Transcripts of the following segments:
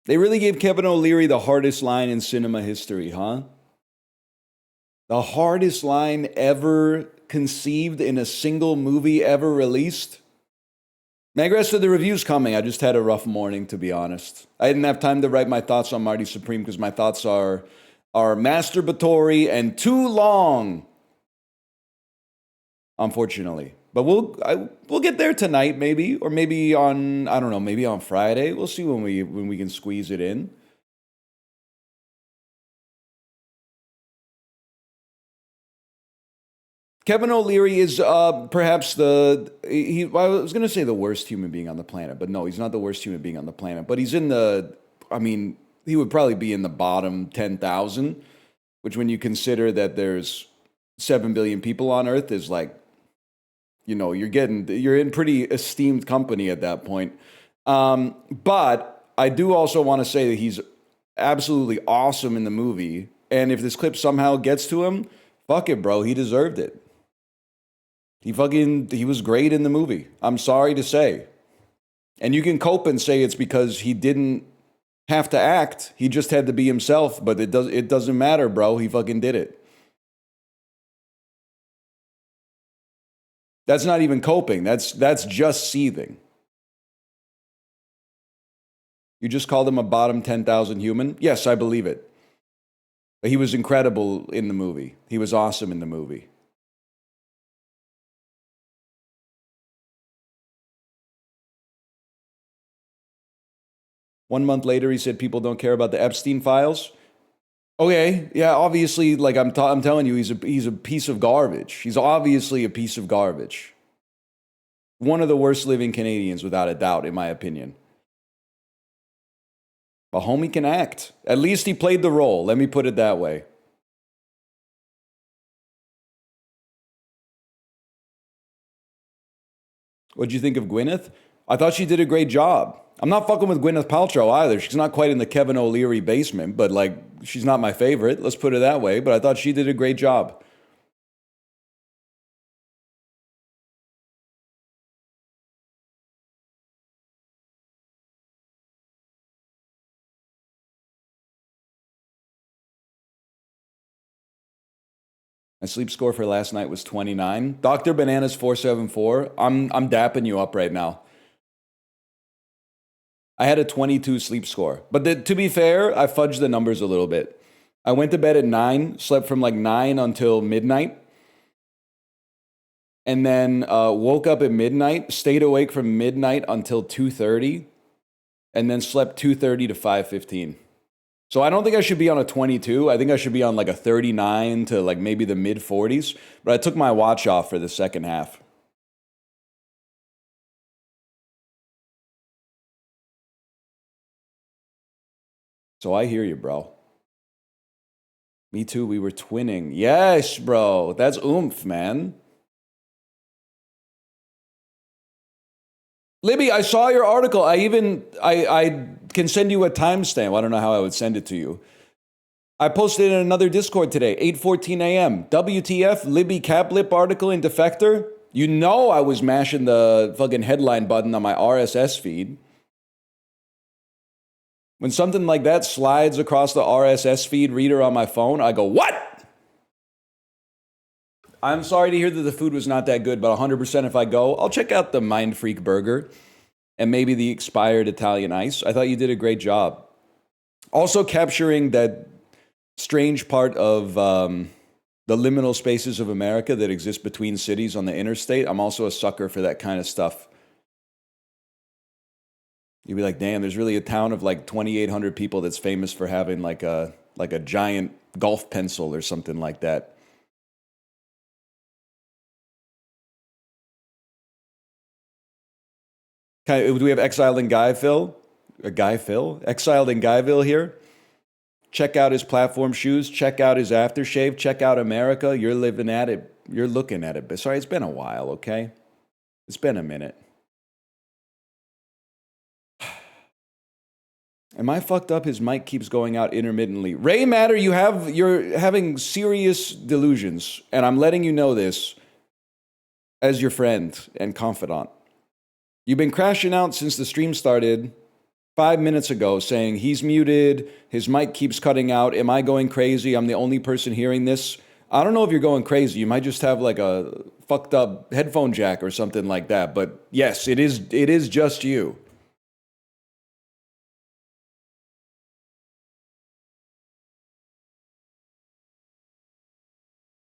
They really gave Kevin O'Leary the hardest line in cinema history, huh? The hardest line ever conceived in a single movie ever released? Magress, to the review's coming. I just had a rough morning, to be honest. I didn't have time to write my thoughts on Marty Supreme because my thoughts are masturbatory and too long, unfortunately. But we'll get there tonight, maybe, or maybe on, I don't know, maybe on Friday. We'll see when we can squeeze it in. Kevin O'Leary is perhaps I was going to say the worst human being on the planet, but no, he's not the worst human being on the planet. But he's in I mean, he would probably be in the bottom 10,000, which when you consider that there's 7 billion people on Earth is like, you know, you're in pretty esteemed company at that point. But I do also want to say that he's absolutely awesome in the movie. And if this clip somehow gets to him, fuck it, bro. He deserved it. He was great in the movie. I'm sorry to say. And you can cope and say it's because he didn't have to act. He just had to be himself, but it doesn't matter, bro. He fucking did it. That's not even coping. That's just seething. You just called him a bottom 10,000 human? Yes, I believe it. But he was incredible in the movie. He was awesome in the movie. One month later, he said people don't care about the Epstein files. Okay, yeah, obviously, like I'm telling you, he's a piece of garbage. He's obviously a piece of garbage. One of the worst living Canadians, without a doubt, in my opinion. But homie can act. At least he played the role. Let me put it that way. What'd you think of Gwyneth? I thought she did a great job. I'm not fucking with Gwyneth Paltrow either. She's not quite in the Kevin O'Leary basement, but like, she's not my favorite. Let's put it that way. But I thought she did a great job. My sleep score for last night was 29. Dr. Bananas 474. I'm dapping you up right now. I had a 22 sleep score. But to be fair, I fudged the numbers a little bit. I went to bed at 9, slept from like 9 until midnight, and then woke up at midnight, stayed awake from midnight until 2:30, and then slept 2:30 to 5:15. So I don't think I should be on a 22. I think I should be on like a 39 to like maybe the mid 40s. But I took my watch off for the second half. So I hear you, bro. Me too. We were twinning. Yes, bro. That's oomph, man. Libby, I saw your article. I can send you a timestamp. I don't know how I would send it to you. I posted in another Discord today, 8:14 a.m. WTF, Libby Caplip article in Defector. You know I was mashing the fucking headline button on my RSS feed. When something like that slides across the RSS feed reader on my phone, I go, what? I'm sorry to hear that the food was not that good, but 100% if I go, I'll check out the Mind Freak burger and maybe the expired Italian ice. I thought you did a great job. Also capturing that strange part of the liminal spaces of America that exist between cities on the interstate. I'm also a sucker for that kind of stuff. You'd be like, damn, there's really a town of like 2,800 people that's famous for having like a giant golf pencil or something like that. Do we have Exiled in Guyville? Exiled in Guyville here? Check out his platform shoes. Check out his aftershave. Check out America. You're living at it. You're looking at it. Sorry, it's been a while, okay? It's been a minute. Am I fucked up? His mic keeps going out intermittently. Ray Matter, you're having serious delusions, and I'm letting you know this as your friend and confidant. You've been crashing out since the stream started, 5 minutes ago saying he's muted, his mic keeps cutting out. Am I going crazy? I'm the only person hearing this. I don't know if you're going crazy. You might just have like a fucked up headphone jack or something like that. But yes, it is just you.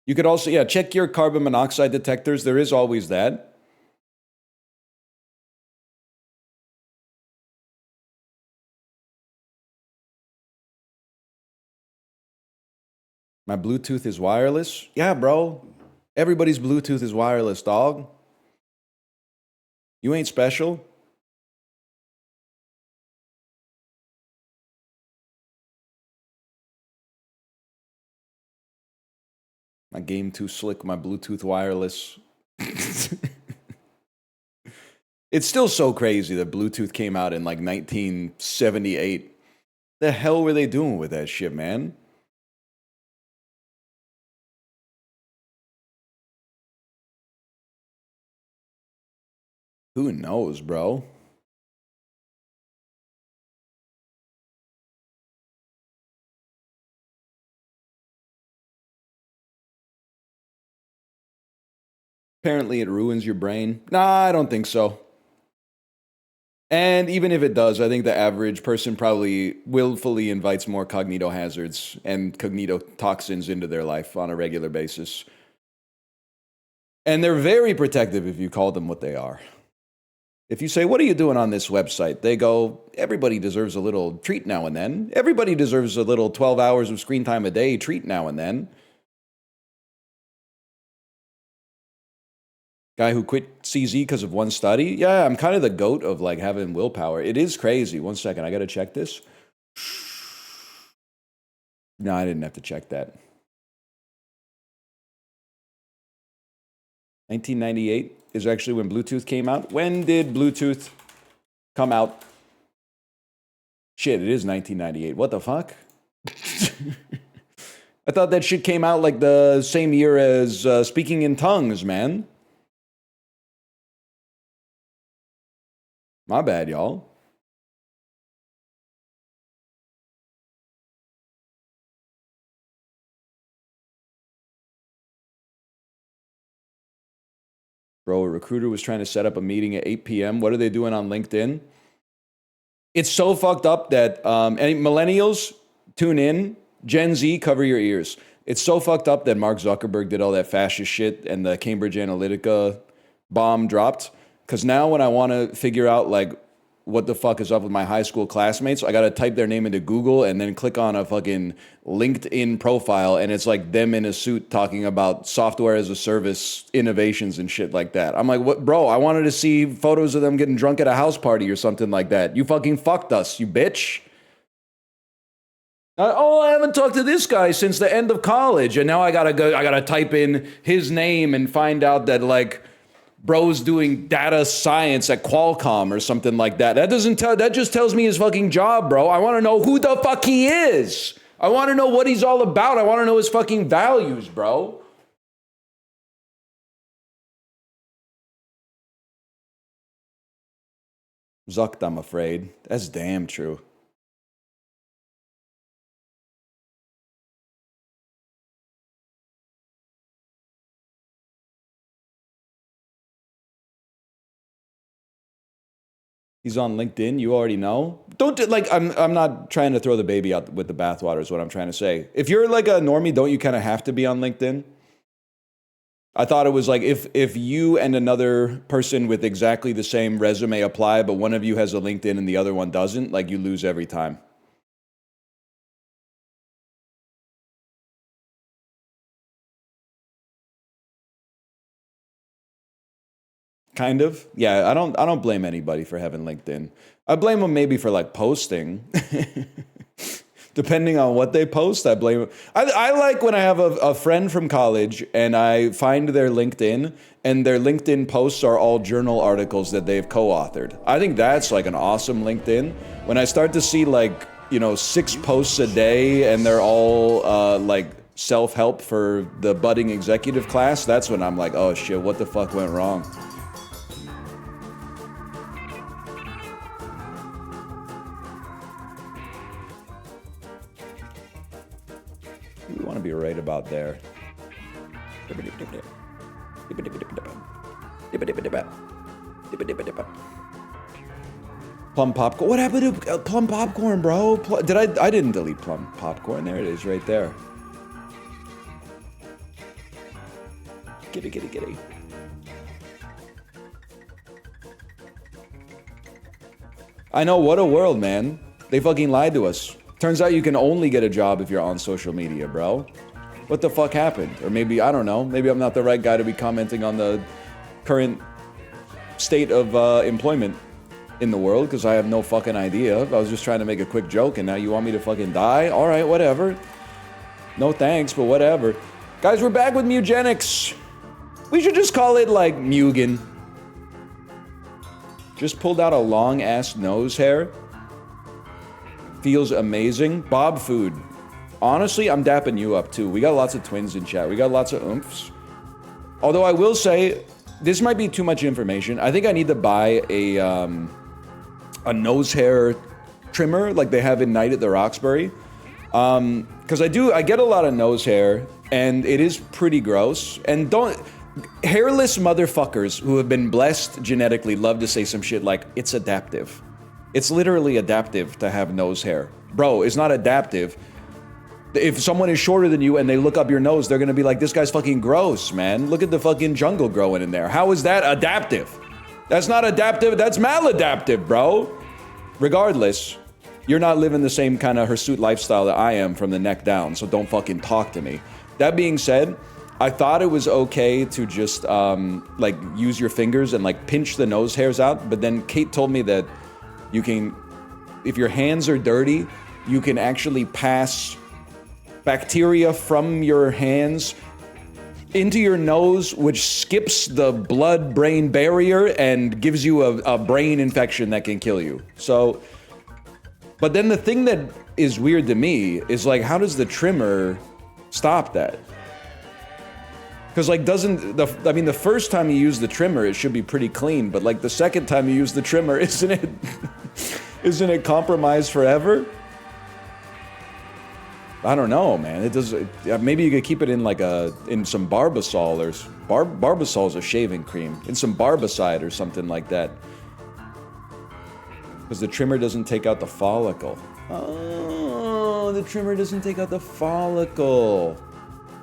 You could also, yeah, check your carbon monoxide detectors. There is always that. My Bluetooth is wireless. Yeah, bro. Everybody's Bluetooth is wireless, dog. You ain't special. My game too slick, my Bluetooth wireless. It's still so crazy that Bluetooth came out in like 1978. The hell were they doing with that shit, man? Who knows, bro? Apparently it ruins your brain. Nah, I don't think so. And even if it does, I think the average person probably willfully invites more cognito hazards and cognito toxins into their life on a regular basis. And they're very protective if you call them what they are. If you say, "What are you doing on this website?" They go, "Everybody deserves a little treat now and then. Everybody deserves a little 12 hours of screen time a day treat now and then." Guy who quit CZ because of one study? Yeah, I'm kind of the goat of like having willpower. It is crazy. One second, I gotta check this. No, I didn't have to check that. 1998 is actually when Bluetooth came out. When did Bluetooth come out? Shit, it is 1998. What the fuck? I thought that shit came out like the same year as Speaking in Tongues, man. My bad, y'all. Bro, a recruiter was trying to set up a meeting at 8 p.m. What are they doing on LinkedIn? It's so fucked up that any millennials, tune in. Gen Z, cover your ears. It's so fucked up that Mark Zuckerberg did all that fascist shit and the Cambridge Analytica bomb dropped. Because now when I want to figure out like what the fuck is up with my high school classmates, I got to type their name into Google and then click on a fucking LinkedIn profile, and it's like them in a suit talking about software as a service innovations and shit like that. I'm like, what, bro? I wanted to see photos of them getting drunk at a house party or something like that. You fucking fucked us, you bitch. Oh, I haven't talked to this guy since the end of college, and now I gotta type in his name and find out that like bro's doing data science at Qualcomm or something like that. That just tells me his fucking job, bro. I want to know who the fuck he is. I want to know what he's all about. I want to know his fucking values, bro. Zucked, I'm afraid. That's damn true. He's on LinkedIn. You already know. Don't like. I'm not trying to throw the baby out with the bathwater. Is what I'm trying to say. If you're like a normie, don't you kind of have to be on LinkedIn? I thought it was like if you and another person with exactly the same resume apply, but one of you has a LinkedIn and the other one doesn't, like you lose every time. Kind of. Yeah, I don't blame anybody for having LinkedIn. I blame them maybe for like posting. Depending on what they post, I blame them. I like when I have a friend from college and I find their LinkedIn and their LinkedIn posts are all journal articles that they've co-authored. I think that's like an awesome LinkedIn. When I start to see like, 6 posts a day and they're all like self-help for the budding executive class, that's when I'm like, oh shit, what the fuck went wrong? We want to be right about there. Plum popcorn. What happened to plum popcorn, bro? I didn't delete plum popcorn. There it is, right there. Giddy. I know, what a world, man. They fucking lied to us. Turns out you can only get a job if you're on social media, bro. What the fuck happened? Or maybe, I don't know, maybe I'm not the right guy to be commenting on the current state of employment in the world, because I have no fucking idea. I was just trying to make a quick joke, and now you want me to fucking die? Alright, whatever. No thanks, but whatever. Guys, we're back with Mugenics. We should just call it, like, Mugen. Just pulled out a long-ass nose hair. Feels amazing. Bob Food. Honestly, I'm dapping you up, too. We got lots of twins in chat. We got lots of oomphs. Although I will say, this might be too much information. I think I need to buy a nose hair trimmer like they have in Night at the Roxbury. Because I get a lot of nose hair, and it is pretty gross. And hairless motherfuckers who have been blessed genetically love to say some shit like, it's adaptive. It's literally adaptive to have nose hair. Bro, it's not adaptive. If someone is shorter than you and they look up your nose, they're gonna be like, this guy's fucking gross, man. Look at the fucking jungle growing in there. How is that adaptive? That's not adaptive, that's maladaptive, bro. Regardless, you're not living the same kind of hirsute lifestyle that I am from the neck down, so don't fucking talk to me. That being said, I thought it was okay to just, like, use your fingers and, like, pinch the nose hairs out, but then Kate told me that you can, if your hands are dirty, you can actually pass bacteria from your hands into your nose, which skips the blood-brain barrier and gives you a brain infection that can kill you. So, but then the thing that is weird to me is, like, how does the trimmer stop that? Because, like, the first time you use the trimmer, it should be pretty clean, but, like, the second time you use the trimmer, isn't it compromised forever? I don't know, man. It does. Maybe you could keep it in, like, in some Barbasol or Barbasol is a shaving cream, in some Barbicide or something like that. Because the trimmer doesn't take out the follicle. Oh, the trimmer doesn't take out the follicle.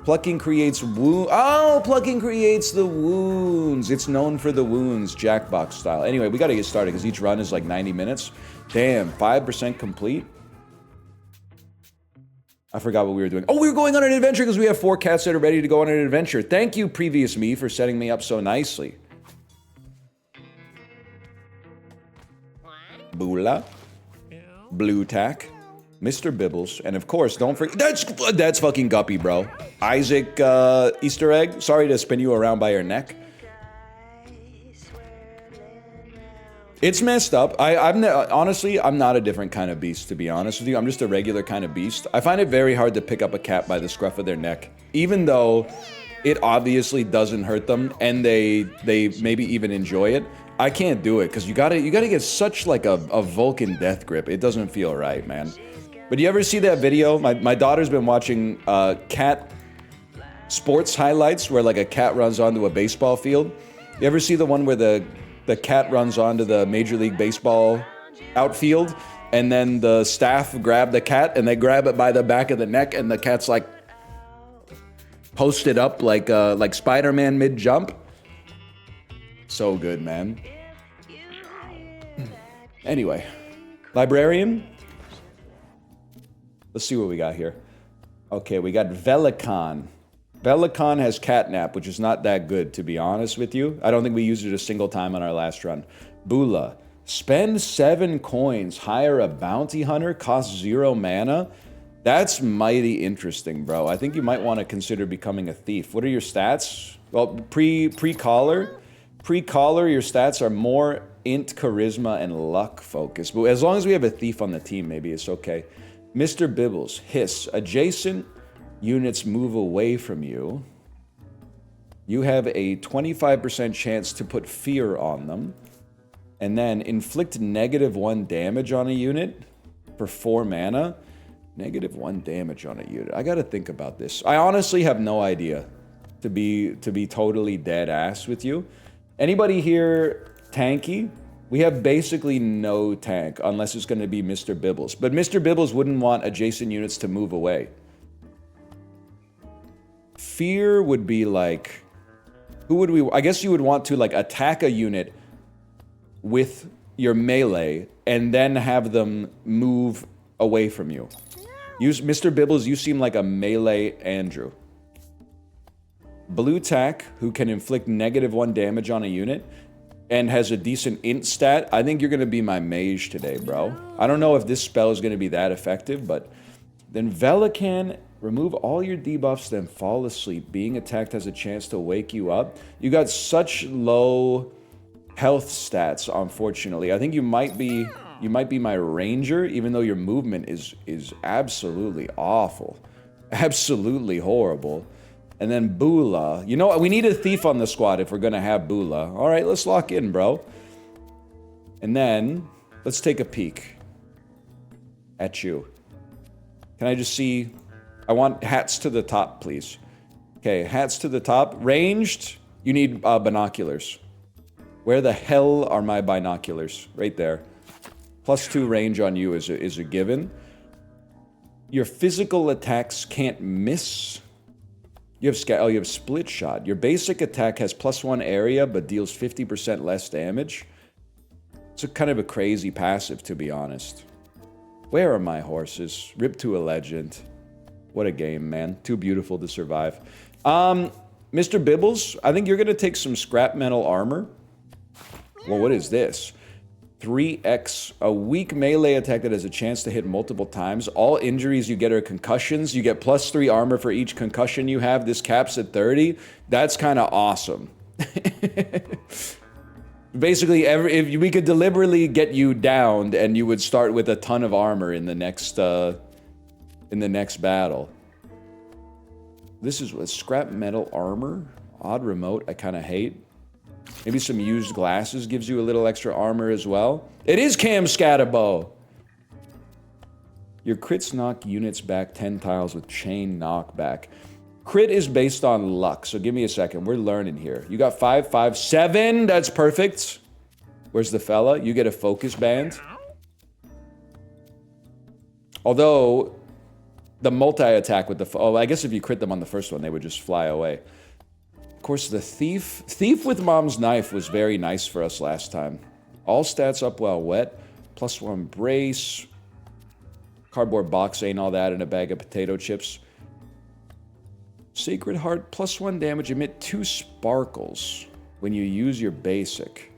Plucking creates wound. Oh, plucking creates the wounds. It's known for the wounds, Jackbox style. Anyway, we gotta get started because each run is like 90 minutes. Damn, 5% complete. I forgot what we were doing. Oh, we were going on an adventure because we have 4 cats that are ready to go on an adventure. Thank you, previous me, for setting me up so nicely. Bula. Blue Tack. Mr. Bibbles, and of course, don't forget, that's fucking Guppy, bro. Isaac, Easter egg. Sorry to spin you around by your neck. It's messed up. Honestly, I'm not a different kind of beast, to be honest with you. I'm just a regular kind of beast. I find it very hard to pick up a cat by the scruff of their neck, even though it obviously doesn't hurt them, and they maybe even enjoy it. I can't do it, because you gotta get such, like, a Vulcan death grip. It doesn't feel right, man. But you ever see that video? My daughter's been watching cat sports highlights where, like, a cat runs onto a baseball field. You ever see the one where the cat runs onto the Major League Baseball outfield, and then the staff grab the cat and they grab it by the back of the neck, and the cat's like posted up like Spider-Man mid-jump? So good, man. Anyway, librarian. Let's see what we got here. Okay, we got Velicon. Velicon has catnap, which is not that good, to be honest with you. I don't think we used it a single time on our last run. Bula. Spend 7 coins, hire a bounty hunter, costs 0 mana. That's mighty interesting, bro. I think you might want to consider becoming a thief. What are your stats? Well, pre-collar. Pre-collar, your stats are more int, charisma, and luck focused. But as long as we have a thief on the team, maybe it's okay. Mr. Bibbles, hiss. Adjacent units move away from you. You have a 25% chance to put fear on them. And then inflict -1 damage on a unit for 4 mana. -1 damage on a unit. I gotta think about this. I honestly have no idea, to be totally dead ass with you. Anybody here tanky? We have basically no tank, unless it's gonna be Mr. Bibbles. But Mr. Bibbles wouldn't want adjacent units to move away. Fear would be like... Who would we... I guess you would want to, like, attack a unit with your melee, and then have them move away from you. Mr. Bibbles, you seem like a melee Andrew. Blue tack, who can inflict -1 damage on a unit, and has a decent int stat. I think you're going to be my mage today, bro. I don't know if this spell is going to be that effective, but... Then Velican, remove all your debuffs, then fall asleep. Being attacked has a chance to wake you up. You got such low health stats, unfortunately. I think you might be my ranger, even though your movement is absolutely awful. Absolutely horrible. And then Bula. You know what? We need a thief on the squad if we're going to have Bula. All right, let's lock in, bro. And then, let's take a peek at you. Can I just see... I want hats to the top, please. Okay, hats to the top. Ranged, you need binoculars. Where the hell are my binoculars? Right there. +2 range on you is a given. Your physical attacks can't miss. You have split shot. Your basic attack has +1 area, but deals 50% less damage. It's a kind of a crazy passive, to be honest. Where are my horses? Rip to a legend. What a game, man. Too beautiful to survive. Mr. Bibbles, I think you're going to take some scrap metal armor. Well, what is this? 3x, a weak melee attack that has a chance to hit multiple times. All injuries you get are concussions. You get +3 armor for each concussion you have. This caps at 30. That's kind of awesome. Basically, if we could deliberately get you downed, and you would start with a ton of armor in the next battle. This is what scrap metal armor. Odd remote. I kind of hate. Maybe some used glasses gives you a little extra armor as well. It is Cam Scatterbow. Your crits knock units back 10 tiles with chain knockback. Crit is based on luck, so give me a second. We're learning here. You got 5, 5, 7. That's perfect. Where's the fella? You get a focus band. Although, the multi-attack with the... Oh, I guess if you crit them on the first one, they would just fly away. Of course, the thief... Thief with Mom's Knife was very nice for us last time. All stats up while wet. +1 brace. Cardboard box ain't all that in a bag of potato chips. Sacred Heart, +1 damage, emit 2 sparkles when you use your basic.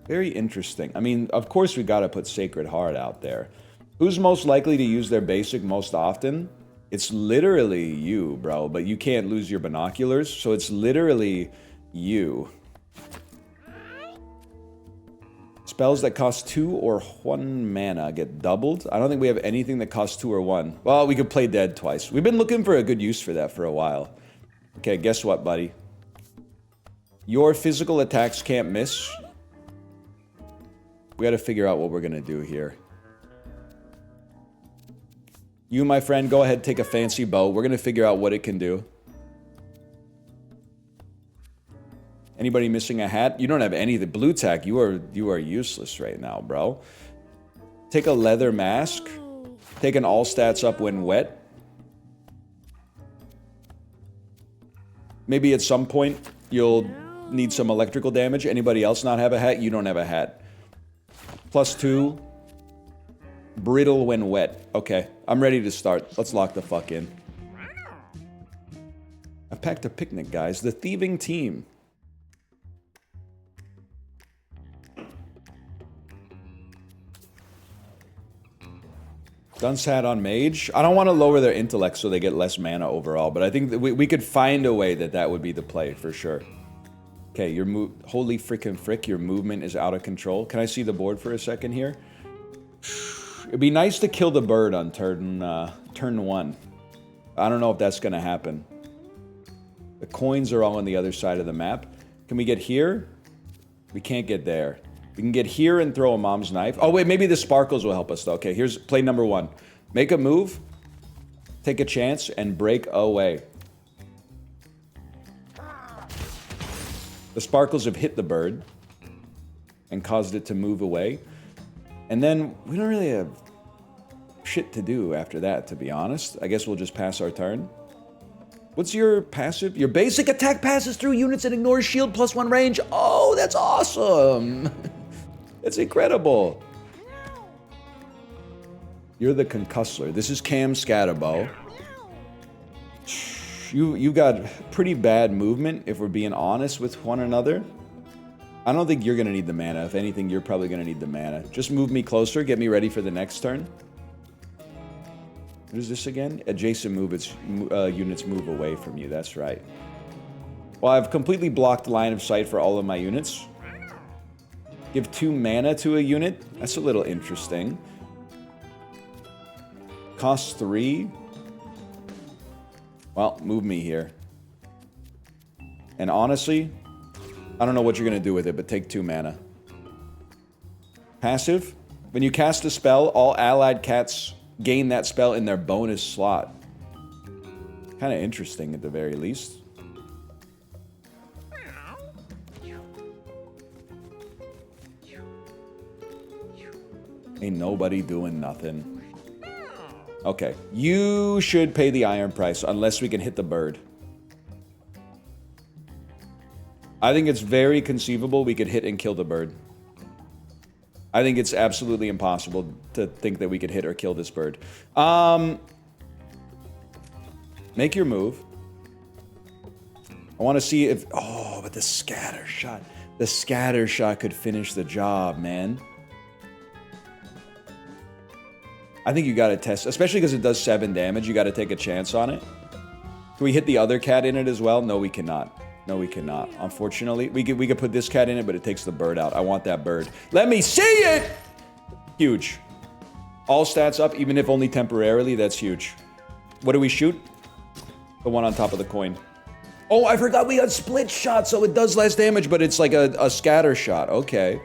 Very interesting. I mean, of course we gotta put Sacred Heart out there. Who's most likely to use their basic most often? It's literally you, bro, but you can't lose your binoculars, so it's literally you. Spells that cost 2 or 1 mana get doubled. I don't think we have anything that costs 2 or 1. Well, we could play dead twice. We've been looking for a good use for that for a while. Okay, guess what, buddy? Your physical attacks can't miss. We gotta figure out what we're gonna do here. You, my friend, go ahead, take a fancy bow. We're gonna figure out what it can do. Anybody missing a hat? You don't have any. The blue tack, you are useless right now, bro. Take a leather mask. Take an all stats up when wet. Maybe at some point you'll need some electrical damage. Anybody else not have a hat? You don't have a hat. +2. Brittle when wet. Okay, I'm ready to start. Let's lock the fuck in. I packed a picnic, guys. The thieving team. Dunce hat on mage. I don't want to lower their intellect so they get less mana overall, but I think that we could find a way that would be the play for sure. Okay, your holy frickin' frick, your movement is out of control. Can I see the board for a second here? It'd be nice to kill the bird on turn 1. I don't know if that's gonna happen. The coins are all on the other side of the map. Can we get here? We can't get there. We can get here and throw a mom's knife. Oh, wait, maybe the sparkles will help us, though. Okay, here's play number 1. Make a move, take a chance, and break away. The sparkles have hit the bird and caused it to move away. And then we don't really have shit to do after that, to be honest. I guess we'll just pass our turn. What's your passive? Your basic attack passes through units and ignores shield +1 range. Oh, that's awesome. That's incredible. You're the concussler. This is Cam Scatterbow. You got pretty bad movement, if we're being honest with one another. I don't think you're going to need the mana. If anything, you're probably going to need the mana. Just move me closer. Get me ready for the next turn. What is this again? Adjacent move. It's units move away from you. That's right. Well, I've completely blocked line of sight for all of my units. Give 2 mana to a unit. That's a little interesting. Costs 3. Well, move me here. And honestly, I don't know what you're going to do with it, but take 2 mana. Passive. When you cast a spell, all allied cats gain that spell in their bonus slot. Kind of interesting at the very least. Ain't nobody doing nothing. Okay, you should pay the iron price unless we can hit the bird. I think it's very conceivable we could hit and kill the bird. I think it's absolutely impossible to think that we could hit or kill this bird. Make your move. I want to see if... Oh, but the scatter shot. The scatter shot could finish the job, man. I think you got to test, especially because it does 7 damage. You got to take a chance on it. Can we hit the other cat in it as well? No, we cannot. No, we cannot. Unfortunately, we could put this cat in it, but it takes the bird out. I want that bird. Let me see it! Huge. All stats up, even if only temporarily. That's huge. What do we shoot? The one on top of the coin. Oh, I forgot we got split shot, so it does less damage, but it's like a scatter shot. Okay.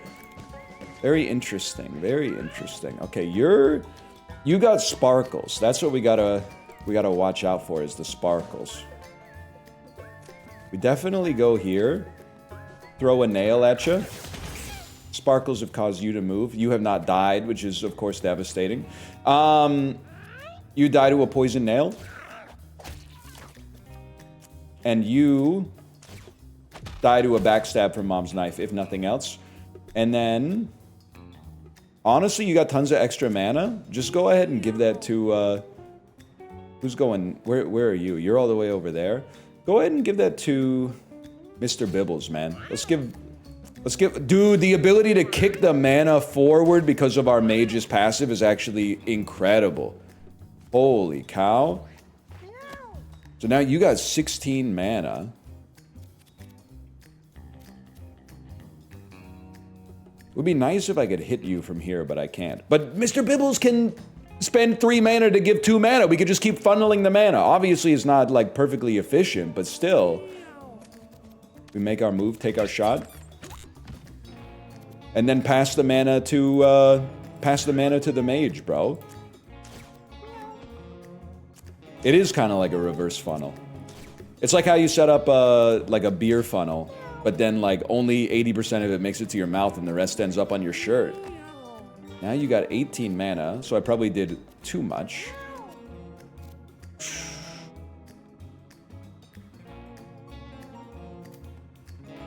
Very interesting. Very interesting. Okay, you got sparkles. That's what we gotta watch out for, is the sparkles. We definitely go here. Throw a nail at you. Sparkles have caused you to move. You have not died, which is, of course, devastating. You die to a poison nail. And you die to a backstab from Mom's Knife, if nothing else. And then... Honestly, you got tons of extra mana. Just go ahead and give that to... who's going... Where are you? You're all the way over there. Go ahead and give that to Mr. Bibbles, man. Let's give... Dude, the ability to kick the mana forward because of our mage's passive is actually incredible. Holy cow. So now you got 16 mana. It would be nice if I could hit you from here, but I can't. But Mr. Bibbles can spend 3 mana to give 2 mana. We could just keep funneling the mana. Obviously, it's not, like, perfectly efficient, but still. We make our move, take our shot. And then pass the mana to the mage, bro. It is kind of like a reverse funnel. It's like how you set up, like a beer funnel. But then, like, only 80% of it makes it to your mouth and the rest ends up on your shirt. Now you got 18 mana, so I probably did too much.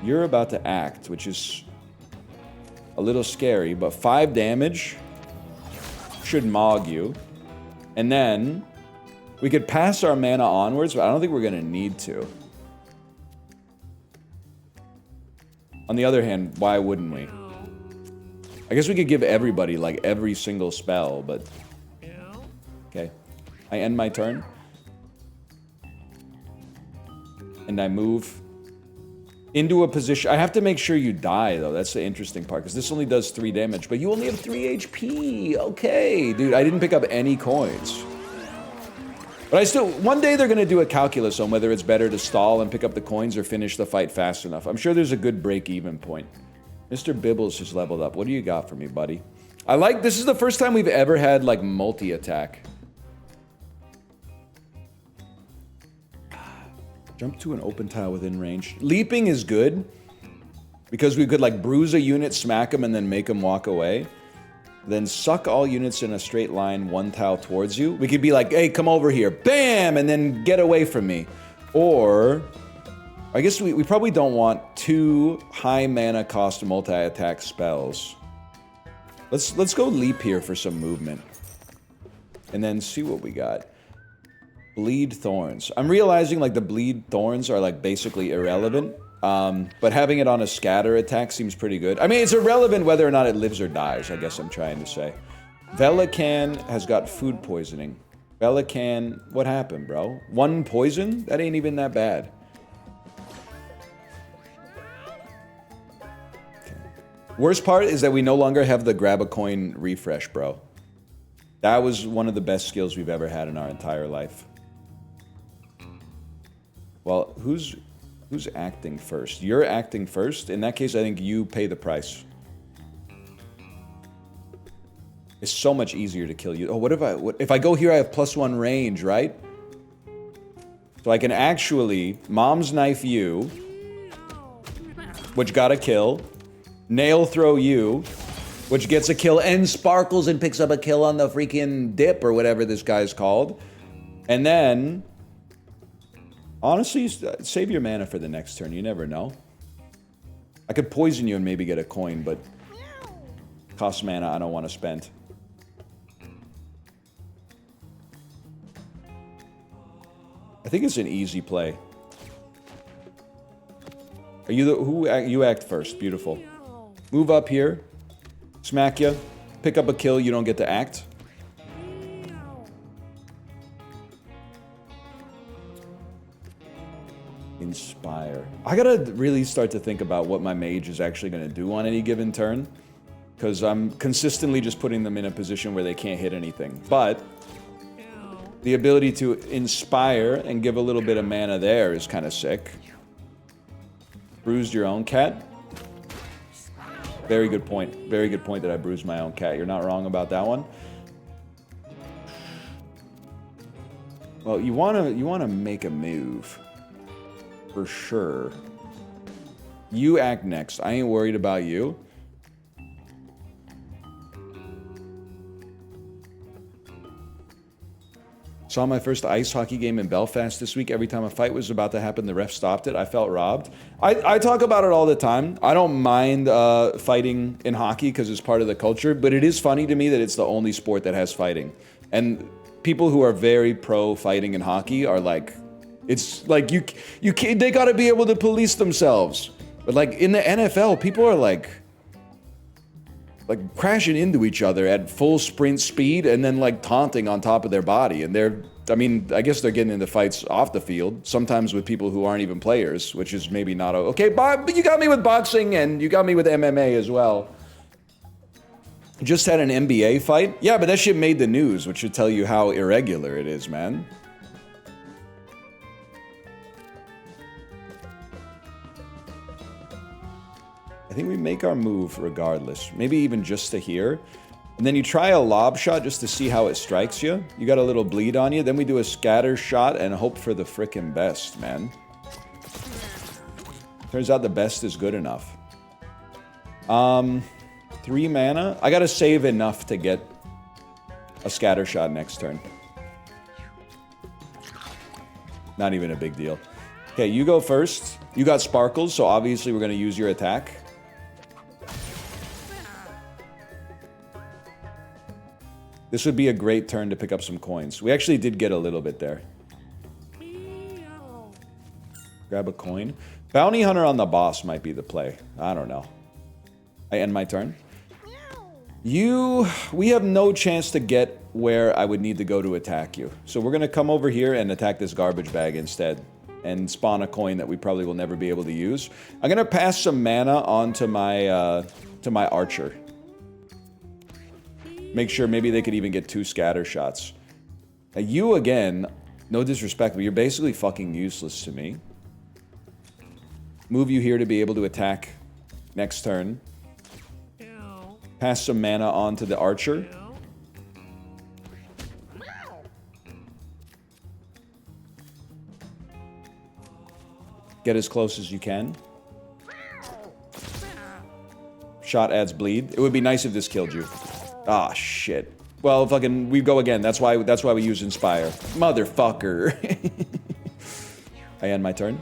You're about to act, which is a little scary, but 5 damage should mog you. And then we could pass our mana onwards, but I don't think we're going to need to. On the other hand, why wouldn't we? I guess we could give everybody, like, every single spell, but... Okay. I end my turn. And I move into a position... I have to make sure you die, though. That's the interesting part, because this only does 3 damage, but you only have 3 HP. Okay, dude, I didn't pick up any coins. But I still... One day they're going to do a calculus on whether it's better to stall and pick up the coins or finish the fight fast enough. I'm sure there's a good break-even point. Mr. Bibbles just leveled up. What do you got for me, buddy? I like, this is the first time we've ever had, like, multi-attack. Jump to an open tile within range. Leaping is good, because we could, like, bruise a unit, smack him, and then make him walk away. Then suck all units in a straight line, one tile towards you. We could be like, hey, come over here. Bam! And then get away from me. Or, I guess we probably don't want 2 high mana cost multi-attack spells. Let's go leap here for some movement. And then see what we got. Bleed Thorns. I'm realizing, like, the Bleed Thorns are, like, basically irrelevant. But having it on a scatter attack seems pretty good. I mean, it's irrelevant whether or not it lives or dies, I guess I'm trying to say. Velacan has got food poisoning. Velacan, what happened, bro? 1 poison? That ain't even that bad. Okay. Worst part is that we no longer have the grab a coin refresh, bro. That was one of the best skills we've ever had in our entire life. Well, who's acting first? You're acting first. In that case, I think you pay the price. It's so much easier to kill you. Oh, what if I go here, I have +1 range, right? So I can actually mom's knife you, which got a kill, nail throw you, which gets a kill, and sparkles and picks up a kill on the freaking dip or whatever this guy's called. And then, honestly, save your mana for the next turn. You never know. I could poison you and maybe get a coin, but costs mana I don't want to spend. I think it's an easy play. Are you you act first? Beautiful. Move up here. Smack you. Pick up a kill. You don't get to act. Inspire. I gotta really start to think about what my mage is actually gonna do on any given turn, because I'm consistently just putting them in a position where they can't hit anything. But the ability to inspire and give a little bit of mana there is kind of sick. Bruised your own cat? Very good point. Very good point that I bruised my own cat. You're not wrong about that one. Well, you wanna make a move. For sure. You act next. I ain't worried about you. Saw my first ice hockey game in Belfast this week. Every time a fight was about to happen, the ref stopped it. I felt robbed. I talk about it all the time. I don't mind fighting in hockey because it's part of the culture, but it is funny to me that it's the only sport that has fighting. And people who are very pro fighting in hockey are like, it's like you can't, they got to be able to police themselves. But like in the NFL, people are like crashing into each other at full sprint speed and then like taunting on top of their body. And I mean, I guess they're getting into fights off the field, sometimes with people who aren't even players, which is maybe not okay. But you got me with boxing and you got me with MMA as well. Just had an NBA fight. Yeah, but that shit made the news, which should tell you how irregular it is, man. I think we make our move regardless. Maybe even just to here. And then you try a lob shot just to see how it strikes you. You got a little bleed on you. Then we do a scatter shot and hope for the frickin' best, man. Turns out the best is good enough. 3 mana. I gotta save enough to get a scatter shot next turn. Not even a big deal. Okay, you go first. You got sparkles, so obviously we're gonna use your attack. This would be a great turn to pick up some coins. We actually did get a little bit there. Grab a coin. Bounty Hunter on the boss might be the play. I don't know. I end my turn. We have no chance to get where I would need to go to attack you. So we're going to come over here and attack this garbage bag instead. And spawn a coin that we probably will never be able to use. I'm going to pass some mana on to my archer. Make sure maybe they could even get 2 scatter shots. Now you, again, no disrespect, but you're basically fucking useless to me. Move you here to be able to attack next turn. Pass some mana on to the archer. Get as close as you can. Shot adds bleed. It would be nice if this killed you. Ah, shit. Well, fucking, we go again. That's why we use Inspire. Motherfucker. I end my turn.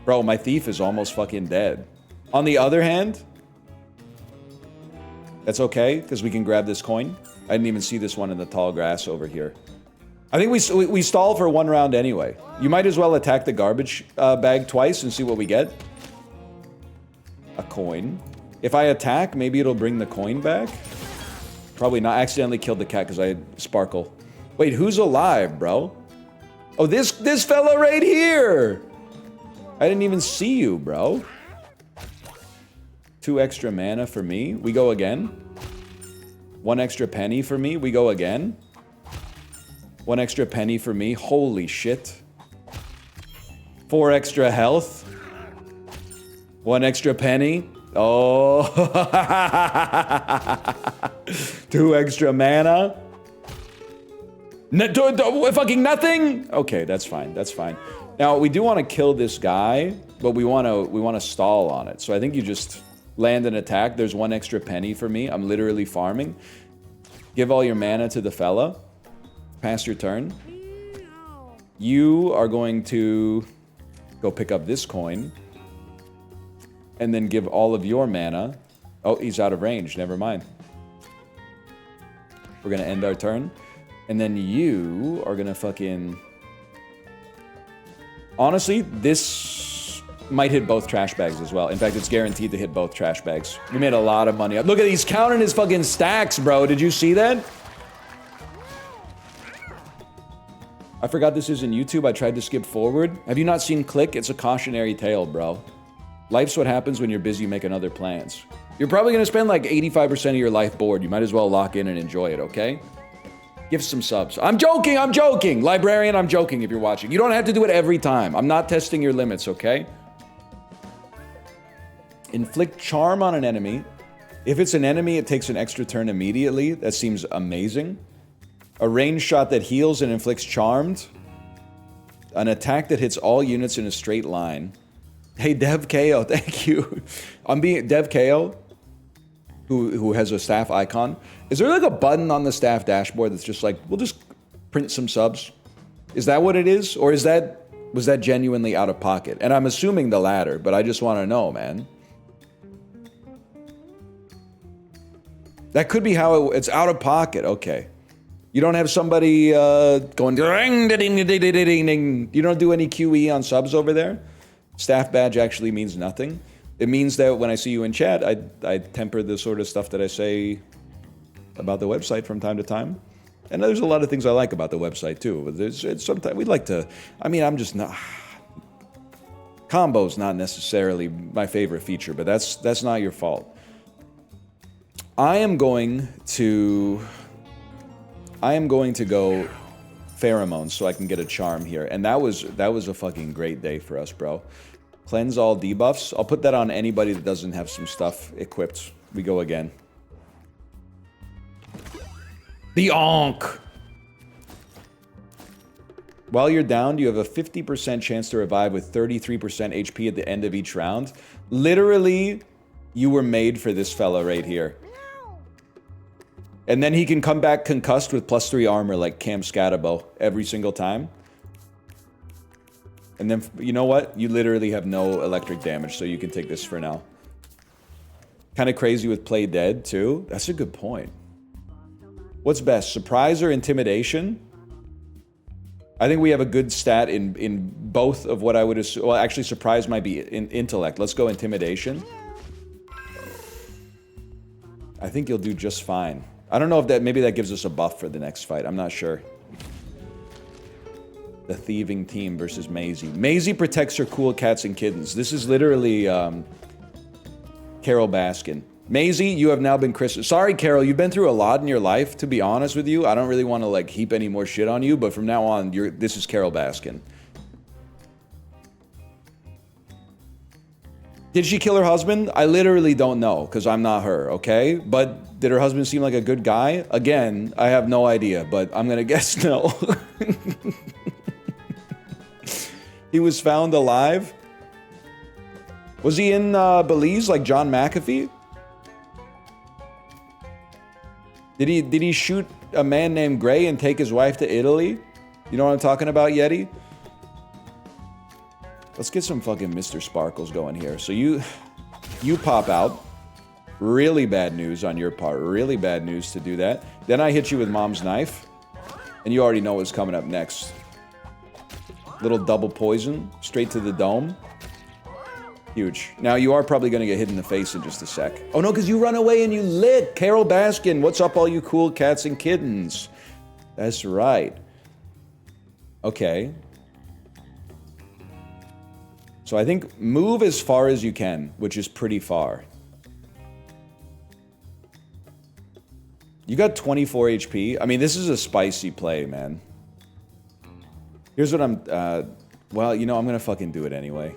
Bro, my thief is almost fucking dead. On the other hand, that's okay, because we can grab this coin. I didn't even see this one in the tall grass over here. I think we stall for 1 round anyway. You might as well attack the garbage bag twice and see what we get. A coin. If I attack, maybe it'll bring the coin back. Probably not. I accidentally killed the cat because I had sparkle. Wait, who's alive, bro? Oh, this fella right here! I didn't even see you, bro. 2 extra mana for me. We go again. 1 extra penny for me. We go again. 1 extra penny for me. Holy shit. 4 extra health. 1 extra penny. Oh. 2 extra mana. Fucking nothing? Okay, that's fine. That's fine. Now, we do want to kill this guy, but we want to stall on it. So I think you just land an attack. There's 1 extra penny for me. I'm literally farming. Give all your mana to the fella. Pass your turn. You are going to go pick up this coin. And then give all of your mana. Oh, he's out of range. Never mind. We're going to end our turn. And then you are going to fucking... Honestly, this might hit both trash bags as well. In fact, it's guaranteed to hit both trash bags. We made a lot of money. Look at he's counting his fucking stacks, bro. Did you see that? I forgot this is in YouTube. I tried to skip forward. Have you not seen Click? It's a cautionary tale, bro. Life's what happens when you're busy making other plans. You're probably going to spend like 85% of your life bored. You might as well lock in and enjoy it, okay? Give some subs. I'm joking, I'm joking! Librarian, I'm joking if you're watching. You don't have to do it every time. I'm not testing your limits, okay? Inflict charm on an enemy. If it's an enemy, it takes an extra turn immediately. That seems amazing. A ranged shot that heals and inflicts charmed. An attack that hits all units in a straight line. Hey, Dev KO, thank you. I'm being Dev KO, who has a staff icon. Is there like a button on the staff dashboard that's just like, we'll just print some subs? Is that what it is? Or was that genuinely out of pocket? And I'm assuming the latter, but I just want to know, man. That could be how it's out of pocket. Okay. You don't have somebody going ding, ding, ding, ding, ding, ding. You don't do any QE on subs over there? Staff badge actually means nothing. It means that when I see you in chat, I temper the sort of stuff that I say about the website from time to time. And there's a lot of things I like about the website too. But sometimes we like to, I mean, I'm just not, combo's not necessarily my favorite feature, but that's not your fault. I am going to go pheromones so I can get a charm here. And that was a fucking great day for us, bro. Cleanse all debuffs. I'll put that on anybody that doesn't have some stuff equipped. We go again. The Onk! While you're down, you have a 50% chance to revive with 33% HP at the end of each round. Literally, you were made for this fella right here. And then he can come back concussed with +3 armor like Cam Scatabo every single time. And then, you know what? You literally have no electric damage, so you can take this for now. Kind of crazy with Play Dead, too. That's a good point. What's best, surprise or intimidation? I think we have a good stat in both of what I would assume. Well, actually, surprise might be in intellect. Let's go intimidation. I think you'll do just fine. I don't know if maybe that gives us a buff for the next fight. I'm not sure. The thieving team versus Maisie. Maisie protects her cool cats and kittens. This is literally Carol Baskin. Maisie, you have now been christened. Sorry, Carol, you've been through a lot in your life, to be honest with you. I don't really want to like heap any more shit on you, but from now on, this is Carol Baskin. Did she kill her husband? I literally don't know because I'm not her, okay? But did her husband seem like a good guy? Again, I have no idea, but I'm gonna guess no. He was found alive? Was he in Belize like John McAfee? Did he shoot a man named Gray and take his wife to Italy? You know what I'm talking about, Yeti? Let's get some fucking Mr. Sparkles going here. So you pop out. Really bad news on your part. Really bad news to do that. Then I hit you with Mom's Knife. And you already know what's coming up next. Little double poison. Straight to the dome. Huge. Now, you are probably going to get hit in the face in just a sec. Oh, no, because you run away and you lit. Carol Baskin, what's up, all you cool cats and kittens? That's right. Okay. So I think move as far as you can, which is pretty far. You got 24 HP. I mean, this is a spicy play, man. Here's what I'm... well, you know, I'm gonna fucking do it anyway.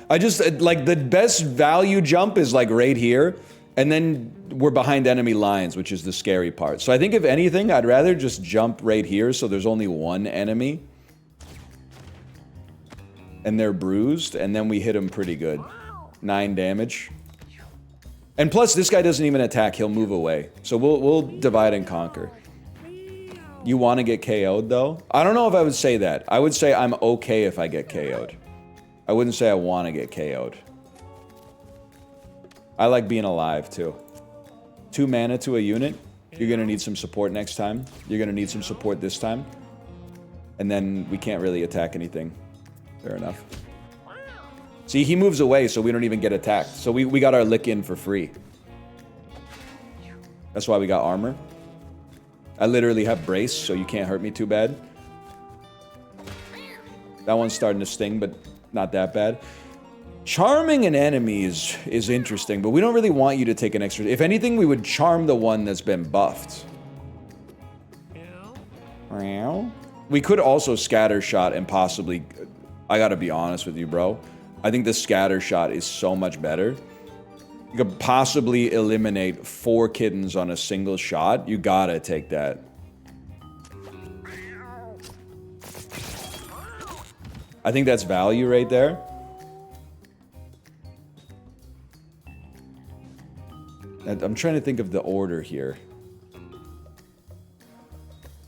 I just... Like, the best value jump is, like, right here. And then we're behind enemy lines, which is the scary part. So I think, if anything, I'd rather just jump right here so there's only one enemy. And they're bruised, and then we hit them pretty good. 9 damage. And plus, this guy doesn't even attack, he'll move away. So we'll divide and conquer. You want to get KO'd, though? I don't know if I would say that. I would say I'm okay if I get KO'd. I wouldn't say I want to get KO'd. I like being alive, too. 2 mana to a unit. You're going to need some support next time. You're going to need some support this time. And then we can't really attack anything. Fair enough. See, he moves away, so we don't even get attacked. So we got our lick in for free. That's why we got armor. I literally have brace, so you can't hurt me too bad. That one's starting to sting, but not that bad. Charming an enemy is interesting, but we don't really want you to take an extra... If anything, we would charm the one that's been buffed. We could also scatter shot and possibly... I gotta be honest with you, bro. I think the scatter shot is so much better. You could possibly eliminate 4 kittens on a single shot. You gotta take that. I think that's value right there. I'm trying to think of the order here.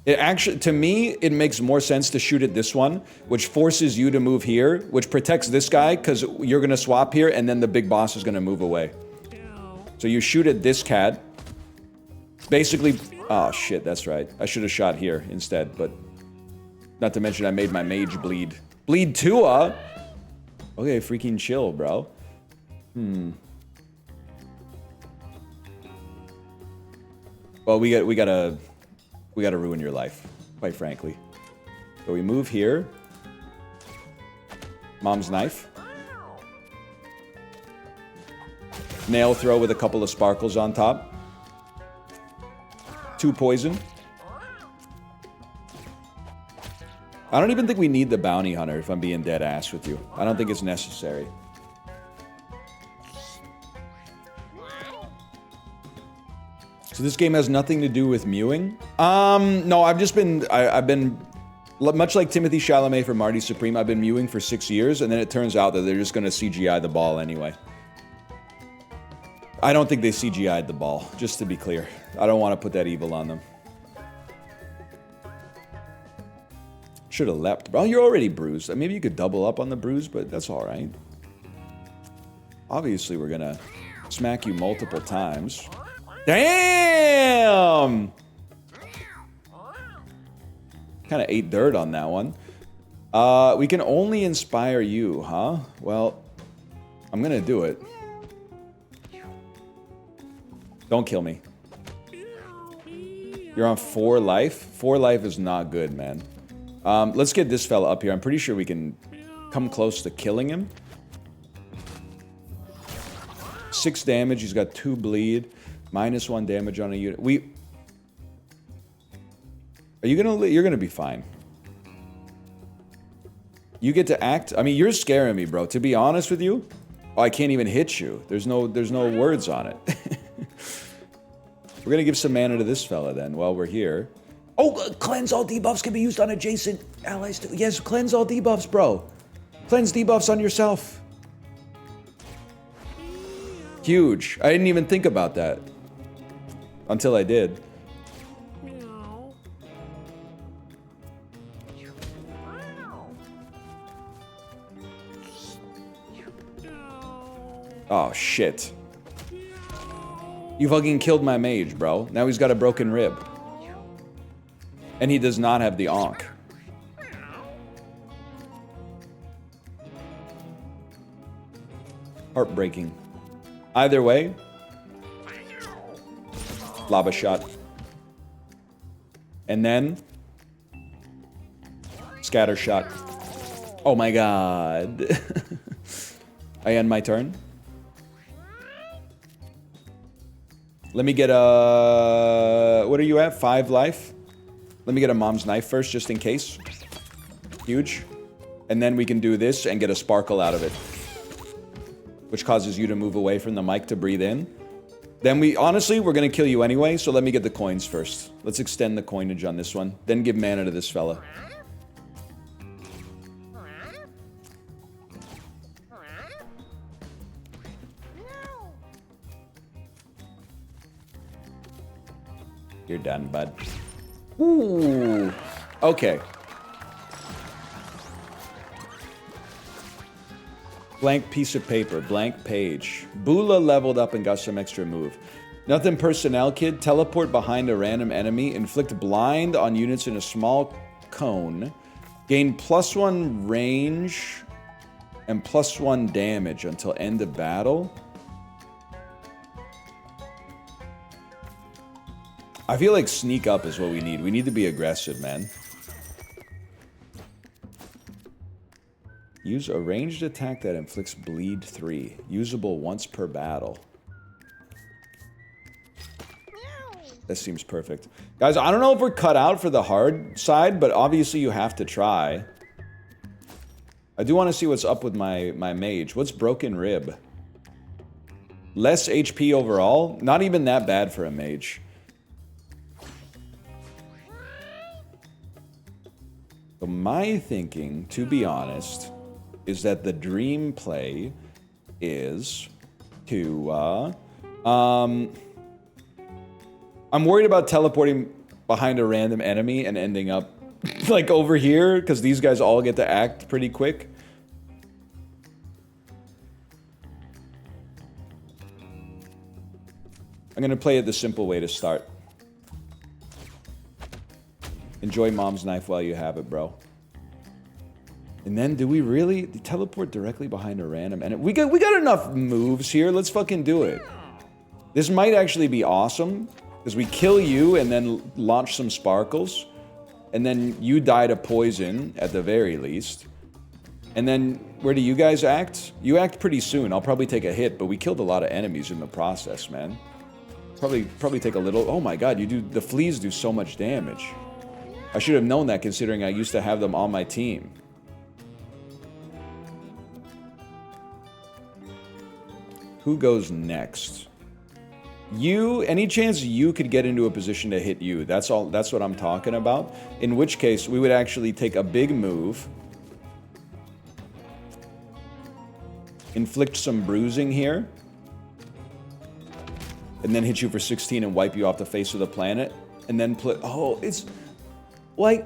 It actually, to me, it makes more sense to shoot at this one, which forces you to move here, which protects this guy, because you're going to swap here, and then the big boss is going to move away. So you shoot at this cat. Basically... Oh, shit, that's right. I should have shot here instead, but... Not to mention I made my mage bleed. Bleed Tua? Okay, freaking chill, bro. Well, we gotta ruin your life, quite frankly. So we move here. Mom's Knife. Nail throw with a couple of sparkles on top. 2 poison. I don't even think we need the bounty hunter, if I'm being dead ass with you. I don't think it's necessary. So this game has nothing to do with mewing? No, I've just been... I've been... Much like Timothy Chalamet for Marty Supreme, I've been mewing for 6 years, and then it turns out that they're just gonna CGI the ball anyway. I don't think they CGI'd the ball, just to be clear. I don't want to put that evil on them. Should have leapt. Well, you're already bruised. Maybe you could double up on the bruise, but that's alright. Obviously, we're gonna smack you multiple times. Damn! Kind of ate dirt on that one. We can only inspire you, huh? Well, I'm gonna do it. Don't kill me. You're on 4 life? 4 life is not good, man. Let's get this fella up here. I'm pretty sure we can come close to killing him. 6 damage. He's got 2 bleed. -1 damage on a unit. Are you gonna... You're gonna be fine. You get to act... I mean, you're scaring me, bro. To be honest with you, Oh, I can't even hit you. There's no words on it. We're gonna give some mana to this fella then while we're here. Oh, cleanse all debuffs can be used on adjacent allies too. Yes, cleanse all debuffs, bro. Cleanse debuffs on yourself. Huge. I didn't even think about that. Until I did. Oh, shit. You fucking killed my mage, bro. Now he's got a broken rib. And he does not have the Ankh. Heartbreaking. Either way. Lava shot. And then... scatter shot. Oh my god. I end my turn. Let me get a... what are you at? 5 life? Let me get a mom's knife first, just in case. Huge. And then we can do this and get a sparkle out of it. Which causes you to move away from the mic to breathe in. Then we... honestly, we're gonna kill you anyway, so let me get the coins first. Let's extend the coinage on this one. Then give mana to this fella. You're done, bud. Ooh. Okay. Blank piece of paper. Blank page. Bula leveled up and got some extra move. Nothing personnel, kid. Teleport behind a random enemy. Inflict blind on units in a small cone. Gain +1 range and +1 damage until end of battle. I feel like sneak up is what we need. We need to be aggressive, man. Use a ranged attack that inflicts bleed 3. Usable once per battle. That seems perfect. Guys, I don't know if we're cut out for the hard side, but obviously you have to try. I do want to see what's up with my mage. What's broken rib? Less HP overall? Not even that bad for a mage. So my thinking, to be honest, is that the dream play is to, I'm worried about teleporting behind a random enemy and ending up, like, over here, because these guys all get to act pretty quick. I'm gonna play it the simple way to start. Enjoy mom's knife while you have it, bro. And then, do we really teleport directly behind a random enemy? We got enough moves here. Let's fucking do it. This might actually be awesome, because we kill you and then launch some sparkles. And then you die to poison, at the very least. And then, where do you guys act? You act pretty soon. I'll probably take a hit, but we killed a lot of enemies in the process, man. Probably take a little... oh my god, the fleas do so much damage. I should have known that, considering I used to have them on my team. Who goes next? You, any chance you could get into a position to hit you? That's all, that's what I'm talking about. In which case, we would actually take a big move. Inflict some bruising here. And then hit you for 16 and wipe you off the face of the planet. And then play, oh, it's... Why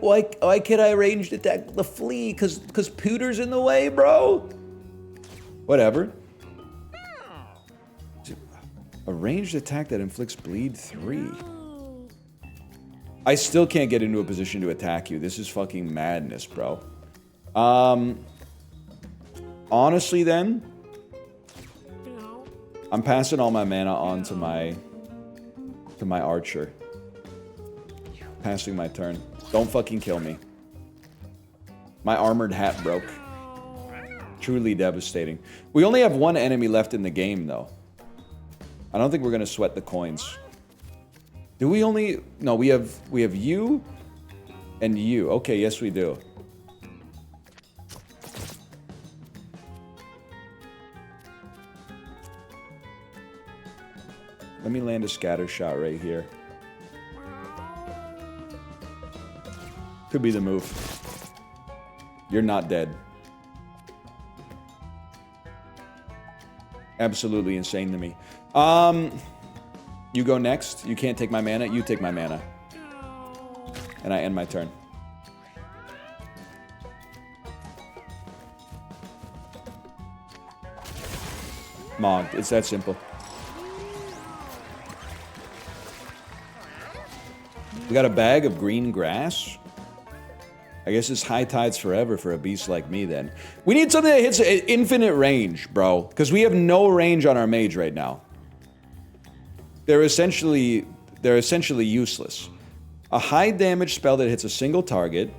can't I ranged attack the flea? Cause Pooter's in the way, bro? Whatever. A ranged attack that inflicts bleed 3. I still can't get into a position to attack you. This is fucking madness, bro. Honestly then, I'm passing all my mana on to my archer. Passing my turn. Don't fucking kill me. My armored hat broke. Truly devastating. We only have one enemy left in the game, though. I don't think we're gonna sweat the coins. Do we only... no, we have you and you. Okay, yes we do. Let me land a scatter shot right here. Could be the move. You're not dead. Absolutely insane to me. You go next. You can't take my mana. You take my mana. And I end my turn. Mogged. It's that simple. We got a bag of green grass. I guess it's high tides forever for a beast like me then. We need something that hits infinite range, bro. Because we have no range on our mage right now. They're essentially useless. A high damage spell that hits a single target.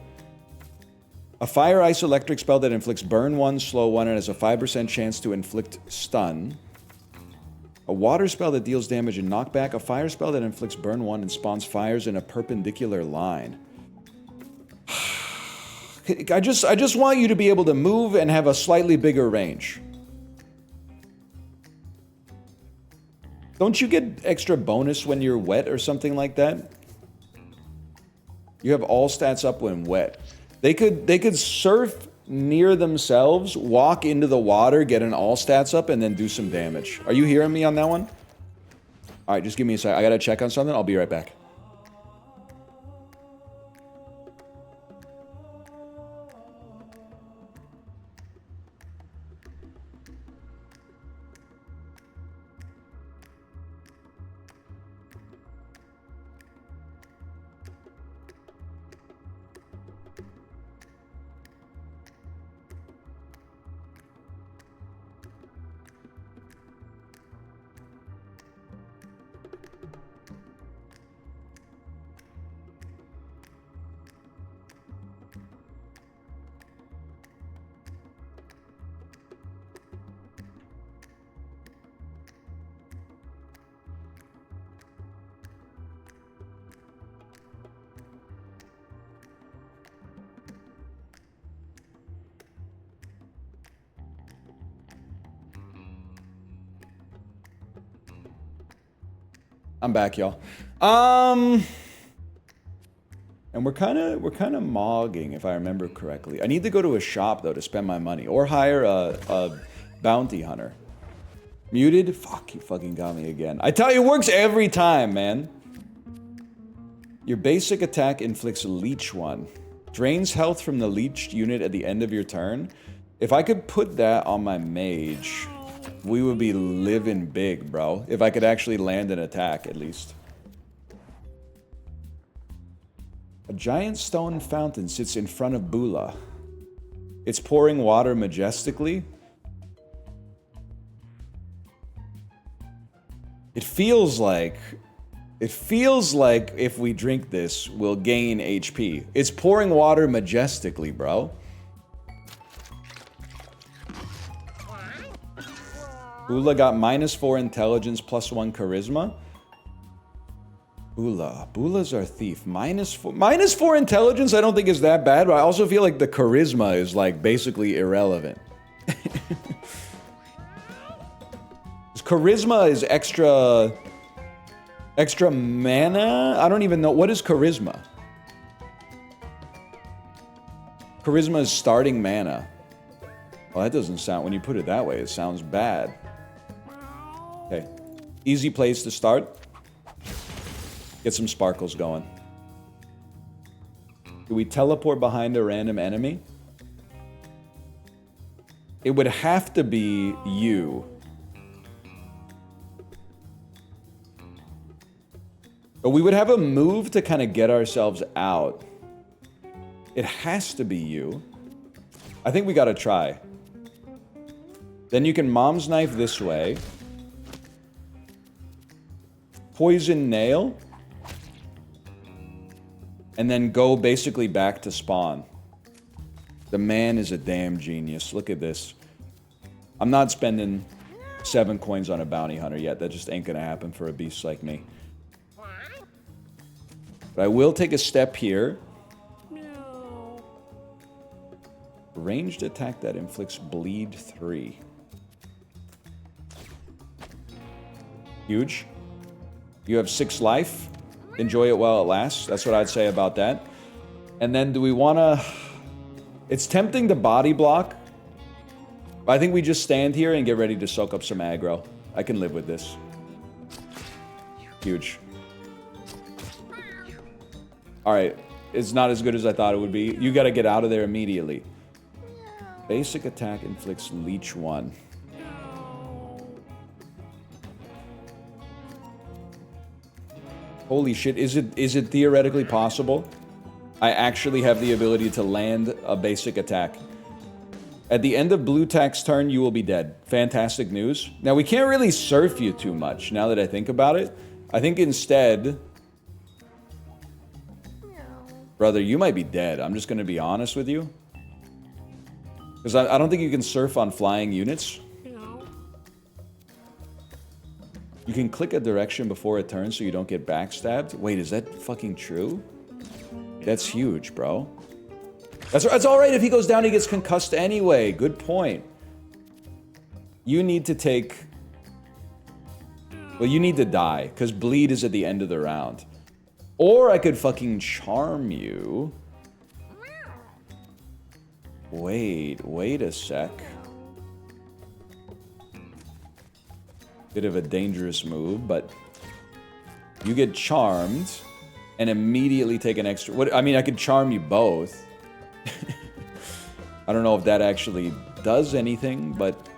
A fire, ice, electric spell that inflicts burn 1, slow 1, and has a 5% chance to inflict stun. A water spell that deals damage and knockback. A fire spell that inflicts burn 1 and spawns fires in a perpendicular line. I just want you to be able to move and have a slightly bigger range. Don't you get extra bonus when you're wet or something like that? You have all stats up when wet. They could surf near themselves, walk into the water, get an all stats up, and then do some damage. Are you hearing me on that one? All right, just give me a sec. I gotta check on something. I'll be right back. I'm back, y'all. And we're kind of mogging, if I remember correctly. I need to go to a shop though to spend my money, or hire a bounty hunter. Muted? Fuck, you fucking got me again. I tell you, it works every time, man. Your basic attack inflicts leech 1. Drains health from the leeched unit at the end of your turn. If I could put that on my mage, we would be living big, bro. If I could actually land an attack, at least. A giant stone fountain sits in front of Bula. It's pouring water majestically. It feels like if we drink this, we'll gain HP. It's pouring water majestically, bro. Bula got -4 intelligence, +1 charisma. Bula's our thief. -4 intelligence I don't think is that bad, but I also feel like the charisma is like basically irrelevant. Charisma is extra mana? I don't even know. What is charisma? Charisma is starting mana. Well, that doesn't sound, when you put it that way, it sounds bad. Okay. Easy place to start. Get some sparkles going. Do we teleport behind a random enemy? It would have to be you. But we would have a move to kind of get ourselves out. It has to be you. I think we gotta try. Then you can mom's knife this way. Poison nail. And then go basically back to spawn. The man is a damn genius. Look at this. I'm not spending 7 coins on a bounty hunter yet. That just ain't gonna happen for a beast like me. But I will take a step here. Ranged attack that inflicts bleed 3. Huge. You have 6 life. Enjoy it while it lasts. That's what I'd say about that. And then do we want to... It's tempting to body block. But I think we just stand here and get ready to soak up some aggro. I can live with this. Huge. Alright. It's not as good as I thought it would be. You got to get out of there immediately. Basic attack inflicts leech 1. Holy shit, is it theoretically possible? I actually have the ability to land a basic attack. At the end of Blue Tack's turn, you will be dead. Fantastic news. Now, we can't really surf you too much, now that I think about it. I think instead... Brother, you might be dead. I'm just going to be honest with you. Because I don't think you can surf on flying units. You can click a direction before a turn so you don't get backstabbed. Wait, is that fucking true? That's huge, bro. That's all right if he goes down, he gets concussed anyway. Good point. You need to take... Well, you need to die, because bleed is at the end of the round. Or I could fucking charm you. Wait a sec. Bit of a dangerous move, but you get charmed and immediately take an extra... What? I mean, I could charm you both. I don't know if that actually does anything, but...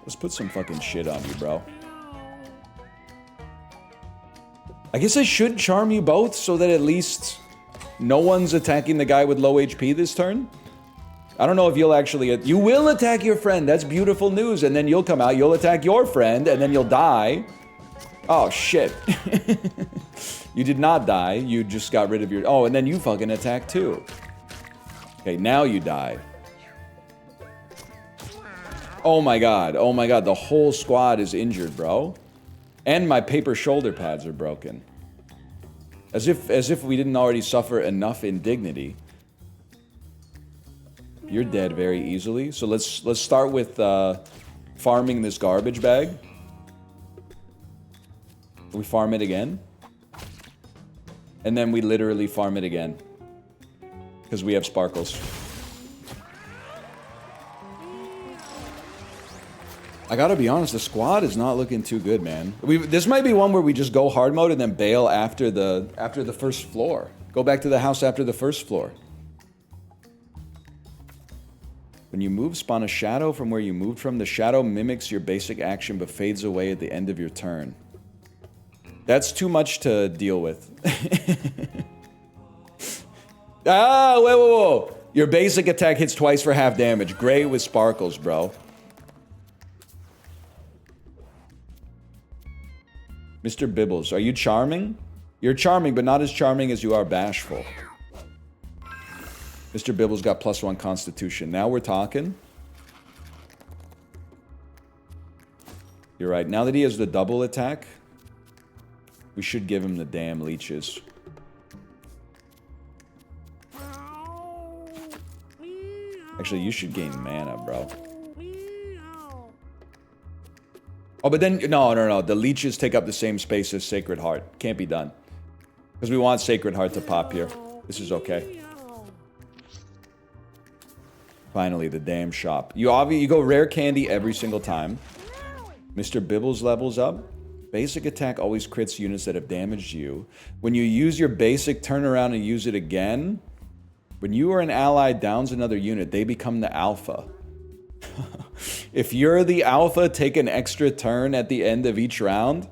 Let's put some fucking shit on you, bro. I guess I should charm you both so that at least no one's attacking the guy with low HP this turn. I don't know if you'll actually... You will attack your friend. That's beautiful news. And then you'll come out. You'll attack your friend. And then you'll die. Oh, shit. You did not die. You just got rid of your... Oh, and then you fucking attack too. Okay, now you die. Oh my god. Oh my god. The whole squad is injured, bro. And my paper shoulder pads are broken. As if we didn't already suffer enough indignity. You're dead very easily. So let's start with farming this garbage bag. We farm it again. And then we literally farm it again. Because we have sparkles. I gotta be honest, the squad is not looking too good, man. This might be one where we just go hard mode and then bail after the first floor. Go back to the house after the first floor. When you move, spawn a shadow from where you moved from. The shadow mimics your basic action but fades away at the end of your turn. That's too much to deal with. Ah, whoa. Your basic attack hits twice for half damage. Great with sparkles, bro. Mr. Bibbles, are you charming? You're charming, but not as charming as you are bashful. Mr. Bibbles got +1 constitution. Now we're talking. You're right. Now that he has the double attack, we should give him the damn leeches. Actually, you should gain mana, bro. Oh, but then... No. The leeches take up the same space as Sacred Heart. Can't be done. Because we want Sacred Heart to pop here. This is okay. Finally, the damn shop. You go rare candy every single time. Mr. Bibbles levels up. Basic attack always crits units that have damaged you. When you use your basic, turn around and use it again. When you or an ally downs another unit, they become the alpha. If you're the alpha, take an extra turn at the end of each round.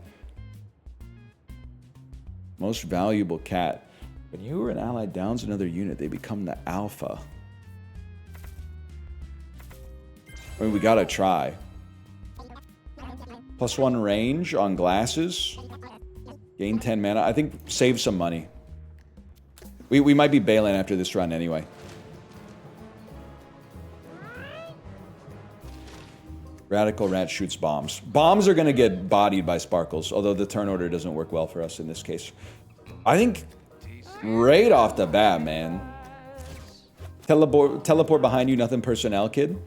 Most valuable cat. When you or an ally downs another unit, they become the alpha. I mean, we gotta try. +1 range on glasses. Gain 10 mana. I think save some money. We might be bailing after this run anyway. Radical Rat shoots bombs. Bombs are gonna get bodied by sparkles, although the turn order doesn't work well for us in this case. I think right off the bat, man. Teleport behind you, nothing personnel, kid.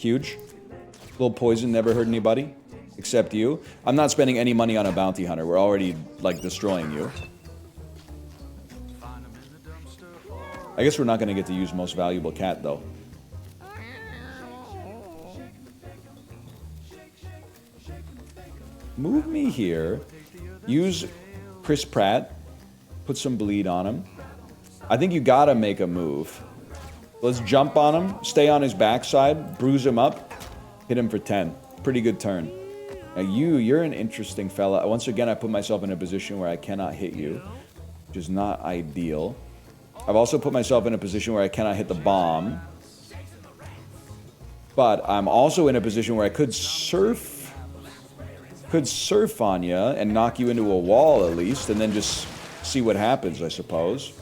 Huge. Little poison never hurt anybody. Except you. I'm not spending any money on a bounty hunter. We're already, like, destroying you. I guess we're not going to get to use most valuable cat, though. Move me here. Use Chris Pratt. Put some bleed on him. I think you gotta make a move. Let's jump on him. Stay on his backside. Bruise him up. Hit him for 10. Pretty good turn. Now you're an interesting fella. Once again, I put myself in a position where I cannot hit you, which is not ideal. I've also put myself in a position where I cannot hit the bomb. But I'm also in a position where I could surf on you and knock you into a wall at least, and then just see what happens, I suppose.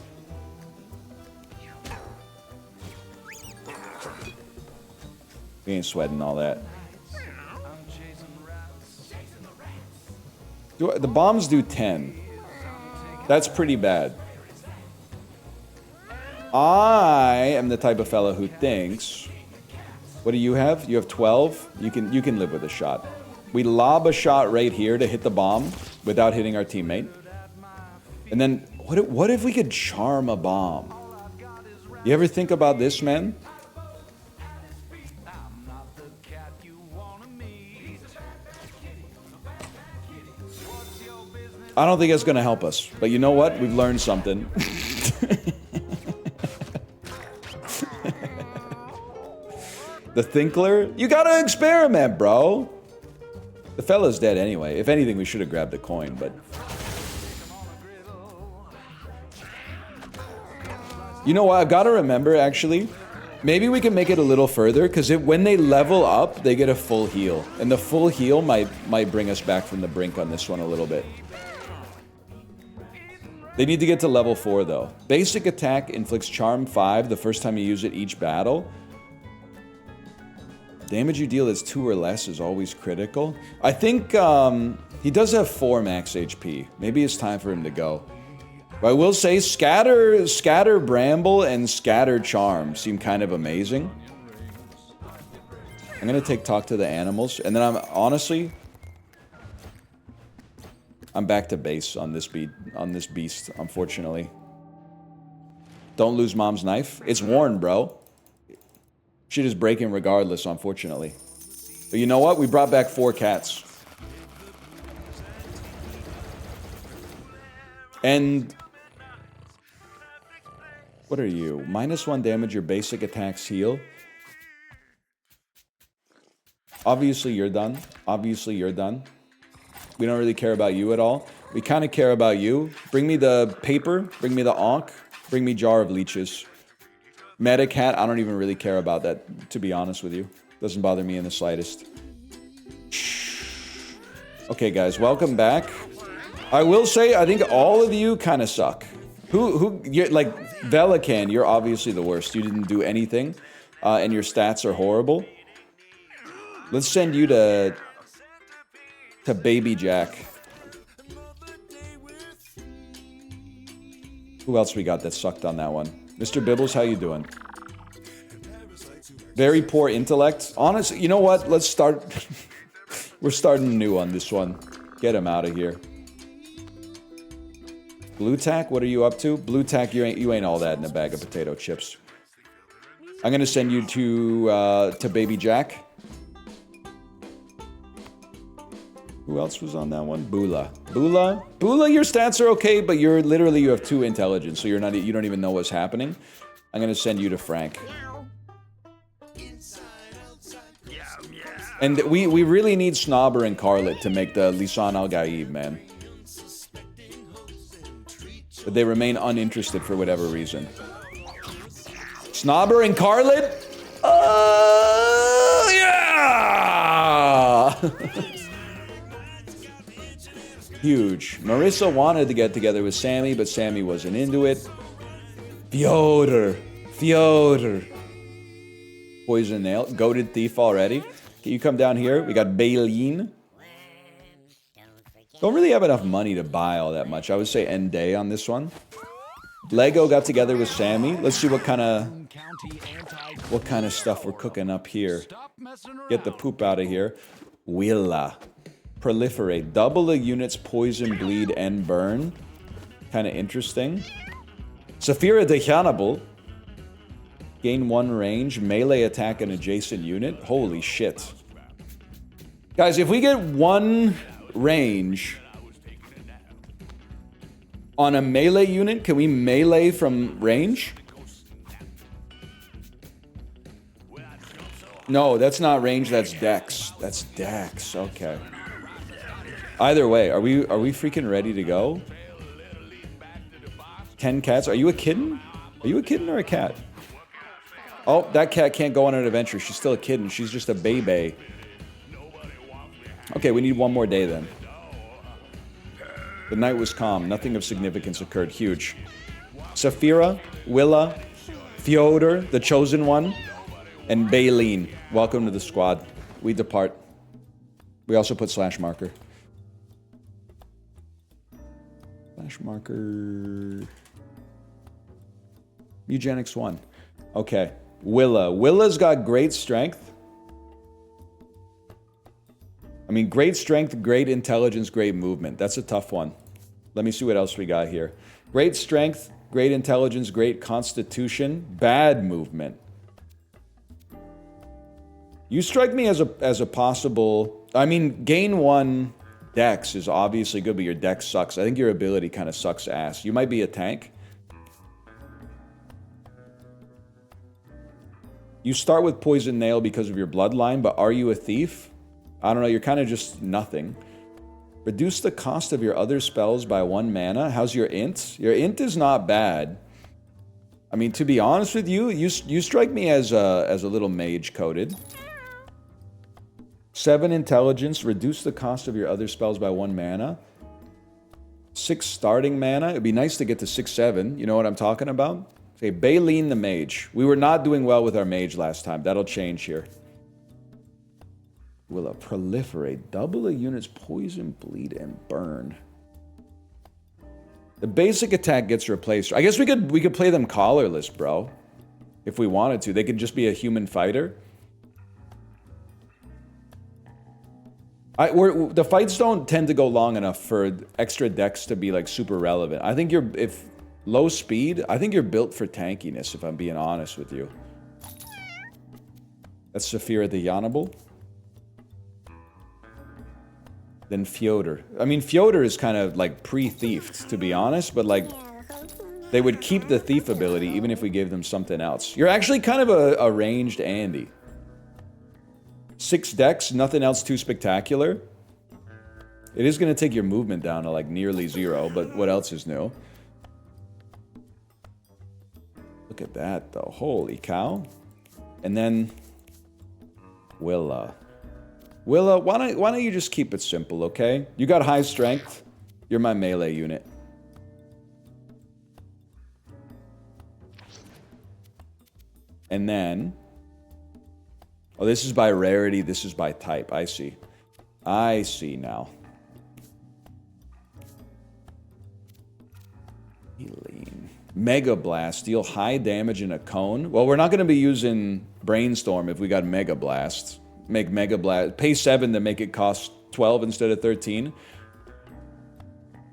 We ain't sweating all that. The bombs do 10. That's pretty bad. I am the type of fella who thinks... What do you have? You have 12? You can live with a shot. We lob a shot right here to hit the bomb without hitting our teammate. And then, what if we could charm a bomb? You ever think about this, man? I don't think it's going to help us. But you know what? We've learned something. The Thinkler? You gotta experiment, bro. The fella's dead anyway. If anything, we should have grabbed the coin, but... You know what? I've got to remember, actually. Maybe we can make it a little further, because when they level up, they get a full heal. And the full heal might bring us back from the brink on this one a little bit. They need to get to level 4, though. Basic attack inflicts Charm 5 the first time you use it each battle. Damage you deal that's 2 or less is always critical. I think he does have 4 max HP. Maybe it's time for him to go. But I will say Scatter Bramble and Scatter Charm seem kind of amazing. I'm gonna Talk to the Animals, and then I'm back to base on this beast, unfortunately. Don't lose mom's knife. It's worn, bro. Shit is breaking regardless, unfortunately. But you know what? We brought back 4 cats. And... what are you? -1 damage, your basic attacks heal. Obviously, you're done. Obviously, you're done. We don't really care about you at all. We kind of care about you. Bring me the paper. Bring me the Ankh. Bring me Jar of Leeches. Medicat, I don't even really care about that, to be honest with you. Doesn't bother me in the slightest. Okay, guys, welcome back. I will say, I think all of you kind of suck. Like, Velican, you're obviously the worst. You didn't do anything, and your stats are horrible. Let's send you to Baby Jack. Who else we got that sucked on that one? Mr. Bibbles, how you doing? Very poor intellect. Honestly, you know what? Let's start... We're starting new on this one. Get him out of here. Blue Tack, what are you up to? Blue Tack, you ain't all that in a bag of potato chips. I'm gonna send you to Baby Jack. Who else was on that one? Bula, your stats are okay, but you have 2 intelligence, so you don't even know what's happening. I'm gonna send you to Frank. And we really need Snobber and Carlet to make the Lisan Al Gaib, man. But they remain uninterested for whatever reason. Snobber and Carlet? Yeah! Huge. Marissa wanted to get together with Sammy, but Sammy wasn't into it. Fyodor. Poison Nail. Goated Thief already. Can you come down here? We got Baleen. Don't really have enough money to buy all that much. I would say end day on this one. Lego got together with Sammy. Let's see what kind of stuff we're cooking up here. Get the poop out of here. Willa. Proliferate. Double the unit's poison, bleed, and burn. Kind of interesting. Saphira Dechanable. Gain 1 range. Melee attack an adjacent unit. Holy shit. Guys, if we get 1 range on a melee unit, can we melee from range? No, that's not range, that's dex. That's dex, okay. Either way, are we freaking ready to go? 10 cats. Are you a kitten? Are you a kitten or a cat? Oh, that cat can't go on an adventure. She's still a kitten. She's just a baby. Okay, we need 1 more day then. The night was calm. Nothing of significance occurred. Huge. Saphira, Willa, Fyodor, the chosen one, and Baleen. Welcome to the squad. We depart. We also put slash marker. Slash marker. Eugenics 1. Okay. Willa. Willa's got great strength. I mean, great strength, great intelligence, great movement. That's a tough one. Let me see what else we got here. Great strength, great intelligence, great constitution, bad movement. You strike me as a possible... I mean, gain 1 dex is obviously good, but your dex sucks. I think your ability kind of sucks ass. You might be a tank. You start with Poison Nail because of your bloodline, but are you a thief? I don't know, you're kind of just nothing. Reduce the cost of your other spells by 1 mana. How's your int? Your int is not bad. I mean, to be honest with you, you strike me as a little mage-coded. 7 intelligence. Reduce the cost of your other spells by 1 mana. 6 starting mana. It'd be nice to get to 6-7. You know what I'm talking about? Okay, Baleen the mage. We were not doing well with our mage last time. That'll change here. Will proliferate. Double a unit's poison, bleed, and burn. The basic attack gets replaced. I guess we could play them collarless, bro. If we wanted to. They could just be a human fighter. The fights don't tend to go long enough for extra dex to be like super relevant. I think if low speed, I think you're built for tankiness, if I'm being honest with you. That's Saphira the Yanable. Then Fyodor. I mean, Fyodor is kind of like pre-thiefed, to be honest, but like they would keep the thief ability even if we gave them something else. You're actually kind of a ranged Andy. 6 dex, nothing else too spectacular. It is going to take your movement down to like nearly 0, but what else is new? Look at that though, holy cow. And then Willa, why don't you just keep it simple, okay? You got high strength. You're my melee unit. And then... oh, this is by rarity. This is by type. I see. I see now. Healing. Mega Blast. Deal high damage in a cone. Well, we're not going to be using Brainstorm if we got Mega Blast. Make Mega Blast. Pay 7 to make it cost 12 instead of 13.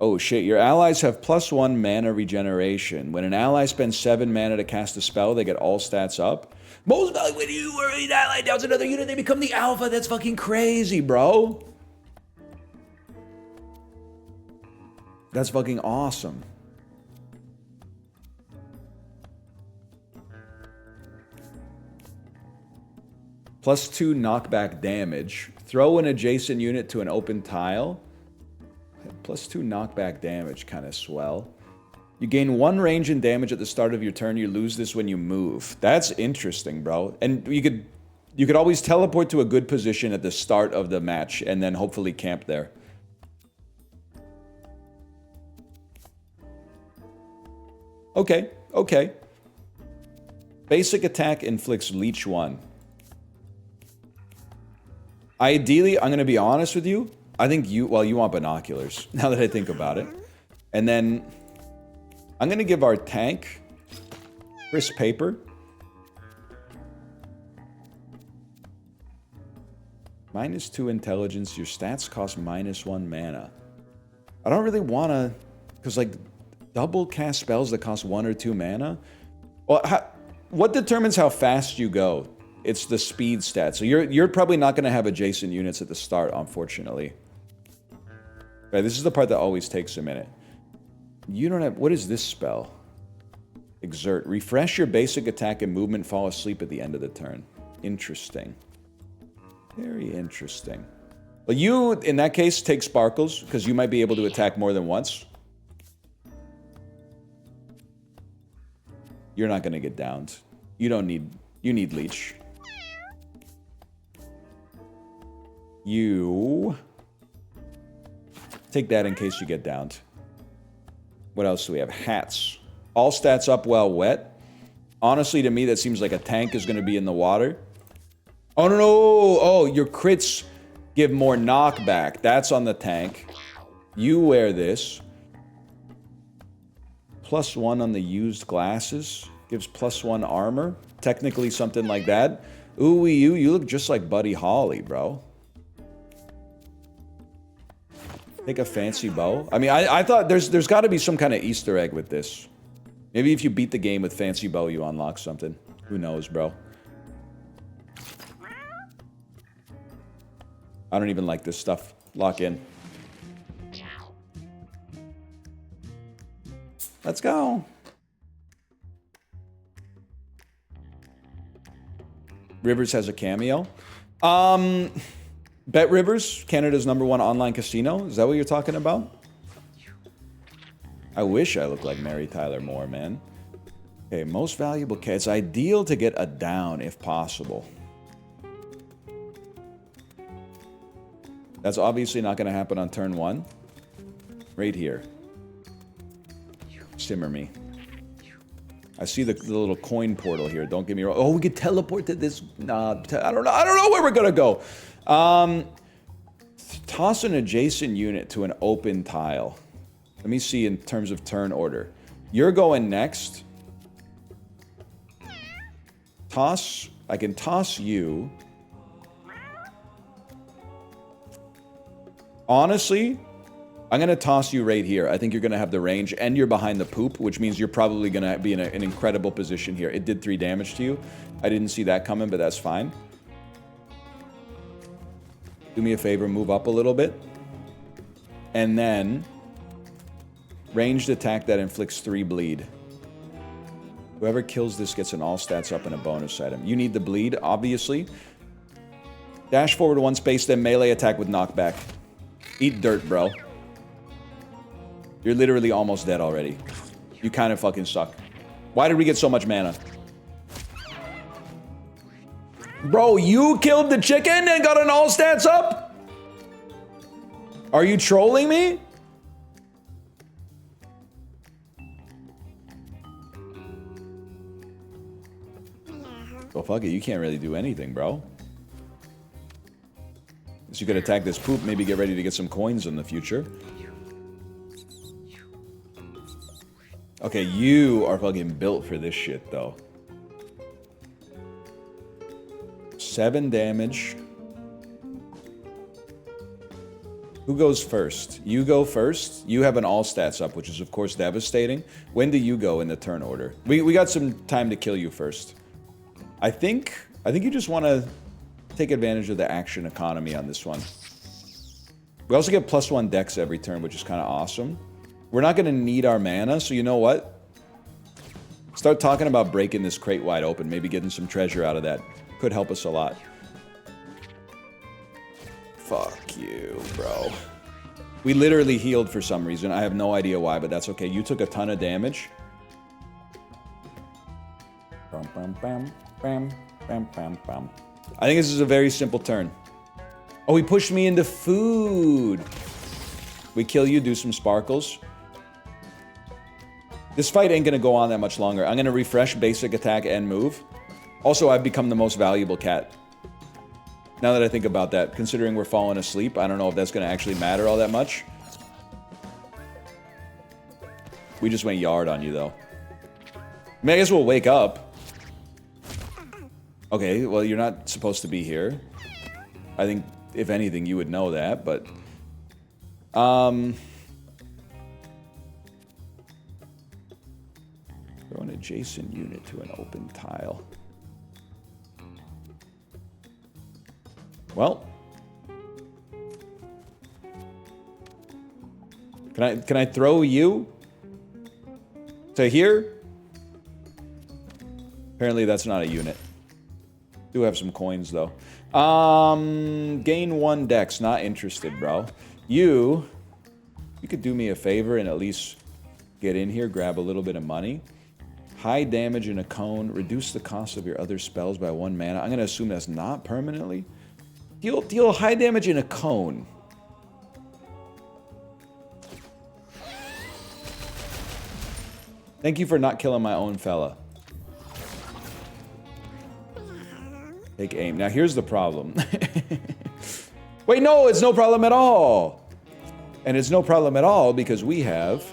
Oh shit, your allies have +1 mana regeneration. When an ally spends 7 mana to cast a spell, they get all stats up. Most valuable when you were an ally downs another unit, they become the alpha. That's fucking crazy, bro. That's fucking awesome. +2 knockback damage. Throw an adjacent unit to an open tile. +2 knockback damage, kind of swell. You gain 1 range and damage at the start of your turn. You lose this when you move. That's interesting, bro. And you could always teleport to a good position at the start of the match and then hopefully camp there. Okay, okay. Basic attack inflicts leech 1. Ideally, I'm going to be honest with you. I think you want binoculars, now that I think about it. And then I'm going to give our tank crisp paper. -2 intelligence. Your stats cost -1 mana. I don't really want to... Because, like, double cast spells that cost 1 or 2 mana? Well, what determines how fast you go? It's the speed stat. So you're probably not going to have adjacent units at the start, unfortunately. Right, this is the part that always takes a minute. You don't have... What is this spell? Exert. Refresh your basic attack and movement. Fall asleep at the end of the turn. Interesting. Very interesting. Well, you, in that case, take Sparkles, because you might be able to attack more than once. You're not going to get downed. You don't need... You need Leech. You... Take that in case you get downed. What else do we have? Hats. All stats up while wet. Honestly, to me, that seems like a tank is going to be in the water. Oh, no, no. Oh, your crits give more knockback. That's on the tank. You wear this. +1 on the used glasses. Gives +1 armor. Technically something like that. Ooh, you look just like Buddy Holly, bro. Take a fancy bow. I mean, I thought there's got to be some kind of Easter egg with this. Maybe if you beat the game with fancy bow, you unlock something. Who knows, bro? I don't even like this stuff. Lock in. Let's go. Rivers has a cameo. Bet Rivers, Canada's #1 online casino. Is that what you're talking about? I wish I looked like Mary Tyler Moore, man. Okay, most valuable cat. It's ideal to get a down if possible. That's obviously not going to happen on turn 1. Right here. Simmer me. I see the little coin portal here. Don't get me wrong. Oh, we could teleport to this. Nah, I don't know where we're going to go. Toss an adjacent unit to an open tile. Let me see in terms of turn order. You're going next. Toss. I can toss you. Honestly, I'm going to toss you right here. I think you're going to have the range, and you're behind the poop, which means you're probably going to be in an incredible position here. It did 3 damage to you. I didn't see that coming, but that's fine. Do me a favor, move up a little bit. And then, ranged attack that inflicts 3 bleed. Whoever kills this gets an all stats up and a bonus item. You need the bleed, obviously. Dash forward 1 space, then melee attack with knockback. Eat dirt, bro. You're literally almost dead already. You kind of fucking suck. Why did we get so much mana? Bro, you killed the chicken and got an all stats up? Are you trolling me? Well, fuck it. You can't really do anything, bro. So you could attack this poop, maybe get ready to get some coins in the future. Okay, you are fucking built for this shit, though. 7 damage. Who goes first? You go first. You have an all stats up, which is, of course, devastating. When do you go in the turn order? We got some time to kill you first. I think you just want to take advantage of the action economy on this one. We also get +1 dex every turn, which is kind of awesome. We're not going to need our mana, so you know what? Start talking about breaking this crate wide open, maybe getting some treasure out of that. Could help us a lot. Fuck you, bro. We literally healed for some reason. I have no idea why, but that's okay. You took a ton of damage. Bam, bam, bam, bam, bam, bam, bam. I think this is a very simple turn. Oh, he pushed me into food. We kill you, do some sparkles. This fight ain't gonna go on that much longer. I'm gonna refresh basic attack and move. Also, I've become the most valuable cat. Now that I think about that, considering we're falling asleep, I don't know if that's gonna actually matter all that much. We just went yard on you, though. I mean, I guess we'll wake up. Okay, well, you're not supposed to be here. I think, if anything, you would know that, but... Throw an adjacent unit to an open tile. Well... Can I throw you? To here? Apparently that's not a unit. Do have some coins, though. Gain 1 dex. Not interested, bro. You could do me a favor and at least get in here, grab a little bit of money. High damage in a cone. Reduce the cost of your other spells by 1 mana. I'm going to assume that's not permanently. Deal high damage in a cone. Thank you for not killing my own fella. Take aim. Now here's the problem. Wait, no, it's no problem at all. And it's no problem at all because we have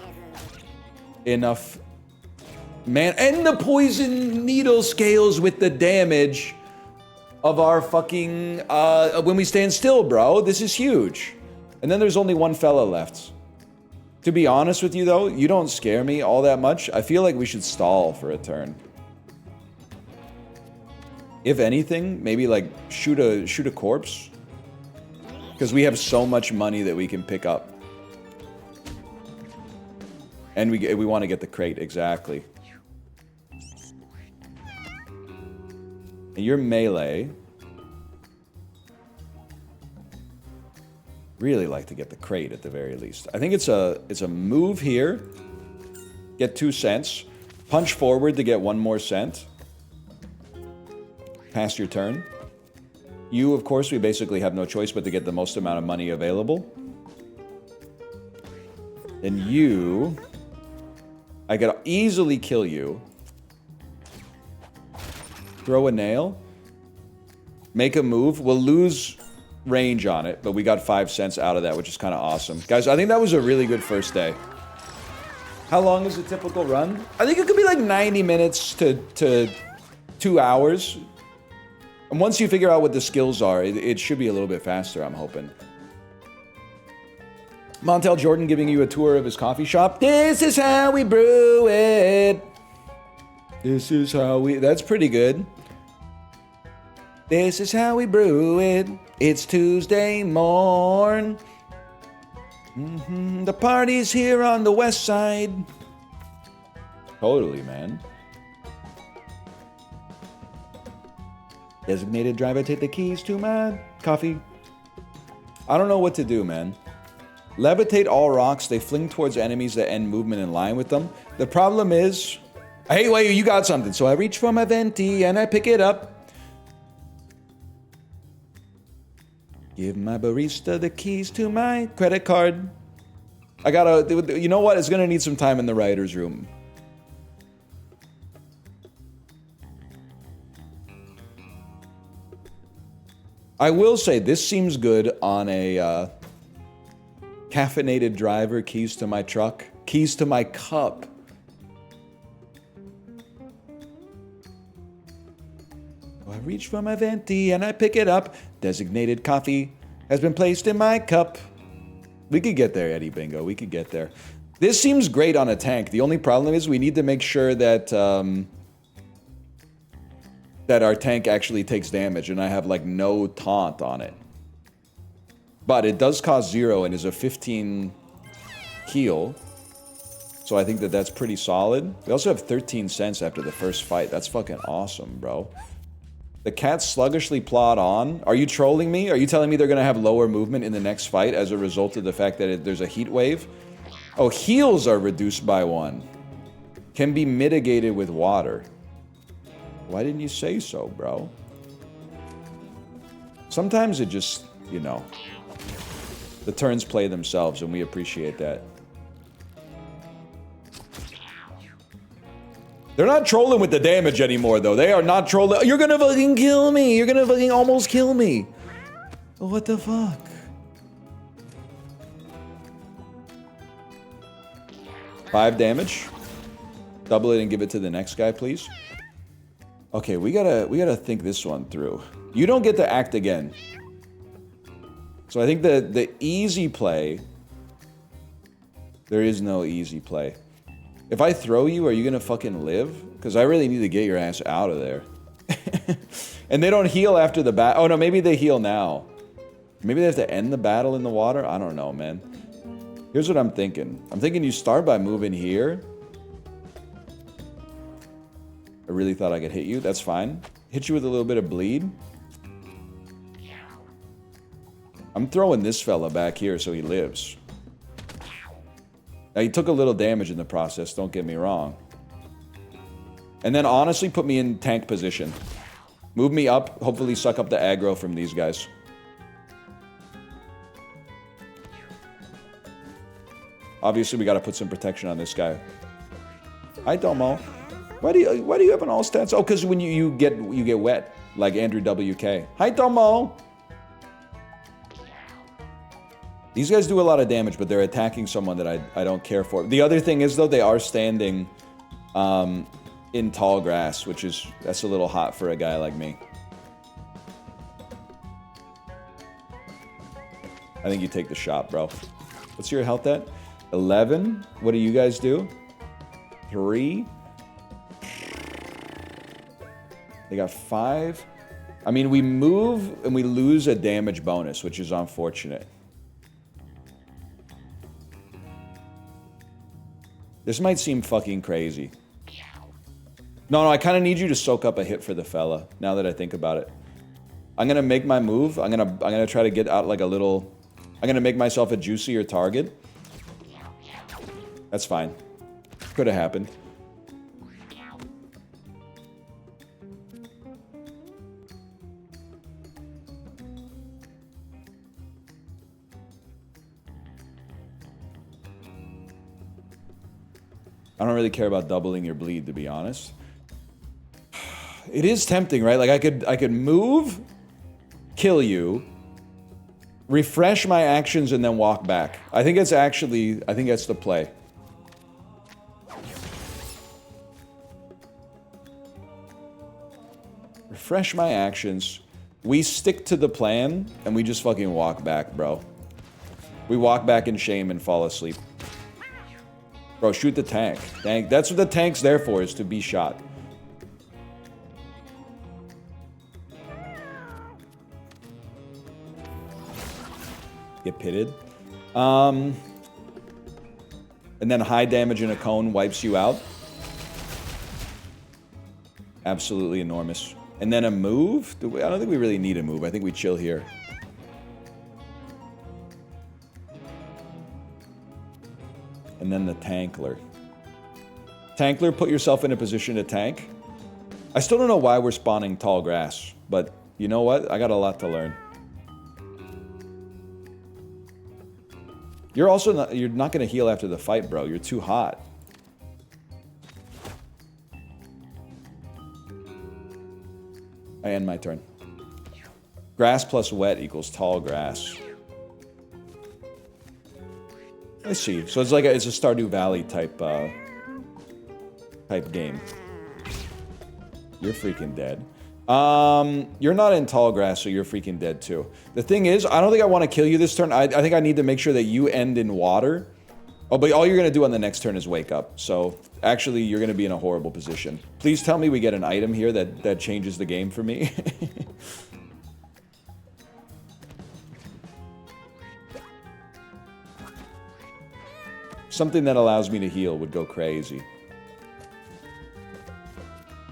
enough man and the poison needle scales with the damage of our fucking when we stand still, bro. This is huge. And then there's only 1 fella left. To be honest with you, though, you don't scare me all that much. I feel like we should stall for a turn. If anything, maybe like shoot a corpse. Because we have so much money that we can pick up. And we want to get the crate, exactly. And you're melee. Really like to get the crate at the very least. I think it's a move here. Get 2 cents. Punch forward to get 1 more cent. Pass your turn. You, of course, we basically have no choice but to get the most amount of money available. Then you... I could easily kill you. Throw a nail. Make a move. We'll lose range on it, but we got 5 cents out of that, which is kind of awesome. Guys, I think that was a really good first day. How long is a typical run? I think it could be like 90 minutes to 2 hours. And once you figure out what the skills are, it should be a little bit faster, I'm hoping. Montel Jordan giving you a tour of his coffee shop. This is how we brew it. This is how we... That's pretty good. This is how we brew it. It's Tuesday morn. The party's here on the west side. Totally, man. Designated driver, take the keys to my coffee. I don't know what to do, man. Levitate all rocks. They fling towards enemies that end movement in line with them. The problem is... Hey, wait, you got something. So I reach for my venti and I pick it up. Give my barista the keys to my credit card. I gotta... You know what? It's gonna need some time in the writer's room. I will say, this seems good on a caffeinated driver, keys to my truck, keys to my cup. I reach for my venti and I pick it up. Designated coffee has been placed in my cup. We could get there, Eddie Bingo. We could get there. This seems great on a tank. The only problem is we need to make sure that that our tank actually takes damage, and I have like no taunt on it. But it does cost 0 and is a 15 heal. So I think that that's pretty solid. We also have 13 cents after the first fight. That's fucking awesome, bro. The cats sluggishly plod on. Are you trolling me? Are you telling me they're going to have lower movement in the next fight as a result of the fact that there's a heat wave? Oh, heals are reduced by 1. Can be mitigated with water. Why didn't you say so, bro? Sometimes it just, you know, the turns play themselves, and we appreciate that. They're not trolling with the damage anymore, though. They are not trolling. You're gonna fucking kill me. You're gonna fucking almost kill me. What the fuck? 5 damage. Double it and give it to the next guy, please. Okay, we gotta think this one through. You don't get to act again. So I think the easy play... There is no easy play. If I throw you, are you gonna fucking live? Because I really need to get your ass out of there. And they don't heal after the battle. Oh no, maybe they heal now. Maybe they have to end the battle in the water? I don't know, man. Here's what I'm thinking. I'm thinking you start by moving here. I really thought I could hit you. That's fine. Hit you with a little bit of bleed. I'm throwing this fella back here so he lives. Now, he took a little damage in the process, don't get me wrong. And then, honestly, put me in tank position. Move me up, hopefully suck up the aggro from these guys. Obviously, we gotta put some protection on this guy. Hi, Domo. Why do you have an all stats? Oh, because when you get wet, like Andrew WK. Hi, Domo. These guys do a lot of damage, but they're attacking someone that I don't care for. The other thing is, though, they are standing in tall grass, that's a little hot for a guy like me. I think you take the shot, bro. What's your health at? 11. What do you guys do? 3. They got 5. I mean, we move and we lose a damage bonus, which is unfortunate. This might seem fucking crazy. No, I kind of need you to soak up a hit for the fella, now that I think about it. I'm gonna make my move. I'm gonna try to get out like a little... I'm gonna make myself a juicier target. That's fine. Could have happened. I don't really care about doubling your bleed, to be honest. It is tempting, right? Like I could move, kill you, refresh my actions, and then walk back. I think that's the play. Refresh my actions. We stick to the plan, and we just fucking walk back, bro. We walk back in shame and fall asleep. Bro, shoot the tank. That's what the tank's there for, is to be shot. Get pitted. And then high damage in a cone wipes you out. Absolutely enormous. And then a move? I don't think we really need a move. I think we chill here. And then the tankler. Tankler, put yourself in a position to tank. I still don't know why we're spawning tall grass, but you know what? I got a lot to learn. You're not going to heal after the fight, bro. You're too hot. I end my turn. Grass plus wet equals tall grass. I see. So it's like it's a Stardew Valley type game. You're freaking dead. You're not in tall grass, so you're freaking dead too. The thing is, I don't think I want to kill you this turn. I think I need to make sure that you end in water. Oh, but all you're going to do on the next turn is wake up. So, actually, you're going to be in a horrible position. Please tell me we get an item here that changes the game for me. Something that allows me to heal would go crazy.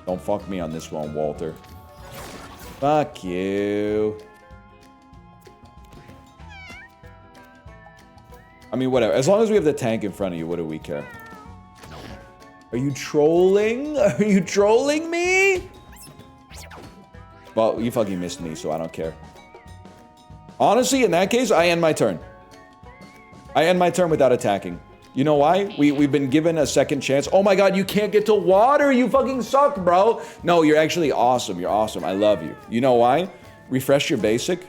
Don't fuck me on this one, Walter. Fuck you. I mean, whatever. As long as we have the tank in front of you, what do we care? Are you trolling? Are you trolling me? Well, you fucking missed me, so I don't care. Honestly, in that case, I end my turn. I end my turn without attacking. You know why? We've been given a second chance. Oh my god, you can't get to water! You fucking suck, bro! No, you're actually awesome. You're awesome. I love you. You know why? Refresh your basic.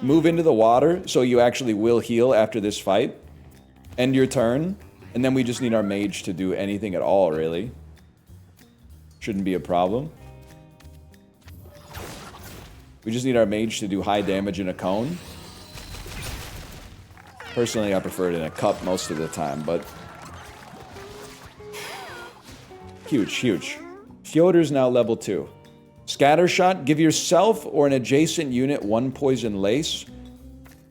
Move into the water so you actually will heal after this fight. End your turn. And then we just need our mage to do anything at all, really. Shouldn't be a problem. We just need our mage to do high damage in a cone. Personally, I prefer it in a cup most of the time, but... Huge, huge. Fyoder's now level 2. Scatter shot, give yourself or an adjacent unit 1 poison lace.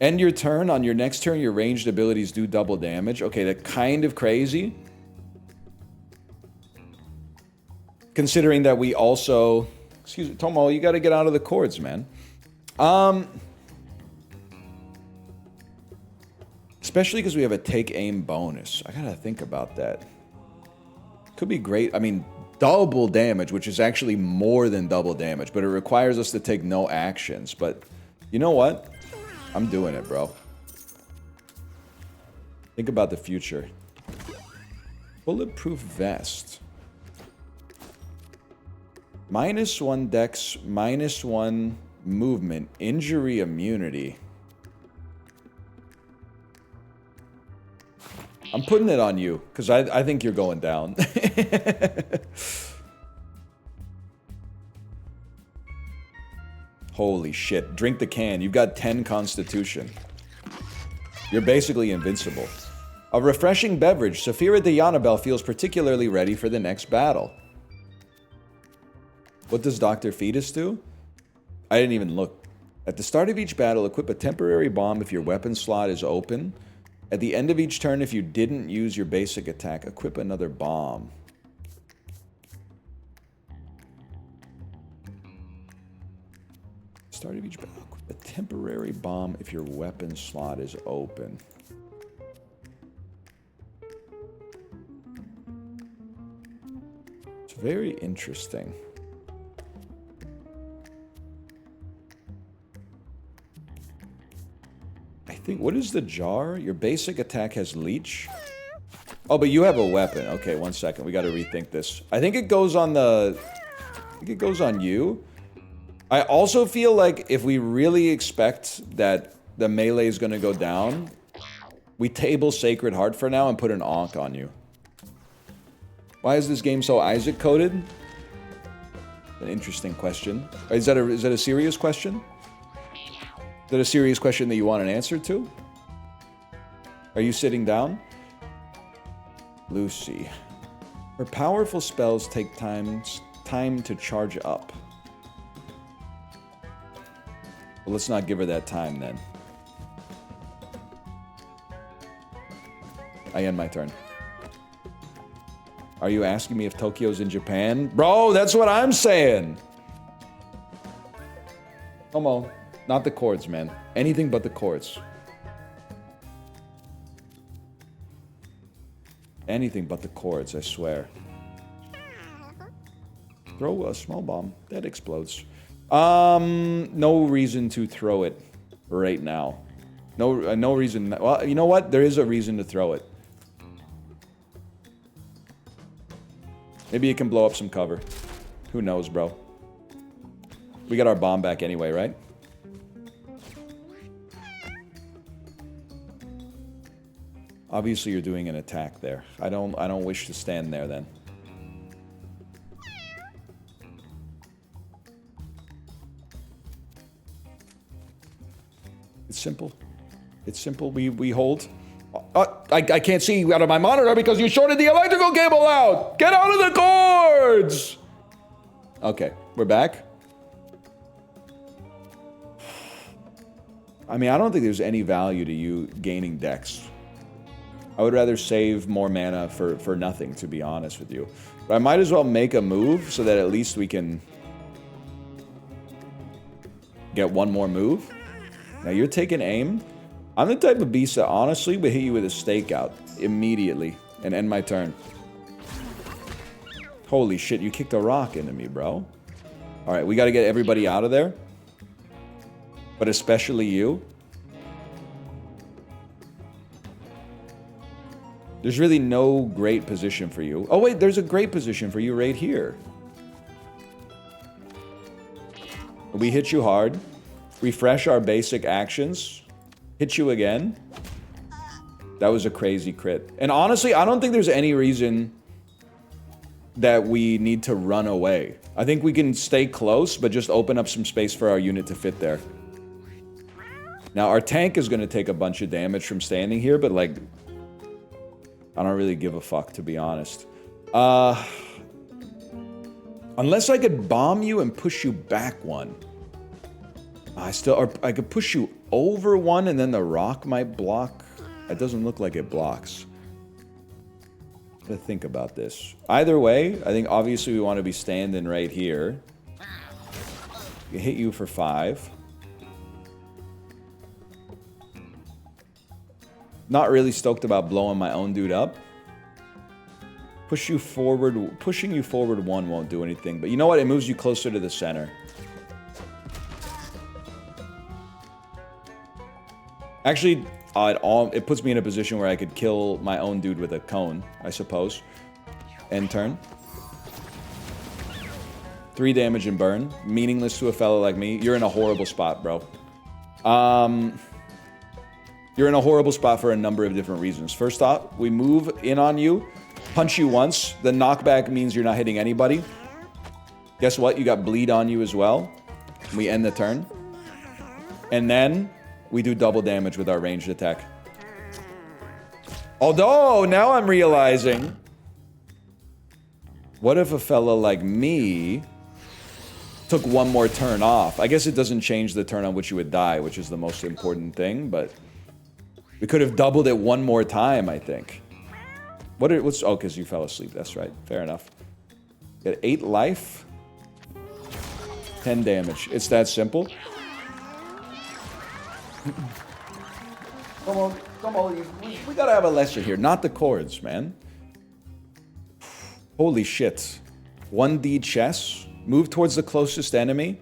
End your turn. On your next turn, your ranged abilities do double damage. Okay, that's kind of crazy. Considering that we also... Excuse me, Tomo, you gotta get out of the cords, man. Especially because we have a take aim bonus. I gotta think about that. Could be great. I mean, double damage, which is actually more than double damage, but it requires us to take no actions. But you know what? I'm doing it, bro. Think about the future. Bulletproof vest. -1 dex, -1 movement, injury immunity. I'm putting it on you, because I think you're going down. Holy shit. Drink the can. You've got 10 constitution. You're basically invincible. A refreshing beverage. Saphira de Yannabel feels particularly ready for the next battle. What does Dr. Fetus do? I didn't even look. At the start of each battle, equip a temporary bomb if your weapon slot is open. At the end of each turn, if you didn't use your basic attack, equip another bomb. Start of each battle, equip a temporary bomb if your weapon slot is open. It's very interesting. What is the jar? Your basic attack has leech. Oh, but you have a weapon. Okay, 1 second. We got to rethink this. I think it goes on the... I think it goes on you. I also feel like if we really expect that the melee is going to go down, we table Sacred Heart for now and put an Ankh on you. Why is this game so Isaac coded? An interesting question. Is that a serious question? Is that a serious question that you want an answer to? Are you sitting down? Lucy. Her powerful spells take time to charge up. Well, let's not give her that time then. I end my turn. Are you asking me if Tokyo's in Japan? Bro, that's what I'm saying! Come on. Not the chords, man. Anything but the chords. Anything but the chords, I swear. Throw a small bomb. That explodes. No reason to throw it right now. No reason. Well, you know what? There is a reason to throw it. Maybe it can blow up some cover. Who knows, bro? We got our bomb back anyway, right? Obviously, you're doing an attack there. I don't wish to stand there then. It's simple. It's simple. We hold. I can't see out of my monitor because you shorted the electrical cable out! Get out of the cords! Okay, we're back. I mean, I don't think there's any value to you gaining dex. I would rather save more mana for nothing, to be honest with you. But I might as well make a move so that at least we can get one more move. Now you're taking aim. I'm the type of beast that honestly would hit you with a stakeout immediately and end my turn. Holy shit, you kicked a rock into me, bro. Alright, we gotta get everybody out of there. But especially you. There's really no great position for you. Oh wait, there's a great position for you right here. We hit you hard. Refresh our basic actions. Hit you again. That was a crazy crit. And honestly, I don't think there's any reason that we need to run away. I think we can stay close, but just open up some space for our unit to fit there. Now, our tank is going to take a bunch of damage from standing here, but, like, I don't really give a fuck, to be honest. Unless I could bomb you and push you back one. I could push you over one, and then the rock might block. It doesn't look like it blocks. To think about this. Either way, I think obviously we want to be standing right here. Hit you for 5. Not really stoked about blowing my own dude up. Pushing you forward 1 won't do anything, but you know what? It moves you closer to the center. Actually, it puts me in a position where I could kill my own dude with a cone, I suppose. End turn. 3 damage and burn. Meaningless to a fellow like me. You're in a horrible spot, bro. You're in a horrible spot for a number of different reasons. First off, we move in on you, punch you once. The knockback means you're not hitting anybody. Guess what? You got bleed on you as well. We end the turn. And then we do double damage with our ranged attack. Although, now I'm realizing, what if a fella like me took 1 more turn off? I guess it doesn't change the turn on which you would die, which is the most important thing, but we could have doubled it 1 more time, I think. What's oh, because you fell asleep, that's right. Fair enough. Get 8 life, 10 damage. It's that simple. Come on, we gotta have a lesson here. Not the chords, man. Holy shit. 1D chess. Move towards the closest enemy.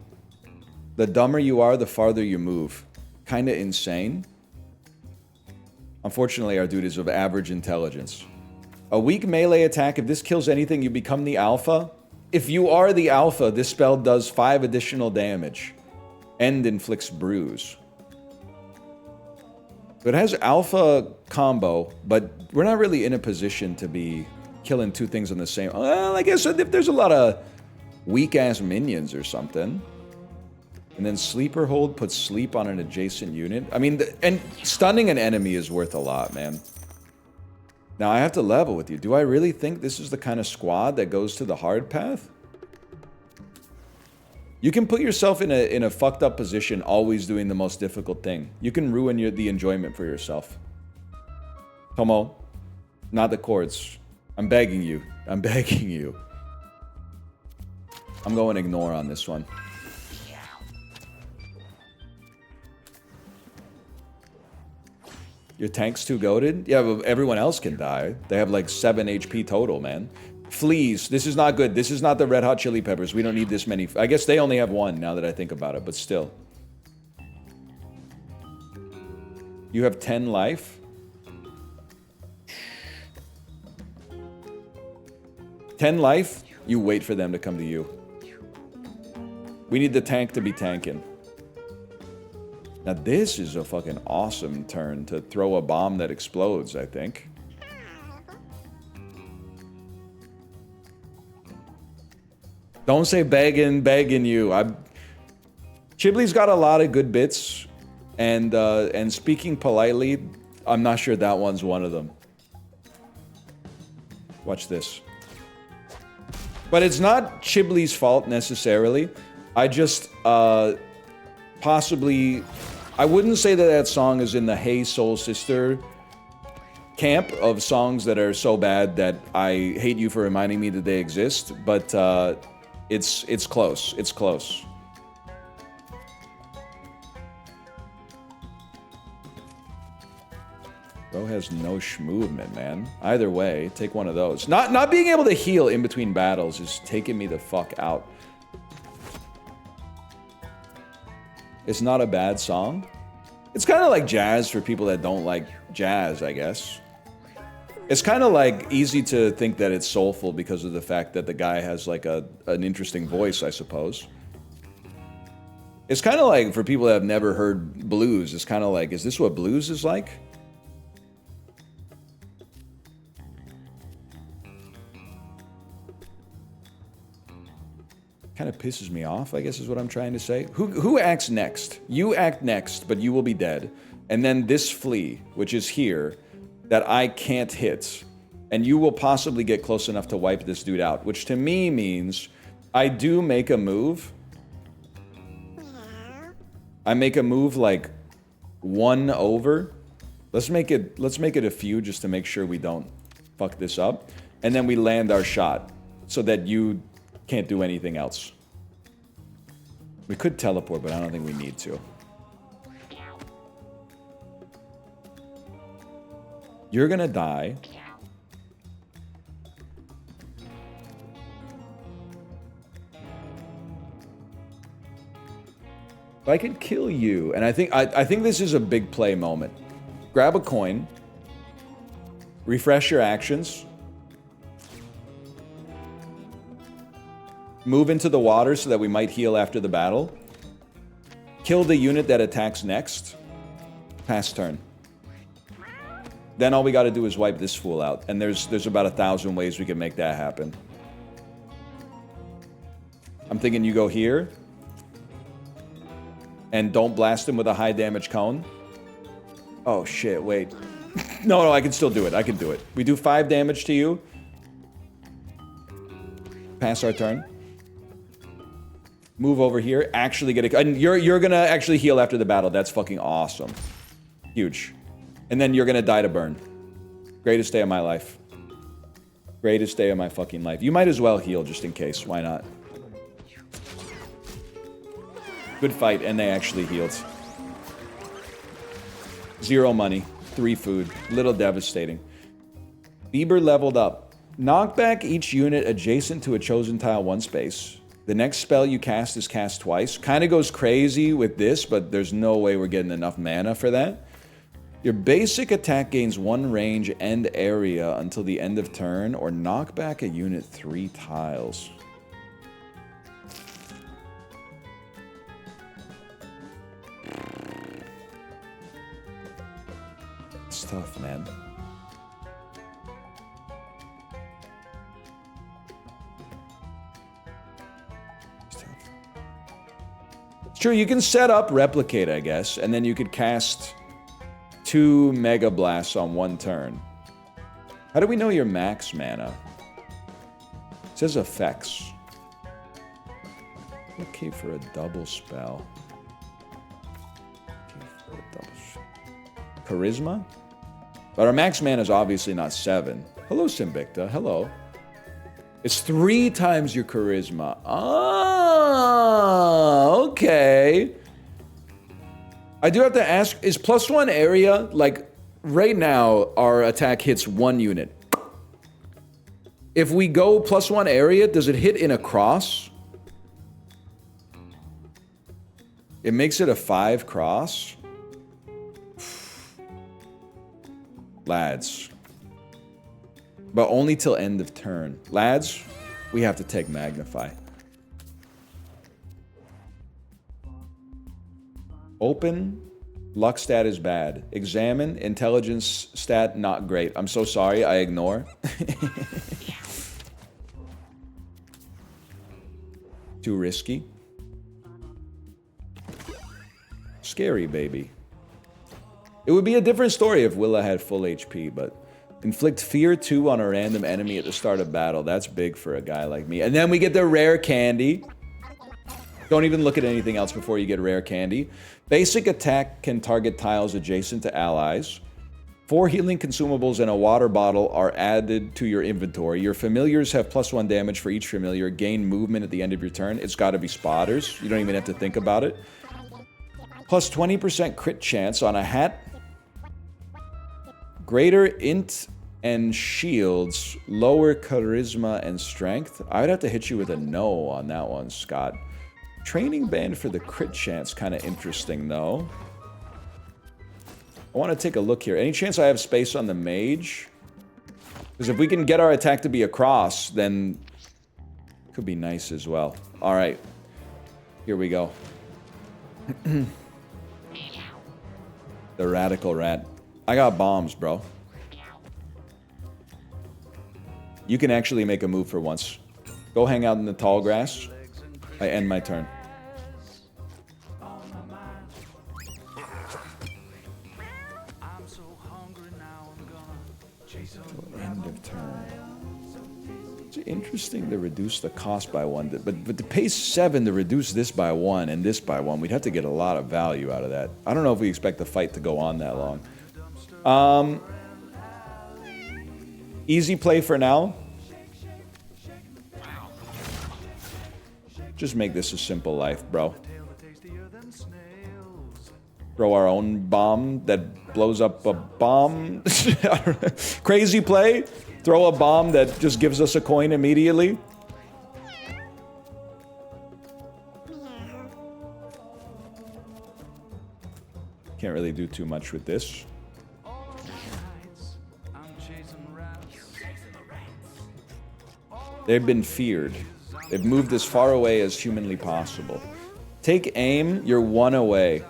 The dumber you are, the farther you move. Kinda insane. Unfortunately, our dude is of average intelligence. A weak melee attack. If this kills anything, you become the alpha. If you are the alpha, this spell does 5 additional damage. And inflicts bruise. It has alpha combo, but we're not really in a position to be killing 2 things on the same... Well, I guess if there's a lot of weak-ass minions or something. And then sleeper hold puts sleep on an adjacent unit. I mean, and stunning an enemy is worth a lot, man. Now, I have to level with you. Do I really think this is the kind of squad that goes to the hard path? You can put yourself in a fucked up position always doing the most difficult thing. You can ruin the enjoyment for yourself. Tomo, not the chords. I'm begging you. I'm begging you. I'm going ignore on this one. Your tank's too goated? Yeah, but everyone else can die. They have like 7 HP total, man. Fleas. This is not good. This is not the Red Hot Chili Peppers. We don't need this many. I guess they only have 1 now that I think about it, but still. You have 10 life. 10 life, you wait for them to come to you. We need the tank to be tanking. Now this is a fucking awesome turn to throw a bomb that explodes, I think. Don't say begging you. Chibley's got a lot of good bits, and speaking politely, I'm not sure that one's one of them. Watch this. But it's not Chibley's fault necessarily. I just possibly, I wouldn't say that that song is in the Hey Soul Sister camp of songs that are so bad that I hate you for reminding me that they exist, but it's close. It's close. Bro has no movement, man. Either way, take one of those. Not being able to heal in between battles is taking me the fuck out. It's not a bad song. It's kind of like jazz for people that don't like jazz, I guess. It's kind of like easy to think that it's soulful because of the fact that the guy has like an interesting voice, I suppose. It's kind of like for people that have never heard blues, it's kind of like, is this what blues is like? Kind of pisses me off, I guess is what I'm trying to say. Who acts next? You act next, but you will be dead. And then this flea, which is here, that I can't hit. And you will possibly get close enough to wipe this dude out, which to me means I do make a move. I make a move like 1 over. Let's make it a few just to make sure we don't fuck this up. And then we land our shot so that you can't do anything else. We could teleport, but I don't think we need to. You're gonna die. If I could kill you, and I think this is a big play moment. Grab a coin. Refresh your actions. Move into the water so that we might heal after the battle. Kill the unit that attacks next. Pass turn. Then all we gotta do is wipe this fool out. And there's about 1,000 ways we can make that happen. I'm thinking you go here. And don't blast him with a high damage cone. Oh shit, wait. No, I can still do it. I can do it. We do 5 damage to you. Pass our turn. Move over here. Actually get a... And you're gonna actually heal after the battle. That's fucking awesome. Huge. And then you're gonna die to burn. Greatest day of my life. Greatest day of my fucking life. You might as well heal just in case. Why not? Good fight, and they actually healed. 0 money. 3 food. Little devastating. Bieber leveled up. Knock back each unit adjacent to a chosen tile 1 space. The next spell you cast is cast twice. Kind of goes crazy with this, but there's no way we're getting enough mana for that. Your basic attack gains 1 range and area until the end of turn, or knock back a unit 3 tiles. It's tough, man. Sure, you can set up Replicate, I guess, and then you could cast 2 Mega Blasts on 1 turn. How do we know your max mana? It says effects. Okay, for a double spell. Okay, for a double Charisma? But our max mana is obviously not 7. Hello, Simbicta. Hello. It's 3 times your charisma. Oh, okay. I do have to ask, is +1 area, like, right now, our attack hits 1 unit. If we go +1 area, does it hit in a cross? It makes it a 5 cross? Lads. But only till end of turn. Lads, we have to take Magnify. Open. Luck stat is bad. Examine. Intelligence stat not great. I'm so sorry. I ignore. Too risky. Scary, baby. It would be a different story if Willa had full HP, but... Inflict fear 2 on a random enemy at the start of battle. That's big for a guy like me. And then we get the rare candy. Don't even look at anything else before you get rare candy. Basic attack can target tiles adjacent to allies. 4 healing consumables and a water bottle are added to your inventory. Your familiars have +1 damage for each familiar. Gain movement at the end of your turn. It's got to be spotters. You don't even have to think about it. Plus 20% crit chance on a hat. Greater int and shields, lower charisma and strength. I would have to hit you with a no on that one, Scott. Training band for the crit chance, kind of interesting though. I want to take a look here. Any chance I have space on the mage? Because if we can get our attack to be a cross, then it could be nice as well. All right, here we go. The radical rat. I got bombs, bro. You can actually make a move for once. Go hang out in the tall grass. I end my turn. End of turn. It's interesting to reduce the cost by 1, but to pay 7 to reduce this by 1 and this by 1, we'd have to get a lot of value out of that. I don't know if we expect the fight to go on that long. Easy play for now. Just make this a simple life, bro. Throw our own bomb that blows up a bomb. Crazy play. Throw a bomb that just gives us a coin immediately. Can't really do too much with this. They've been feared. They've moved as far away as humanly possible. Take aim, you're 1 away.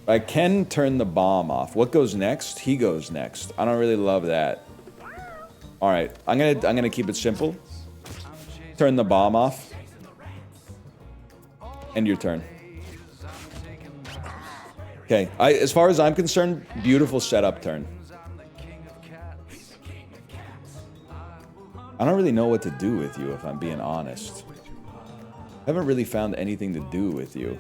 I can turn the bomb off. What goes next? He goes next. I don't really love that. All right, I'm gonna keep it simple. Turn the bomb off. End your turn. Okay, as far as I'm concerned, beautiful setup turn. I don't really know what to do with you, if I'm being honest. I haven't really found anything to do with you.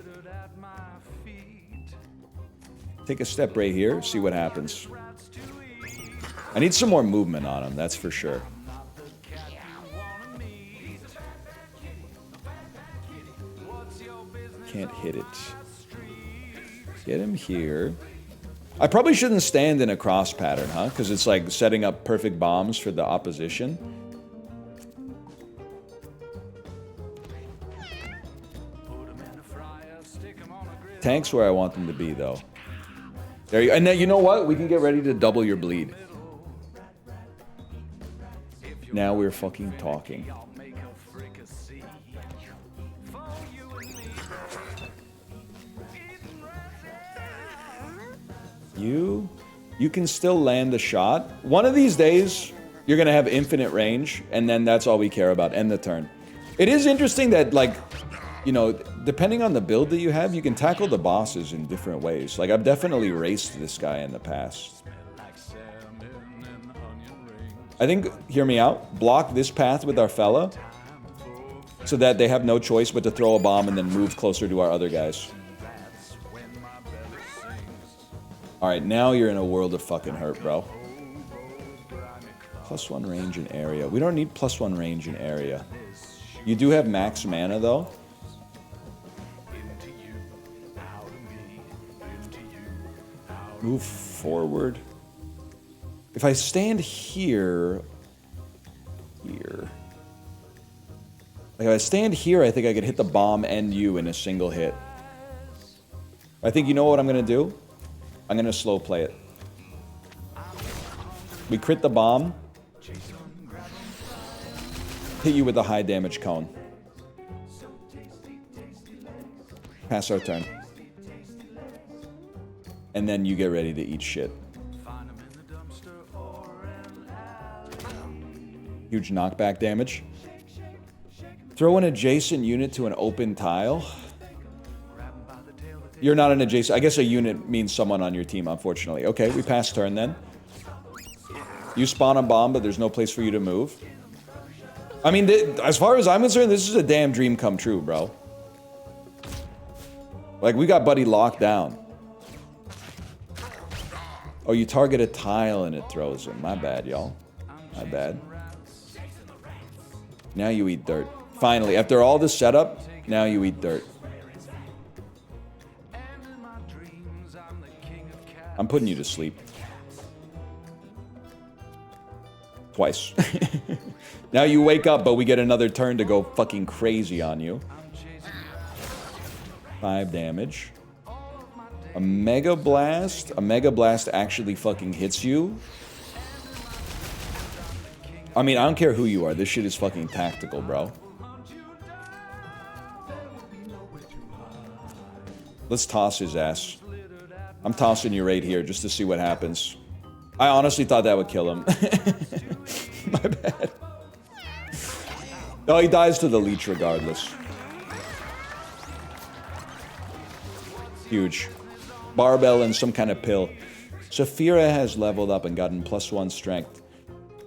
Take a step right here, see what happens. I need some more movement on him, that's for sure. Can't hit it. Get him here. I probably shouldn't stand in a cross pattern, huh? Because it's like setting up perfect bombs for the opposition. Tank's where I want them to be, though. There you go. And then, you know what? We can get ready to double your bleed. Now we're fucking talking. You can still land a shot. One of these days, you're going to have infinite range, and then that's all we care about. End the turn. It is interesting that, like, you know, depending on the build that you have, you can tackle the bosses in different ways. Like, I've definitely raced this guy in the past. I think, hear me out, block this path with our fella so that they have no choice but to throw a bomb and then move closer to our other guys. Alright, now you're in a world of fucking hurt, bro. +1 range in area. We don't need +1 range in area. You do have max mana, though. Move forward. If I stand here... Like, if I stand here, I think I could hit the bomb and you in a single hit. I think you know what I'm going to do? I'm going to slow play it. We crit the bomb. Hit you with a high damage cone. Pass our turn. And then you get ready to eat shit. Huge knockback damage. Throw an adjacent unit to an open tile. You're not an adjacent... I guess a unit means someone on your team, unfortunately. Okay, we pass turn then. You spawn a bomb, but there's no place for you to move. I mean, as far as I'm concerned, this is a damn dream come true, bro. Like, we got Buddy locked down. Oh, you target a tile and it throws him. My bad, y'all. My bad. Now you eat dirt. Finally, after all this setup, now you eat dirt. I'm putting you to sleep. Twice. Now you wake up, but we get another turn to go fucking crazy on you. 5 damage. A Mega Blast? A Mega Blast actually fucking hits you? I mean, I don't care who you are. This shit is fucking tactical, bro. Let's toss his ass. I'm tossing you right here just to see what happens. I honestly thought that would kill him. My bad. Oh, he dies to the leech regardless. Huge. Barbell and some kind of pill. Saphira has leveled up and gotten +1 strength.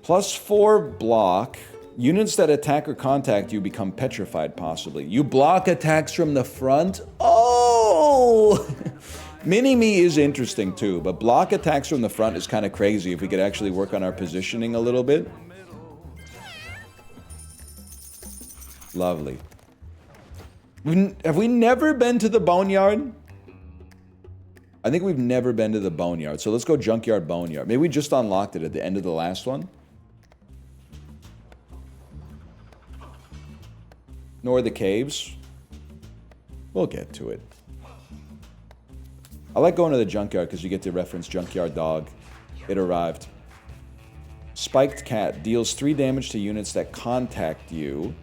+4 block. Units that attack or contact you become petrified, possibly. You block attacks from the front? Oh! Mini-Me is interesting too, but block attacks from the front is kind of crazy if we could actually work on our positioning a little bit. Lovely. Have we never been to the Boneyard? I think we've never been to the Boneyard, so let's go Junkyard Boneyard. Maybe we just unlocked it at the end of the last one. Nor the caves. We'll get to it. I like going to the junkyard because you get to reference Junkyard Dog. It arrived. Spiked Cat deals 3 damage to units that contact you.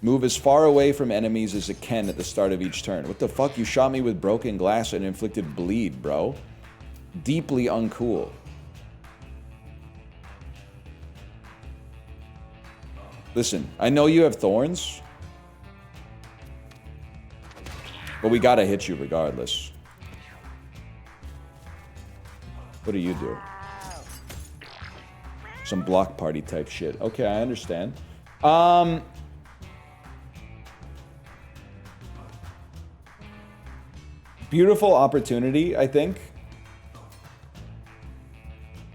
Move as far away from enemies as it can at the start of each turn. What the fuck? You shot me with broken glass and inflicted bleed, bro. Deeply uncool. Listen, I know you have thorns, but we gotta hit you regardless. What do you do? Some block party type shit. Okay, I understand. Beautiful opportunity, I think,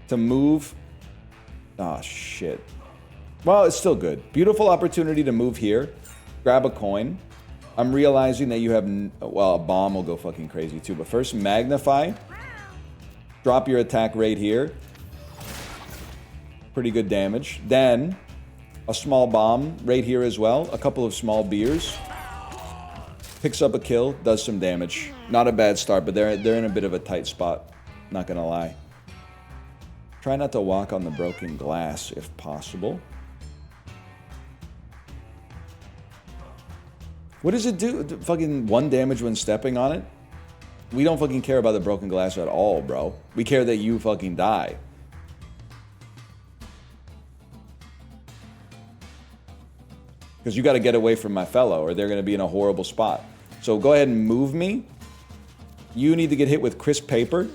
to move. Ah, shit. Well, it's still good. Beautiful opportunity to move here. Grab a coin. I'm realizing that you have... Well, a bomb will go fucking crazy too. But first, magnify. Drop your attack right here. Pretty good damage. Then, a small bomb right here as well. A couple of small beers. Picks up a kill. Does some damage. Not a bad start, but they're in a bit of a tight spot. Not gonna lie. Try not to walk on the broken glass if possible. What does it do? Fucking 1 damage when stepping on it? We don't fucking care about the broken glass at all, bro. We care that you fucking die. Because you gotta get away from my fellow or they're gonna be in a horrible spot. So go ahead and move me. You need to get hit with crisp paper.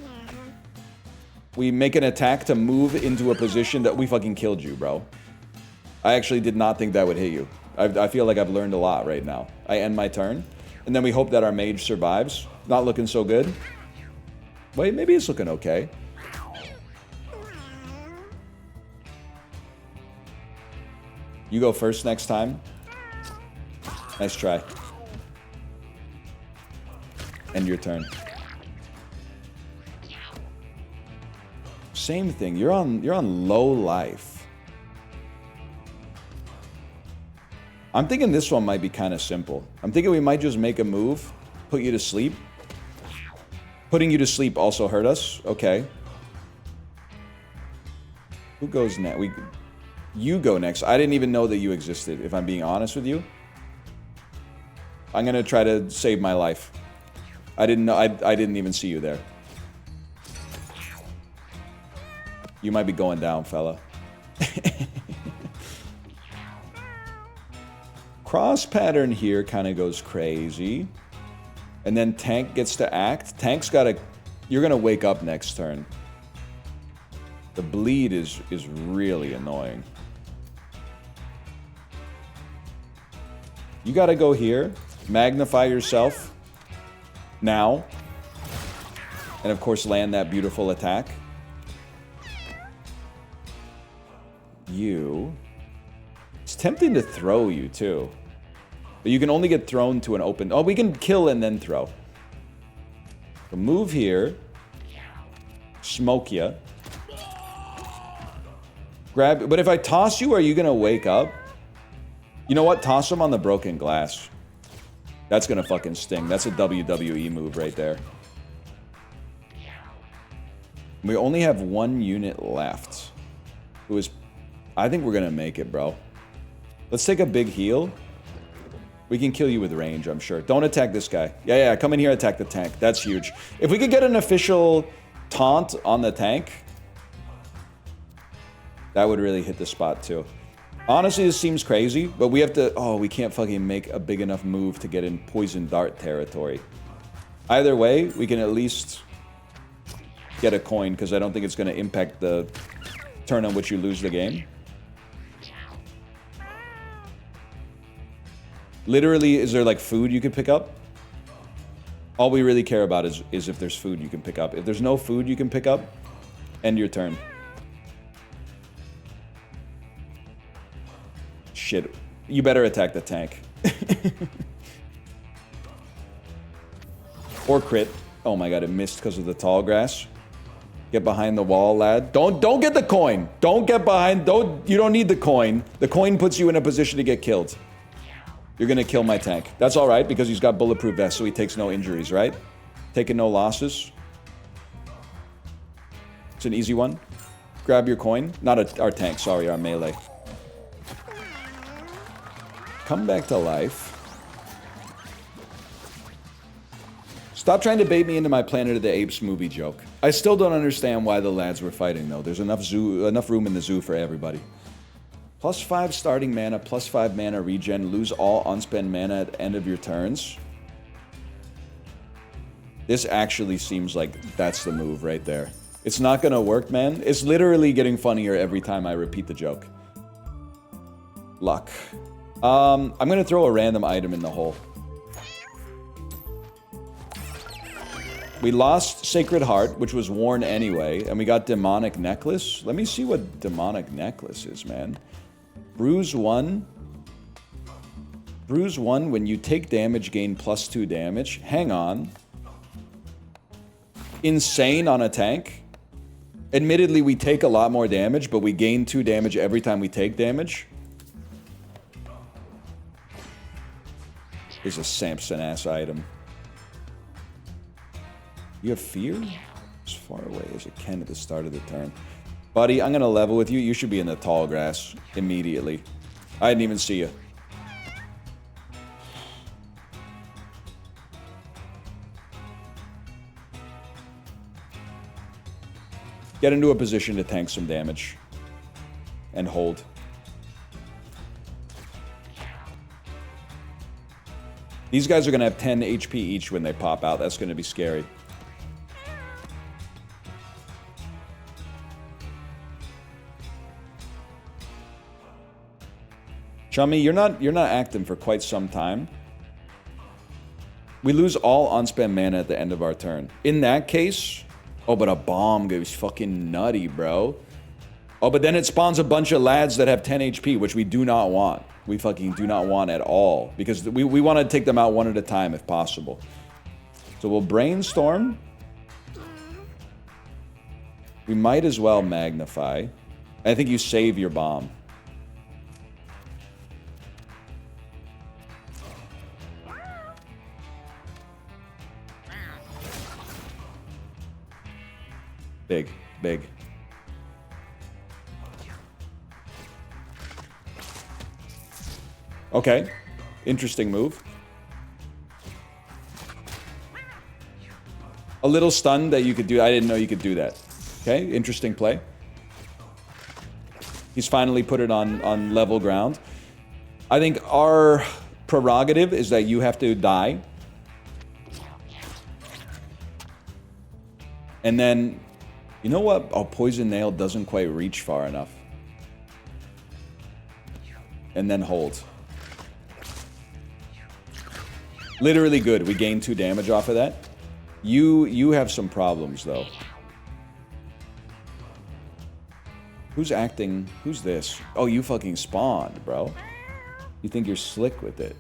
We make an attack to move into a position that we fucking killed you, bro. I actually did not think that would hit you. I feel like I've learned a lot right now. I end my turn. And then we hope that our mage survives. Not looking so good. Wait, maybe it's looking okay. You go first next time. Nice try. End your turn. Same thing. You're on low life. I'm thinking this one might be kind of simple. I'm thinking we might just make a move, put you to sleep. Putting you to sleep also hurt us. Okay. Who goes next? You go next. I didn't even know that you existed, if I'm being honest with you. I'm gonna try to save my life. I didn't know. I didn't even see you there. You might be going down, fella. Cross pattern here kind of goes crazy. And then Tank gets to act. Tank's gotta... You're gonna wake up next turn. The bleed is really annoying. You gotta go here. Magnify yourself. Now. And of course land that beautiful attack. You... It's tempting to throw you too. But you can only get thrown to an open... Oh, we can kill and then throw. So move here. Smoke ya. Grab... But if I toss you, are you gonna wake up? You know what? Toss him on the broken glass. That's gonna fucking sting. That's a WWE move right there. We only have 1 unit left. Who is... I think we're gonna make it, bro. Let's take a big heal. We can kill you with range, I'm sure. Don't attack this guy. Yeah, come in here, attack the tank. That's huge. If we could get an official taunt on the tank, that would really hit the spot too. Honestly, this seems crazy, but we have to... Oh, we can't fucking make a big enough move to get in poison dart territory. Either way, we can at least get a coin, because I don't think it's going to impact the turn on which you lose the game. Literally, is there like food you could pick up? All we really care about is if there's food you can pick up. If there's no food you can pick up, end your turn. Shit. You better attack the tank. Or crit. Oh my god, it missed because of the tall grass. Get behind the wall, lad. Don't get the coin. Don't get behind. You don't need the coin. The coin puts you in a position to get killed. You're gonna kill my tank. That's alright, because he's got bulletproof vest, so he takes no injuries, right? Taking no losses. It's an easy one. Grab your coin. Not our tank, sorry, our melee. Come back to life. Stop trying to bait me into my Planet of the Apes movie joke. I still don't understand why the lads were fighting, though. There's enough room in the zoo for everybody. +5 starting mana, +5 mana regen, lose all unspent mana at the end of your turns. This actually seems like that's the move right there. It's not gonna work, man. It's literally getting funnier every time I repeat the joke. Luck. I'm gonna throw a random item in the hole. We lost Sacred Heart, which was worn anyway, and we got Demonic Necklace. Let me see what Demonic Necklace is, man. Bruise 1. Bruise 1, when you take damage, gain +2 damage. Hang on. Insane on a tank. Admittedly, we take a lot more damage, but we gain 2 damage every time we take damage. Is a Samson-ass item. You have fear? As far away as it can at the start of the turn. Buddy, I'm gonna level with you. You should be in the tall grass immediately. I didn't even see you. Get into a position to tank some damage. And hold. These guys are gonna have 10 HP each when they pop out. That's gonna be scary. Chummy, you're not acting for quite some time. We lose all unspent mana at the end of our turn. In that case... Oh, but a bomb goes fucking nutty, bro. Oh, but then it spawns a bunch of lads that have 10 HP, which we do not want. We fucking do not want at all. Because we want to take them out one at a time if possible. So we'll brainstorm. We might as well magnify. I think you save your bomb. Big, big. Okay. Interesting move. A little stunned that you could do. I didn't know you could do that. Okay, interesting play. He's finally put it on level ground. I think our prerogative is that you have to die. And then... You know what? Oh, Poison Nail doesn't quite reach far enough. And then hold. Literally good. We gain 2 damage off of that. You have some problems, though. Who's acting? Who's this? Oh, you fucking spawned, bro. You think you're slick with it.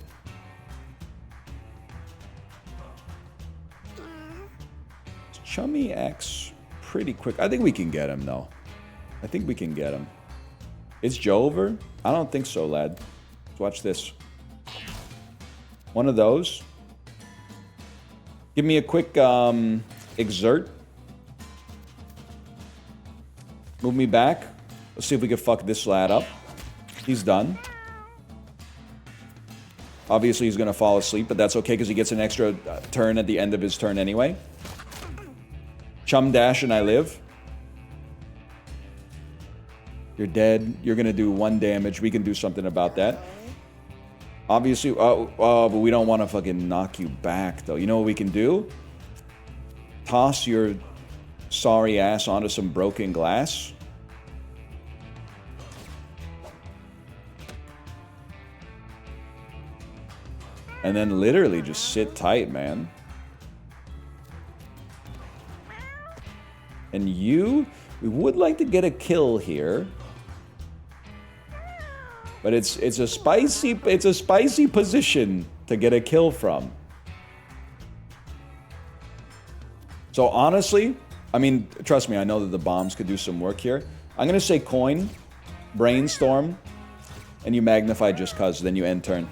Chummy X... pretty quick. I think we can get him, though. I think we can get him. Is Joe over? I don't think so, lad. Let's watch this. One of those. Give me a quick exert. Move me back. Let's see if we can fuck this lad up. He's done. Obviously, he's going to fall asleep, but that's okay because he gets an extra turn at the end of his turn anyway. Chum dash and I live. You're dead. You're gonna do 1 damage. We can do something about that. Obviously, but we don't want to fucking knock you back, though. You know what we can do? Toss your sorry ass onto some broken glass. And then literally just sit tight, man. And we would like to get a kill here. But it's a spicy position to get a kill from. So honestly, I mean, trust me, I know that the bombs could do some work here. I'm gonna say coin, brainstorm, and you magnify just cuz, then you end turn.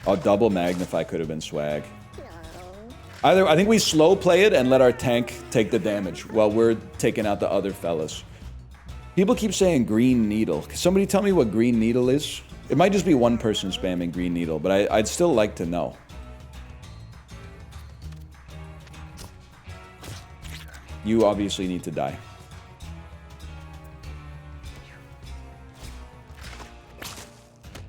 Oh, double magnify could have been swag. Either I think we slow play it and let our tank take the damage while we're taking out the other fellas. People keep saying green needle. Can somebody tell me what green needle is? It might just be one person spamming green needle, but I'd still like to know. You obviously need to die.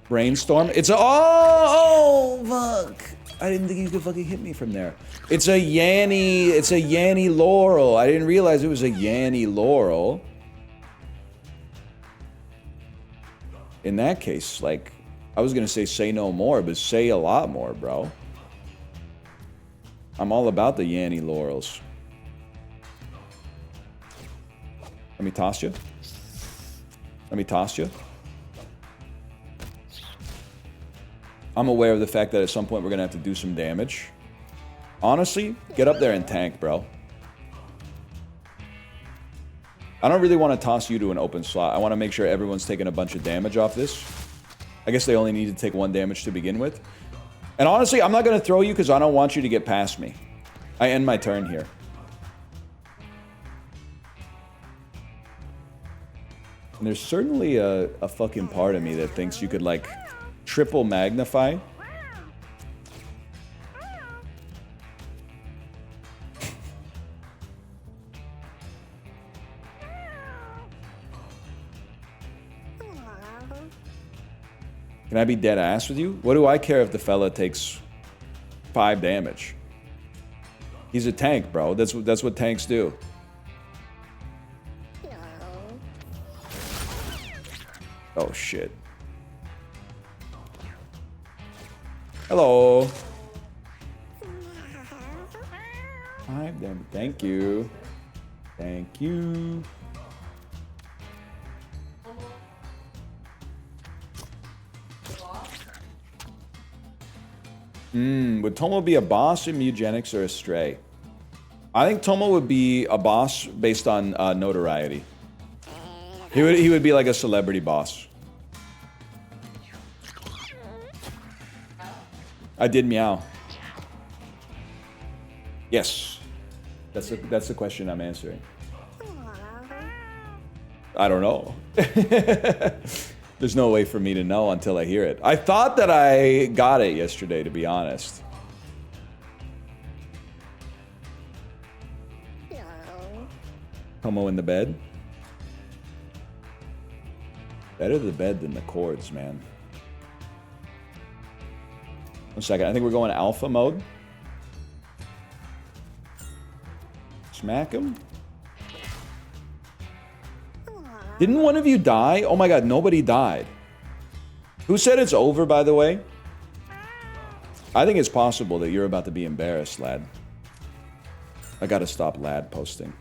Brainstorm. It's a... Oh, fuck. I didn't think you could fucking hit me from there. It's a Yanny. It's a Yanny Laurel. I didn't realize it was a Yanny Laurel. In that case, like, I was gonna say no more, but say a lot more, bro. I'm all about the Yanny Laurels. Let me toss you. Let me toss you. I'm aware of the fact that at some point we're gonna have to do some damage. Honestly, get up there and tank, bro. I don't really want to toss you to an open slot. I want to make sure everyone's taking a bunch of damage off this. I guess they only need to take 1 damage to begin with. And honestly, I'm not going to throw you because I don't want you to get past me. I end my turn here. And there's certainly a fucking part of me that thinks you could, like, triple magnify. Can I be dead ass with you? What do I care if the fella takes 5 damage? He's a tank, bro. That's what tanks do. Oh shit. Hello. 5 damage. Thank you. Thank you. Would Tomo be a boss in Eugenics or a stray? I think Tomo would be a boss based on notoriety. He would be like a celebrity boss. I did meow. Yes. That's the question I'm answering. I don't know. There's no way for me to know until I hear it. I thought that I got it yesterday, to be honest. Tomo in the bed. Better the bed than the chords, man. 1 second. I think we're going alpha mode. Smack him. Didn't one of you die? Oh my god, nobody died. Who said it's over, by the way? I think it's possible that you're about to be embarrassed, lad. I gotta stop lad posting.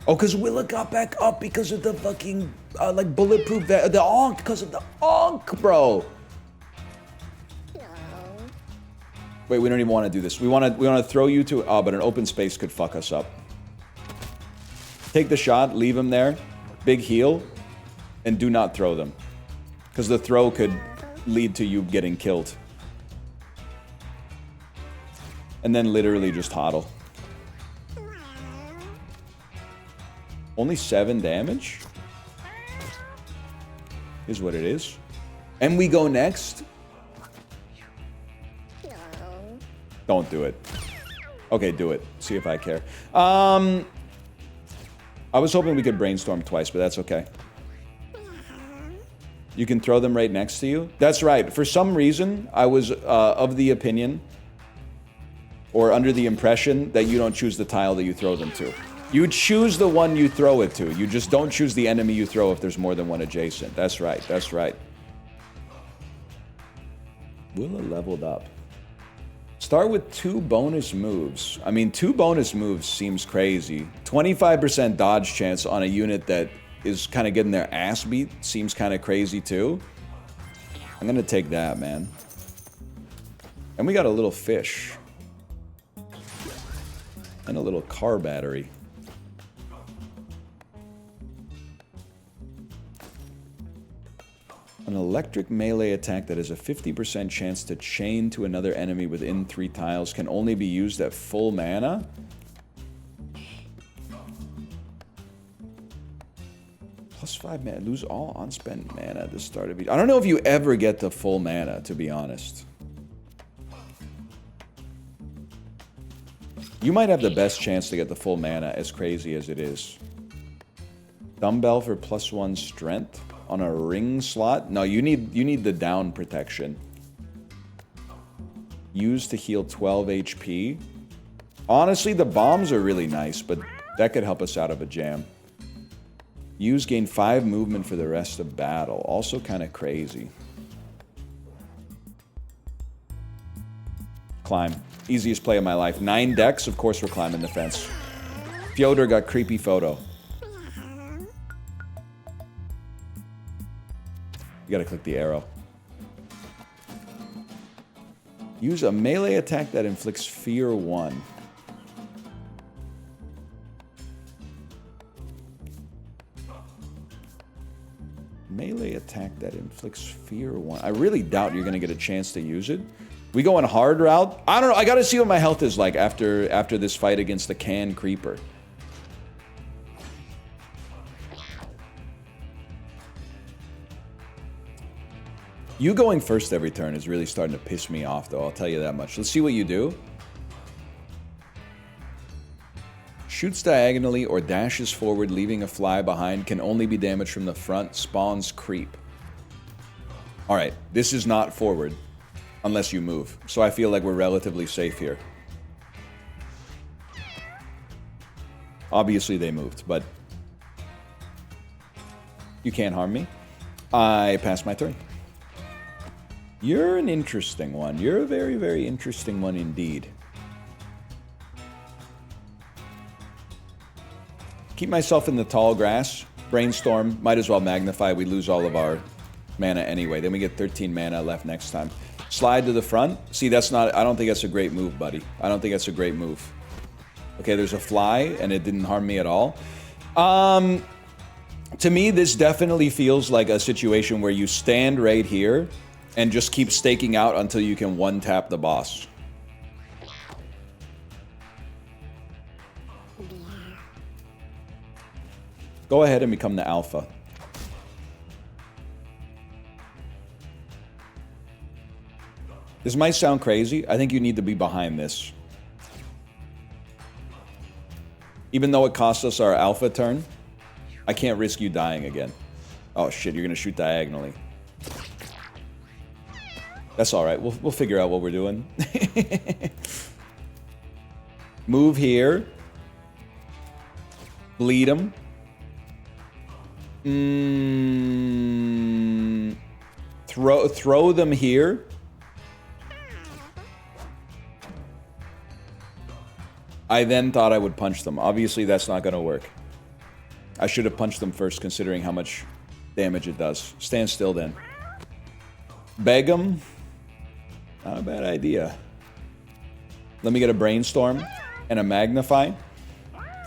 Oh, because Willa got back up because of the fucking, like, bulletproof, the onk, because of the onk, bro. Wait, we don't even want to do this. We want to throw you to, but an open space could fuck us up. Take the shot, leave him there, big heal, and do not throw them. Because the throw could lead to you getting killed. And then literally just hodl. Only 7 damage? Is what it is. And we go next? Don't do it. Okay, do it. See if I care. I was hoping we could brainstorm twice, but that's okay. You can throw them right next to you. That's right. For some reason, I was of the opinion or under the impression that you don't choose the tile that you throw them to. You choose the one you throw it to. You just don't choose the enemy you throw if there's more than one adjacent. That's right. That's right. Willa leveled up. Start with 2 bonus moves. I mean, 2 bonus moves seems crazy. 25% dodge chance on a unit that is kind of getting their ass beat seems kind of crazy too. I'm gonna take that, man. And we got a little fish. And a little car battery. An electric melee attack that has a 50% chance to chain to another enemy within 3 tiles can only be used at full mana? +5 mana. Lose all unspent mana at the start of each. I don't know if you ever get to full mana, to be honest. You might have the best chance to get the full mana, as crazy as it is. Dumbbell for +1 strength on a ring slot. No, you need the down protection. Use to heal 12 HP. Honestly, the bombs are really nice, but that could help us out of a jam. Use gain 5 movement for the rest of battle. Also kind of crazy. Climb. Easiest play of my life. 9 decks, of course we're climbing the fence. Fyodor got creepy photo. You gotta click the arrow. Use a melee attack that inflicts fear 1. Melee attack that inflicts fear 1. I really doubt you're gonna get a chance to use it. We going hard route? I don't know. I gotta see what my health is like after this fight against the can creeper. You going first every turn is really starting to piss me off, though. I'll tell you that much. Let's see what you do. Shoots diagonally or dashes forward, leaving a fly behind. Can only be damaged from the front. Spawns creep. Alright, this is not forward. Unless you move. So I feel like we're relatively safe here. Obviously they moved, but you can't harm me. I pass my turn. You're an interesting one. You're a very, very interesting one indeed. Keep myself in the tall grass. Brainstorm. Might as well magnify. We lose all of our mana anyway. Then we get 13 mana left next time. Slide to the front. See, that's not... I don't think that's a great move, buddy. I don't think that's a great move. Okay, there's a fly, and it didn't harm me at all. To me, this definitely feels like a situation where you stand right here and just keep staking out until you can one-tap the boss. Go ahead and become the alpha. This might sound crazy. I think you need to be behind this. Even though it costs us our alpha turn, I can't risk you dying again. Oh shit, you're gonna shoot diagonally. That's alright, we'll figure out what we're doing. Move here. Bleed him. Throw them here. I then thought I would punch them. Obviously, that's not going to work. I should have punched them first, considering how much damage it does. Stand still, then. Beg them? Not a bad idea. Let me get a brainstorm and a magnify.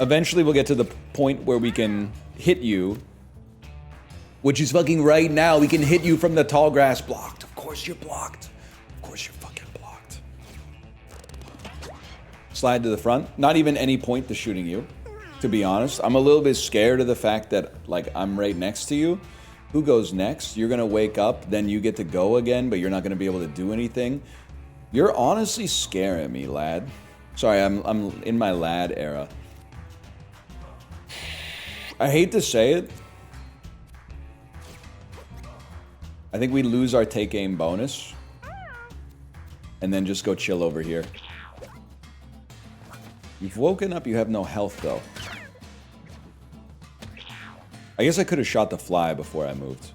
Eventually, we'll get to the point where we can hit you. Which is fucking right now. We can hit you from the tall grass. Blocked. Of course you're blocked. Of course you're fucking blocked. Slide to the front. Not even any point to shooting you, to be honest. I'm a little bit scared of the fact that, like, I'm right next to you. Who goes next? You're gonna wake up, then you get to go again, but you're not gonna be able to do anything. You're honestly scaring me, lad. Sorry, I'm in my lad era. I hate to say it. I think we lose our take aim bonus. And then just go chill over here. You've woken up, you have no health though. I guess I could have shot the fly before I moved.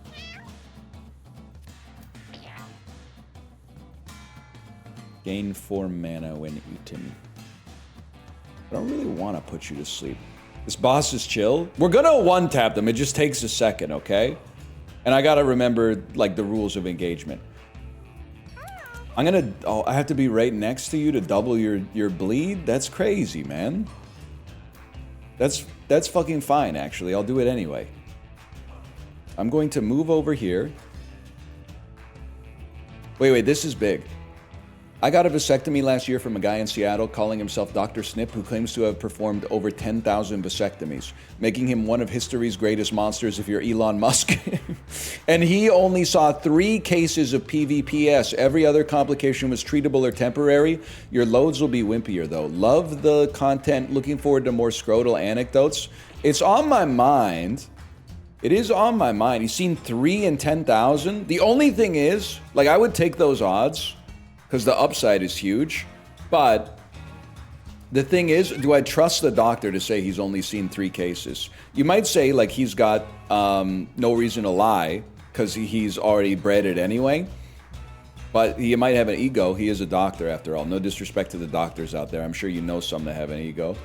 Gain 4 mana when eaten. I don't really want to put you to sleep. This boss is chill. We're gonna one-tap them, it just takes a second, okay? And I gotta remember, like, the rules of engagement. I'm gonna... Oh, I have to be right next to you to double your bleed? That's crazy, man. That's fucking fine, actually. I'll do it anyway. I'm going to move over here. Wait, this is big. I got a vasectomy last year from a guy in Seattle calling himself Dr. Snip, who claims to have performed over 10,000 vasectomies, making him one of history's greatest monsters if you're Elon Musk. And he only saw 3 cases of PVPS. Every other complication was treatable or temporary. Your loads will be wimpier, though. Love the content. Looking forward to more scrotal anecdotes. It's on my mind. It is on my mind. He's seen 3 in 10,000. The only thing is, like, I would take those odds, because the upside is huge. But the thing is, do I trust the doctor to say he's only seen 3 cases? You might say, like, he's got no reason to lie, because he's already bred it anyway. But he might have an ego. He is a doctor, after all. No disrespect to the doctors out there. I'm sure you know some that have an ego.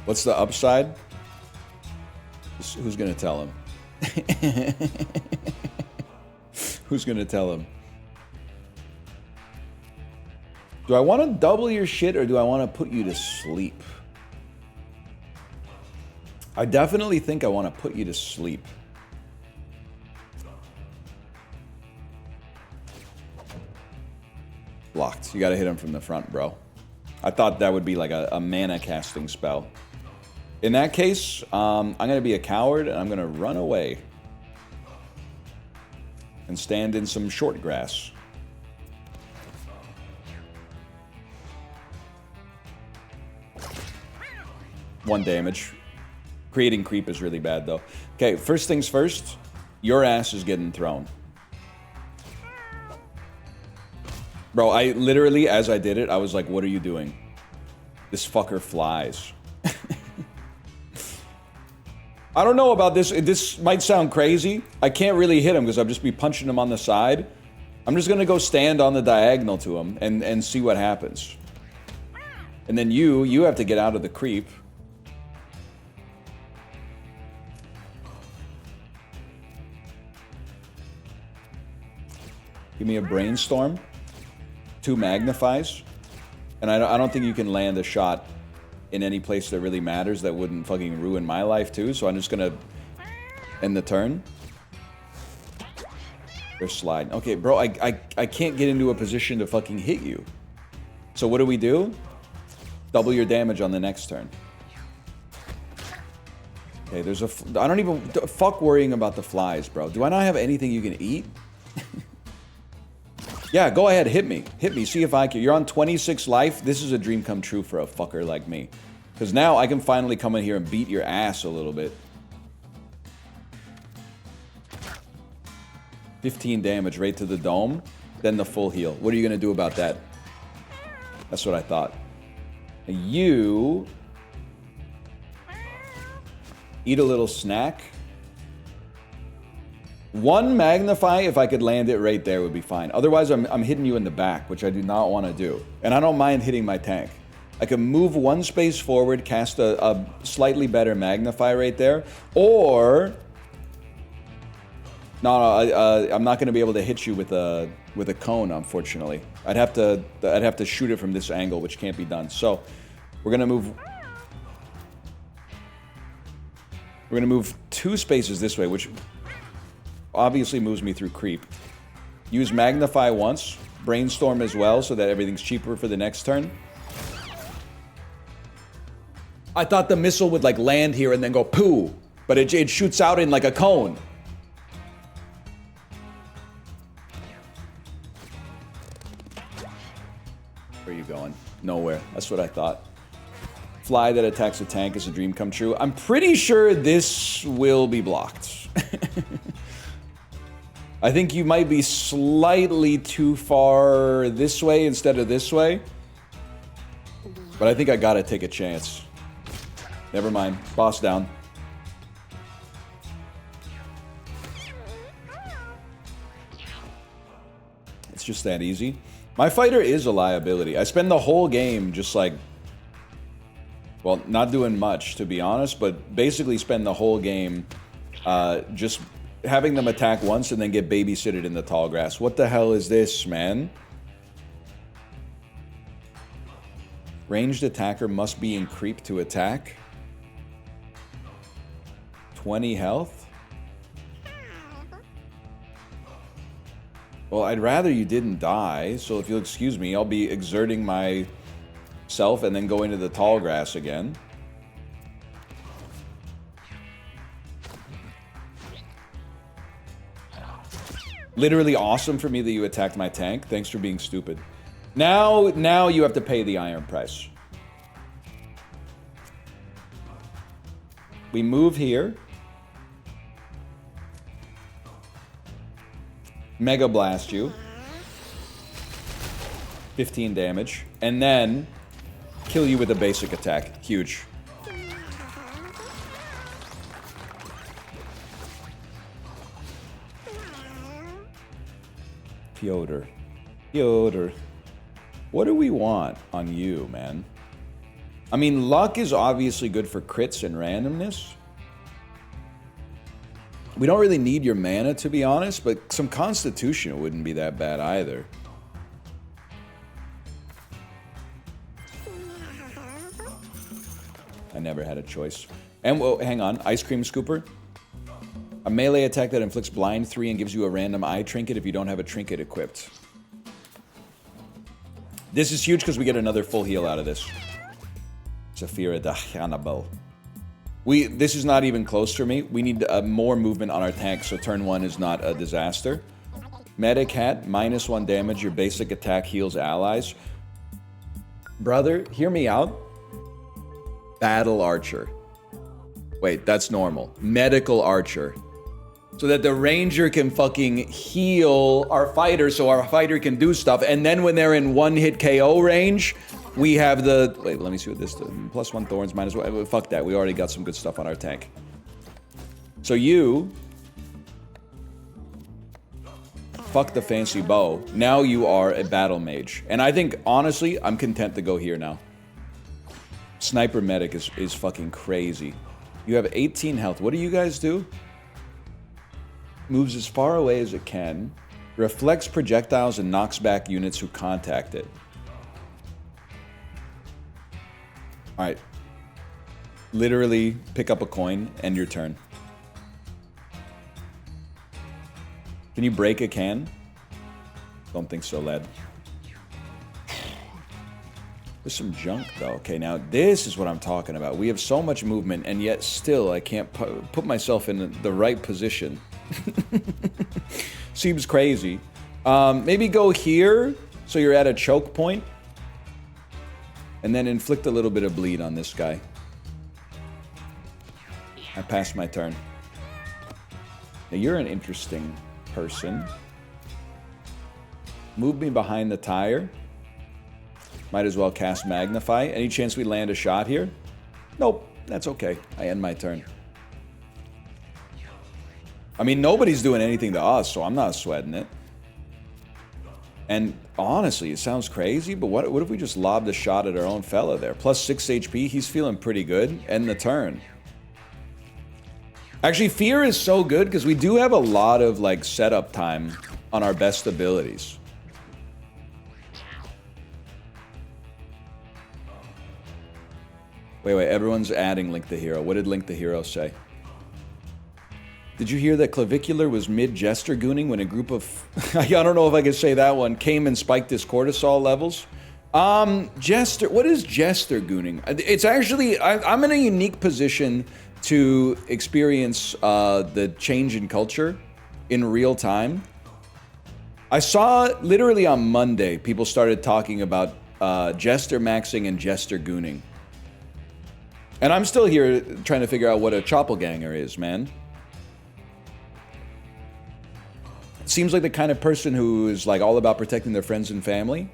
What's the upside? Who's going to tell him? Who's gonna tell him? Do I want to double your shit or do I want to put you to sleep? I definitely think I want to put you to sleep. Blocked. You gotta hit him from the front, bro. I thought that would be like a mana casting spell. In that case, I'm going to be a coward, and I'm going to run away. And stand in some short grass. One damage. Creating creep is really bad, though. Okay, first things first. Your ass is getting thrown. Bro, I literally, as I did it, I was like, what are you doing? This fucker flies. I don't know about this. This might sound crazy. I can't really hit him because I'll just be punching him on the side. I'm just going to go stand on the diagonal to him and see what happens. And then you have to get out of the creep. Give me a brainstorm. 2 magnifies. And I don't think you can land a shot in any place that really matters that wouldn't fucking ruin my life too, so I'm just gonna end the turn. They're sliding. Okay, bro, I can't get into a position to fucking hit you. So what do? Double your damage on the next turn. Okay, there's a... I don't even... Fuck worrying about the flies, bro. Do I not have anything you can eat? Yeah, go ahead, hit me. Hit me, see if I can. You're on 26 life. This is a dream come true for a fucker like me. Because now I can finally come in here and beat your ass a little bit. 15 damage right to the dome. Then the full heal. What are you going to do about that? That's what I thought. You... eat a little snack. 1 magnify, if I could land it right there, would be fine. Otherwise, I'm hitting you in the back, which I do not want to do. And I don't mind hitting my tank. I can move 1 space forward, cast a slightly better magnify right there. Or... No, I'm not going to be able to hit you with a cone, unfortunately. I'd have to shoot it from this angle, which can't be done. So, we're going to move... We're going to move 2 spaces this way, which... obviously moves me through creep. Use magnify once, brainstorm as well, so that everything's cheaper for the next turn. I thought the missile would like land here and then go poo, but it shoots out in like a cone. Where are you going? Nowhere. That's what I thought. Fly that attacks a tank is a dream come true. I'm pretty sure this will be blocked. I think you might be slightly too far this way instead of this way. But I think I gotta take a chance. Never mind. Boss down. It's just that easy. My fighter is a liability. I spend the whole game just like... Well, not doing much, to be honest, but basically spend the whole game just having them attack once and then get babysitted in the tall grass. What the hell is this, man? Ranged attacker must be in creep to attack. 20 health? Well, I'd rather you didn't die, so if you'll excuse me, I'll be exerting myself and then going to the tall grass again. Literally awesome for me that you attacked my tank. Thanks for being stupid. Now you have to pay the iron price. We move here. Mega blast you. 15 damage. And then kill you with a basic attack. Huge. Piotr. What do we want on you, man? I mean, luck is obviously good for crits and randomness. We don't really need your mana, to be honest, but some constitution wouldn't be that bad either. I never had a choice. And, well, hang on. Ice Cream Scooper. A melee attack that inflicts blind 3 and gives you a random eye trinket if you don't have a trinket equipped. This is huge because we get another full heal out of this. Zafira da Hannibal. This is not even close for me. We need more movement on our tank, so turn 1 is not a disaster. Medic hat, -1 damage. Your basic attack heals allies. Brother, hear me out. Battle Archer. Wait, that's normal. Medical Archer. So that the ranger can fucking heal our fighter so our fighter can do stuff. And then when they're in one-hit KO range, we have the... Wait, let me see what this does. +1 thorns, -1... Fuck that. We already got some good stuff on our tank. So you... Fuck the fancy bow. Now you are a battle mage. And I think, honestly, I'm content to go here now. Sniper medic is fucking crazy. You have 18 health. What do you guys do? Moves as far away as it can. Reflects projectiles and knocks back units who contact it. Alright. Literally pick up a coin, end your turn. Can you break a can? Don't think so, lad. There's some junk, though. Okay, now this is what I'm talking about. We have so much movement, and yet still I can't put myself in the right position. Seems crazy. Maybe go here, so you're at a choke point. And then inflict a little bit of bleed on this guy. I passed my turn. Now, you're an interesting person. Move me behind the tire. Might as well cast Magnify. Any chance we land a shot here? Nope, that's okay. I end my turn. I mean, nobody's doing anything to us, so I'm not sweating it. And honestly, it sounds crazy, but what if we just lobbed a shot at our own fella there? +6 HP, he's feeling pretty good. End the turn. Actually, Fear is so good because we do have a lot of, like, setup time on our best abilities. Wait, everyone's adding Link the Hero. What did Link the Hero say? Did you hear that Clavicular was mid-Jester gooning when a group of... I don't know if I can say that one. Came and spiked his cortisol levels? Jester... What is Jester gooning? It's actually... I'm in a unique position to experience the change in culture in real time. I saw, literally on Monday, people started talking about Jester maxing and Jester gooning. And I'm still here trying to figure out what a Choppelganger is, man. Seems like the kind of person who is like all about protecting their friends and family.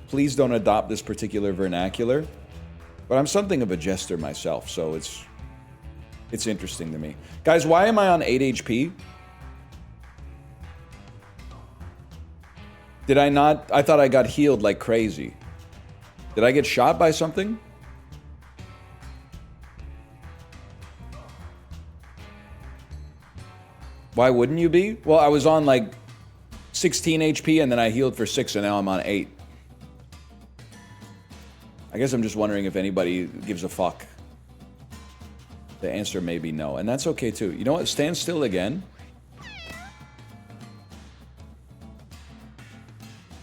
Please don't adopt this particular vernacular. But I'm something of a jester myself, so it's interesting to me. Guys, why am I on 8 HP? Did I not? I thought I got healed like crazy. Did I get shot by something? Why wouldn't you be? Well, I was on like 16 HP and then I healed for 6 and now I'm on 8. I guess I'm just wondering if anybody gives a fuck. The answer may be no, and that's okay too. You know what? Stand still again.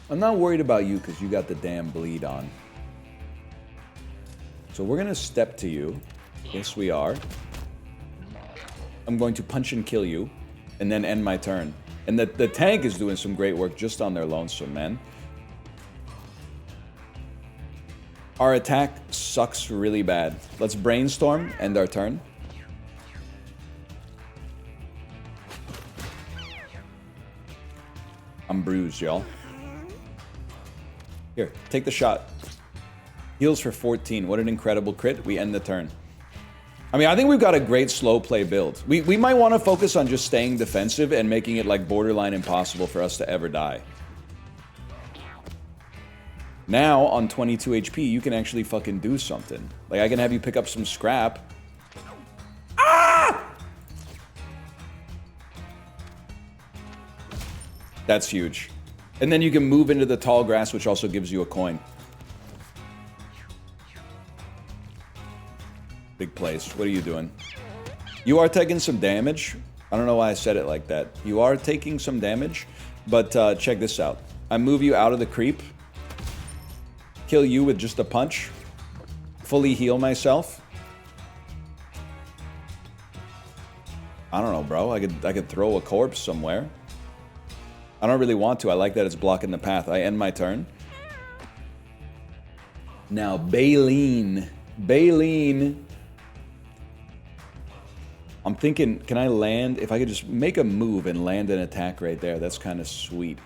I'm not worried about you because you got the damn bleed on. So we're gonna step to you. Yes, we are. I'm going to punch and kill you, and then end my turn. And the tank is doing some great work just on their lonesome, man. Our attack sucks really bad. Let's brainstorm, end our turn. I'm bruised, y'all. Here, take the shot. Heals for 14. What an incredible crit. We end the turn. I mean, I think we've got a great slow play build. We might want to focus on just staying defensive and making it like borderline impossible for us to ever die. Now, on 22 HP, you can actually fucking do something. Like, I can have you pick up some scrap. Ah! That's huge. And then you can move into the tall grass, which also gives you a coin. Big place. What are you doing? You are taking some damage. I don't know why I said it like that. You are taking some damage, but check this out. I move you out of the creep. Kill you with just a punch. Fully heal myself. I don't know, bro. I could throw a corpse somewhere. I don't really want to. I like that it's blocking the path. I end my turn. Now, Baleen. Baleen. I'm thinking, can I land? If I could just make a move and land an attack right there, that's kind of sweet.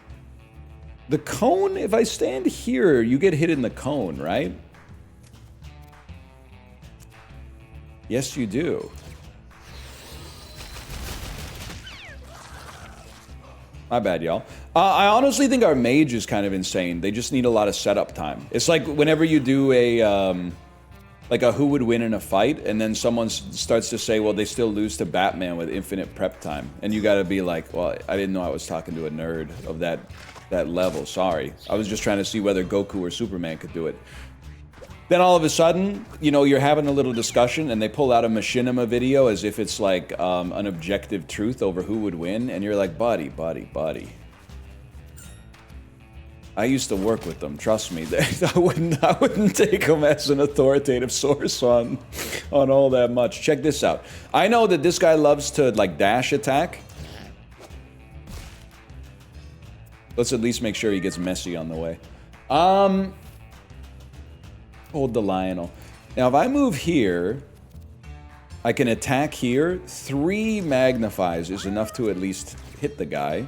The cone, if I stand here, you get hit in the cone, right? Yes, you do. My bad, y'all. I honestly think our mage is kind of insane. They just need a lot of setup time. It's like whenever you do a... like a who would win in a fight, and then someone starts to say, well, they still lose to Batman with infinite prep time. And you gotta be like, well, I didn't know I was talking to a nerd of that level, sorry. I was just trying to see whether Goku or Superman could do it. Then all of a sudden, you know, you're having a little discussion, and they pull out a machinima video as if it's like an objective truth over who would win, and you're like, buddy. I used to work with them. Trust me, I wouldn't take them as an authoritative source on all that much. Check this out. I know that this guy loves to like dash attack. Let's at least make sure he gets messy on the way. Hold the Lionel. Now, if I move here, I can attack here. 3 magnifies is enough to at least hit the guy.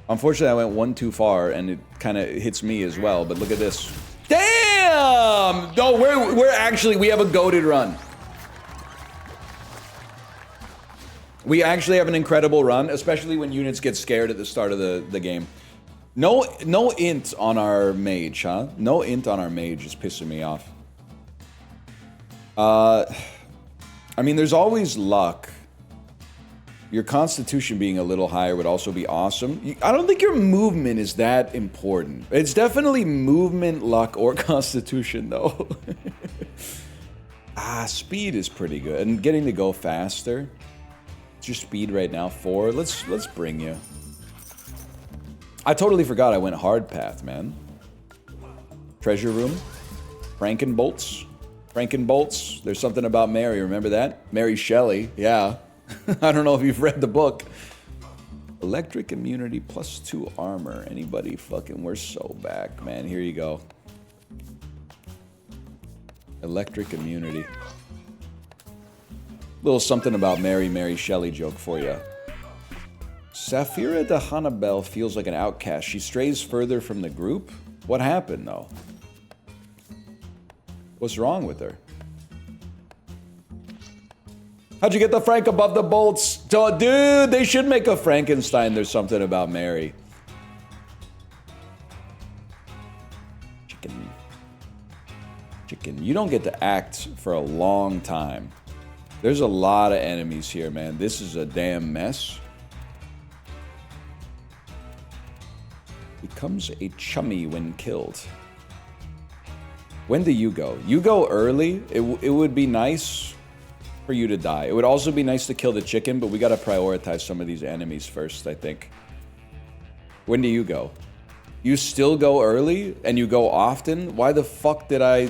Unfortunately, I went one too far, and it kind of hits me as well, but look at this. Damn! No, we're actually, we have a goated run. We actually have an incredible run, especially when units get scared at the start of the game. No int on our mage, huh? No int on our mage is pissing me off. I mean, there's always luck. Your constitution being a little higher would also be awesome. I don't think your movement is that important. It's definitely movement, luck, or constitution, though. Speed is pretty good. And getting to go faster. What's your speed right now? 4. Let's bring you. I totally forgot I went hard path, man. Treasure room. Frankenbolts. Frankenbolts. There's something about Mary. Remember that? Mary Shelley. Yeah. I don't know if you've read the book. Electric immunity +2 armor. Anybody fucking... We're so back, man. Here you go. Electric immunity. Little something about Mary, Mary Shelley joke for you. Saphira de Hannibal feels like an outcast. She strays further from the group? What happened, though? What's wrong with her? How'd you get the Frank above the bolts? Dude, they should make a Frankenstein. There's something about Mary. Chicken. Chicken. You don't get to act for a long time. There's a lot of enemies here, man. This is a damn mess. Becomes a chummy when killed. When do you go? You go early. It would be nice for you to die. It would also be nice to kill the chicken, but we gotta prioritize some of these enemies first, I think. When do you go? You still go early and you go often? Why the fuck did I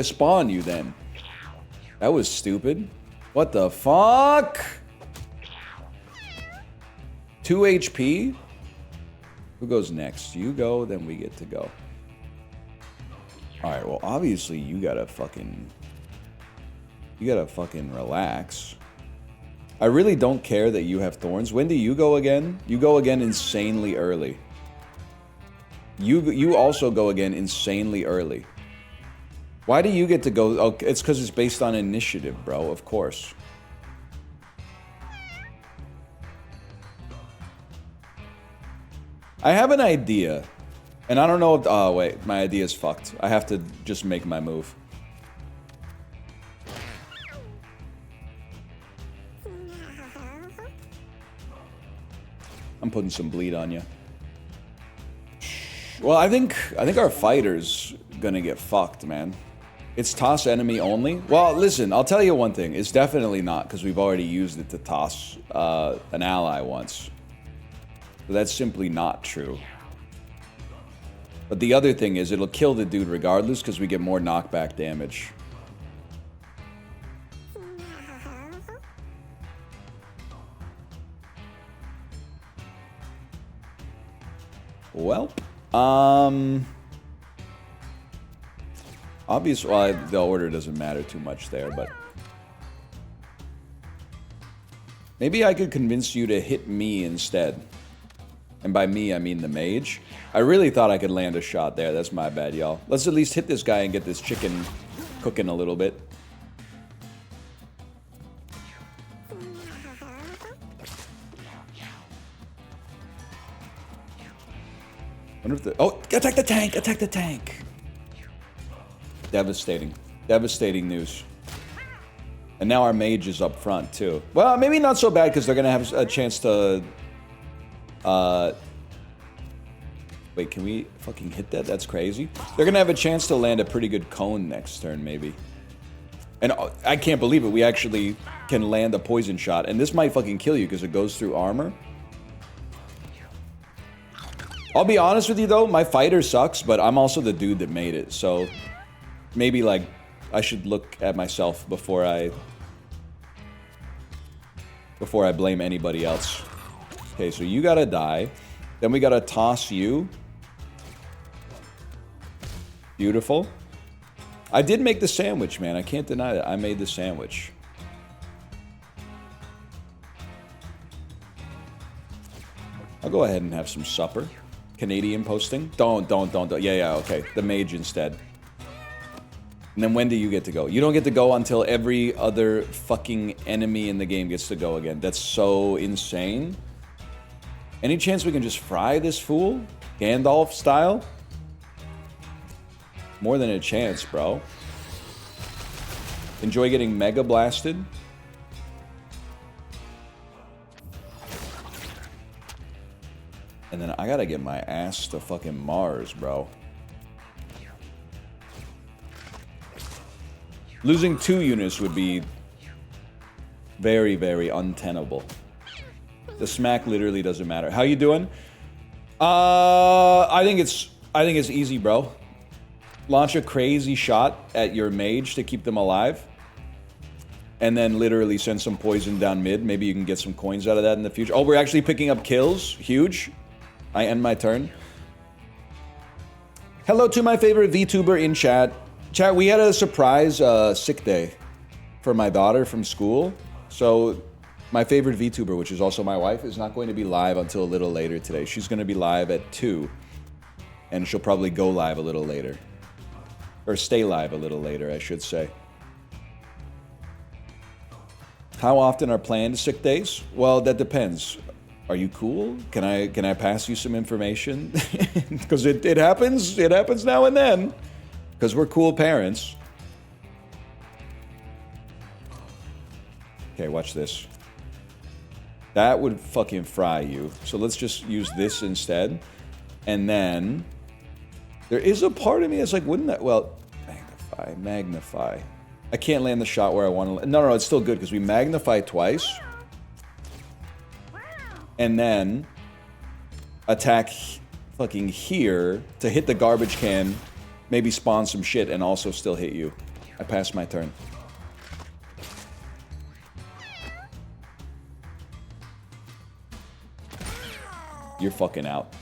spawn you then? That was stupid. What the fuck? 2 HP? Who goes next? You go, then we get to go. Alright, well, obviously you gotta fucking relax. I really don't care that you have thorns. When do you go again? You go again insanely early. You also go again insanely early. Why do you get to go? Oh, it's because it's based on initiative, bro. Of course. I have an idea. And I don't know if... Oh, wait. My idea is fucked. I have to just make my move. I'm putting some bleed on you. Well, I think our fighter's gonna get fucked, man. It's toss enemy only? Well, listen, I'll tell you one thing. It's definitely not, because we've already used it to toss an ally once. So that's simply not true. But the other thing is, it'll kill the dude regardless, because we get more knockback damage. Well, obviously, well, the order doesn't matter too much there, but maybe I could convince you to hit me instead. And by me, I mean the mage. I really thought I could land a shot there. That's my bad, y'all. Let's at least hit this guy and get this chicken cooking a little bit. Wonder if the... Oh, attack the tank! Attack the tank! Devastating. Devastating news. And now our mage is up front, too. Well, maybe not so bad, because they're going to have a chance to... Wait, can we fucking hit that? That's crazy. They're going to have a chance to land a pretty good cone next turn, maybe. And I can't believe it. We actually can land a poison shot. And this might fucking kill you, because it goes through armor. I'll be honest with you, though. My fighter sucks, but I'm also the dude that made it. So maybe, like, I should look at myself before I blame anybody else. Okay, so you gotta die. Then we gotta toss you. Beautiful. I did make the sandwich, man. I can't deny that. I made the sandwich. I'll go ahead and have some supper. Canadian posting. Don't. Yeah, okay. The mage instead. And then when do you get to go? You don't get to go until every other fucking enemy in the game gets to go again. That's so insane. Any chance we can just fry this fool? Gandalf style? More than a chance, bro. Enjoy getting mega blasted. And then I gotta get my ass to fucking Mars, bro. Losing 2 units would be very, very untenable. The smack literally doesn't matter. How you doing? I think it's easy, bro. Launch a crazy shot at your mage to keep them alive. and then literally send some poison down mid. Maybe you can get some coins out of that in the future. Oh, we're actually picking up kills. Huge. I end my turn. Hello to my favorite VTuber in chat. Chat, we had a surprise sick day for my daughter from school. So my favorite VTuber, which is also my wife, is not going to be live until a little later today. She's going to be live at 2. And she'll probably go live a little later. Or stay live a little later, I should say. How often are planned sick days? Well, that depends. Are you cool? Can I pass you some information? Because it happens now and then. Because we're cool parents. Okay, watch this. That would fucking fry you. So let's just use this instead. And then there is a part of me that's like, wouldn't that, well, magnify. I can't land the shot where I want to. No, it's still good because we magnify twice. And then attack fucking here to hit the garbage can, maybe spawn some shit and also still hit you. I passed my turn. You're fucking out.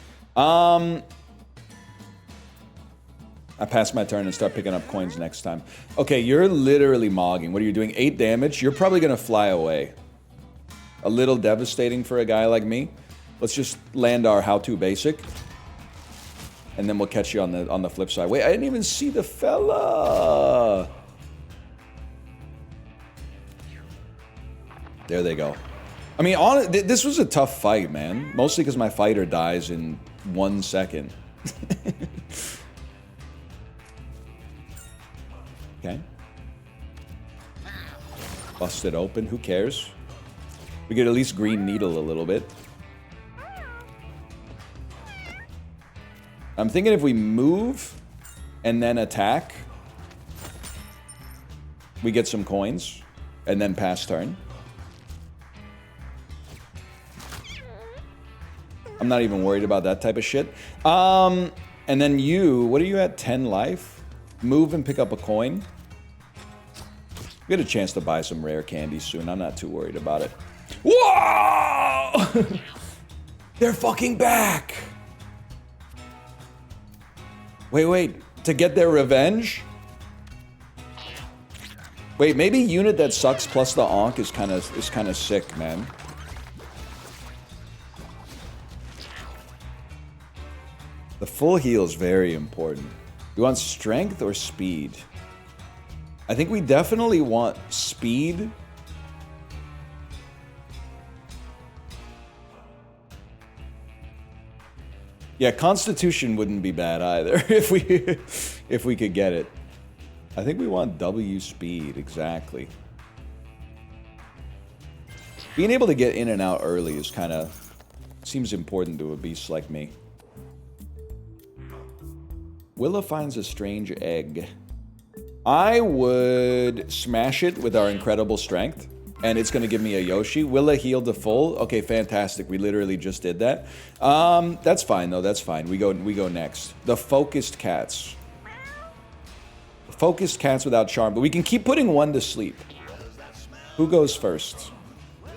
I pass my turn and start picking up coins next time. Okay, you're literally mogging. What are you doing? 8 damage? You're probably gonna fly away. A little devastating for a guy like me. Let's just land our how-to basic. And then we'll catch you on the flip side. Wait, I didn't even see the fella. There they go. I mean, this was a tough fight, man. Mostly because my fighter dies in 1 second. Okay. Bust it open. Who cares? We could at least green needle a little bit. I'm thinking if we move and then attack, we get some coins and then pass turn. I'm not even worried about that type of shit. And then you, what are you at? 10 life? Move and pick up a coin. We get a chance to buy some rare candy soon. I'm not too worried about it. Whoa! They're fucking back! Wait. To get their revenge? Wait, maybe unit that sucks plus the Ankh is kind of sick, man. The full heal is very important. You want strength or speed? I think we definitely want speed. Yeah, Constitution wouldn't be bad either if we could get it. I think we want W speed, exactly. Being able to get in and out early is kind of seems important to a beast like me. Willa finds a strange egg. I would smash it with our incredible strength, and it's going to give me a Yoshi. Willa healed to full. Okay, fantastic. We literally just did that. That's fine, though. That's fine. We go next. The focused cats. Focused cats without charm, but we can keep putting one to sleep. Who goes first?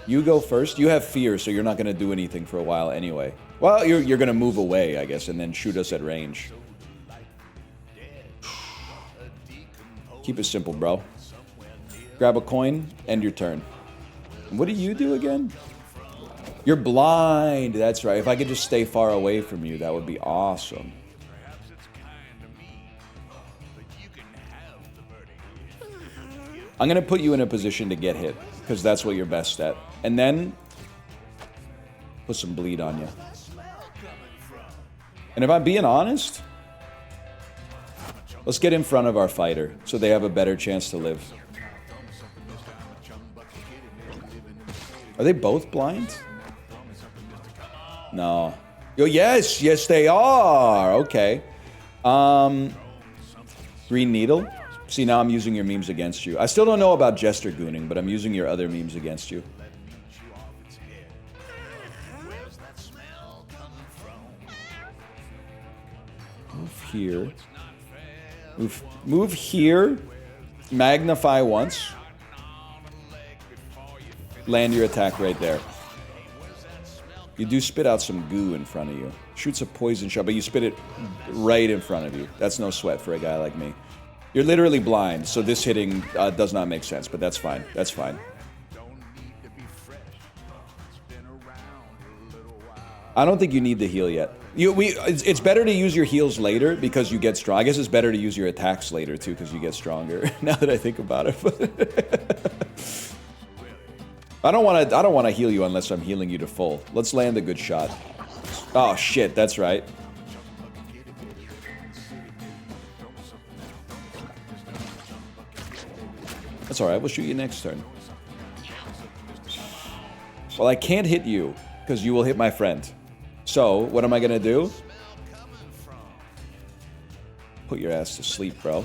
You go first. You have fear, so you're not going to do anything for a while anyway. Well, you're going to move away, I guess, and then shoot us at range. Keep it simple, bro. Grab a coin, end your turn. What do you do again? You're blind. That's right. If I could just stay far away from you, that would be awesome. I'm going to put you in a position to get hit, because that's what you're best at. And then, put some bleed on you. And if I'm being honest, let's get in front of our fighter, so they have a better chance to live. Are they both blind? No. Oh, yes, they are. Okay. Green needle. See, now I'm using your memes against you. I still don't know about Jester gooning, but I'm using your other memes against you. Move here. Move here. Magnify once. Land your attack right there. You do spit out some goo in front of you. Shoots a poison shot, but you spit it right in front of you. That's no sweat for a guy like me. You're literally blind, so this hitting does not make sense, but that's fine. That's fine. I don't think you need the heal yet. It's better to use your heals later because you get strong. I guess it's better to use your attacks later too because you get stronger. Now that I think about it, I don't want to heal you unless I'm healing you to full. Let's land a good shot. Oh shit, that's right. That's all right. We'll shoot you next turn. Well, I can't hit you because you will hit my friend. So, what am I gonna do? Put your ass to sleep, bro.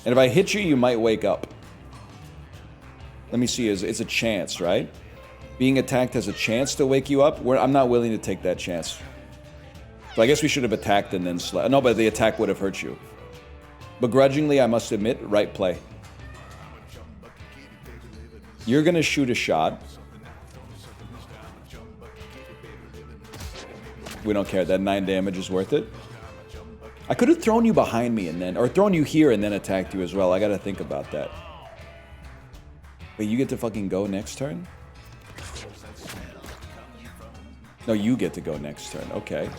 And if I hit you, you might wake up. Let me see, it's a chance, right? Being attacked has a chance to wake you up. I'm not willing to take that chance. So I guess we should have attacked and then slept. No, but the attack would have hurt you. Begrudgingly, I must admit, right play. You're gonna shoot a shot. We don't care. That 9 damage is worth it. I could have thrown you behind me and then, or thrown you here and then attacked you as well. I gotta think about that. Wait, you get to fucking go next turn? No, you get to go next turn. Okay.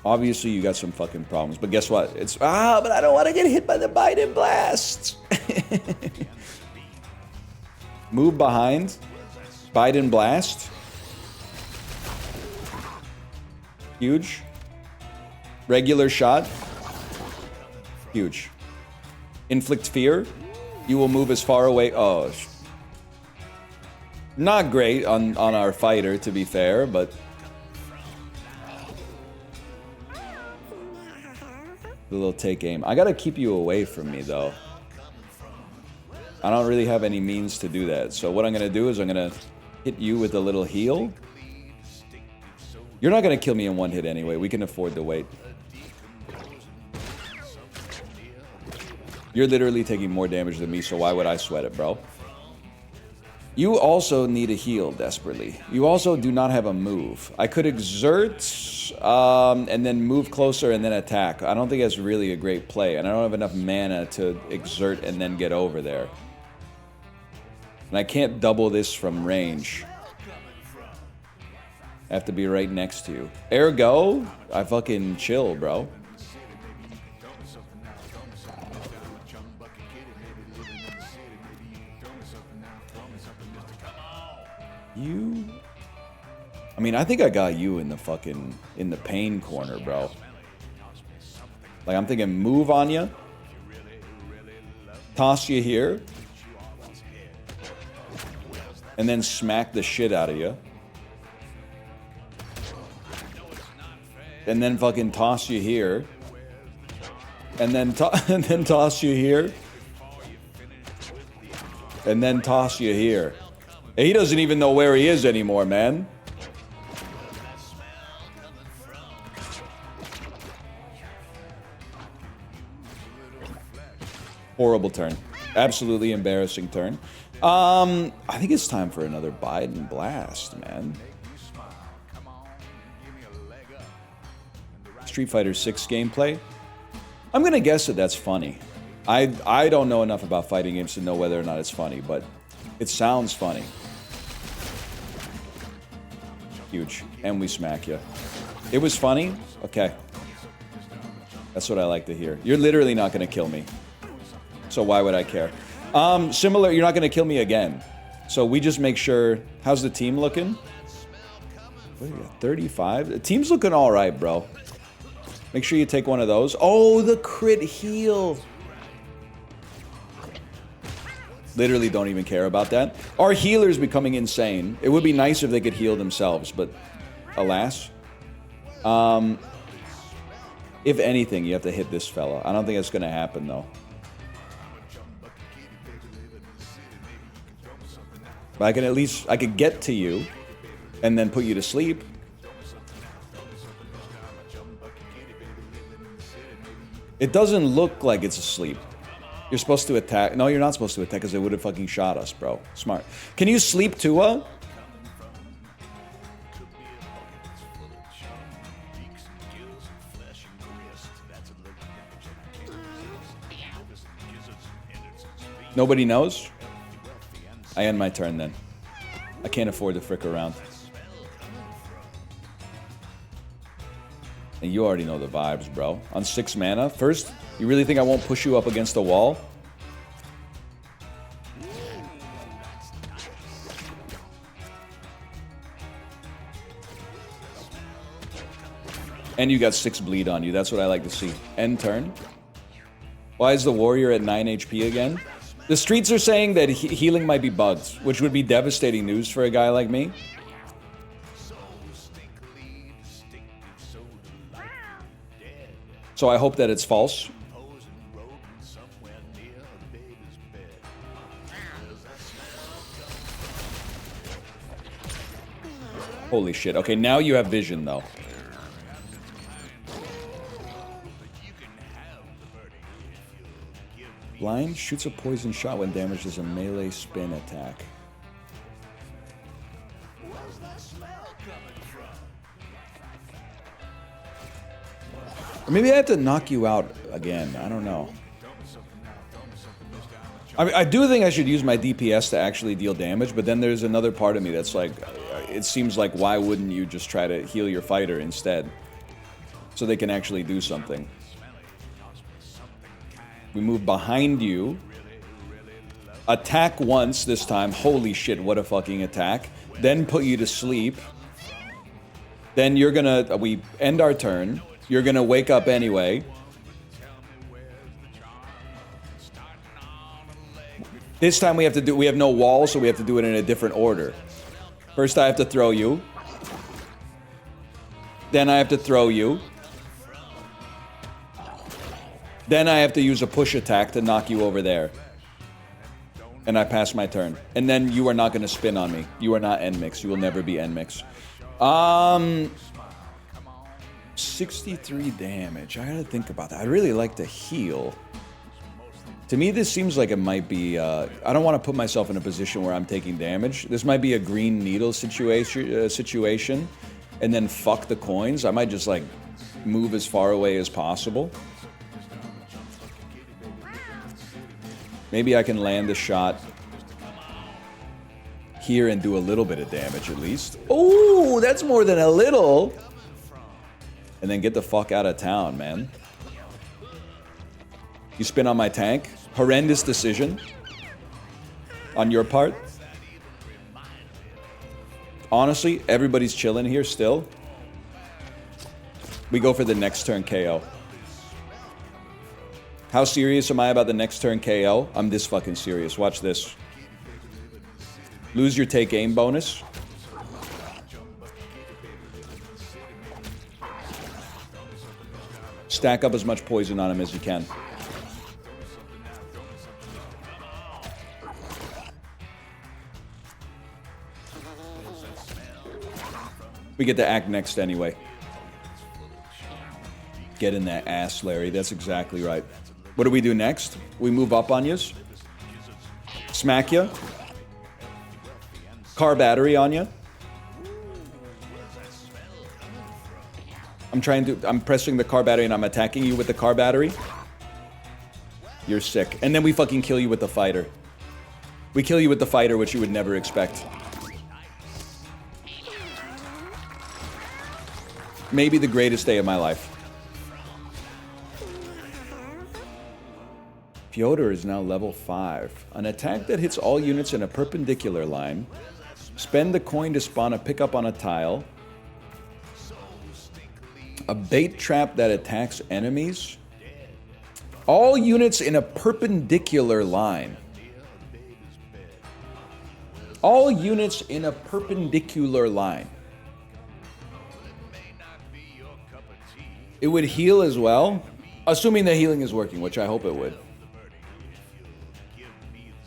Obviously, you got some fucking problems, but guess what? But I don't want to get hit by the Biden blast. Move behind. Biden blast. Huge. Regular shot. Huge. Inflict fear. You will move as far away. Oh. Not great on our fighter, to be fair, but... The little take aim. I gotta keep you away from me, though. I don't really have any means to do that. So what I'm gonna do is I'm gonna hit you with a little heal. You're not gonna kill me in one hit anyway. We can afford to wait. You're literally taking more damage than me, so why would I sweat it, bro? You also need a heal desperately. You also do not have a move. I could exert and then move closer and then attack. I don't think that's really a great play, and I don't have enough mana to exert and then get over there. And I can't double this from range. I have to be right next to you. Ergo, I fucking chill, bro. I mean, I think I got you in the fucking, in the pain corner, bro. Like, I'm thinking move on you. Toss you here. And then smack the shit out of you. And then fucking toss you here. And then, and then toss you here. And then toss you here. He doesn't even know where he is anymore, man. Horrible turn. Absolutely embarrassing turn. I think it's time for another Biden blast, man. Street Fighter 6 gameplay. I'm gonna guess that that's funny. I don't know enough about fighting games to know whether or not it's funny, but it sounds funny. Huge. And we smack you. It was funny? Okay. That's what I like to hear. You're literally not gonna kill me. So why would I care? Similar, you're not going to kill me again. So we just make sure... How's the team looking? What do you got? 35? The team's looking all right, bro. Make sure you take one of those. Oh, the crit heal. Literally don't even care about that. Our healer's becoming insane. It would be nice if they could heal themselves, but alas. If anything, you have to hit this fella. I don't think that's going to happen, though. But I can at least, I could get to you and then put you to sleep. It doesn't look like it's asleep. You're supposed to attack. No, you're not supposed to attack because they would have fucking shot us, bro. Smart. Can you sleep Tua? Nobody knows? I end my turn then. I can't afford to frick around. And you already know the vibes, bro. On 6 mana. First, you really think I won't push you up against the wall? And you got 6 bleed on you. That's what I like to see. End turn. Why is the warrior at 9 HP again? The streets are saying that healing might be bugged, which would be devastating news for a guy like me. So I hope that it's false. Holy shit. Okay, now you have vision, though. Blind shoots a poison shot when damaged as a melee spin attack. Or maybe I have to knock you out again. I don't know. I mean, I do think I should use my DPS to actually deal damage, but then there's another part of me that's like, it seems like why wouldn't you just try to heal your fighter instead? So they can actually do something. We move behind you. Attack once this time. Holy shit, what a fucking attack. Then put you to sleep. Then you're gonna... We end our turn. You're gonna wake up anyway. This time we have to do... We have no wall, so we have to do it in a different order. First I have to throw you. Then I have to throw you. Then I have to use a push attack to knock you over there. And I pass my turn. And then you are not going to spin on me. You are not N-Mix. You will never be N-Mix. 63 damage. I gotta think about that. I really like to heal. To me, this seems like it might be... I don't want to put myself in a position where I'm taking damage. This might be a green needle situation. And then fuck the coins. I might just, like, move as far away as possible. Maybe I can land a shot here and do a little bit of damage at least. Oh, that's more than a little. And then get the fuck out of town, man. You spin on my tank. Horrendous decision on your part. Honestly, everybody's chilling here still. We go for the next turn KO. How serious am I about the next turn KO? I'm this fucking serious. Watch this. Lose your take aim bonus. Stack up as much poison on him as you can. We get to act next anyway. Get in that ass, Larry. That's exactly right. What do we do next? We move up on yous. Smack ya. Car battery on ya. I'm pressing the car battery and I'm attacking you with the car battery. You're sick. And then we fucking kill you with the fighter. We kill you with the fighter, which you would never expect. Maybe the greatest day of my life. Fyodor is now level 5. An attack that hits all units in a perpendicular line. Spend the coin to spawn a pickup on a tile. A bait trap that attacks enemies. All units in a perpendicular line. All units in a perpendicular line. It would heal as well. Assuming the healing is working, which I hope it would.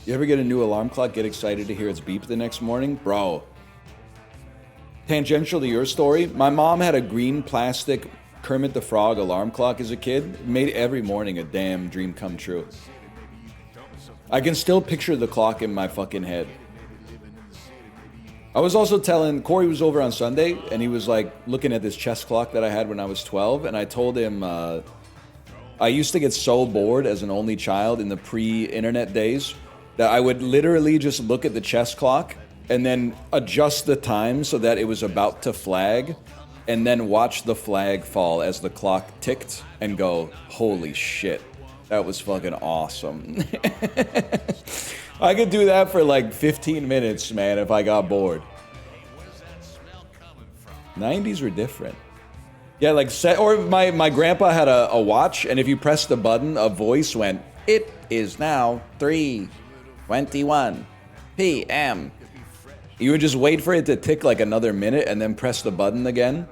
You ever get a new alarm clock, get excited to hear its beep the next morning? Bro. Tangential to your story, my mom had a green plastic Kermit the Frog alarm clock as a kid. It made every morning a damn dream come true. I can still picture the clock in my fucking head. I was also telling, Corey was over on Sunday, and he was like looking at this chess clock that I had when I was 12, and I told him I used to get so bored as an only child in the pre-internet days that I would literally just look at the chess clock and then adjust the time so that it was about to flag, and then watch the flag fall as the clock ticked and go, holy shit, that was fucking awesome. I could do that for like 15 minutes, man, if I got bored. 90s were different. Yeah, like, or my grandpa had a watch, and if you pressed the button, a voice went, "It is now 3:21 p.m." You would just wait for it to tick like another minute and then press the button again.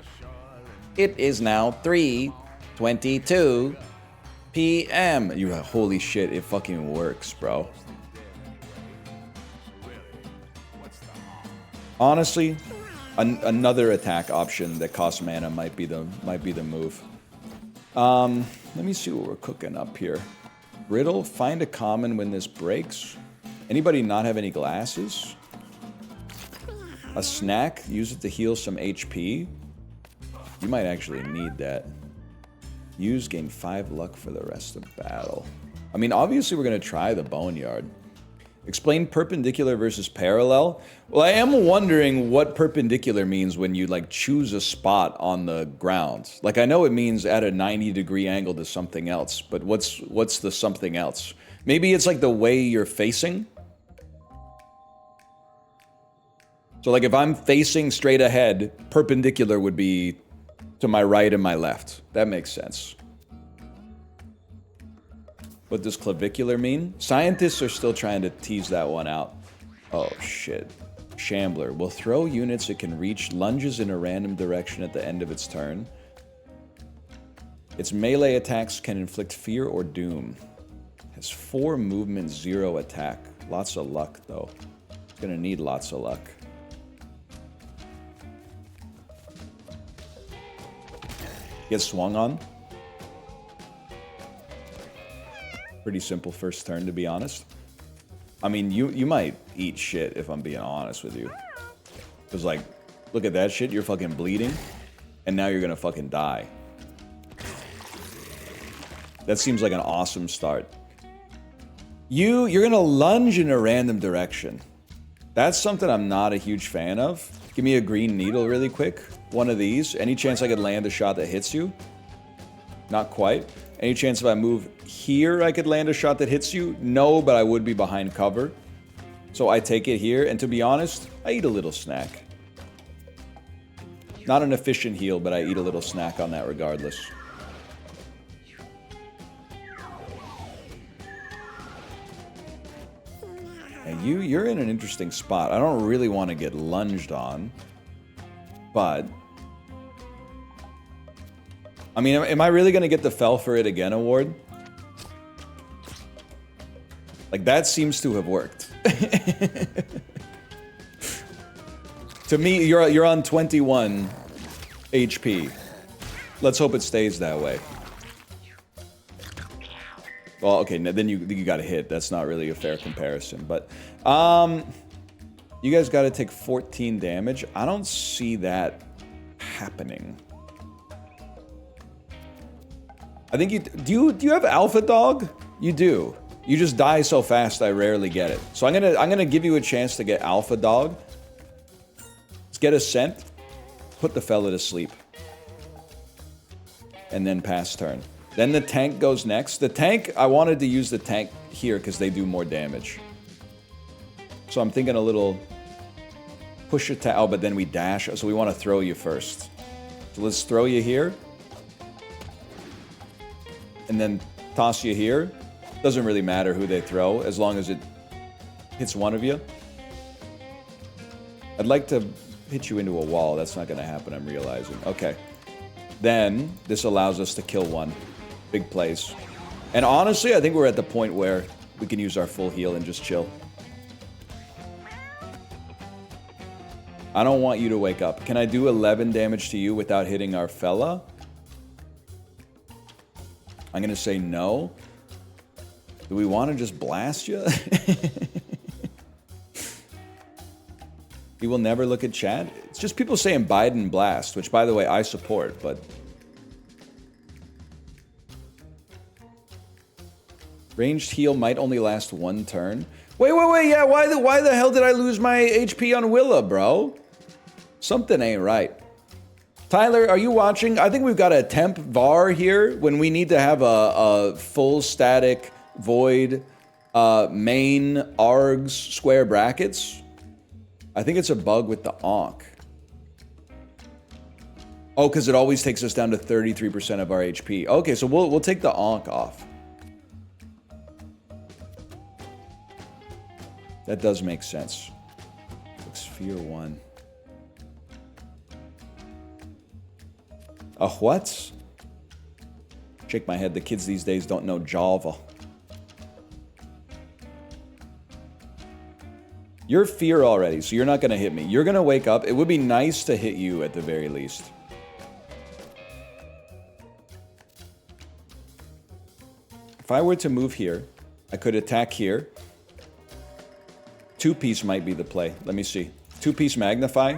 It is now 3:22 p.m. You're like, holy shit, it fucking works, bro. Honestly, another attack option that costs mana might be the move. Let me see what we're cooking up here. Riddle, find a common when this breaks. Anybody not have any glasses? A snack, use it to heal some HP. You might actually need that. Use, gain 5 luck for the rest of battle. I mean, obviously we're going to try the Boneyard. Explain perpendicular versus parallel. Well, I am wondering what perpendicular means when you, like, choose a spot on the ground. Like, I know it means at a 90-degree angle to something else, but what's the something else? Maybe it's, like, the way you're facing? So, like, if I'm facing straight ahead, perpendicular would be to my right and my left. That makes sense. What does clavicular mean? Scientists are still trying to tease that one out. Oh, shit. Shambler. Will throw units it can reach, lunges in a random direction at the end of its turn. Its melee attacks can inflict fear or doom. Has 4 movement, 0 attack. Lots of luck, though. Gonna need lots of luck. Get swung on. Pretty simple first turn, to be honest. I mean, you might eat shit, if I'm being honest with you. Because, like, look at that shit. You're fucking bleeding. And now you're gonna fucking die. That seems like an awesome start. You're gonna lunge in a random direction. That's something I'm not a huge fan of. Give me a green needle really quick. One of these. Any chance I could land a shot that hits you? Not quite. Any chance if I move here I could land a shot that hits you? No, but I would be behind cover. So I take it here, and to be honest, I eat a little snack. Not an efficient heal, but I eat a little snack on that regardless. And you're in an interesting spot. I don't really want to get lunged on, but I mean, am I really going to get the Fell for It Again award? Like, that seems to have worked. To me, you're on 21 HP. Let's hope it stays that way. Well, okay, then you got to hit. That's not really a fair comparison, but you guys got to take 14 damage. I don't see that happening. I think do you have Alpha Dog? You do. You just die so fast I rarely get it. So I'm gonna give you a chance to get Alpha Dog. Let's get a scent. Put the fella to sleep. And then pass turn. Then the tank goes next. The tank, I wanted to use the tank here because they do more damage. So I'm thinking a little push attack. Oh, but then we dash. So we want to throw you first. So let's throw you here. And then toss you here. Doesn't really matter who they throw, as long as it hits one of you. I'd like to hit you into a wall. That's not going to happen, I'm realizing. Okay. Then, this allows us to kill one. Big plays. And honestly, I think we're at the point where we can use our full heal and just chill. I don't want you to wake up. Can I do 11 damage to you without hitting our fella? I'm going to say no. Do we want to just blast you? He will never look at chat. It's just people saying Biden blast, which, by the way, I support, but... Ranged heal might only last 1 turn. Wait, yeah, why the hell did I lose my HP on Willa, bro? Something ain't right. Tyler, are you watching? I think we've got a temp VAR here when we need to have a full static void main args square brackets. I think it's a bug with the Ankh. Oh, because it always takes us down to 33% of our HP. Okay, so we'll take the Ankh off. That does make sense. Sphere 1. A what? Shake my head. The kids these days don't know Java. You're fear already, so you're not going to hit me. You're going to wake up. It would be nice to hit you at the very least. If I were to move here, I could attack here. 2-piece might be the play. Let me see. 2-piece magnify.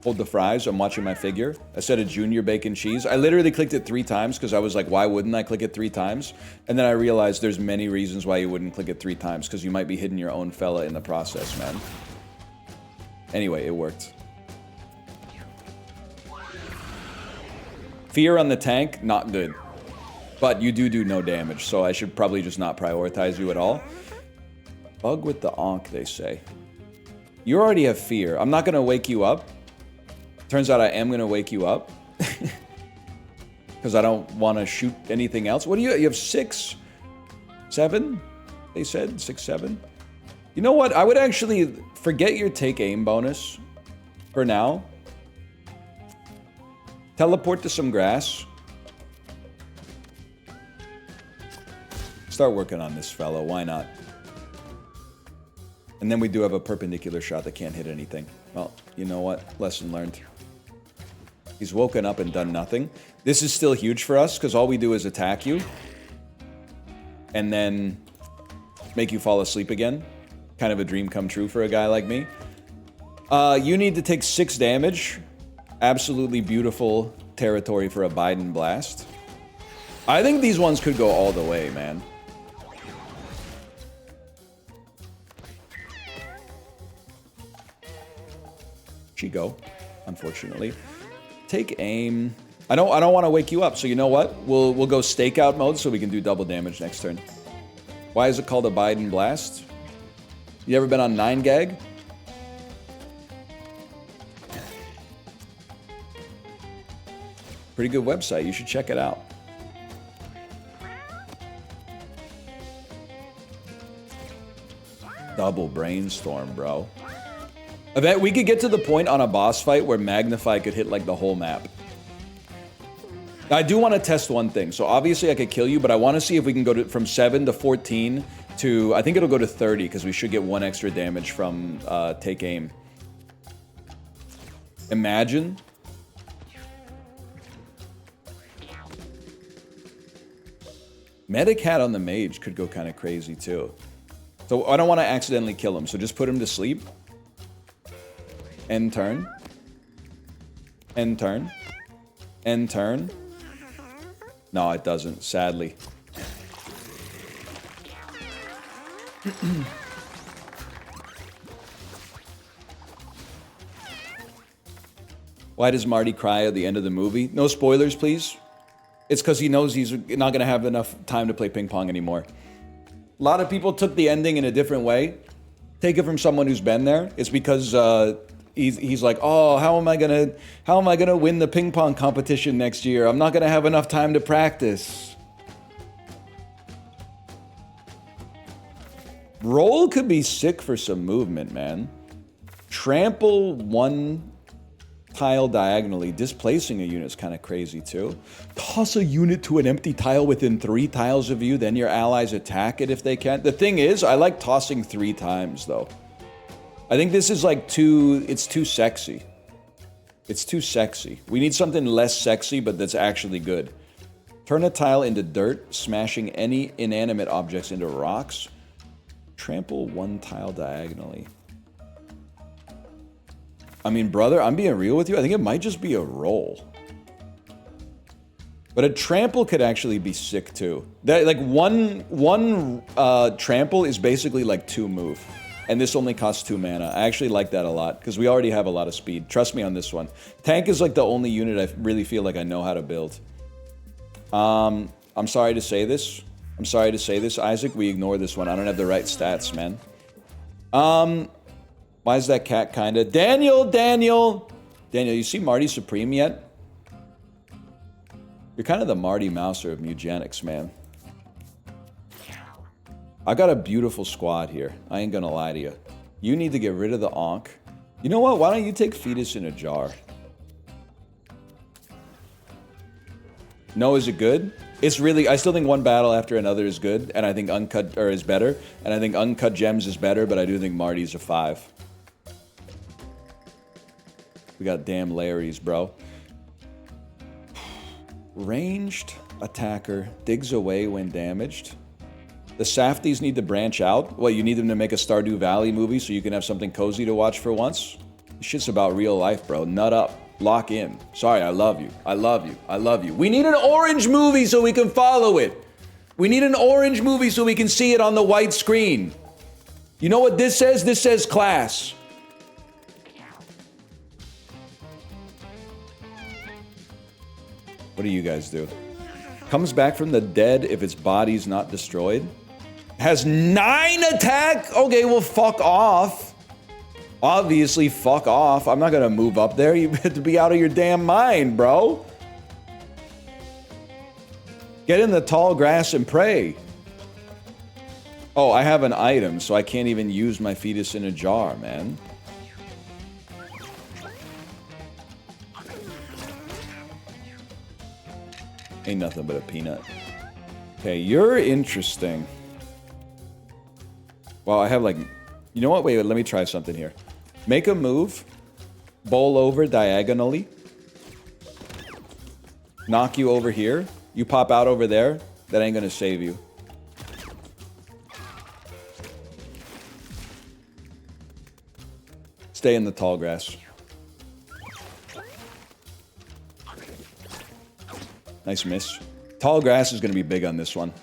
Hold the fries. I'm watching my figure. I said a junior bacon cheese. I literally clicked it 3 times because I was like, why wouldn't I click it 3 times? And then I realized there's many reasons why you wouldn't click it 3 times because you might be hitting your own fella in the process, man. Anyway, it worked. Fear on the tank, not good. But you do no damage, so I should probably just not prioritize you at all. Bug with the Ankh, they say. You already have fear. I'm not going to wake you up. Turns out I am going to wake you up. Because I don't want to shoot anything else. What do you have 6? 7? They said 6, 7. You know what? I would actually forget your take aim bonus for now. Teleport to some grass. Start working on this fellow. Why not? And then we do have a perpendicular shot that can't hit anything. Well, you know what? Lesson learned. He's woken up and done nothing. This is still huge for us because all we do is attack you. And then make you fall asleep again. Kind of a dream come true for a guy like me. You need to take 6 damage. Absolutely beautiful territory for a Biden blast. I think these ones could go all the way, man. She go, unfortunately. Take aim. I don't want to wake you up, so you know what? We'll go stakeout mode so we can do double damage next turn. Why is it called a Biden blast? You ever been on 9gag? Pretty good website. You should check it out. Double brainstorm, bro. I bet we could get to the point on a boss fight where Magnify could hit like the whole map. I do want to test one thing. So obviously I could kill you, but I want to see if we can go from 7 to 14 to... I think it'll go to 30 because we should get 1 extra damage from take aim. Imagine. Medic hat on the mage could go kind of crazy too. So I don't want to accidentally kill him, so just put him to sleep. End turn. End turn. End turn. No, it doesn't, sadly. Why does Marty cry at the end of the movie? No spoilers, please. It's because he knows he's not going to have enough time to play ping pong anymore. A lot of people took the ending in a different way. Take it from someone who's been there. It's because he's like, oh, how am I gonna win the ping pong competition next year? I'm not gonna have enough time to practice. Roll could be sick for some movement, man. Trample 1 tile diagonally. Displacing a unit is kind of crazy too. Toss a unit to an empty tile within 3 tiles of you, then your allies attack it if they can. The thing is, I like tossing 3 times though. I think this is like it's too sexy. It's too sexy. We need something less sexy, but that's actually good. Turn a tile into dirt, smashing any inanimate objects into rocks. Trample one tile diagonally. I mean, brother, I'm being real with you. I think it might just be a roll. But a trample could actually be sick too. That, like one trample is basically like 2 move. And this only costs 2 mana. I actually like that a lot, because we already have a lot of speed. Trust me on this one. Tank is like the only unit I really feel like I know how to build. I'm sorry to say this. I'm sorry to say this, Isaac. We ignore this one. I don't have the right stats, man. Why is that cat kinda? Daniel, you see Marty Supreme yet? You're kind of the Marty Mouser of Mugenics, man. I got a beautiful squad here. I ain't gonna lie to you. You need to get rid of the Ankh. You know what? Why don't you take Fetus in a Jar? No, is it good? It's really... I still think one battle after another is good, and I think Uncut... or is better, and I think Uncut Gems is better, but I do think Marty's a 5. We got damn Larrys, bro. Ranged attacker digs away when damaged. The Safties need to branch out. What, you need them to make a Stardew Valley movie so you can have something cozy to watch for once? This shit's about real life, bro. Nut up. Lock in. Sorry, I love you. I love you. I love you. We need an orange movie so we can follow it. We need an orange movie so we can see it on the white screen. You know what this says? This says class. What do you guys do? Comes back from the dead if its body's not destroyed. Has 9 attack? Okay, well, fuck off. Obviously, fuck off. I'm not gonna move up there. You have to be out of your damn mind, bro. Get in the tall grass and pray. Oh, I have an item, so I can't even use my Fetus in a Jar, man. Ain't nothing but a peanut. Okay, you're interesting. Well, I have like... You know what? Wait, let me try something here. Make a move. Bowl over diagonally. Knock you over here. You pop out over there. That ain't gonna save you. Stay in the tall grass. Nice miss. Tall grass is gonna be big on this one.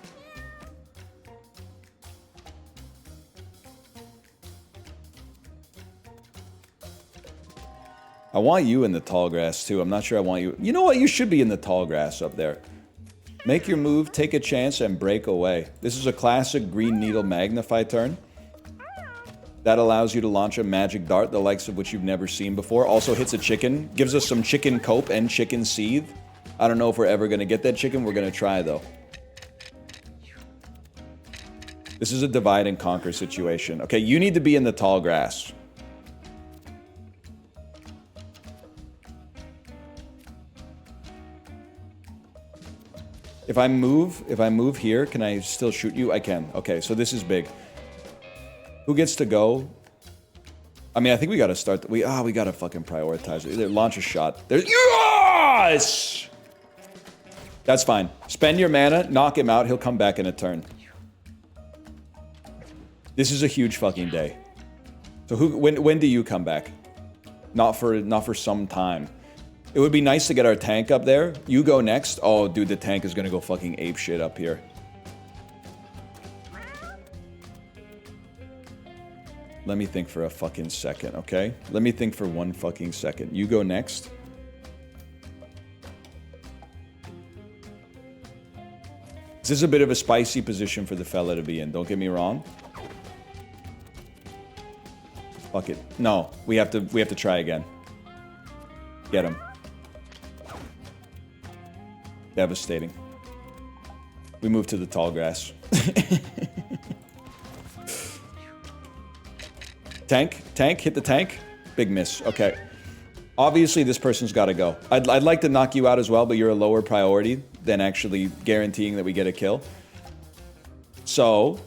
I want you in the tall grass, too. I'm not sure I want you... You know what? You should be in the tall grass up there. Make your move, take a chance, and break away. This is a classic Green Needle Magnify turn. That allows you to launch a magic dart, the likes of which you've never seen before. Also hits a chicken. Gives us some chicken cope and chicken seethe. I don't know if we're ever going to get that chicken. We're going to try, though. This is a divide and conquer situation. Okay, you need to be in the tall grass. If I move here, can I still shoot you? I can. Okay, so this is big. Who gets to go? I mean, I think we gotta start. We gotta fucking prioritize it. Either launch a shot. There's yes! That's fine. Spend your mana, knock him out. He'll come back in a turn. This is a huge fucking day. So when do you come back? Not for some time. It would be nice to get our tank up there. You go next. Oh, dude, the tank is gonna go fucking ape shit up here. Let me think for a fucking second, okay? Let me think for one fucking second. You go next. This is a bit of a spicy position for the fella to be in. Don't get me wrong. Fuck it. No, we have to try again. Get him. Devastating. We move to the tall grass. Tank, hit the tank. Big miss. Okay. Obviously, this person's got to go. I'd like to knock you out as well, but you're a lower priority than actually guaranteeing that we get a kill. So,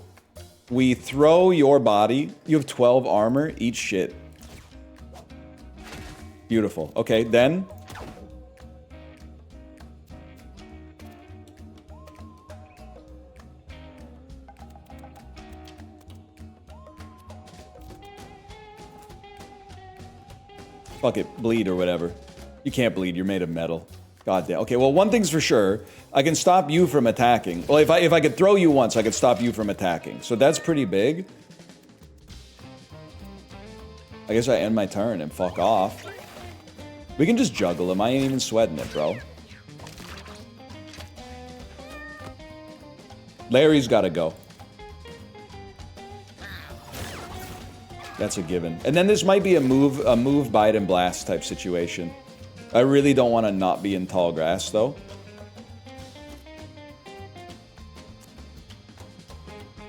we throw your body. You have 12 armor. Eat shit. Beautiful. Okay, then... Fuck it, bleed or whatever. You can't bleed, you're made of metal. God damn. Okay, well, one thing's for sure. I can stop you from attacking. Well, if I could throw you once, I could stop you from attacking. So that's pretty big. I guess I end my turn and fuck off. We can just juggle him. I ain't even sweating it, bro. Larry's gotta go. That's a given. And then this might be a move, bite, and blast type situation. I really don't want to not be in tall grass, though.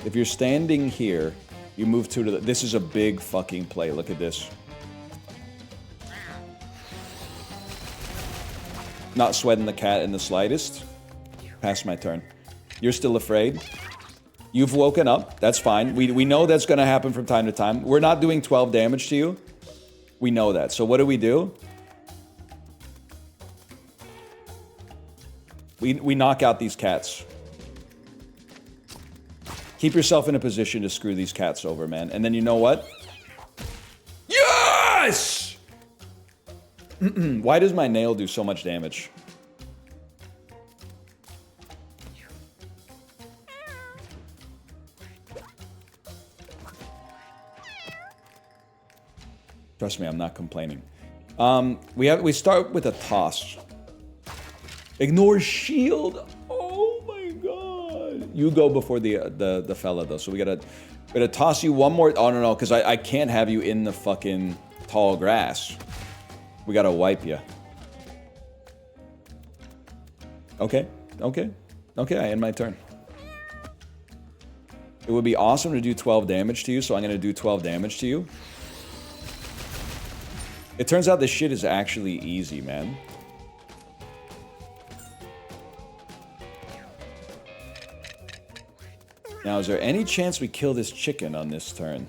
If you're standing here, you move to the... This is a big fucking play. Look at this. Not sweating the cat in the slightest. Pass my turn. You're still afraid? You've woken up. That's fine. We know that's going to happen from time to time. We're not doing 12 damage to you. We know that. So what do? We knock out these cats. Keep yourself in a position to screw these cats over, man. And then you know what? Yes! Why does my nail do so much damage? Trust me, I'm not complaining. We start with a toss. Ignore shield. Oh my god. You go before the fella though. So we gotta toss you one more. Oh no, because I can't have you in the fucking tall grass. We gotta wipe you. Okay. I end my turn. It would be awesome to do 12 damage to you, so I'm gonna do 12 damage to you. It turns out this shit is actually easy, man. Now, is there any chance we kill this chicken on this turn?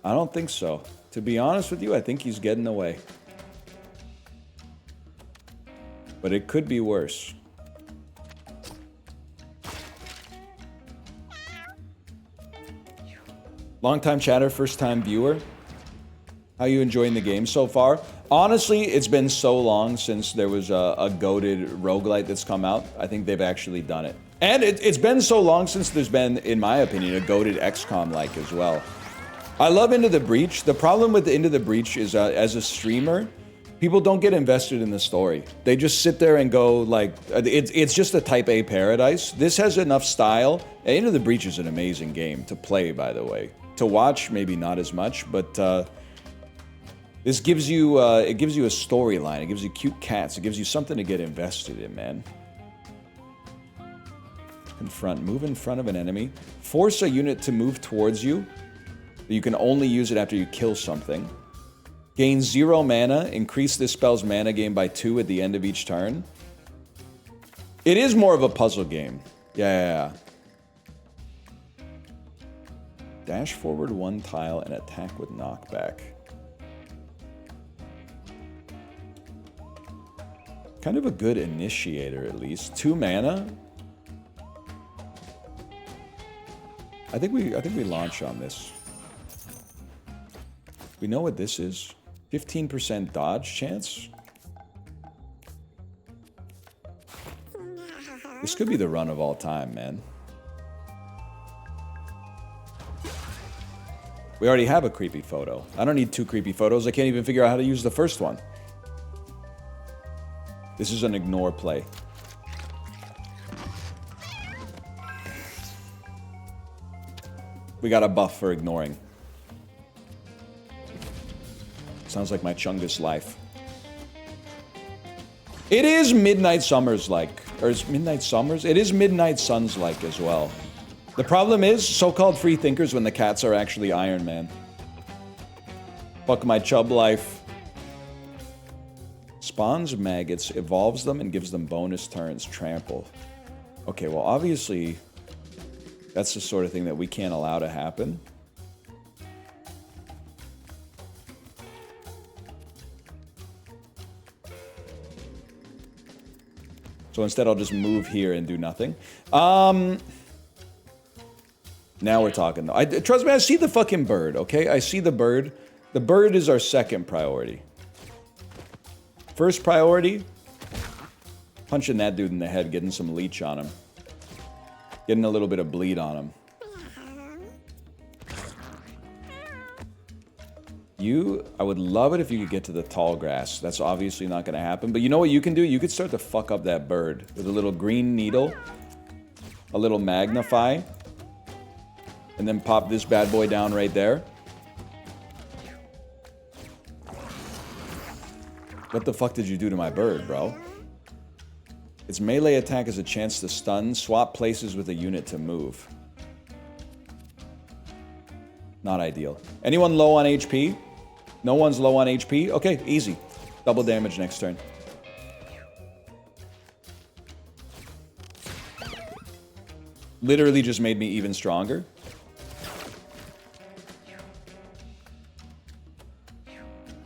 I don't think so. To be honest with you, I think he's getting away. But it could be worse. Long-time chatter, first-time viewer. How you enjoying the game so far? Honestly, it's been so long since there was a goated roguelite that's come out. I think they've actually done it. And it's been so long since there's been, in my opinion, a goated XCOM-like as well. I love Into the Breach. The problem with Into the Breach is, as a streamer, people don't get invested in the story. They just sit there and go, like, it's just a Type A paradise. This has enough style. Into the Breach is an amazing game to play, by the way. To watch, maybe not as much, but... This gives you, it gives you a storyline. It gives you cute cats. It gives you something to get invested in, man. Confront. Move in front of an enemy. Force a unit to move towards you. You can only use it after you kill something. Gain 0 mana. Increase this spell's mana gain by 2 at the end of each turn. It is more of a puzzle game. Yeah. Dash forward 1 tile and attack with knockback. Kind of a good initiator, at least. 2 mana. I think we launch on this. We know what this is. 15% dodge chance. This could be the run of all time, man. We already have a creepy photo. I don't need 2 creepy photos. I can't even figure out how to use the first one. This is an ignore play. We got a buff for ignoring. Sounds like my Chungus life. It is Midnight Summers like. Or is Midnight Summers? It is Midnight Suns like as well. The problem is, so-called free thinkers when the cats are actually Iron Man. Fuck my chub life. Spawns maggots, evolves them, and gives them bonus turns. Trample. Okay, well, obviously, that's the sort of thing that we can't allow to happen. So instead, I'll just move here and do nothing. Now we're talking, though. Trust me, I see the fucking bird, okay? I see the bird. The bird is our second priority. First priority, punching that dude in the head, getting some leech on him. Getting a little bit of bleed on him. I would love it if you could get to the tall grass. That's obviously not going to happen. But you know what you can do? You could start to fuck up that bird with a little green needle. A little magnify. And then pop this bad boy down right there. What the fuck did you do to my bird, bro? Its melee attack is a chance to stun. Swap places with a unit to move. Not ideal. Anyone low on HP? No one's low on HP? Okay, easy. Double damage next turn. Literally just made me even stronger.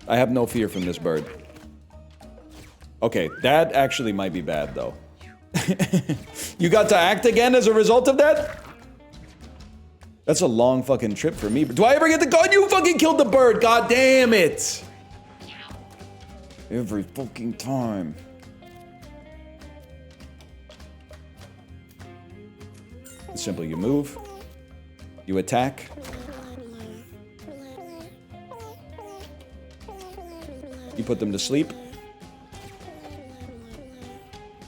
I have no fear from this bird. Okay, that actually might be bad, though. You got to act again as a result of that? That's a long fucking trip for me. Do I ever get to go? You fucking killed the bird! God damn it! Every fucking time. It's simple. You move. You attack. You put them to sleep.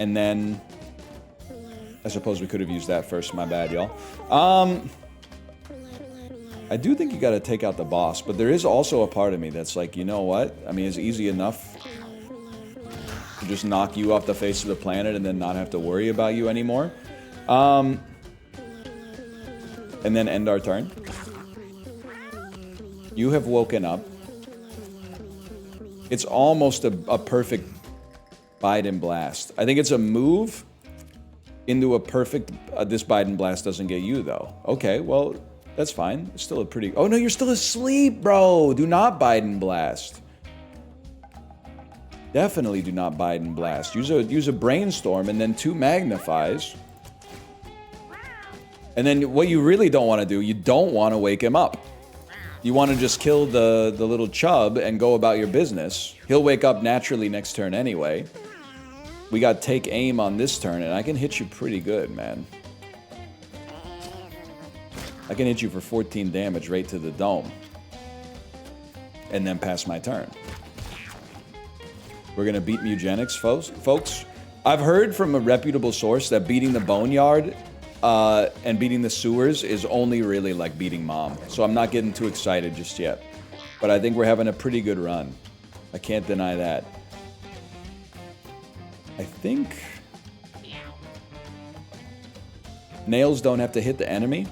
And then... I suppose we could have used that first. My bad, y'all. I do think you gotta take out the boss, but there is also a part of me that's like, you know what? I mean, it's easy enough to just knock you off the face of the planet and then not have to worry about you anymore. And then end our turn. You have woken up. It's almost a perfect Biden blast. I think it's a move into a perfect... this Biden blast doesn't get you, though. Okay, well... That's fine. It's still a pretty... Oh, no, you're still asleep, bro. Do not Biden blast. Definitely do not Biden blast. Use a brainstorm and then 2 magnifies. And then what you really don't want to do, you don't want to wake him up. You want to just kill the little chub and go about your business. He'll wake up naturally next turn anyway. We got take aim on this turn, and I can hit you pretty good, man. I can hit you for 14 damage right to the dome. And then pass my turn. We're going to beat Mugenics, folks. I've heard from a reputable source that beating the Boneyard and beating the sewers is only really like beating Mom. So I'm not getting too excited just yet. But I think we're having a pretty good run. I can't deny that. I think... Nails don't have to hit the enemy.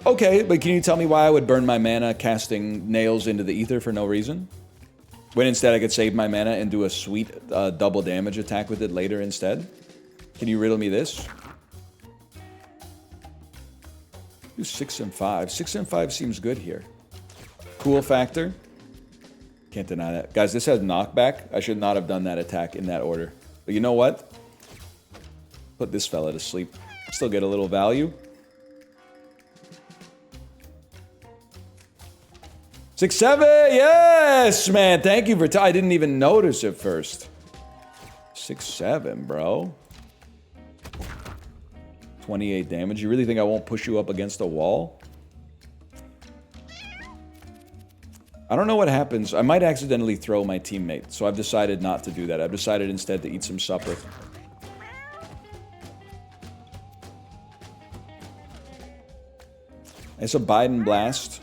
Okay, but can you tell me why I would burn my mana casting nails into the ether for no reason? When instead I could save my mana and do a sweet double damage attack with it later instead? Can you riddle me this? Do 6 and 5. 6 and 5 seems good here. Cool factor. Can't deny that. Guys, this has knockback. I should not have done that attack in that order. But you know what? Put this fella to sleep. Still get a little value. 6-7, yes, man. Thank you for. I didn't even notice at first. 6-7, bro. 28 damage. You really think I won't push you up against a wall? I don't know what happens. I might accidentally throw my teammate, so I've decided not to do that. I've decided instead to eat some supper. It's a Biden blast.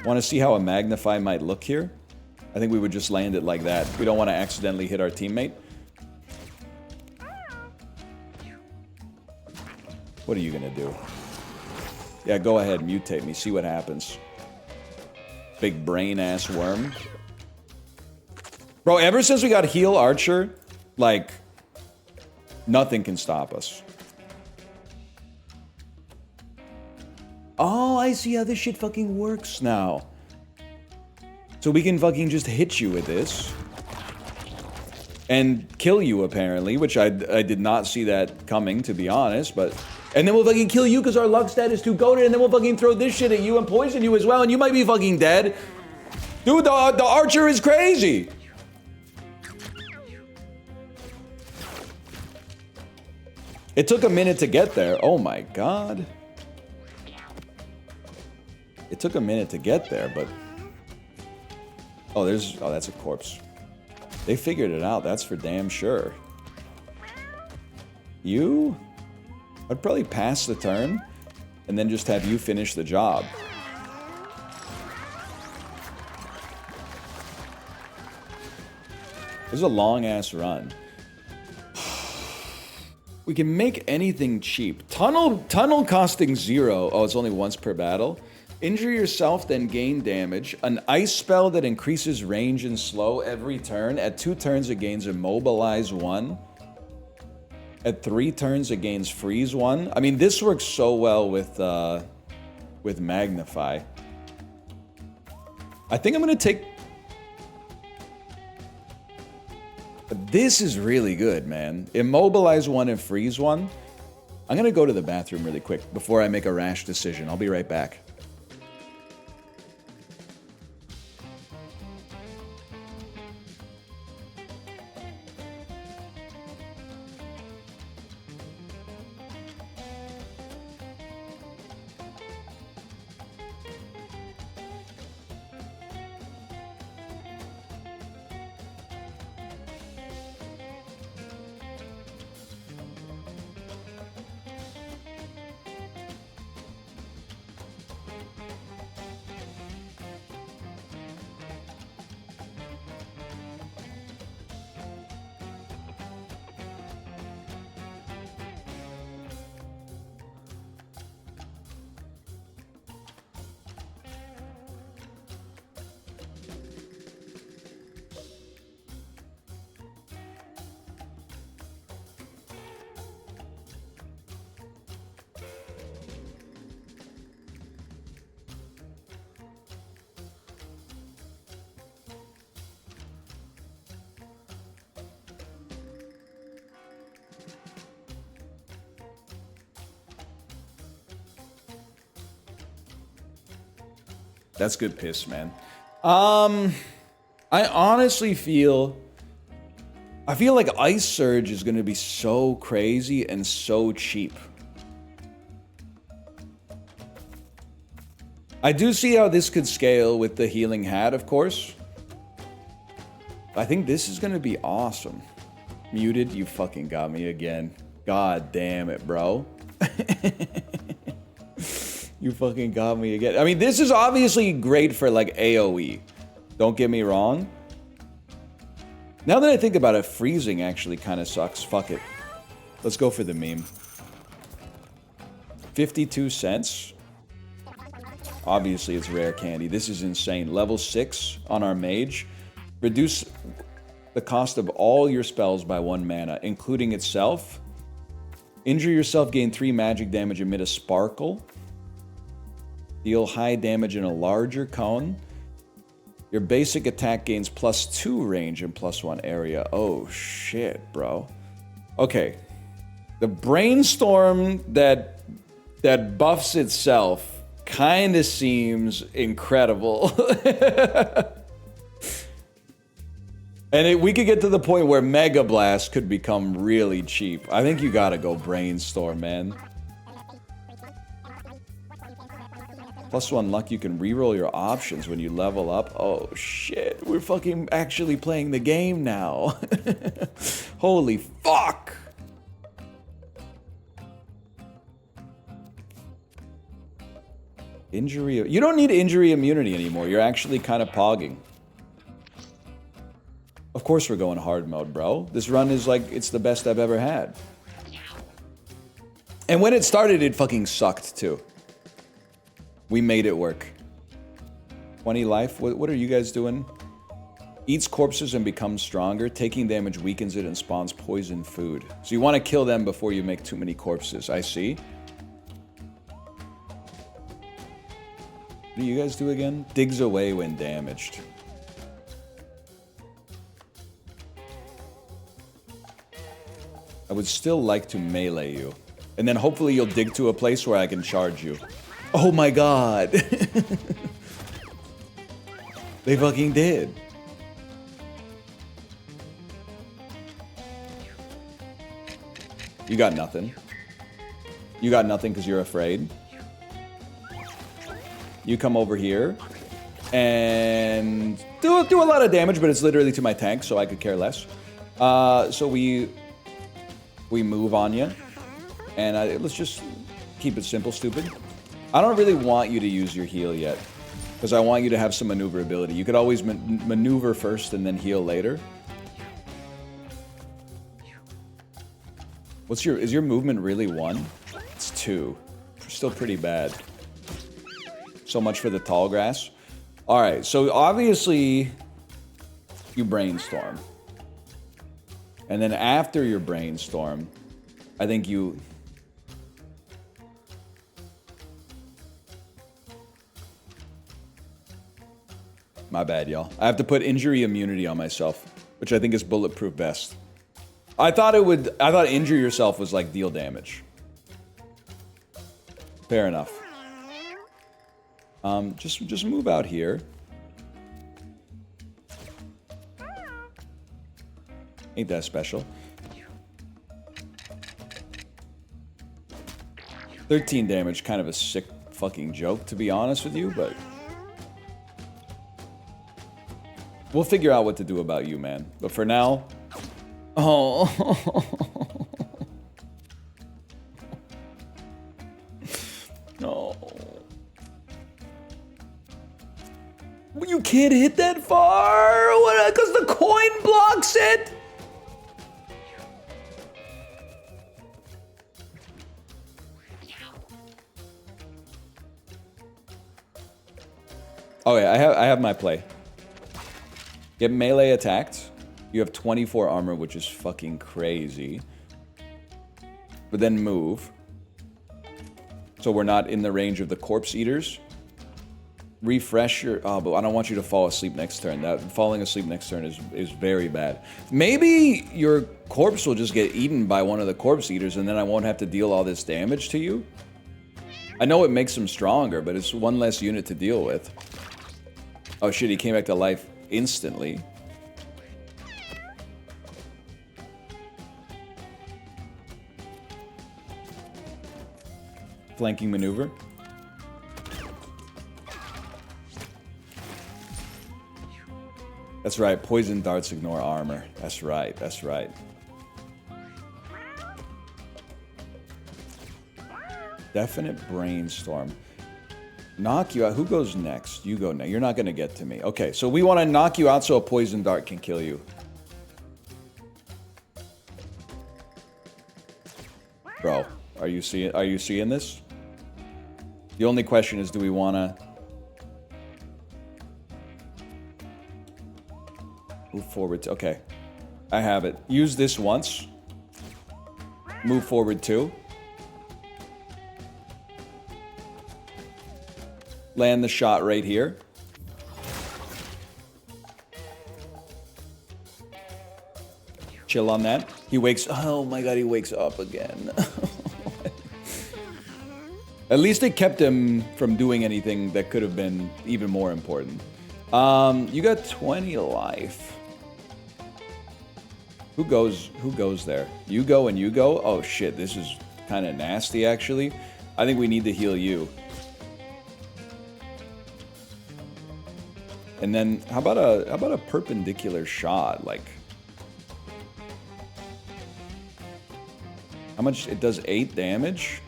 Want to see how a Magnify might look here? I think we would just land it like that. We don't want to accidentally hit our teammate. What are you going to do? Yeah, go ahead, mutate me. See what happens. Big brain-ass worm. Bro, ever since we got Heal Archer, like, nothing can stop us. Oh, I see how this shit fucking works now. So we can fucking just hit you with this. And kill you, apparently, which I did not see that coming, to be honest, but... And then we'll fucking kill you because our luck stat is too goated, and then we'll fucking throw this shit at you and poison you as well, and you might be fucking dead. Dude, the Archer is crazy. It took a minute to get there. Oh my god. It took a minute to get there, but... Oh, that's a corpse. They figured it out, that's for damn sure. You? I'd probably pass the turn, and then just have you finish the job. This is a long-ass run. We can make anything cheap. Tunnel costing 0. Oh, it's only once per battle. Injure yourself, then gain damage. An ice spell that increases range and slow every turn. At 2 turns, it gains Immobilize 1. At 3 turns, it gains Freeze 1. I mean, this works so well with Magnify. I think I'm going to take... This is really good, man. Immobilize 1 and Freeze 1. I'm going to go to the bathroom really quick before I make a rash decision. I'll be right back. That's good piss, man. I honestly feel... I feel like Ice Surge is going to be so crazy and so cheap. I do see how this could scale with the Healing Hat, of course. I think this is going to be awesome. Muted, you fucking got me again. God damn it, bro. You fucking got me again. I mean, this is obviously great for, like, AoE. Don't get me wrong. Now that I think about it, freezing actually kind of sucks. Fuck it. Let's go for the meme. 52 cents. Obviously, it's rare candy. This is insane. Level 6 on our mage. Reduce the cost of all your spells by 1 mana, including itself. Injure yourself, gain 3 magic damage, emit a sparkle. Deal high damage in a larger cone. Your basic attack gains +2 range and +1 area. Oh, shit, bro. Okay. The brainstorm that buffs itself kind of seems incredible. And we could get to the point where Mega Blast could become really cheap. I think you gotta go Brainstorm, man. +1 luck, you can reroll your options when you level up. Oh shit, we're fucking actually playing the game now. Holy fuck! Injury... You don't need injury immunity anymore. You're actually kind of pogging. Of course we're going hard mode, bro. This run is like, it's the best I've ever had. And when it started, it fucking sucked too. We made it work. 20 life? What are you guys doing? Eats corpses and becomes stronger. Taking damage weakens it and spawns poison food. So you want to kill them before you make too many corpses. I see. What do you guys do again? Digs away when damaged. I would still like to melee you. And then hopefully you'll dig to a place where I can charge you. Oh my god. They fucking did. You got nothing. You got nothing because you're afraid. You come over here and do a lot of damage, but it's literally to my tank, so I could care less. So we move on you, and let's just keep it simple, stupid. I don't really want you to use your heal yet, because I want you to have some maneuverability. You could always maneuver first and then heal later. Is your movement really 1? It's 2. Still pretty bad. So much for the tall grass. Alright, so obviously you brainstorm. And then after your brainstorm, I think you... My bad, y'all. I have to put injury immunity on myself, which I think is bulletproof best. I thought injure yourself was like deal damage. Fair enough. Just move out here. Ain't that special. 13 damage, kind of a sick fucking joke, to be honest with you, but... We'll figure out what to do about you, man. But for now... Oh... No... You can't hit that far? What? Because the coin blocks it? Oh yeah, I have my play. Get melee attacked. You have 24 armor, which is fucking crazy. But then move. So we're not in the range of the corpse eaters. Refresh your... Oh, but I don't want you to fall asleep next turn. That falling asleep next turn is very bad. Maybe your corpse will just get eaten by one of the corpse eaters, and then I won't have to deal all this damage to you. I know it makes him stronger, but it's one less unit to deal with. Oh shit, he came back to life instantly. Flanking maneuver. That's right, poison darts ignore armor. That's right, that's right. Definite brainstorm. Knock you out. Who goes next? You go next. You're not going to get to me. Okay, so we want to knock you out so a poison dart can kill you. Bro, are you seeing this? The only question is, do we want to... Move forward. Okay. I have it. Use this once. Move forward 2. Land the shot right here. Chill on that. He wakes... Oh my god, he wakes up again. At least it kept him from doing anything that could have been even more important. You got 20 life. Who goes there? You go and you go? Oh shit, this is kind of nasty actually. I think we need to heal you. And then how about a perpendicular shot? Like how much it does? 8 damage?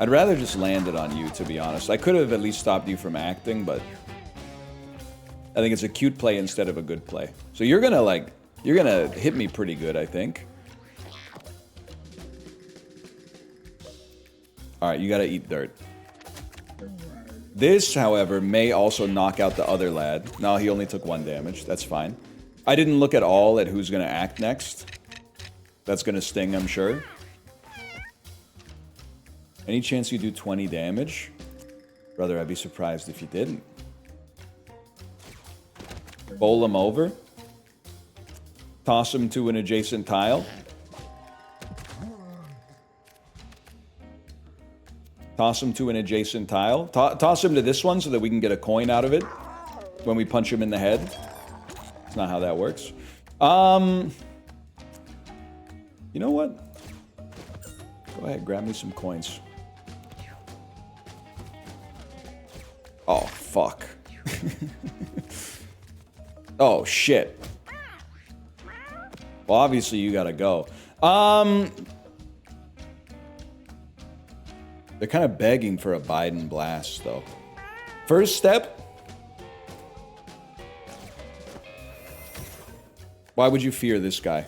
I'd rather just land it on you, to be honest. I could have at least stopped you from acting, but I think it's a cute play instead of a good play. So you're gonna hit me pretty good, I think. Alright, you gotta eat dirt. This, however, may also knock out the other lad. No, he only took 1 damage. That's fine. I didn't look at all at who's gonna act next. That's gonna sting, I'm sure. Any chance you do 20 damage? Brother, I'd be surprised if you didn't. Bowl him over. Toss him to an adjacent tile. Toss him to an adjacent tile. Toss him to this one so that we can get a coin out of it when we punch him in the head. That's not how that works. You know what? Go ahead, grab me some coins. Oh, fuck. Oh, shit. Well, obviously you gotta go. They're kind of begging for a Biden blast, though. First step. Why would you fear this guy?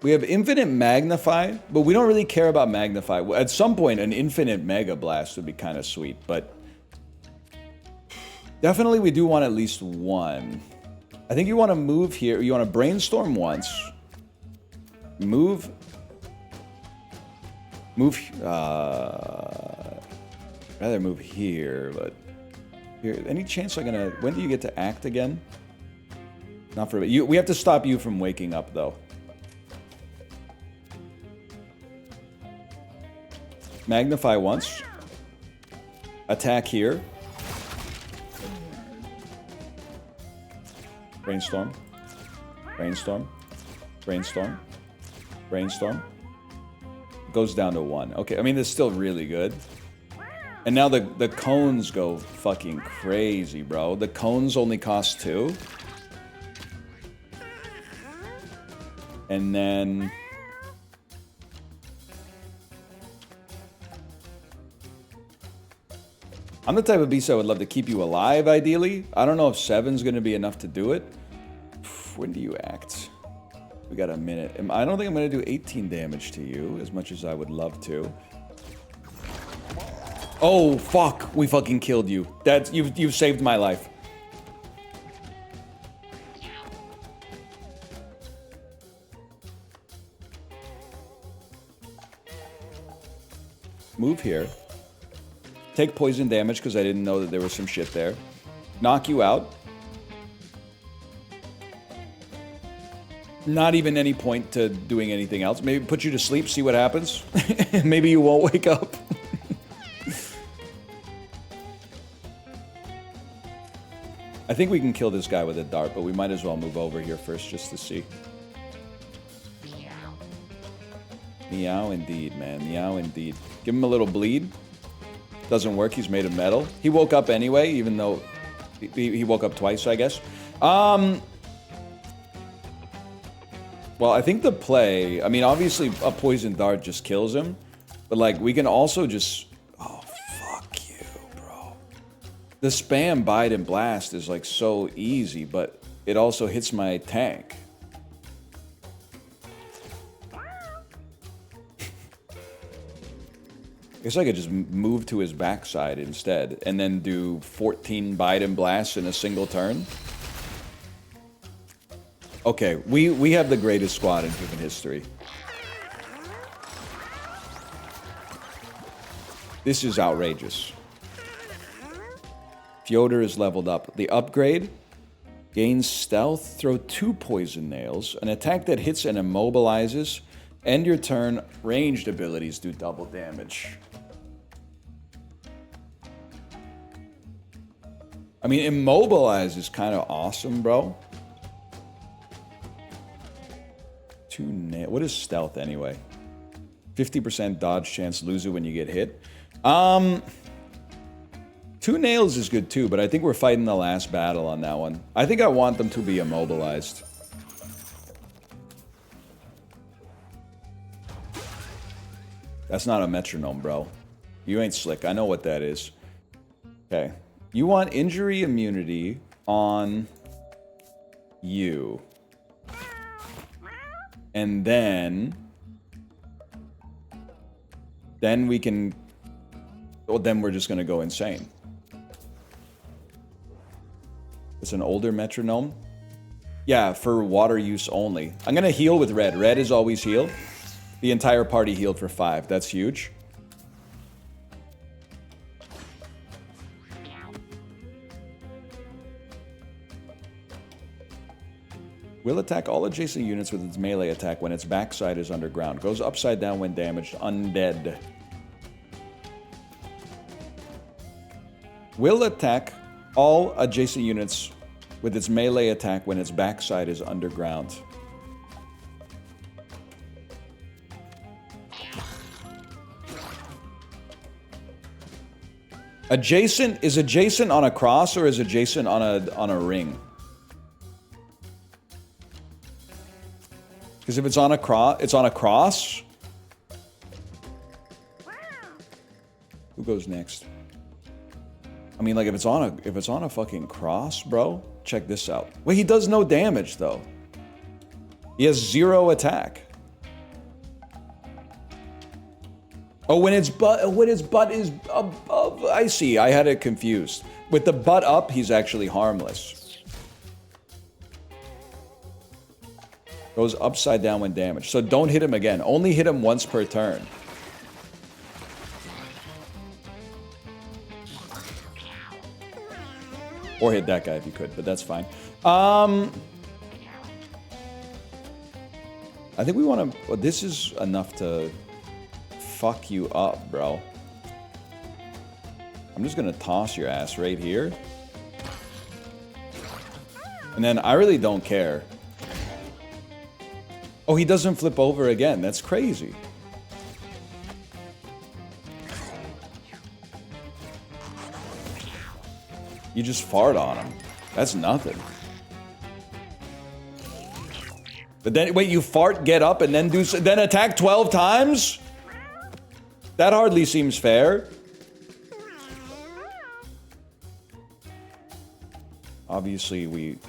We have infinite magnify, but we don't really care about magnify. At some point, an infinite mega blast would be kind of sweet, but definitely we do want at least one. I think you want to move here. You want to brainstorm once. Move. Rather move here, but here. Any chance I'm gonna? When do you get to act again? Not for you. We have to stop you from waking up, though. Magnify once. Attack here. Brainstorm. Brainstorm. Brainstorm. Brainstorm. Goes down to 1. Okay, I mean, it's still really good. And now the cones go fucking crazy, bro. The cones only cost 2. And then... I'm the type of beast I would love to keep you alive, ideally. I don't know if 7's going to be enough to do it. When do you act? We got a minute. I don't think I'm going to do 18 damage to you, as much as I would love to. Oh, fuck. We fucking killed you. You've saved my life. Move here. Take poison damage because I didn't know that there was some shit there. Knock you out. Not even any point to doing anything else. Maybe put you to sleep, see what happens. Maybe you won't wake up. I think we can kill this guy with a dart, but we might as well move over here first just to see. Meow indeed, man. Meow indeed. Give him a little bleed. Doesn't work. He's made of metal. He woke up anyway, even though he woke up twice, I guess. Well, I think the play... I mean, obviously, a poison dart just kills him. But, like, we can also just... Oh, fuck you, bro. The spam bite and blast is, like, so easy, but it also hits my tank. I guess I could just move to his backside instead, and then do 14 bite and blasts in a single turn. Okay, we have the greatest squad in human history. This is outrageous. Fyodor is leveled up. The upgrade gains stealth, throw 2 poison nails, an attack that hits and immobilizes, end your turn, ranged abilities do double damage. I mean, immobilize is kind of awesome, bro. 2 nail. What is stealth anyway? 50% dodge chance, lose it when you get hit. 2 nails is good too, but I think we're fighting the last battle on that one. I think I want them to be immobilized. That's not a metronome, bro. You ain't slick. I know what that is. Okay. You want injury immunity on you. And then we can... Well, then we're just going to go insane. It's an older metronome. Yeah, for water use only. I'm going to heal with red. Red is always heal. The entire party healed for 5. That's huge. Will attack all adjacent units with its melee attack when its backside is underground. Goes upside down when damaged. Undead. Will attack all adjacent units with its melee attack when its backside is underground. Adjacent is adjacent on a cross or is adjacent on a ring? Because if it's on a cross, it's on a cross. Who goes next? I mean, like if it's on a fucking cross, bro. Check this out. Wait, he does no damage though. He has 0 attack. Oh, when his butt is above. I see. I had it confused. With the butt up, he's actually harmless. Goes upside down when damaged. So don't hit him again. Only hit him once per turn. Or hit that guy if you could, but that's fine. I think we want to... Well, this is enough to fuck you up, bro. I'm just going to toss your ass right here. And then I really don't care. Oh, he doesn't flip over again. That's crazy. You just fart on him. That's nothing. But then, wait, you fart, get up, and then then attack 12 times? That hardly seems fair. Obviously, we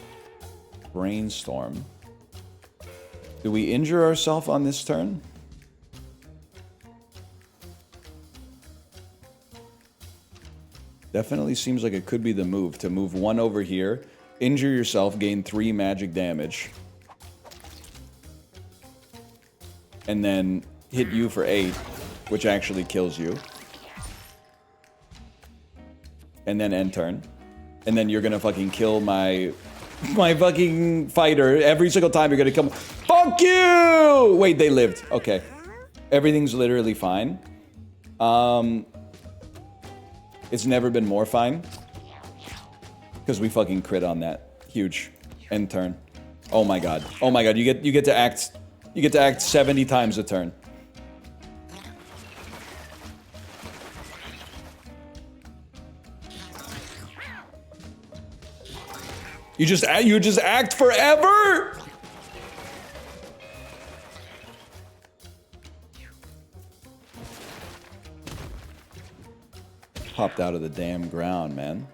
brainstorm. Do we injure ourselves on this turn? Definitely seems like it could be the move. To move 1 over here, injure yourself, gain 3 magic damage. And then hit you for 8, which actually kills you. And then end turn. And then you're gonna fucking kill my fucking fighter. Every single time you're gonna come. Fuck you! Wait, they lived. Okay. Everything's literally fine. It's never been more fine. Because we fucking crit on that. Huge. End turn. Oh my god. Oh my god. You get to act 70 times a turn. You just act forever? Popped out of the damn ground, man.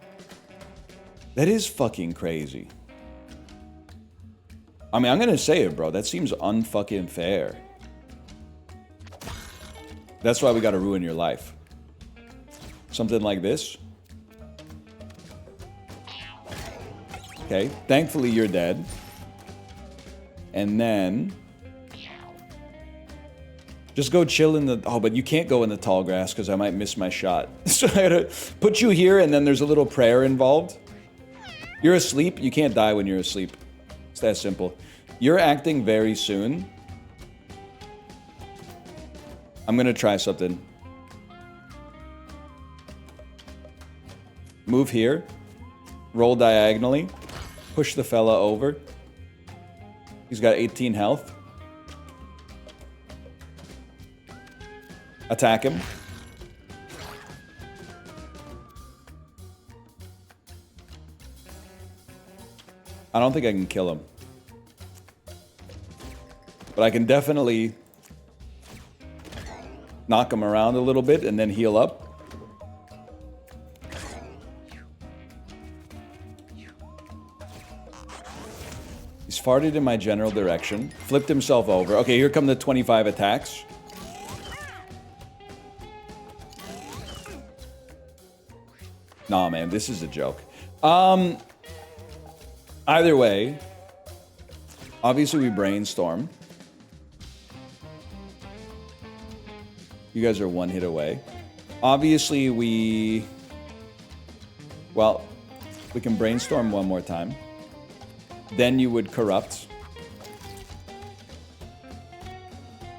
That is fucking crazy. I mean, I'm gonna say it, bro. That seems unfucking fair. That's why we gotta ruin your life. Something like this. Okay, thankfully you're dead. And then... just go chill in the... Oh, but you can't go in the tall grass because I might miss my shot. So I gotta put you here and then there's a little prayer involved. You're asleep. You can't die when you're asleep. It's that simple. You're acting very soon. I'm gonna try something. Move here. Roll diagonally. Push the fella over. He's got 18 health. Attack him. I don't think I can kill him. But I can definitely knock him around a little bit and then heal up. He's farted in my general direction. Flipped himself over. Okay, here come the 25 attacks. Nah, man, this is a joke. Either way, obviously we brainstorm. You guys are 1 hit away. Obviously we... well, we can brainstorm 1 more time. Then you would corrupt.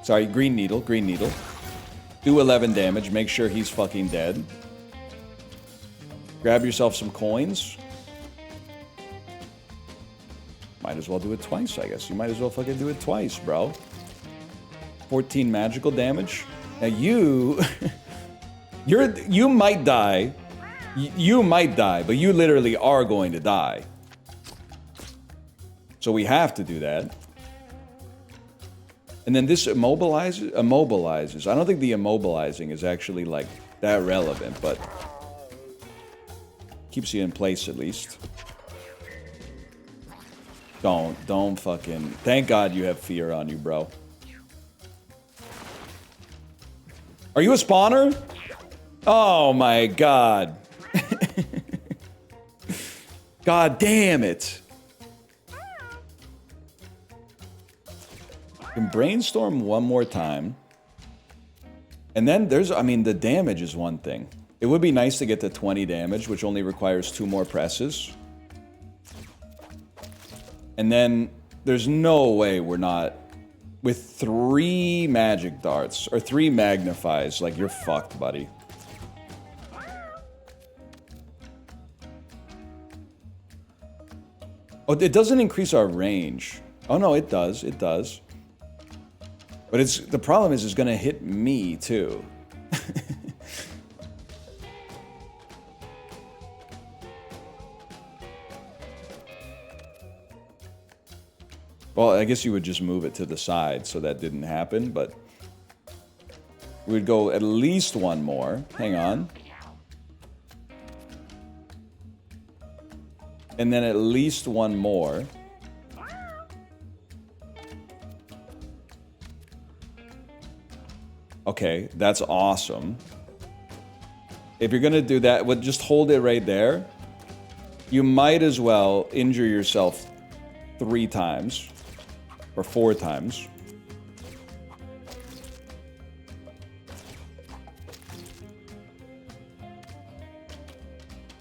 Sorry, green needle, green needle. Do 11 damage, make sure he's fucking dead. Grab yourself some coins. Might as well do it twice, I guess. You might as well fucking do it twice, bro. 14 magical damage. Now you... you might die You might die, but you literally are going to die. So we have to do that. And then this immobilizes. I don't think the immobilizing is actually, like, that relevant, but keeps you in place at least. Don't fucking... Thank God you have fear on you, bro. Are you a spawner? Oh my God. God damn it. You can brainstorm one more time. And then there's, I mean, the damage is one thing. It would be nice to get to 20 damage, which only requires 2 more presses. And then there's no way we're not... With 3 magic darts, or 3 magnifies, like, you're fucked, buddy. Oh, it doesn't increase our range. Oh no, it does, it does. But it's, the problem is it's gonna hit me, too. Well, I guess you would just move it to the side so that didn't happen, but... We'd go at least one more. Hang on. And then at least one more. Okay, that's awesome. If you're gonna do that, just hold it right there. You might as well injure yourself 3 times. Or 4 times.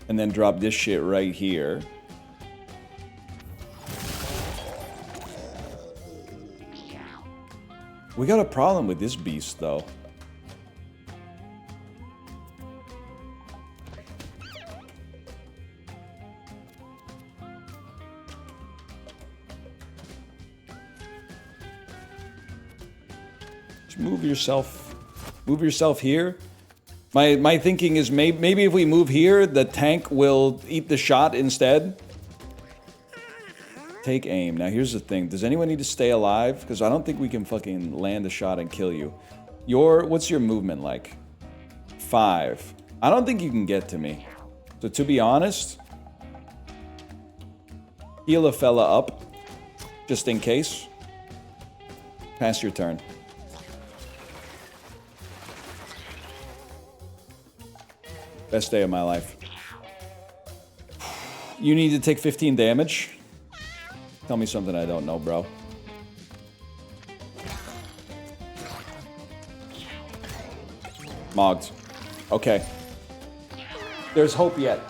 And then drop this shit right here. We got a problem with this beast, though. Move yourself here. My thinking is maybe if we move here, the tank will eat the shot instead. Take aim. Now here's the thing. Does anyone need to stay alive? Because I don't think we can fucking land a shot and kill you. What's your movement like? 5. I don't think you can get to me. So to be honest, heal a fella up, just in case. Pass your turn. Best day of my life. You need to take 15 damage? Tell me something I don't know, bro. Mogged. Okay. There's hope yet.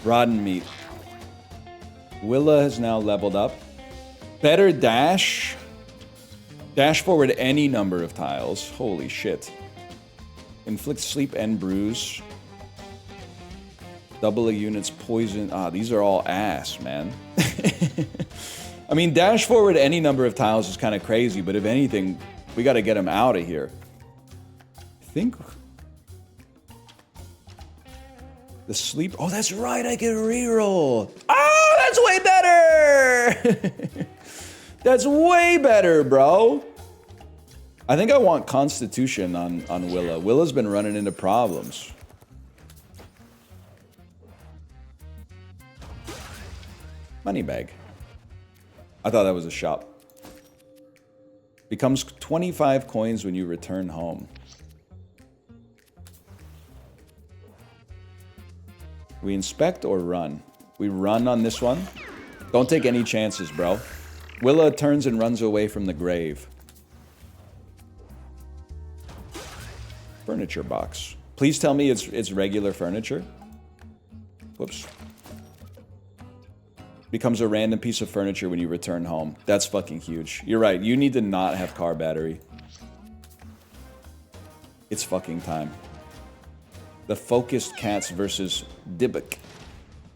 Rotten meat. Willa has now leveled up. Better dash. Dash forward any number of tiles. Holy shit. Inflict sleep and bruise. Double a unit's poison. Ah, these are all ass, man. I mean, dash forward any number of tiles is kind of crazy, but if anything, we got to get him out of here. I think... The sleep... Oh, that's right, I can reroll. Oh, that's way better! That's way better, bro. I think I want Constitution on Willa. Willa's been running into problems. Money bag. I thought that was a shop. Becomes 25 coins when you return home. We inspect or run? We run on this one. Don't take any chances, bro. Willa turns and runs away from the grave. Furniture box. Please tell me it's regular furniture. Whoops. Becomes a random piece of furniture when you return home. That's fucking huge. You're right. You need to not have car battery. It's fucking time. The focused cats versus Dybbuk.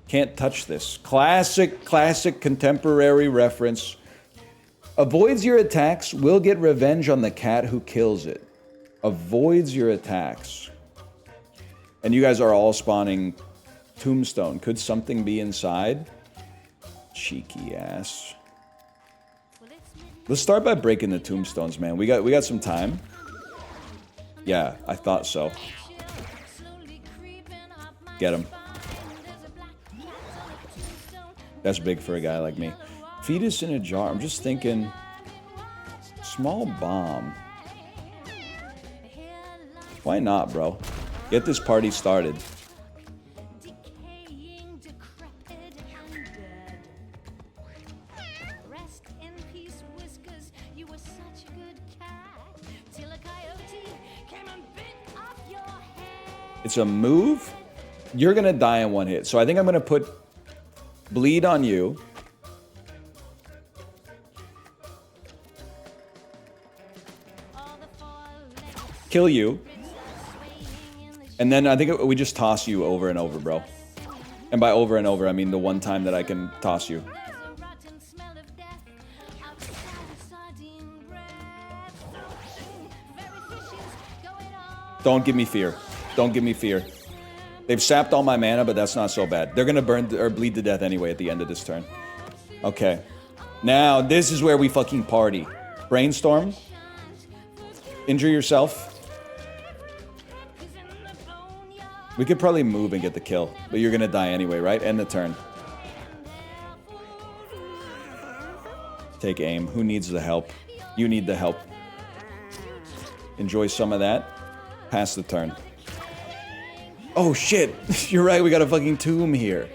Can't touch this. Classic contemporary reference. Avoids your attacks, will get revenge on the cat who kills it. avoids your attacks. And you guys are all spawning tombstone. Could something be inside? Cheeky ass. Let's start by breaking the tombstones, man. We got some time. Yeah, I thought so. Get him. That's big for a guy like me. Fetus in a jar. I'm just thinking... Small bomb. Why not, bro? Get this party started. It's a move. You're gonna die in one hit. So I think I'm gonna put bleed on you. Kill you. And then I think we just toss you over and over, bro. And by over and over, I mean the one time that I can toss you. Don't give me fear. Don't give me fear. They've sapped all my mana, but that's not so bad. They're gonna burn or bleed to death anyway at the end of this turn. Okay. Now, this is where we fucking party. Brainstorm. Injure yourself. We could probably move and get the kill, but you're gonna die anyway, right? End the turn. Take aim. Who needs the help? You need the help. Enjoy some of that. Pass the turn. Oh shit! You're right, we got a fucking tomb here.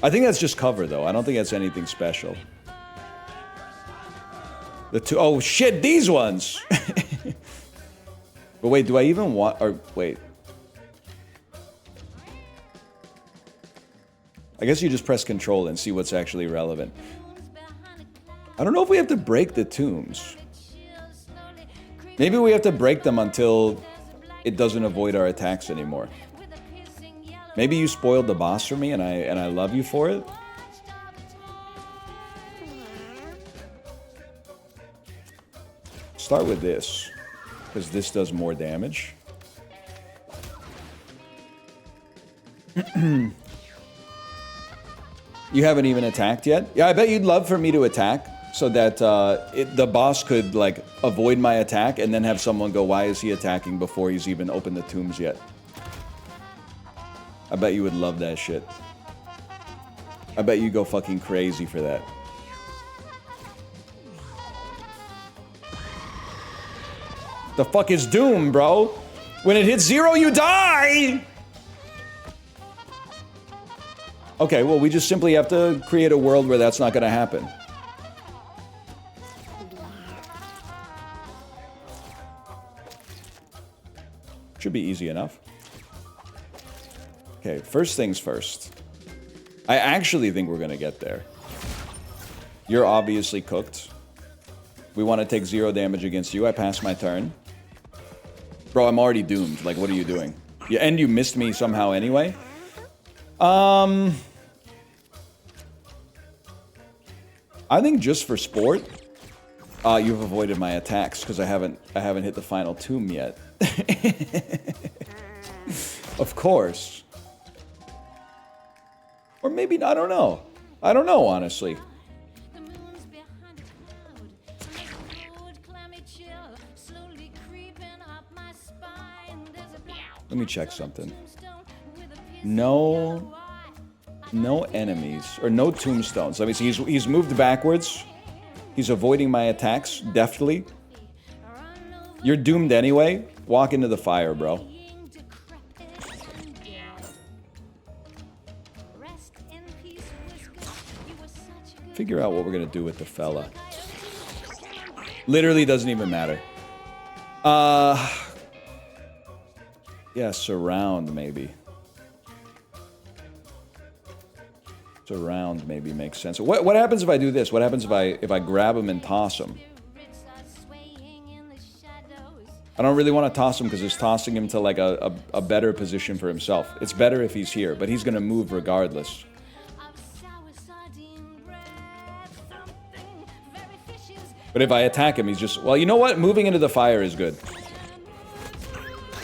I think that's just cover though. I don't think that's anything special. Oh shit, these ones! But wait, do I even want... Or wait. I guess you just press control and see what's actually relevant. I don't know if we have to break the tombs. Maybe we have to break them until it doesn't avoid our attacks anymore. Maybe you spoiled the boss for me and I love you for it. Start with this, because this does more damage. You haven't even attacked yet? Yeah, I bet you'd love for me to attack so that the boss could like avoid my attack and then have someone go, why is he attacking before he's even opened the tombs yet? I bet you would love that shit. I bet you go fucking crazy for that. The fuck is Doom, bro? When it hits 0, you die! Okay, well, we just simply have to create a world where that's not gonna happen. Should be easy enough. Okay, first things first. I actually think we're gonna get there. You're obviously cooked. We want to take 0 damage against you. I pass my turn. Bro, I'm already doomed. Like, what are you doing? Yeah, and you missed me somehow anyway? I think just for sport, you've avoided my attacks because I haven't hit the final tomb yet. Of course. Or maybe, I don't know. I don't know, honestly. Let me check something. No enemies, or no tombstones. Let me see, he's moved backwards. He's avoiding my attacks, deftly. You're doomed anyway. Walk into the fire, bro. Figure out what we're gonna do with the fella. Literally doesn't even matter. Yeah, surround maybe. Surround maybe makes sense. What happens if I do this? What happens if I grab him and toss him? I don't really want to toss him because it's tossing him to like a better position for himself. It's better if he's here, but he's gonna move regardless. But if I attack him, he's just... Well, you know what? Moving into the fire is good.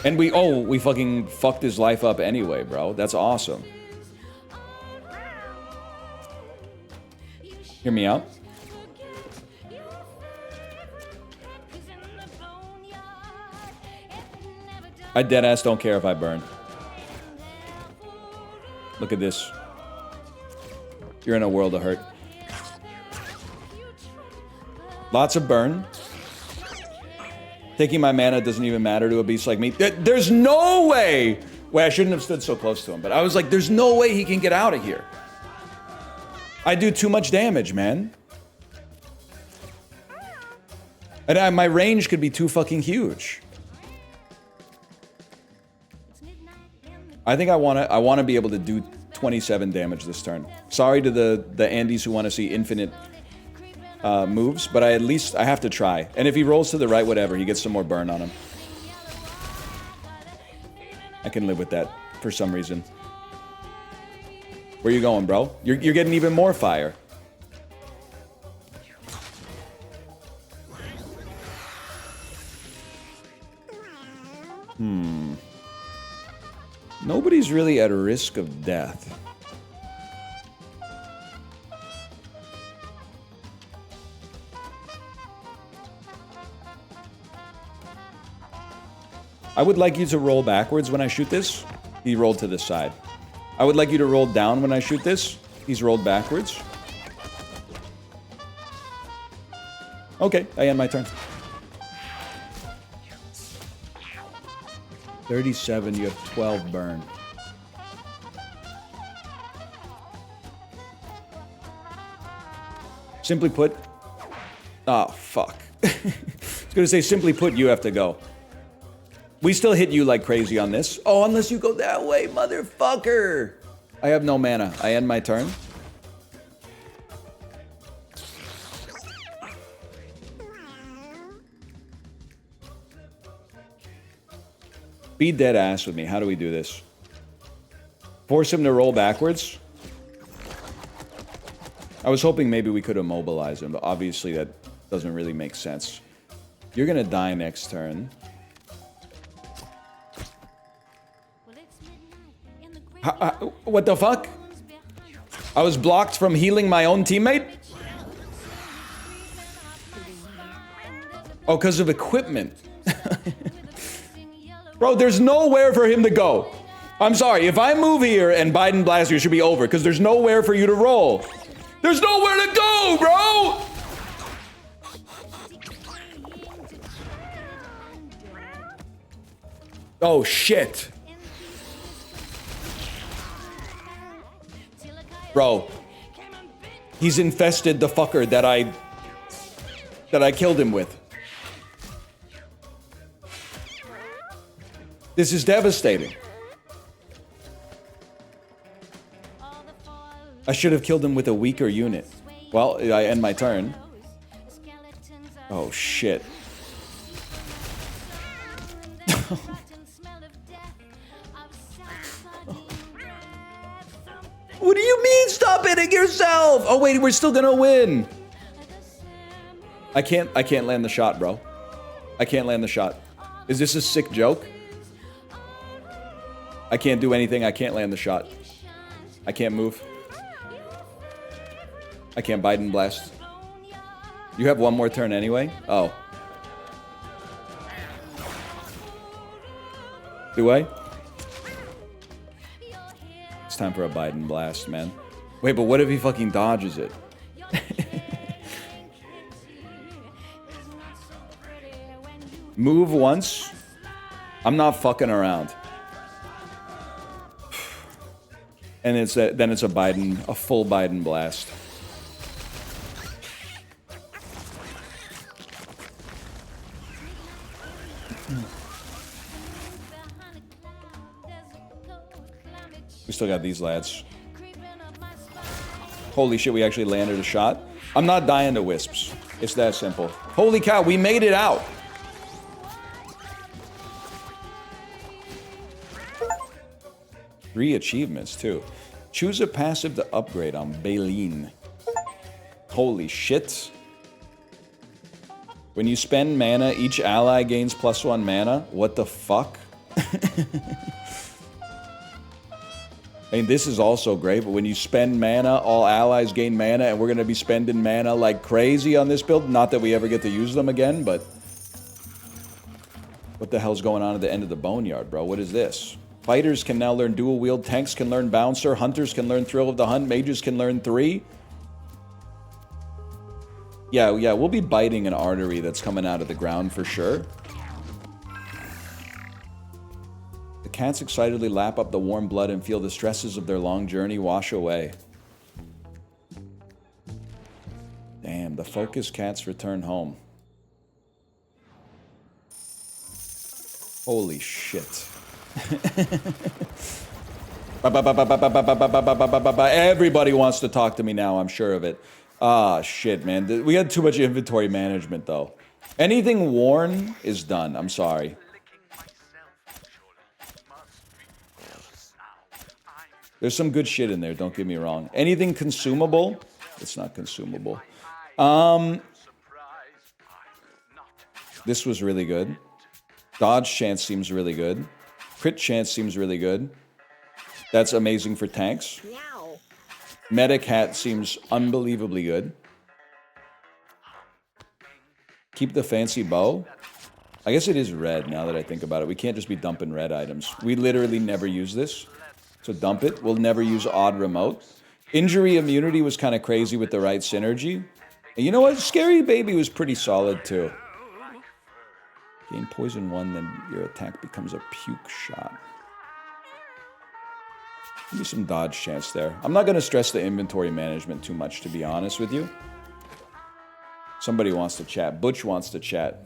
And we fucking fucked his life up anyway, bro. That's awesome. Hear me out. I deadass don't care if I burn. Look at this. You're in a world of hurt. Lots of burn. Taking my mana doesn't even matter to a beast like me. There's no way! Wait, I shouldn't have stood so close to him, but I was like, there's no way he can get out of here. I do too much damage, man. And my range could be too fucking huge. I think I wanna be able to do 27 damage this turn. Sorry to the Andes who want to see infinite moves, but I have to try. And if he rolls to the right, whatever, he gets some more burn on him. I can live with that for some reason. Where you going, bro? You're getting even more fire. Nobody's really at risk of death. I would like you to roll backwards when I shoot this. He rolled to the side. I would like you to roll down when I shoot this. He's rolled backwards. Okay, I end my turn. 37, you have 12 burn. Simply put... Oh, fuck. I was gonna say, simply put, you have to go. We still hit you like crazy on this. Oh, unless you go that way, motherfucker! I have no mana. I end my turn. Be dead ass with me. How do we do this? Force him to roll backwards? I was hoping maybe we could immobilize him, but obviously that doesn't really make sense. You're gonna die next turn. What the fuck? I was blocked from healing my own teammate? Oh, because of equipment. Bro, there's nowhere for him to go. I'm sorry, if I move here and Biden blast you, it should be over, because there's nowhere for you to roll. There's nowhere to go, bro! Oh, shit. Bro. He's infested the fucker that I killed him with. This is devastating. I should have killed him with a weaker unit. Well, I end my turn. Oh, shit. What do you mean, stop hitting yourself? Oh, wait, we're still gonna win. I can't land the shot, bro. I can't land the shot. Is this a sick joke? I can't do anything. I can't land the shot. I can't move. I can't Biden blast. You have one more turn anyway? Oh. Do I? It's time for a Biden blast, man. Wait, but what if he fucking dodges it? Move once. I'm not fucking around. And then it's a full Biden blast. We still got these lads. Holy shit, we actually landed a shot. I'm not dying to wisps. It's that simple. Holy cow, we made it out. Three achievements, too. Choose a passive to upgrade on Baleen. Holy shit. When you spend mana, each ally gains +1 mana. What the fuck? I mean, this is also great, but when you spend mana, all allies gain mana, and we're going to be spending mana like crazy on this build. Not that we ever get to use them again, but... What the hell's going on at the end of the Boneyard, bro? What is this? Fighters can now learn dual wield, tanks can learn bouncer, hunters can learn thrill of the hunt, mages can learn 3. Yeah, we'll be biting an artery that's coming out of the ground for sure. The cats excitedly lap up the warm blood and feel the stresses of their long journey wash away. Damn, the focused cats return home. Holy shit. Everybody wants to talk to me now, I'm sure of it. Ah, shit, man. We had too much inventory management, though. Anything worn is done. I'm sorry. There's some good shit in there, don't get me wrong. Anything consumable? It's not consumable. This was really good. Dodge chance seems really good. Crit chance seems really good. That's amazing for tanks. Medic hat seems unbelievably good. Keep the fancy bow. I guess it is red now that I think about it. We can't just be dumping red items. We literally never use this. So dump it. We'll never use odd remote. Injury immunity was kind of crazy with the right synergy. And you know what? Scary Baby was pretty solid too. Gain poison 1, then your attack becomes a puke shot. Give me some dodge chance there. I'm not going to stress the inventory management too much, to be honest with you. Somebody wants to chat. Butch wants to chat.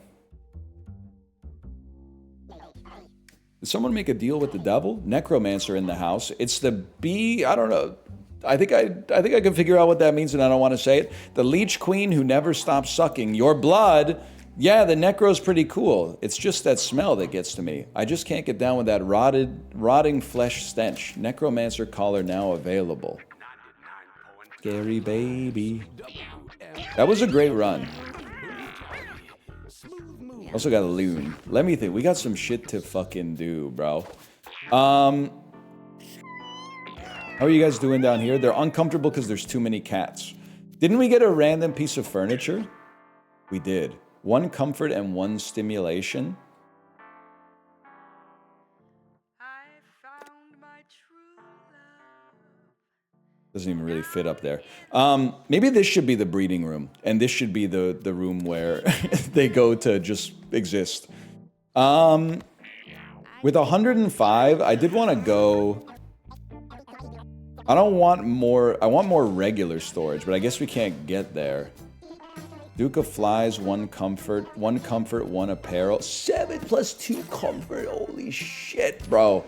Did someone make a deal with the devil? Necromancer in the house. It's the bee. I don't know. I think I can figure out what that means, and I don't want to say it. The Leech Queen who never stops sucking your blood. Yeah, the necro's pretty cool. It's just that smell that gets to me. I just can't get down with that rotting flesh stench. Necromancer collar now available. Scary Baby. That was a great run. Also got a loon. Let me think. We got some shit to fucking do, bro. How are you guys doing down here? They're uncomfortable because there's too many cats. Didn't we get a random piece of furniture? We did. 1 comfort and 1 stimulation. Doesn't even really fit up there. Maybe this should be the breeding room, and this should be the room where they go to just exist. With 105, I did want to go... I want more regular storage, but I guess we can't get there. Duke of Flies, 1 comfort, 1 apparel. 7 plus 2 comfort, holy shit, bro.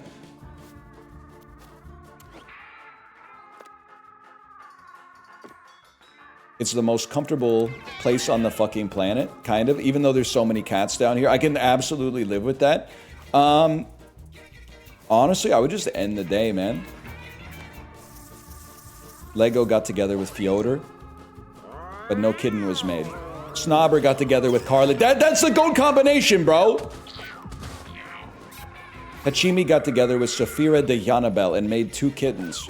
It's the most comfortable place on the fucking planet, kind of, even though there's so many cats down here. I can absolutely live with that. Honestly, I would just end the day, man. Lego got together with Fyodor, but no kitten was made. Snobber got together with Carly. That's the GOAT combination, bro! Hachimi got together with Safira de Yanabel and made 2 kittens.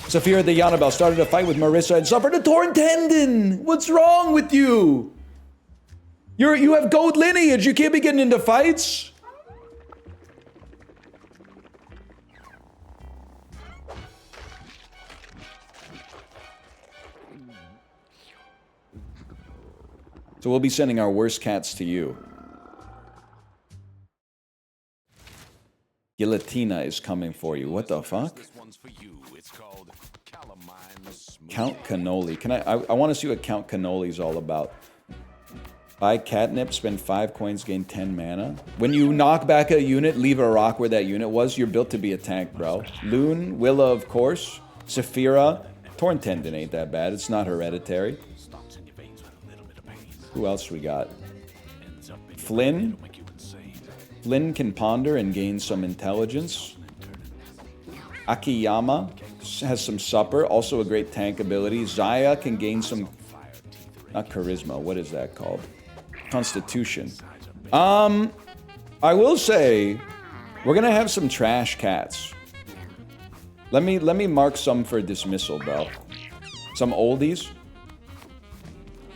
Safira de Yanabel started a fight with Marissa and suffered a torn tendon! What's wrong with you? You have GOAT lineage, you can't be getting into fights! So we'll be sending our worst cats to you. Guillotina is coming for you. What the fuck? Count Cannoli. Can I want to see what Count Cannoli is all about. Buy catnip, spend 5 coins, gain 10 mana. When you knock back a unit, leave a rock where that unit was. You're built to be a tank, bro. Loon, Willa, of course. Saphira. Torn Tendon ain't that bad. It's not hereditary. Who else we got? Flynn. Flynn can ponder and gain some intelligence. Akiyama has some supper, also a great tank ability. Zaya can gain some... Not charisma, what is that called? Constitution. I will say, We're gonna have some trash cats. Let me mark some for dismissal, bro. Some oldies.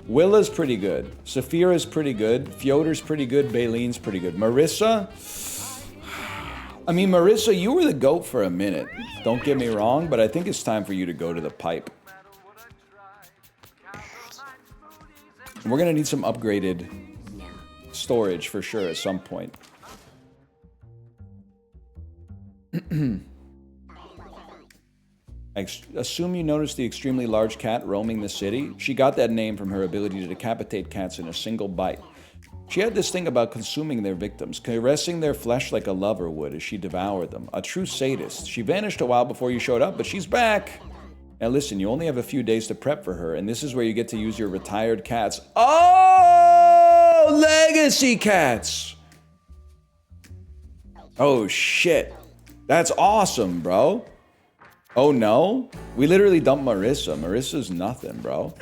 Willa's pretty good. Saphira's pretty good. Fyodor's pretty good. Baylene's pretty good. Marissa? I mean, Marissa, you were the GOAT for a minute. Don't get me wrong, but I think it's time for you to go to the pipe. We're gonna need some upgraded storage for sure at some point. I assume you noticed the extremely large cat roaming the city. She got that name from her ability to decapitate cats in a single bite. She had this thing about consuming their victims, caressing their flesh like a lover would as she devoured them. A true sadist. She vanished a while before you showed up, but she's back. Now listen, you only have a few days to prep for her, and this is where you get to use your retired cats. Oh, legacy cats! Oh, shit. That's awesome, bro. Oh, no? We literally dumped Marissa. Marissa's nothing, bro.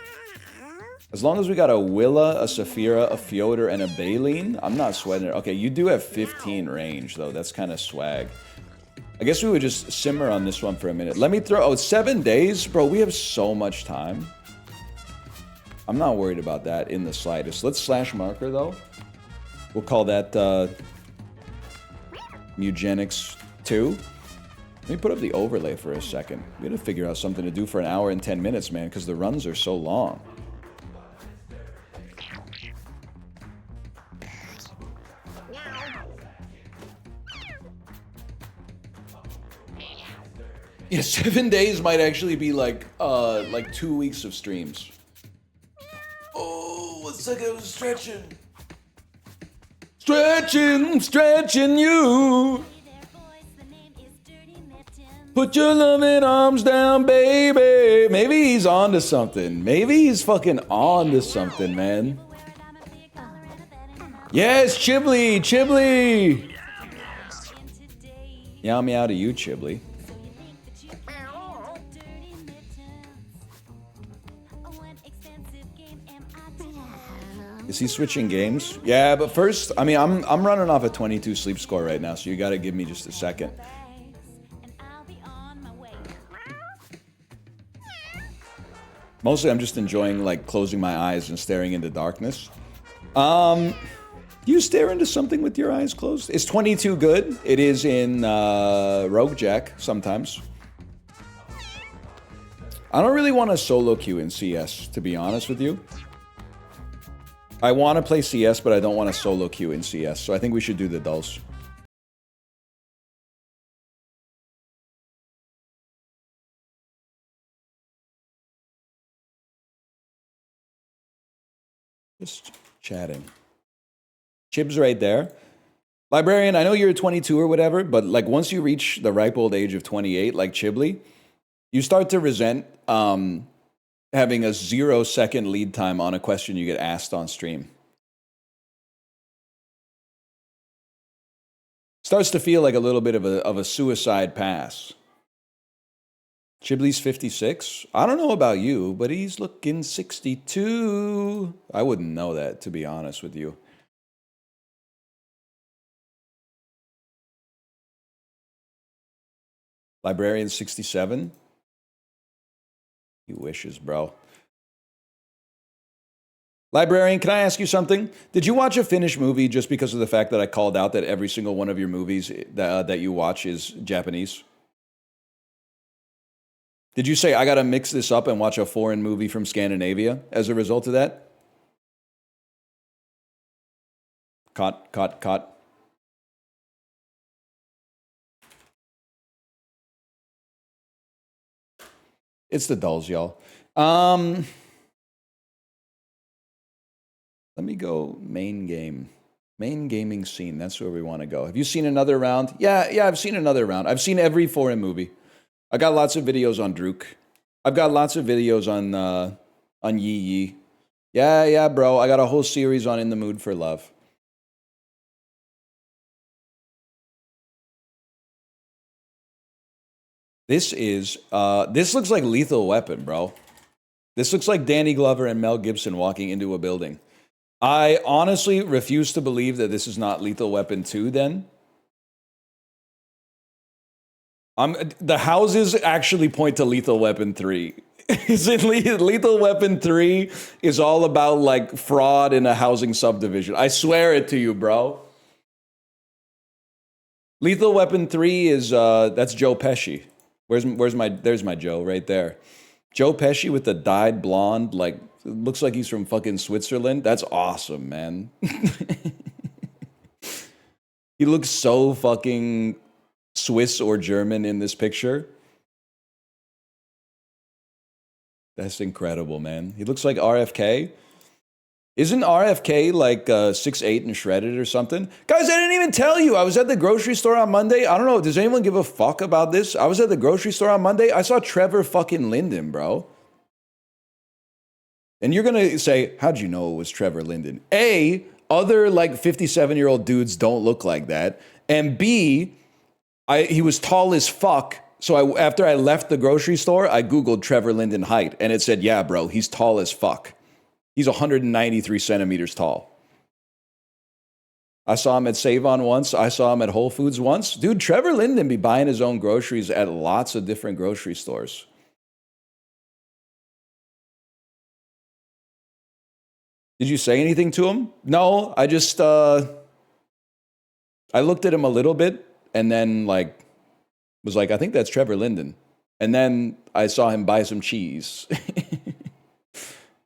As long as we got a Willa, a Saphira, a Fyodor, and a Baylene, I'm not sweating it. Okay, you do have 15 range, though. That's kind of swag. I guess we would just simmer on this one for a minute. Let me throw... Oh, 7 days? Bro, we have so much time. I'm not worried about that in the slightest. Let's slash marker, though. We'll call that Mugenics 2. Let me put up the overlay for a second. We gotta figure out something to do for an hour and 10 minutes, man, because the runs are so long. Yeah, 7 days might actually be like 2 weeks of streams. Oh, 1 second, I was stretching. Stretching you. Put your loving arms down, baby. Maybe he's on to something. Maybe he's fucking on to something, man. Yes, Chiblee, Chiblee. Meow meow to you, Chiblee. Is he switching games? Yeah, but first, I mean, I'm running off a 22 sleep score right now, so you gotta give me just a second. Mostly I'm just enjoying, like, closing my eyes and staring into darkness. Do you stare into something with your eyes closed? Is 22 good? It is in Rogue Jack sometimes. I don't really want to solo queue in CS, to be honest with you. I want to play CS, but I don't want to solo queue in CS, so I think we should do the dulls. Just chatting. Chib's right there. Librarian, I know you're 22 or whatever, but like once you reach the ripe old age of 28, like Chiblee, you start to resent having a 0-second lead time on a question you get asked on stream. Starts to feel like a little bit of a suicide pass. Chiblee's 56. I don't know about you, but he's looking 62. I wouldn't know that, to be honest with you. Librarian 67. He wishes, bro. Librarian, can I ask you something? Did you watch a Finnish movie just because of the fact that I called out that every single one of your movies that you watch is Japanese? Did you say, I gotta mix this up and watch a foreign movie from Scandinavia as a result of that? Caught. It's the dulls, y'all. Let me go main game. Main gaming scene. That's where we want to go. Have you seen another round? Yeah, I've seen another round. I've seen every foreign movie. I got lots of videos on Druk. I've got lots of videos on Yi Yi. Yeah, bro. I got a whole series on In the Mood for Love. This looks like Lethal Weapon, bro. This looks like Danny Glover and Mel Gibson walking into a building. I honestly refuse to believe that this is not Lethal Weapon 2 then. The houses actually point to Lethal Weapon 3. Is it Lethal Weapon 3 is all about like fraud in a housing subdivision. I swear it to you, bro. Lethal Weapon 3 is that's Joe Pesci. There's my Joe right there. Joe Pesci with the dyed blonde, like looks like he's from fucking Switzerland. That's awesome, man. He looks so fucking Swiss or German in this picture. That's incredible, man. He looks like RFK. Isn't RFK like 6'8" and shredded or something? Guys, I didn't even tell you. I was at the grocery store on Monday. I don't know. Does anyone give a fuck about this? I was at the grocery store on Monday. I saw Trevor fucking Linden, bro. And you're going to say, how'd you know it was Trevor Linden? A, other like 57-year-old dudes don't look like that. And B, he was tall as fuck. So after I left the grocery store, I Googled Trevor Linden height. And it said, yeah, bro, he's tall as fuck. He's 193 centimeters tall. I saw him at Save-On once. I saw him at Whole Foods once. Dude, Trevor Linden be buying his own groceries at lots of different grocery stores. Did you say anything to him? No, I just, I looked at him a little bit and then like, was like, I think that's Trevor Linden. And then I saw him buy some cheese.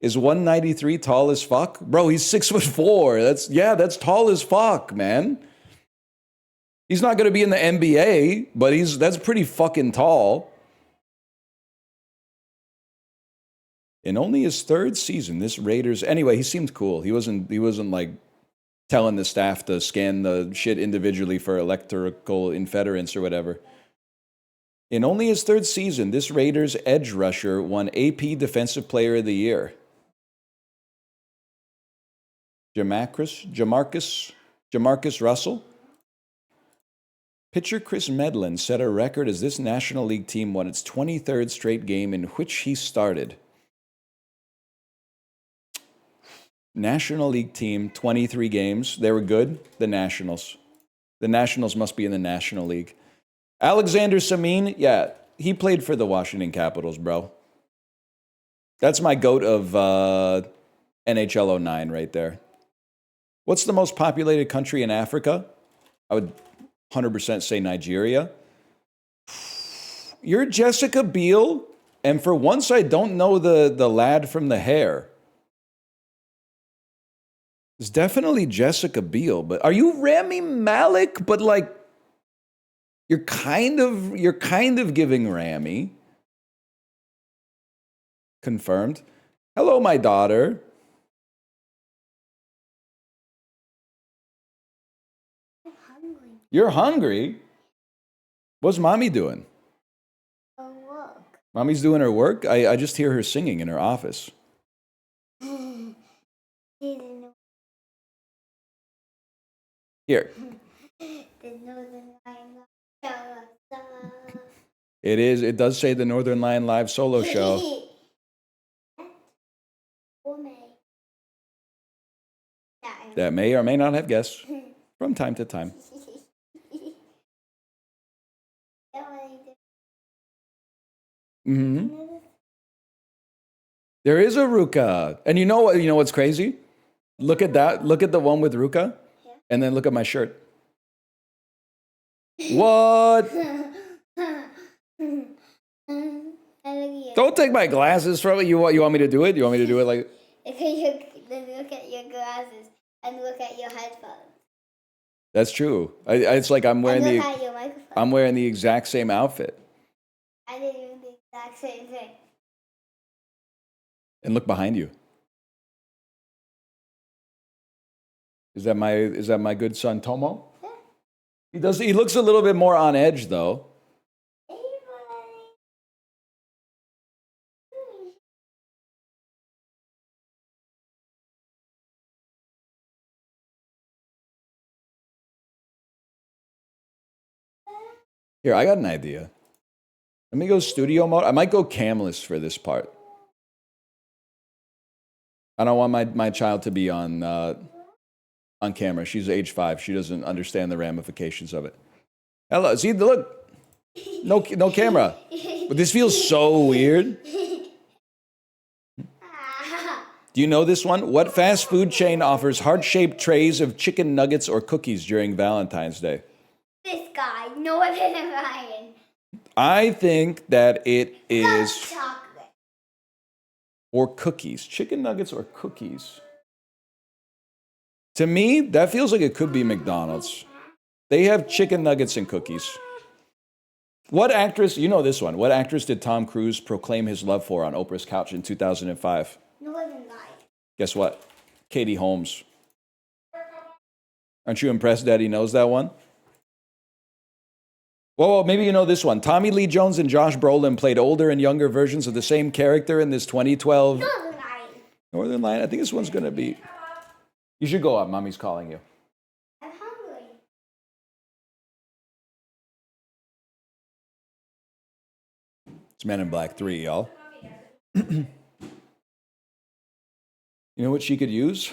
Is 193 tall as fuck? Bro, he's 6'4". That's tall as fuck, man. He's not going to be in the NBA, but that's pretty fucking tall. In only his third season, this Raiders. Anyway, he seemed cool. He wasn't like telling the staff to scan the shit individually for electrical interference or whatever. In only his third season, this Raiders edge rusher won AP Defensive Player of the Year. Jamarcus Russell. Pitcher Chris Medlin set a record as this National League team won its 23rd straight game in which he started. National League team, 23 games. They were good. The Nationals. The Nationals must be in the National League. Alexander Samin, yeah, he played for the Washington Capitals, bro. That's my GOAT of NHL 09 right there. What's the most populated country in Africa? I would 100% say Nigeria. You're Jessica Biel, and for once I don't know the lad from The Hair. It's definitely Jessica Biel, but are you Rami Malek? But like, you're kind of giving Rami. Confirmed. Hello, my daughter. I'm hungry. You're hungry? What's mommy doing? Her work. Mommy's doing her work? I just hear her singing in her office. Here. The Northernlion show. It does say the Northernlion Live solo show. That may or may not have guests from time to time. Mm-hmm. There is a Ruka. And you know what's crazy? Look at that. Look at the one with Ruka. And then look at my shirt. What? Don't take my glasses from it. You want me to do it? You want me to do it like... Then look at your glasses and look at your headphones. That's true. It's like I'm wearing I'm wearing the exact same outfit. I did even the exact same thing. And look behind you. Is that my good son Tomo? Yeah. He looks a little bit more on edge though. Here, I got an idea. Let me go studio mode. I might go camless for this part. I don't want my child to be on camera. She's age 5. She doesn't understand the ramifications of it. Hello, see, look. No camera. But this feels so weird. Do you know this one? What fast food chain offers heart-shaped trays of chicken nuggets or cookies during Valentine's Day? This guy, Northernlion. I think that it is... Chocolate. Or cookies. Chicken nuggets or cookies. To me, that feels like it could be McDonald's. They have chicken nuggets and cookies. What actress, you know this one, what actress did Tom Cruise proclaim his love for on Oprah's couch in 2005? Northernlion. Guess what? Katie Holmes. Aren't you impressed that he knows that one? Whoa, maybe you know this one. Tommy Lee Jones and Josh Brolin played older and younger versions of the same character in this 2012... Northernlion. I think this one's going to be... You should go up. Mommy's calling you. I'm hungry. It's Men in Black 3, y'all. You know what she could use?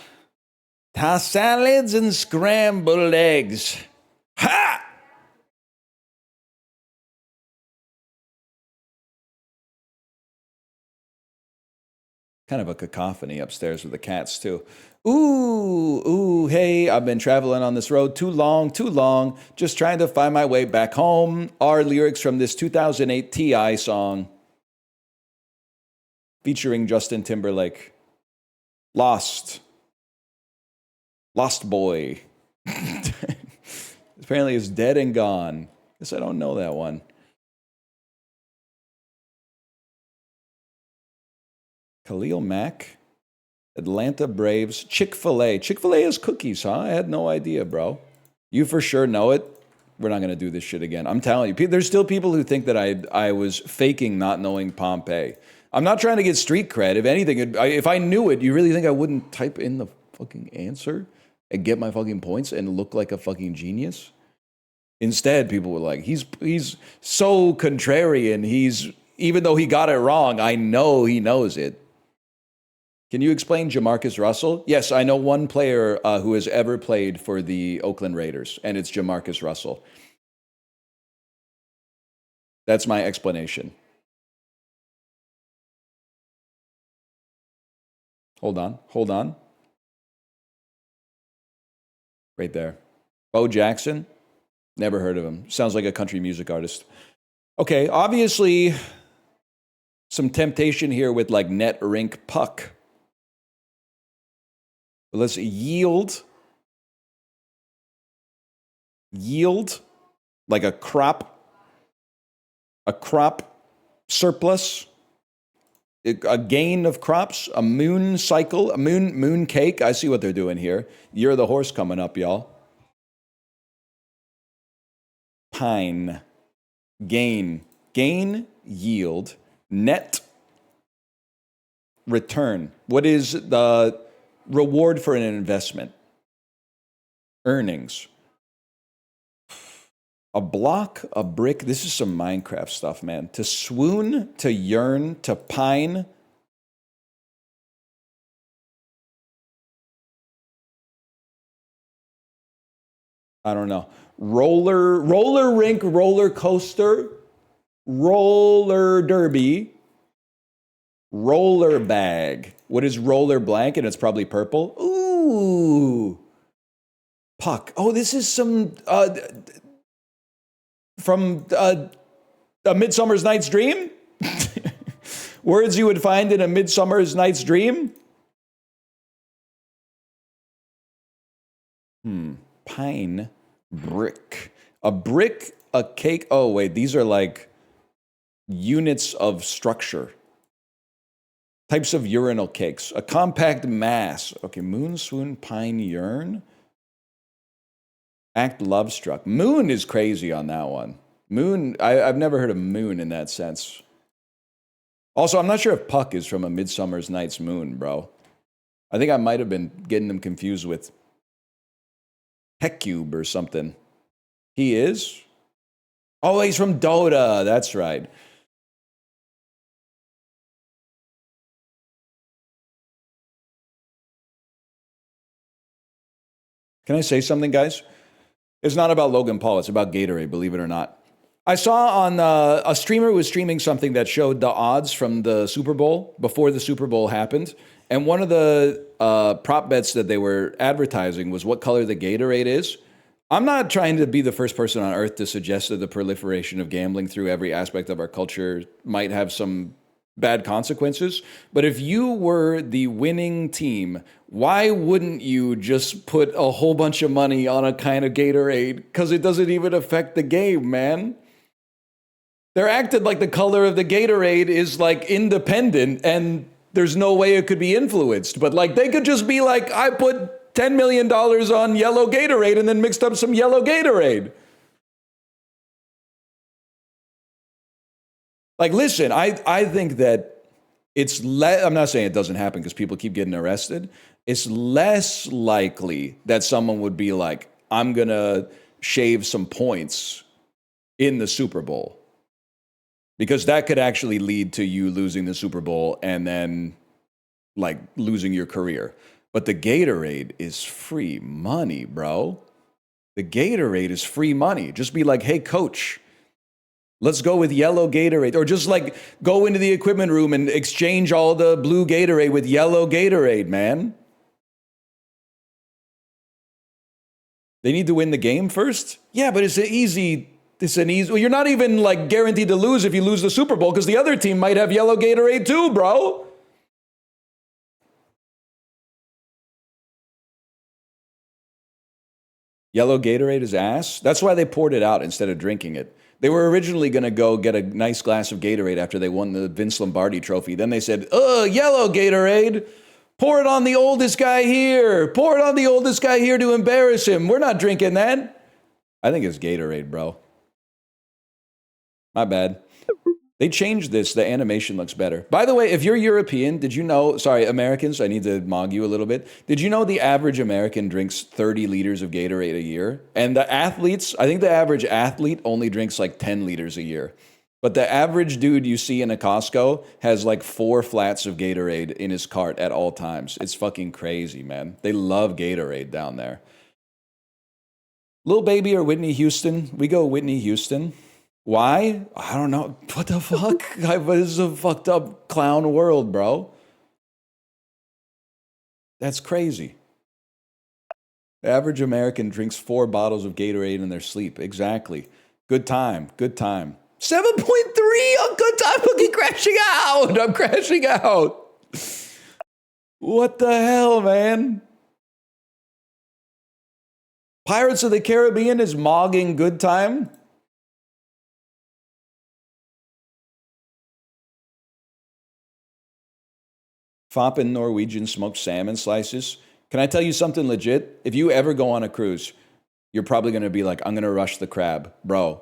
Tossed salads and scrambled eggs. Ha! Kind of a cacophony upstairs with the cats, too. Ooh, hey, I've been traveling on this road too long, just trying to find my way back home. Are lyrics from this 2008 T.I. song featuring Justin Timberlake. Lost Boy. Apparently is dead and gone. Guess I don't know that one. Khalil Mack, Atlanta Braves, Chick-fil-A. Chick-fil-A has cookies, huh? I had no idea, bro. You for sure know it. We're not going to do this shit again. I'm telling you, there's still people who think that I was faking not knowing Pompeii. I'm not trying to get street cred. If anything, if I knew it, you really think I wouldn't type in the fucking answer and get my fucking points and look like a fucking genius? Instead, people were like, he's so contrarian. Even though he got it wrong, I know he knows it. Can you explain Jamarcus Russell? Yes, I know one player who has ever played for the Oakland Raiders, and it's Jamarcus Russell. That's my explanation. Hold on. Right there. Bo Jackson? Never heard of him. Sounds like a country music artist. Okay, obviously some temptation here with like net rink puck. Let's yield like a crop surplus, a gain of crops, a moon cycle, a moon cake. I see what they're doing here. Year of the horse coming up, y'all. Pine, gain, yield, net, return. What is the reward for an investment? Earnings. A block, a brick. This is some Minecraft stuff, man. To swoon, to yearn, to pine. I don't know. Roller rink, roller coaster, roller derby, roller bag. What is roller blanket? It's probably purple. Ooh. Puck. Oh, this is some from A Midsummer's Night's Dream? Words you would find in A Midsummer's Night's Dream? Pine, brick. A brick, a cake. Oh, wait, these are like units of structure. Types of urinal cakes. A compact mass. Okay, moon, swoon, pine, yearn. Act love struck. Moon is crazy on that one. Moon, I've never heard of moon in that sense. Also, I'm not sure if Puck is from A Midsummer's Night's Moon, bro. I think I might have been getting them confused with Hecube or something. He is? Oh, he's from Dota. That's right. Can I say something, guys? It's not about Logan Paul. It's about Gatorade, believe it or not. I saw on a streamer was streaming something that showed the odds from the Super Bowl before the Super Bowl happened. And one of the prop bets that they were advertising was what color the Gatorade is. I'm not trying to be the first person on earth to suggest that the proliferation of gambling through every aspect of our culture might have some bad consequences. But if you were the winning team, why wouldn't you just put a whole bunch of money on a kind of Gatorade? Because it doesn't even affect the game, man. They're acting like the color of the Gatorade is like independent and there's no way it could be influenced. But like they could just be like, I put $10 million on yellow Gatorade and then mixed up some yellow Gatorade. Like, listen, I think that it's I'm not saying it doesn't happen because people keep getting arrested. It's less likely that someone would be like, I'm going to shave some points in the Super Bowl. Because that could actually lead to you losing the Super Bowl and then like losing your career. But the Gatorade is free money, bro. The Gatorade is free money. Just be like, hey, coach, let's go with yellow Gatorade. Or just like go into the equipment room and exchange all the blue Gatorade with yellow Gatorade, man. They need to win the game first? Yeah, but it's an easy... well, you're not even like guaranteed to lose if you lose the Super Bowl because the other team might have yellow Gatorade too, bro. Yellow Gatorade is ass. That's why they poured it out instead of drinking it. They were originally going to go get a nice glass of Gatorade after they won the Vince Lombardi trophy. Then they said, yellow Gatorade. Pour it on the oldest guy here. Pour it on the oldest guy here to embarrass him. We're not drinking that. I think it's Gatorade, bro. My bad. They changed this. The animation looks better. By the way, if you're European, did you know, sorry, Americans, I need to mog you a little bit. Did you know the average American drinks 30 liters of Gatorade a year? And the athletes, I think the average athlete only drinks like 10 liters a year. But the average dude you see in a Costco has like 4 flats of Gatorade in his cart at all times. It's fucking crazy, man. They love Gatorade down there. Lil Baby or Whitney Houston? We go Whitney Houston. Why? I don't know. What the fuck? This is a fucked up clown world, bro. That's crazy. The average American drinks 4 bottles of Gatorade in their sleep. Exactly. Good time. Good time. 7.3 on good time. Fucking crashing out. I'm crashing out. What the hell, man? Pirates of the Caribbean is mogging good time? Foppin' Norwegian smoked salmon slices. Can I tell you something legit? If you ever go on a cruise, you're probably going to be like, I'm going to rush the crab. Bro,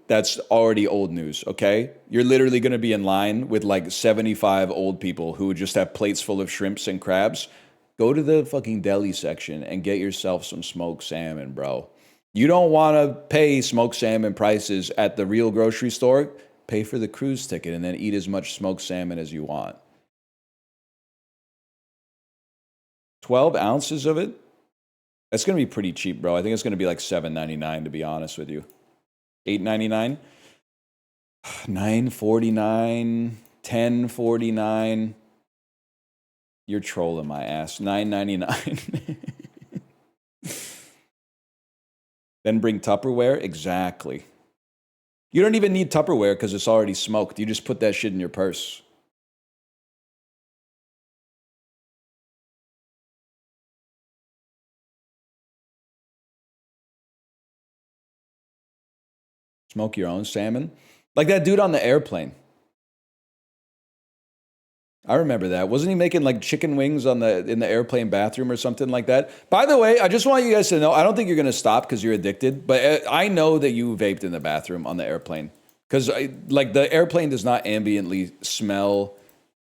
that's already old news, okay? You're literally going to be in line with like 75 old people who just have plates full of shrimps and crabs. Go to the fucking deli section and get yourself some smoked salmon, bro. You don't want to pay smoked salmon prices at the real grocery store. Pay for the cruise ticket and then eat as much smoked salmon as you want. 12 ounces of it? That's going to be pretty cheap, bro. I think it's going to be like $7.99 to be honest with you. $8.99? $9.49? $10.49? You're trolling my ass. $9.99. Then bring Tupperware? Exactly. You don't even need Tupperware because it's already smoked. You just put that shit in your purse. Smoke your own salmon? Like that dude on the airplane. I remember that. Wasn't he making like chicken wings in the airplane bathroom or something like that? By the way, I just want you guys to know, I don't think you're going to stop because you're addicted, but I know that you vaped in the bathroom on the airplane. Because like the airplane does not ambiently smell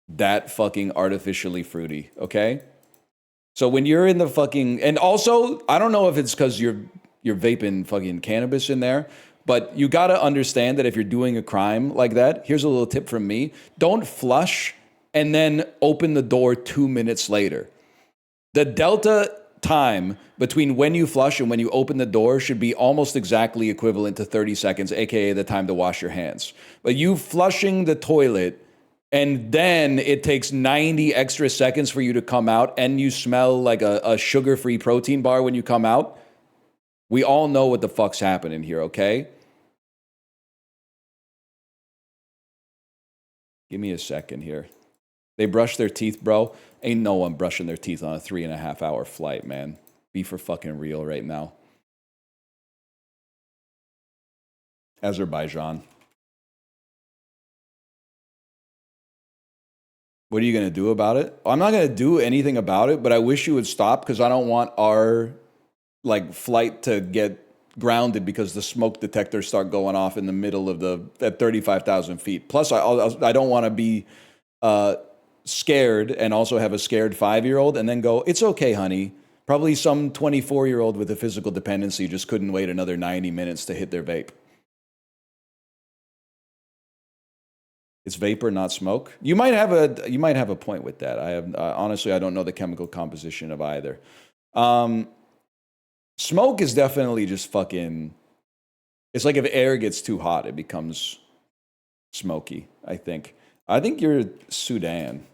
that fucking artificially fruity, okay? So when you're in the fucking... And also, I don't know if it's because you're vaping fucking cannabis in there, but you got to understand that if you're doing a crime like that, here's a little tip from me. Don't flush and then open the door 2 minutes later. The Delta time between when you flush and when you open the door should be almost exactly equivalent to 30 seconds, aka the time to wash your hands. But you flushing the toilet and then it takes 90 extra seconds for you to come out and you smell like a sugar-free protein bar when you come out. We all know what the fuck's happening here, okay? Give me a second here. They brush their teeth, bro. Ain't no one brushing their teeth on a 3.5-hour flight, man. Be for fucking real right now. Azerbaijan. What are you going to do about it? I'm not going to do anything about it, but I wish you would stop because I don't want our flight to get grounded because the smoke detectors start going off in the middle of at 35,000 feet. Plus, I don't want to be scared and also have a scared 5-year-old and then go, it's okay, honey. Probably some 24-year-old with a physical dependency just couldn't wait another 90 minutes to hit their vape. It's vapor, not smoke. You might have a point with that. Honestly, I don't know the chemical composition of either. Smoke is definitely just fucking. It's like if air gets too hot, it becomes smoky. I think you're Sudan.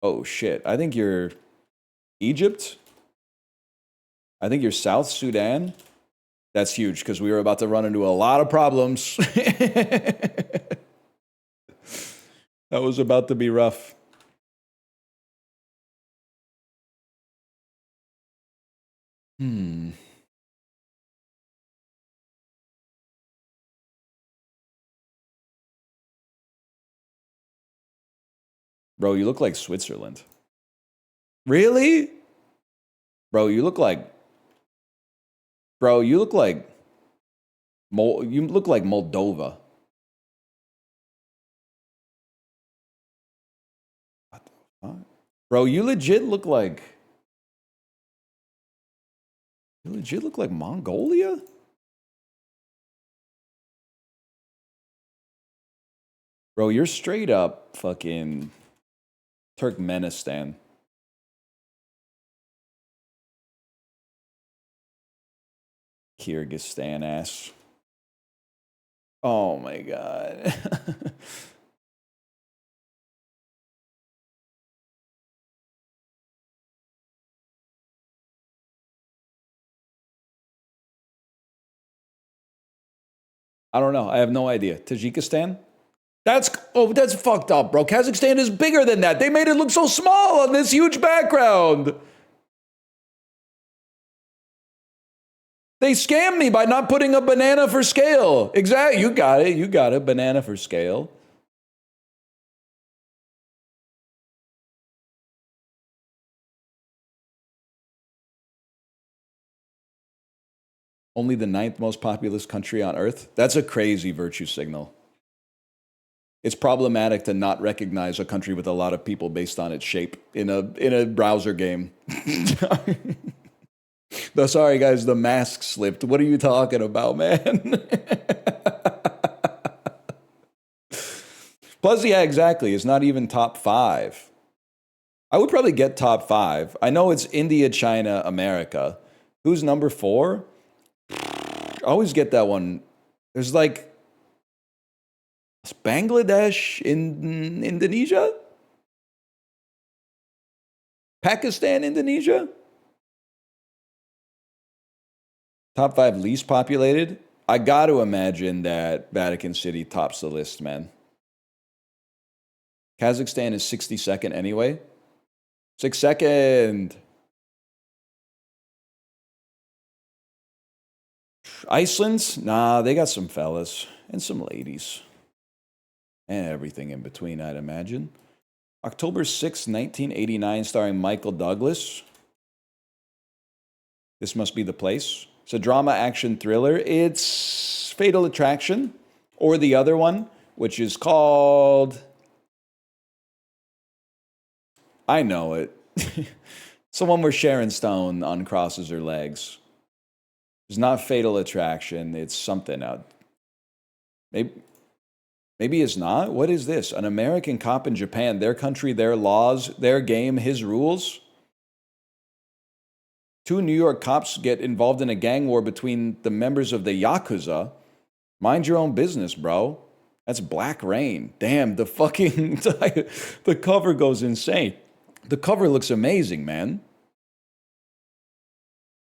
Oh shit! I think you're Egypt. I think you're South Sudan. That's huge because we were about to run into a lot of problems. That was about to be rough. Bro, you look like Switzerland. Really? Bro, you look like Moldova. What the fuck? Bro, you legit look like Mongolia? Bro, you're straight up fucking Turkmenistan. Kyrgyzstan ass. Oh my god. I don't know. I have no idea. Tajikistan? That's fucked up, bro. Kazakhstan is bigger than that. They made it look so small on this huge background. They scammed me by not putting a banana for scale. Exactly. You got it. You got it. Banana for scale. Only the 9th most populous country on Earth? That's a crazy virtue signal. It's problematic to not recognize a country with a lot of people based on its shape in a browser game. Sorry, guys, the mask slipped. What are you talking about, man? Plus, yeah, exactly. It's not even top 5. I would probably get top 5. I know it's India, China, America. Who's number 4? I always get that one. There's like Bangladesh in Indonesia? Pakistan, Indonesia? Top 5 least populated? I got to imagine that Vatican City tops the list, man. Kazakhstan is 62nd anyway. 62nd. Iceland? Nah, they got some fellas and some ladies. And everything in between, I'd imagine. October 6, 1989, starring Michael Douglas. This Must Be the Place. It's a drama action thriller. It's Fatal Attraction, or the other one, which is called... I know it. Someone where Sharon Stone uncrosses her legs. It's not Fatal Attraction. It's something out. Maybe it's not. What is this? An American cop in Japan. Their country, their laws, their game, his rules. 2 New York cops get involved in a gang war between the members of the Yakuza. Mind your own business, bro. That's Black Rain. Damn, the fucking... the cover goes insane. The cover looks amazing, man.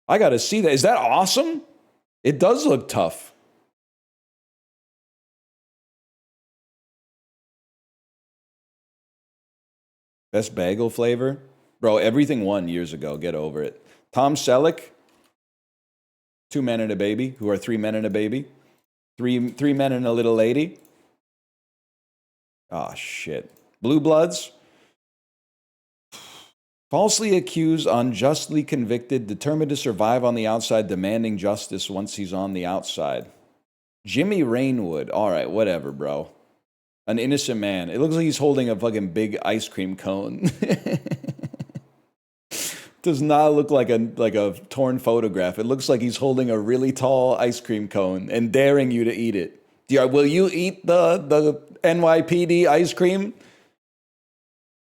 I gotta see that. Is that awesome? It does look tough. Best bagel flavor? Bro, everything won years ago. Get over it. Tom Selleck, 2 men and a baby, who are 3 men and a baby. Three men and a little lady. Oh, shit. Blue Bloods. Falsely accused, unjustly convicted, determined to survive on the outside, demanding justice once he's on the outside. Jimmy Rainwood. All right, whatever, bro. An innocent man. It looks like he's holding a fucking big ice cream cone. Does not look like a torn photograph. It looks like he's holding a really tall ice cream cone and daring you to eat it. Will you eat the NYPD ice cream?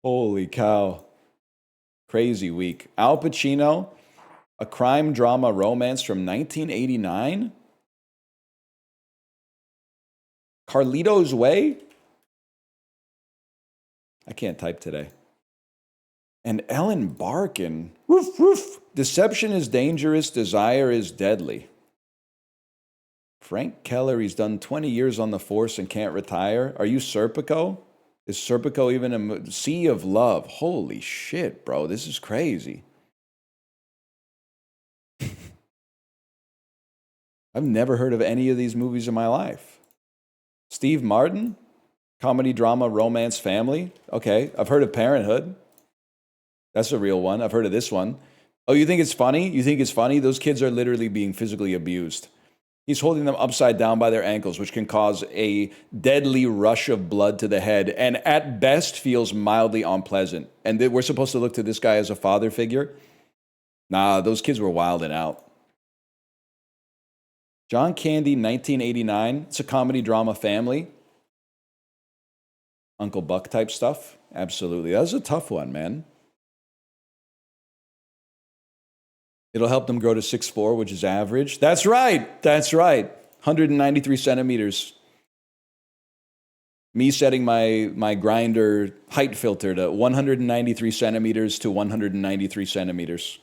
Holy cow. Crazy week. Al Pacino, a crime drama romance from 1989. Carlito's Way. I can't type today. And Ellen Barkin. Woof, woof. Deception is dangerous. Desire is deadly. Frank Keller, he's done 20 years on the force and can't retire. Are you Serpico? Is Serpico even a Sea of Love? Holy shit, bro. This is crazy. I've never heard of any of these movies in my life. Steve Martin? Comedy, drama, romance, family. Okay, I've heard of Parenthood. That's a real one. I've heard of this one. Oh, you think it's funny? You think it's funny? Those kids are literally being physically abused. He's holding them upside down by their ankles, which can cause a deadly rush of blood to the head, and at best feels mildly unpleasant. And we're supposed to look to this guy as a father figure? Nah, those kids were wilding out. John Candy, 1989. It's a comedy, drama, family. Uncle Buck type stuff. Absolutely. That was a tough one, man. It'll help them grow to 6'4", which is average. That's right. That's right. 193 centimeters. Me setting my grinder height filter to 193 centimeters to 193 centimeters.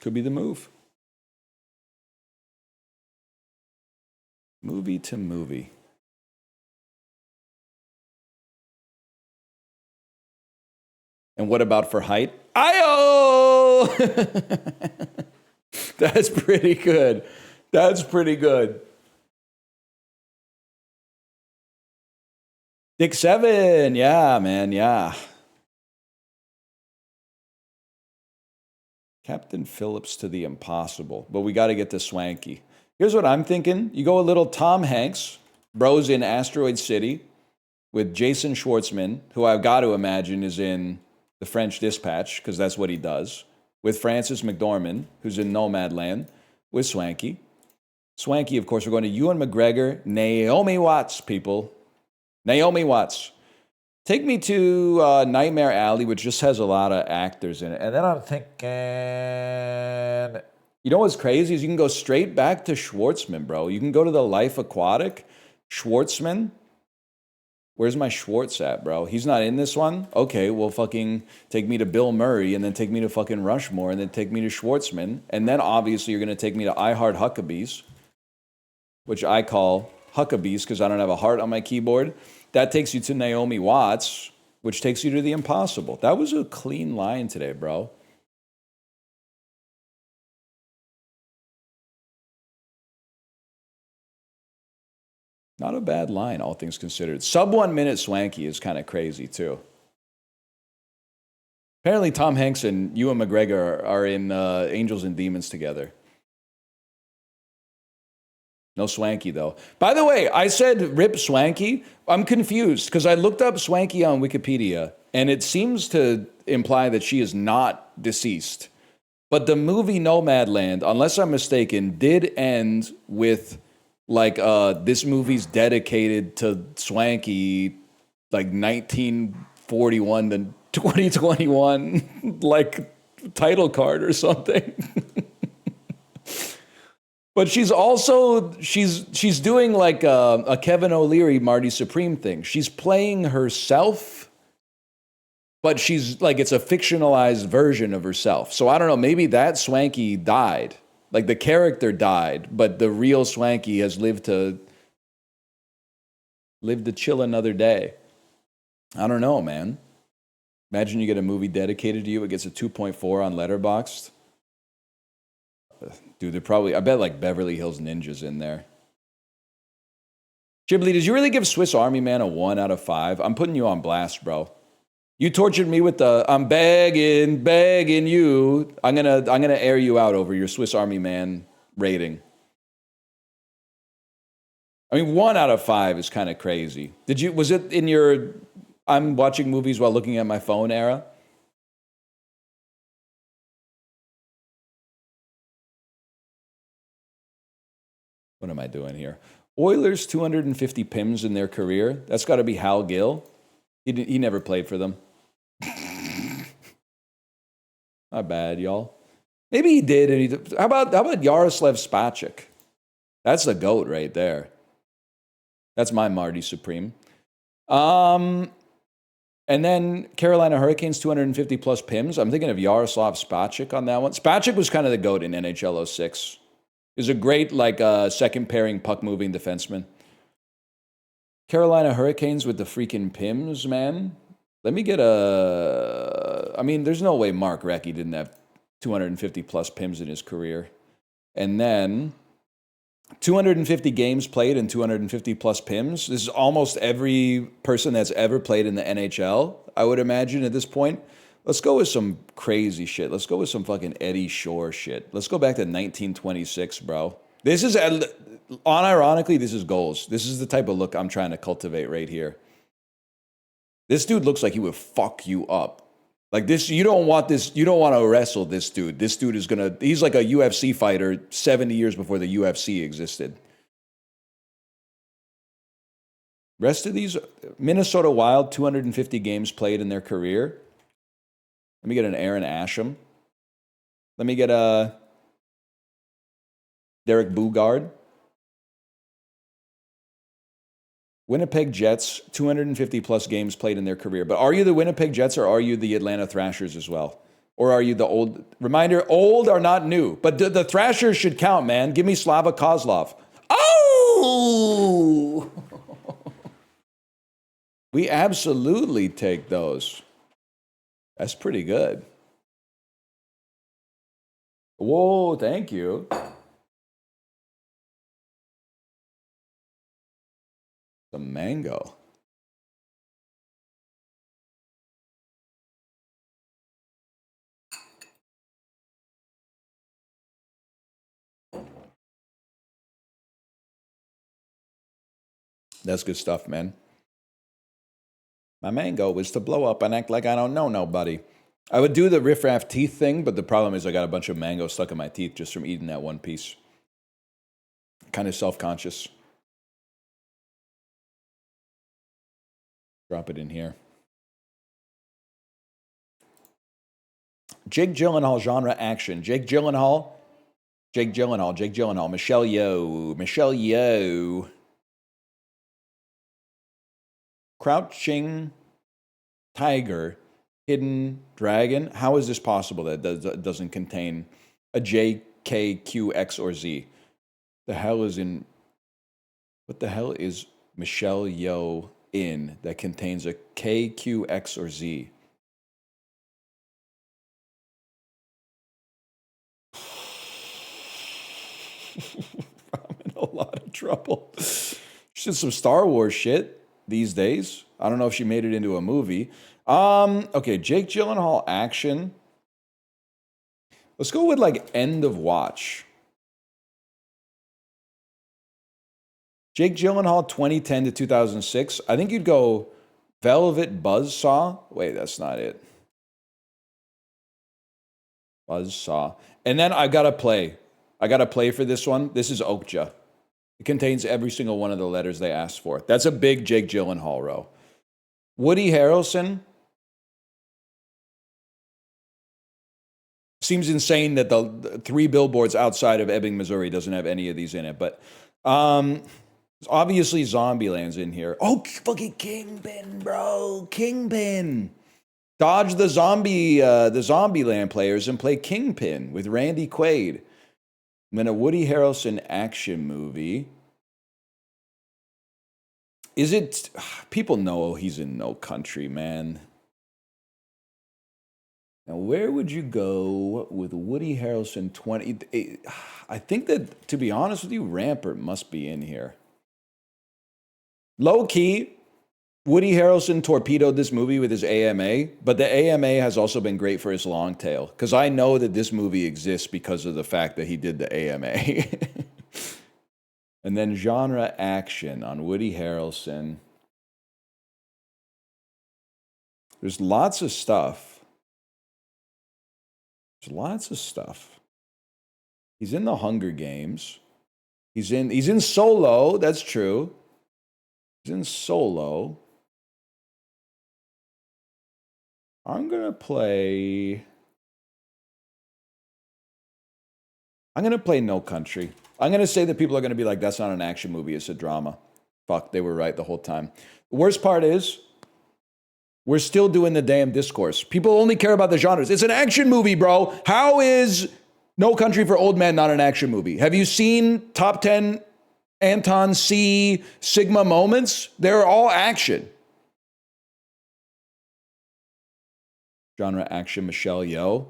Could be the move. Movie to movie. And what about for height? Ayo! That's pretty good. That's pretty good. Dick 7. Yeah, man. Yeah. Captain Phillips to the impossible. But we got to get to Swanky. Here's what I'm thinking. You go a little Tom Hanks, bros in Asteroid City, with Jason Schwartzman, who I've got to imagine is in The French Dispatch, because that's what he does, with Frances McDormand, who's in Nomadland, with Swanky. Swanky, of course, we're going to Ewan McGregor, Naomi Watts, people. Naomi Watts. Take me to Nightmare Alley, which just has a lot of actors in it. And then I'm thinking, you know what's crazy is you can go straight back to Schwartzman, bro. You can go to The Life Aquatic. Schwartzman. Where's my Schwartz at, bro? He's not in this one? Okay, well, fucking take me to Bill Murray, and then take me to fucking Rushmore, and then take me to Schwartzman. And then, obviously, you're going to take me to I Heart Huckabees, which I call Huckabees because I don't have a heart on my keyboard. That takes you to Naomi Watts, which takes you to The Impossible. That was a clean line today, bro. Not a bad line, all things considered. Sub 1 minute Swanky is kind of crazy, too. Apparently, Tom Hanks and Ewan McGregor are in Angels and Demons together. No Swanky, though. By the way, I said rip Swanky. I'm confused because I looked up Swanky on Wikipedia, and it seems to imply that she is not deceased. But the movie Nomadland, unless I'm mistaken, did end with, like, this movie's dedicated to Swanky, like, 1941 to 2021 like title card or something. But she's also she's doing like a Kevin O'Leary Marty Supreme thing. She's playing herself, but she's like it's a fictionalized version of herself. So I don't know, maybe that Swanky died. Like the character died, but the real Swanky has lived to chill another day. I don't know, man. Imagine you get a movie dedicated to you. It gets a 2.4 on Letterboxd. Dude, they're probably, I bet like Beverly Hills Ninja's in there. Ghibli, did you really give Swiss Army Man a 1 out of 5? I'm putting you on blast, bro. You tortured me with the, I'm begging you. I'm gonna air you out over your Swiss Army Man rating. I mean, 1 out of 5 is kind of crazy. Was it in your, I'm watching movies while looking at my phone era? What am I doing here? Oilers 250 PIMs in their career. That's got to be Hal Gill. He never played for them. Not bad, y'all. Maybe he did. And how about Yaroslav Spacek? That's the GOAT right there. That's my Marty Supreme. And then Carolina Hurricanes 250 plus PIMs. I'm thinking of Yaroslav Spacek on that one. Spacek was kind of the GOAT in NHL 06. Is a great, like, second pairing puck moving defenseman. Carolina Hurricanes with the freaking PIMs, man. Let me get I mean, there's no way Mark Recchi didn't have 250 plus PIMs in his career. And then 250 games played and 250 plus PIMs. This is almost every person that's ever played in the NHL, I would imagine at this point. Let's go with some crazy shit. Let's go with some fucking Eddie Shore shit. Let's go back to 1926, bro. This is, unironically, this is goals. This is the type of look I'm trying to cultivate right here. This dude looks like he would fuck you up. Like this, you don't want to wrestle this dude. This dude is he's like a UFC fighter 70 years before the UFC existed. Rest of these, Minnesota Wild, 250 games played in their career. Let me get an Aaron Asham. Let me get a Derek Boogaard. Winnipeg Jets, 250 plus games played in their career. But are you the Winnipeg Jets or are you the Atlanta Thrashers as well? Or are you the old? Reminder, old are not new. But the Thrashers should count, man. Give me Slava Kozlov. Oh! We absolutely take those. That's pretty good. Whoa, thank you. The mango. That's good stuff, man. My mango was to blow up and act like I don't know nobody. I would do the riffraff teeth thing, but the problem is I got a bunch of mango stuck in my teeth just from eating that one piece. Kind of self-conscious. Drop it in here. Jake Gyllenhaal genre action. Jake Gyllenhaal. Michelle Yeoh. Crouching Tiger, Hidden Dragon. How is this possible that it doesn't contain a J, K, Q, X, or Z? What the hell is Michelle Yeoh in that contains a K, Q, X, or Z? I'm in a lot of trouble. She did some Star Wars shit these days. I don't know if she made it into a movie. Okay, Jake Gyllenhaal action. Let's go with like end of watch. Jake Gyllenhaal 2010 to 2006. I think you'd go Velvet Buzzsaw. Wait, that's not it. Buzzsaw. And then I gotta play for this one. This is Okja. It contains every single one of the letters they asked for. That's a big Jake Gyllenhaal row. Woody Harrelson. Seems insane that the 3 billboards outside of Ebbing, Missouri doesn't have any of these in it. But obviously Zombieland's in here. Oh, fucking Kingpin, bro. Kingpin. Dodge the Zombieland players and play Kingpin with Randy Quaid. And then a Woody Harrelson action movie. Is it... People know he's in No Country, man. Now, where would you go with Woody Harrelson 20? I think that, to be honest with you, Rampart must be in here. Low key, Woody Harrelson torpedoed this movie with his AMA, but the AMA has also been great for his long tail. Because I know that this movie exists because of the fact that he did the AMA. And then genre action on Woody Harrelson. There's lots of stuff. There's lots of stuff. He's in the Hunger Games. He's in Solo, that's true. He's in Solo. I'm going to play No Country. I'm going to say that people are going to be like, that's not an action movie, it's a drama. Fuck, they were right the whole time. The worst part is, we're still doing the damn discourse. People only care about the genres. It's an action movie, bro. How is No Country for Old Men not an action movie? Have you seen Top 10 Anton C. Sigma moments? They're all action. Genre action, Michelle Yeoh.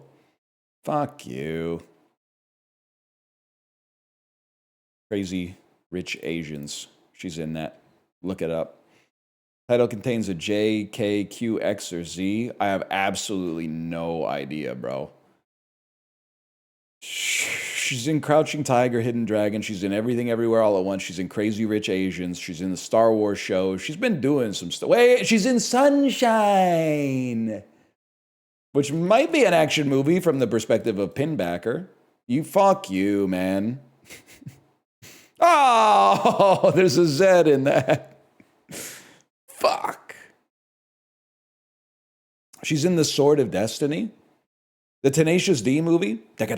Fuck you. Crazy Rich Asians. She's in that. Look it up. Title contains a J, K, Q, X, or Z. I have absolutely no idea, bro. She's in Crouching Tiger, Hidden Dragon. She's in Everything Everywhere All at Once. She's in Crazy Rich Asians. She's in the Star Wars show. She's been doing some stuff. Wait, she's in Sunshine, which might be an action movie from the perspective of Pinbacker. Fuck you, man. Oh, there's a Z in that. Fuck. She's in The Sword of Destiny. The Tenacious D movie. That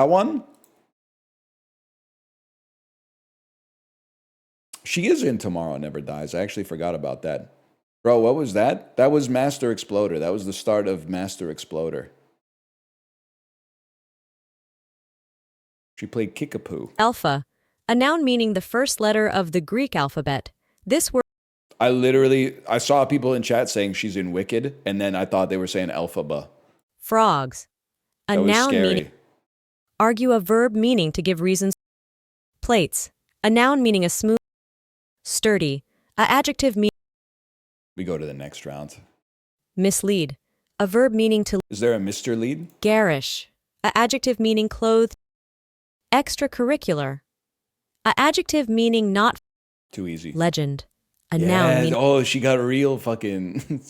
one. She is in Tomorrow Never Dies. I actually forgot about that. Bro, what was that? That was Master Exploder. That was the start of Master Exploder. She played Kickapoo. Alpha, a noun meaning the first letter of the Greek alphabet. This word... I saw people in chat saying she's in Wicked, and then I thought they were saying Elphaba. Frogs. A That was noun scary. meaning... Argue a verb meaning to give reasons. Plates. A noun meaning a smooth... Sturdy. A adjective meaning... We go to the next round. Mislead. A verb meaning to... Is there a Mr. Lead? Garish. A adjective meaning clothed. Extracurricular. A adjective meaning not... Too easy. Legend. A noun meaning... Oh, she got real fucking...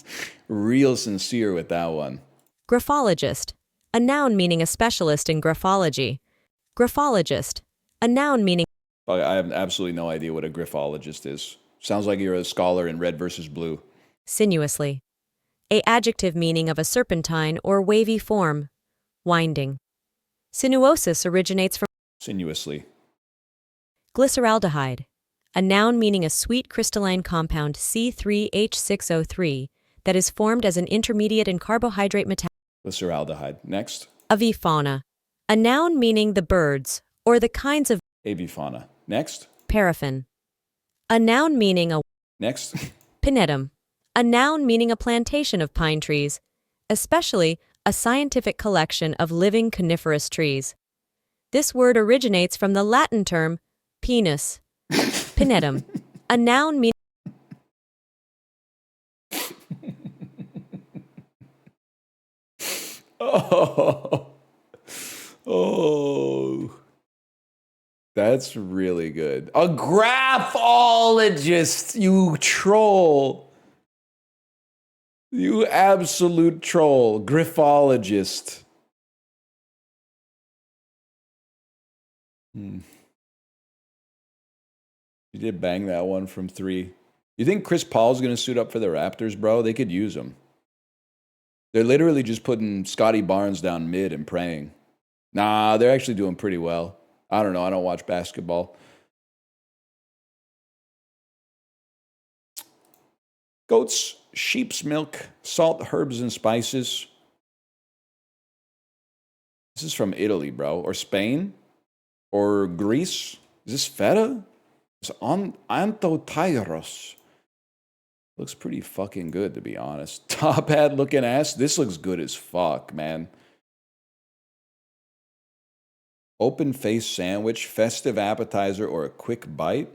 real sincere with that one. Graphologist. A noun meaning a specialist in graphology. Graphologist. A noun meaning... I have absolutely no idea what a graphologist is. Sounds like you're a scholar in Red versus Blue. Sinuously. A adjective meaning of a serpentine or wavy form. Winding. Sinuosis originates from... Sinuously. Glyceraldehyde. A noun meaning a sweet crystalline compound C3H6O3 that is formed as an intermediate in carbohydrate metabolism. Glyceraldehyde. Next. Avifauna. A noun meaning the birds or the kinds of... Avifauna. Next. Paraffin. A noun meaning a... Next. Pinetum. A noun meaning a plantation of pine trees, especially a scientific collection of living coniferous trees. This word originates from the Latin term pinus. Pinetum. A noun meaning... Oh. That's really good. A graphologist, you troll. You absolute troll. Graphologist. You did bang that one from 3. You think Chris Paul's going to suit up for the Raptors, bro? They could use him. They're literally just putting Scotty Barnes down mid and praying. Nah, they're actually doing pretty well. I don't know. I don't watch basketball. Goats, sheep's milk, salt, herbs, and spices. This is from Italy, bro. Or Spain? Or Greece? Is this feta? It's Anthotyros. Looks pretty fucking good, to be honest. Top hat looking ass. This looks good as fuck, man. Open face sandwich, festive appetizer, or a quick bite.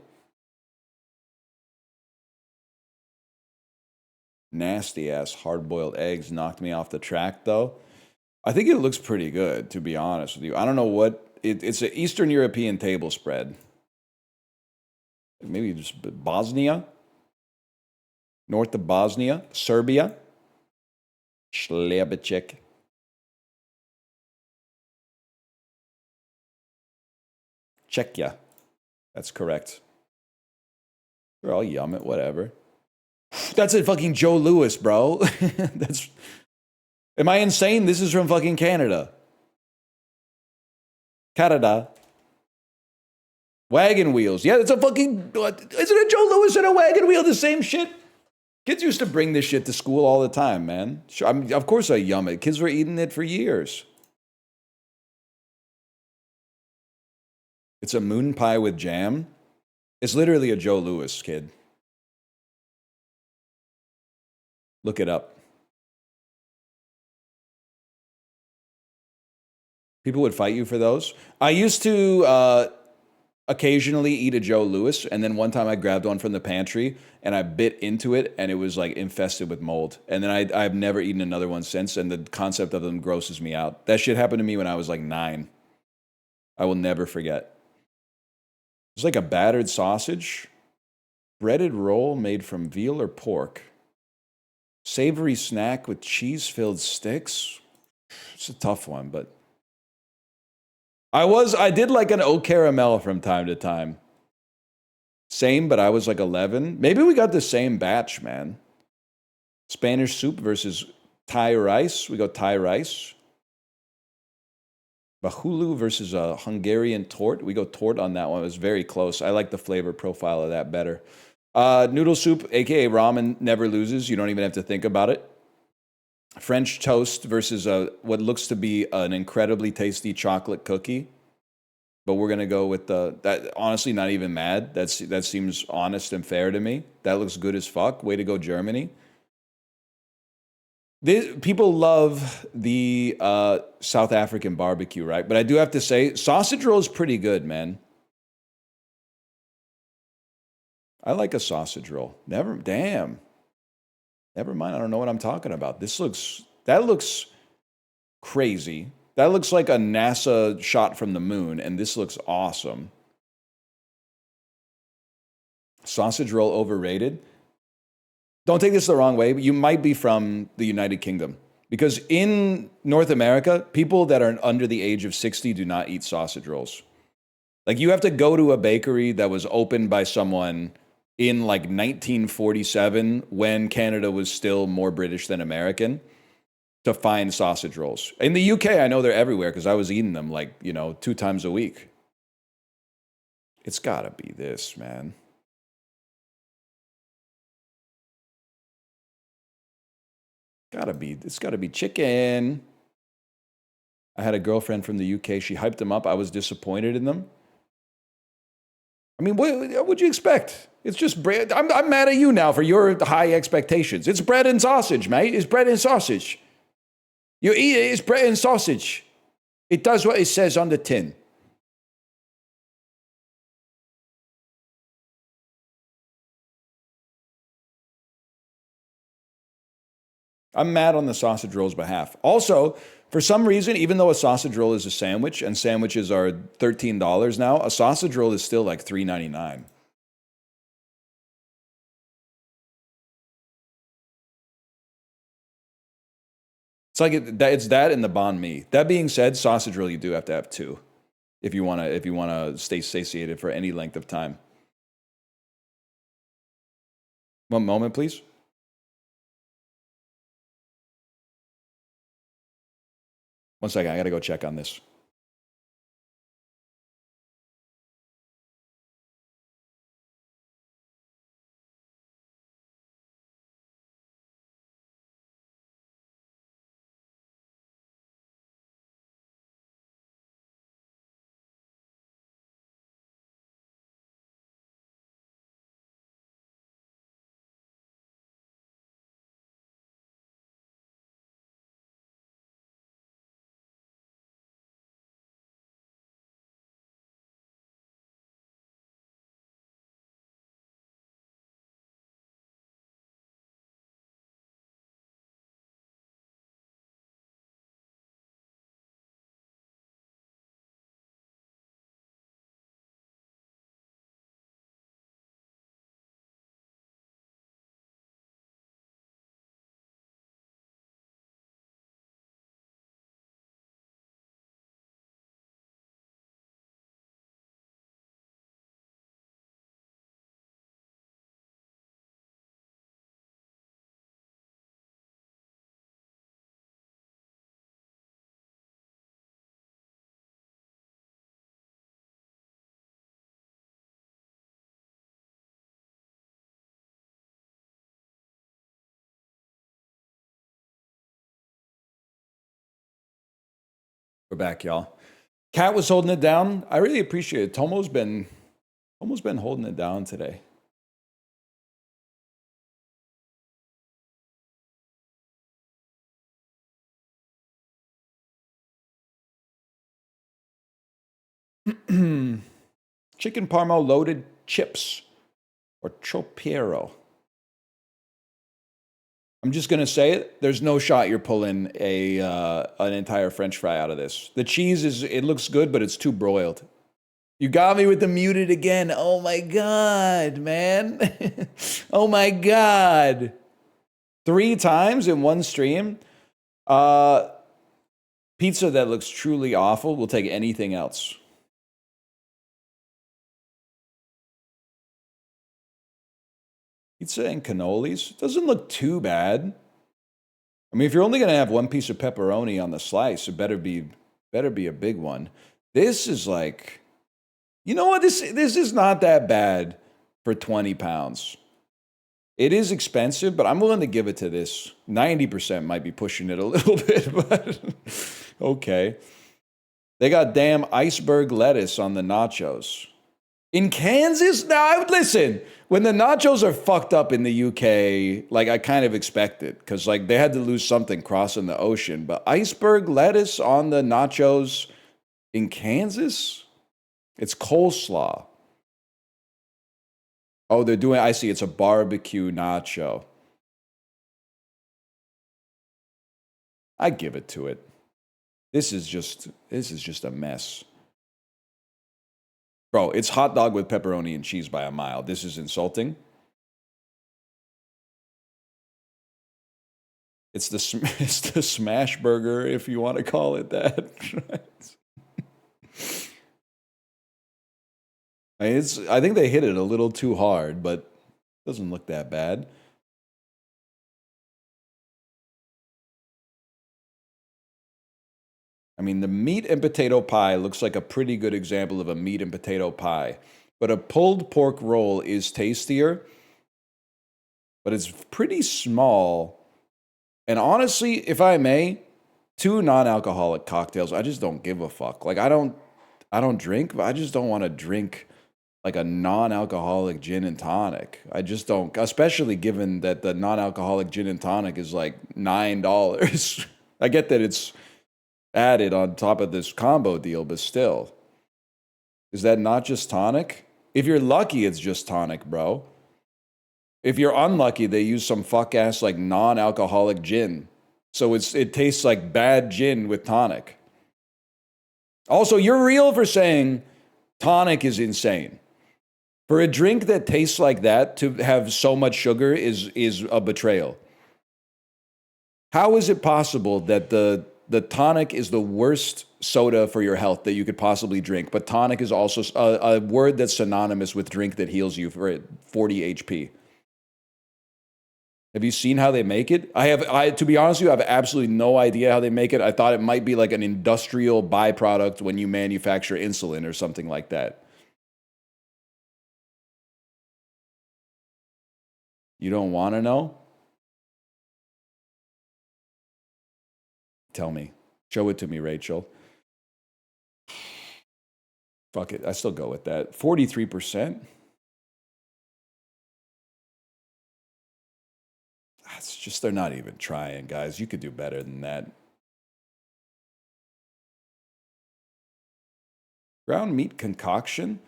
Nasty ass hard boiled eggs knocked me off the track, though. I think it looks pretty good, to be honest with you. I don't know what. It's an Eastern European table spread. Maybe just Bosnia. North of Bosnia. Serbia. Slabicek. Czechia. That's correct. Sure, I'll yum it, whatever. That's a fucking Joe Louis, bro. That's. Am I insane? This is from fucking Canada. Canada. Wagon wheels. Yeah, it's a fucking. Isn't it Joe Louis and a wagon wheel the same shit? Kids used to bring this shit to school all the time, man. Sure, of course I yum it. Kids were eating it for years. It's a moon pie with jam. It's literally a Joe Louis, kid. Look it up. People would fight you for those. I used to occasionally eat a Joe Louis, and then one time I grabbed one from the pantry and I bit into it, and it was like infested with mold. And then I've never eaten another one since, and the concept of them grosses me out. That shit happened to me when I was like 9. I will never forget. It's like a battered sausage, breaded roll made from veal or pork, savory snack with cheese-filled sticks. It's a tough one, but I did like an au caramel from time to time. Same, but I was like 11. Maybe we got the same batch, man. Spanish soup versus Thai rice. We go Thai rice. Bahulu versus a Hungarian tort. We go tort on that one. It was very close. I like the flavor profile of that better. Noodle soup, aka ramen, never loses. You don't even have to think about it. French toast versus what looks to be an incredibly tasty chocolate cookie. But we're going to go with that. Honestly, not even mad. That seems honest and fair to me. That looks good as fuck. Way to go, Germany. People love the South African barbecue, right? But I do have to say, sausage roll is pretty good, man. I like a sausage roll. Never mind. I don't know what I'm talking about. That looks crazy. That looks like a NASA shot from the moon, and this looks awesome. Sausage roll overrated. Don't take this the wrong way, but you might be from the United Kingdom. Because in North America, people that are under the age of 60 do not eat sausage rolls. Like, you have to go to a bakery that was opened by someone in like 1947 when Canada was still more British than American to find sausage rolls. In the UK, I know they're everywhere because I was eating them like, 2 times a week. It's gotta be this, man. It's gotta be chicken. I had a girlfriend from the UK. She hyped them up. I was disappointed in them. I mean, what would you expect? It's just bread. I'm mad at you now for your high expectations. It's bread and sausage, mate. It's bread and sausage. You eat it, it's bread and sausage. It does what it says on the tin. I'm mad on the sausage roll's behalf. Also, for some reason, even though a sausage roll is a sandwich, and sandwiches are $13 now, a sausage roll is still like $3.99. It's like it's that and the banh mi. That being said, sausage roll you do have to have 2 if you wanna stay satiated for any length of time. One moment, please. One second, I gotta go check on this. We're back, y'all. Cat was holding it down. I really appreciate it. Tomo's been holding it down today. Chicken parmo loaded chips or tropiero. I'm just gonna say it. There's no shot you're pulling an entire French fry out of this. The cheese it looks good, but it's too broiled. You got me with the muted again. Oh my god, man. Oh my god. 3 times in one stream. Pizza that looks truly awful. We'll take anything else. Pizza and cannolis doesn't look too bad. I mean, if you're only gonna have one piece of pepperoni on the slice, it better be a big one. This is like, you know what? This is not that bad for 20 pounds. It is expensive, but I'm willing to give it to this. 90% might be pushing it a little bit, but okay. They got damn iceberg lettuce on the nachos. In Kansas? Now, listen, when the nachos are fucked up in the UK, like, I kind of expect it, because, like, they had to lose something crossing the ocean. But iceberg lettuce on the nachos in Kansas? It's coleslaw. Oh, they're doing, I see, it's a barbecue nacho. I give it to it. This is just a mess. Bro, it's hot dog with pepperoni and cheese by a mile. This is insulting. It's the smash burger, if you want to call it that. I think they hit it a little too hard, but it doesn't look that bad. I mean, the meat and potato pie looks like a pretty good example of a meat and potato pie. But a pulled pork roll is tastier, but it's pretty small. And honestly, if I may, 2 non-alcoholic cocktails, I just don't give a fuck. Like, I don't drink, but I just don't want to drink like a non-alcoholic gin and tonic. I just don't, especially given that the non-alcoholic gin and tonic is like $9. I get that it's added on top of this combo deal, but still. Is that not just tonic? If you're lucky, it's just tonic, bro. If you're unlucky, they use some fuck-ass like non-alcoholic gin. So it tastes like bad gin with tonic. Also, you're real for saying tonic is insane. For a drink that tastes like that to have so much sugar is a betrayal. How is it possible that the tonic is the worst soda for your health that you could possibly drink, but tonic is also a word that's synonymous with drink that heals you for 40 HP? Have you seen how they make it? To be honest with you, I have absolutely no idea how they make it. I thought it might be like an industrial byproduct when you manufacture insulin or something like that. You don't want to know? Tell me. Show it to me, Rachel. Fuck it. I still go with that. 43%? It's just they're not even trying, guys. You could do better than that. Ground meat concoction?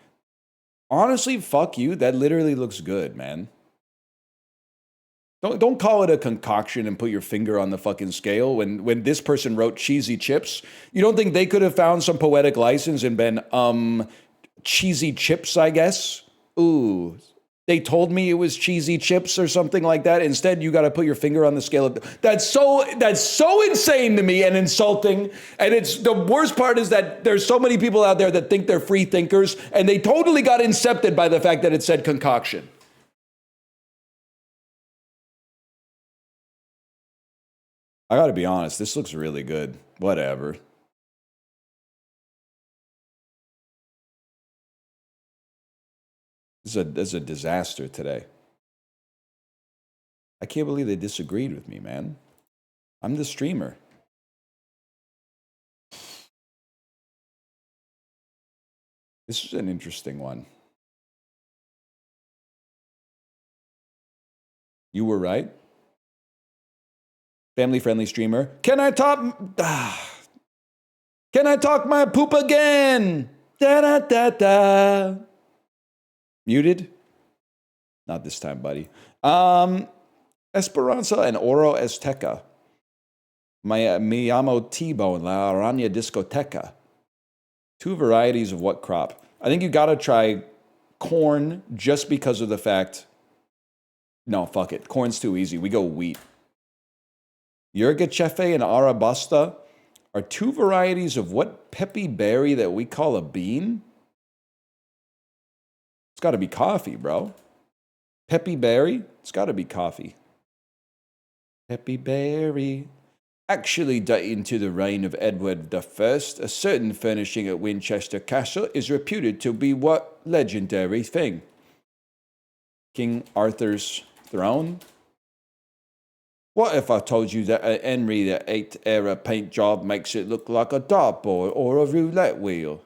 Honestly, fuck you. That literally looks good, man. Don't call it a concoction and put your finger on the fucking scale. When this person wrote cheesy chips, you don't think they could have found some poetic license and been, cheesy chips, I guess? Ooh, they told me it was cheesy chips or something like that. Instead, you got to put your finger on the scale. That's so insane to me and insulting. And it's the worst part is that there's so many people out there that think they're free thinkers, and they totally got incepted by the fact that it said concoction. I got to be honest, this looks really good. Whatever. This is a disaster today. I can't believe they disagreed with me, man. I'm the streamer. This is an interesting one. You were right. Family-friendly streamer. Can I talk my poop again? Da-da-da-da. Muted? Not this time, buddy. Esperanza and Oro Azteca. Me llamo T-Bone, La Araña Discoteca. 2 varieties of what crop? I think you gotta try corn just because of the fact... No, fuck it. Corn's too easy. We go wheat. Yurgachefe and Arabasta are 2 varieties of what peppy berry that we call a bean? It's got to be coffee, bro. Peppy berry? It's got to be coffee. Peppy berry. Actually dating to the reign of Edward I, a certain furnishing at Winchester Castle is reputed to be what legendary thing? King Arthur's throne? What if I told you that an Henry VIII era paint job makes it look like a dartboard or a roulette wheel?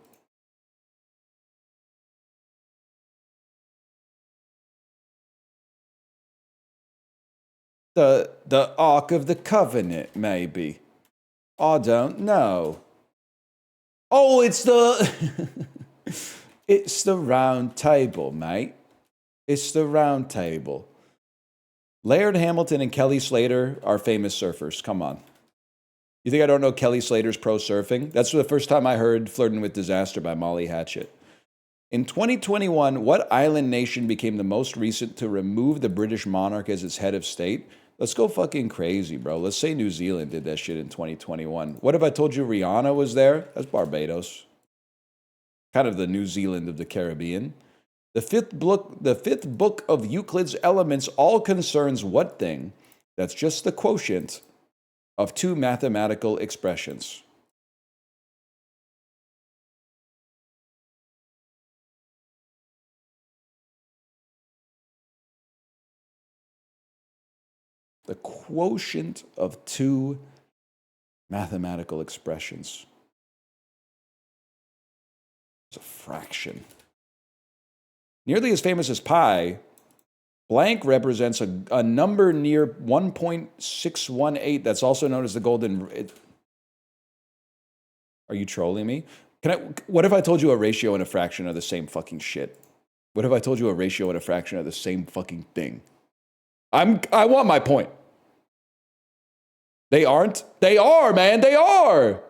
The Ark of the Covenant, maybe. I don't know. Oh, it's the... it's the round table, mate. It's the round table. Laird Hamilton and Kelly Slater are famous surfers. Come on. You think I don't know Kelly Slater's pro surfing? That's the first time I heard Flirting with Disaster by Molly Hatchet. In 2021, what island nation became the most recent to remove the British monarch as its head of state? Let's go fucking crazy, bro. Let's say New Zealand did that shit in 2021. What if I told you Rihanna was there? That's Barbados. Kind of the New Zealand of the Caribbean. The fifth book of Euclid's Elements all concerns what thing? That's just the quotient of 2 mathematical expressions. The quotient of 2 mathematical expressions. It's a fraction. Nearly as famous as pi, blank represents a number near 1.618 that's also known as the golden... Are you trolling me? What if I told you a ratio and a fraction are the same fucking shit? What if I told you a ratio and a fraction are the same fucking thing? I want my point. They aren't? They are, man. They are.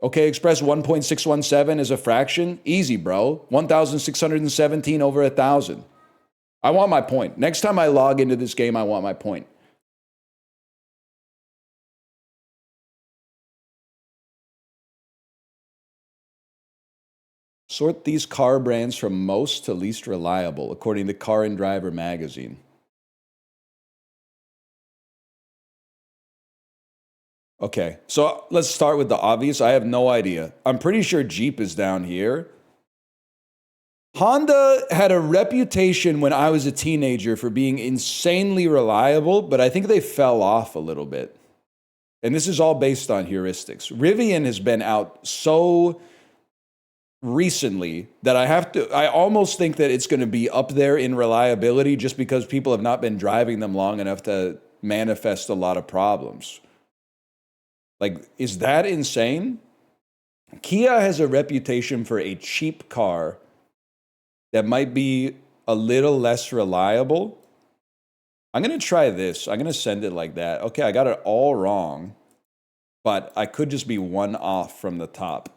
Okay, express 1.617 as a fraction. Easy, bro. 1,617 over 1,000. I want my point. Next time I log into this game, I want my point. Sort these car brands from most to least reliable, according to Car and Driver magazine. Okay, so let's start with the obvious. I have no idea. I'm pretty sure Jeep is down here. Honda had a reputation when I was a teenager for being insanely reliable, but I think they fell off a little bit. And this is all based on heuristics. Rivian has been out so recently that I almost think that it's going to be up there in reliability just because people have not been driving them long enough to manifest a lot of problems. Like, is that insane? Kia has a reputation for a cheap car that might be a little less reliable. I'm going to try this. I'm going to send it like that. Okay, I got it all wrong, but I could just be one off from the top.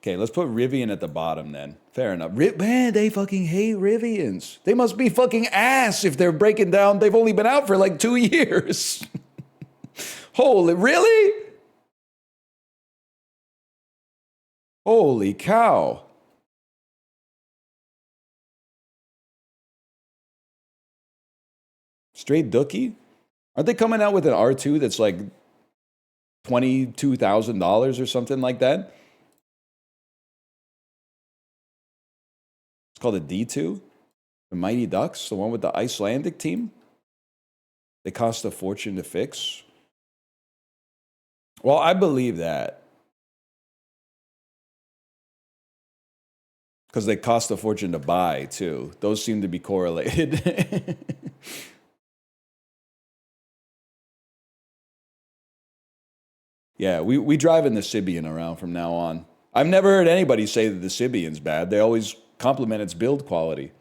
Okay, let's put Rivian at the bottom then. Fair enough. Man, they fucking hate Rivians. They must be fucking ass if they're breaking down. They've only been out for like 2 years. Holy, really? Holy cow. Straight dookie? Aren't they coming out with an R2 that's like $22,000 or something like that? It's called a D2. The Mighty Ducks, the one with the Icelandic team. They cost a fortune to fix. Well, I believe that. Because they cost a fortune to buy, too. Those seem to be correlated. Yeah, we drive in the Sibian around from now on. I've never heard anybody say that the Sibian's bad. They always compliment its build quality.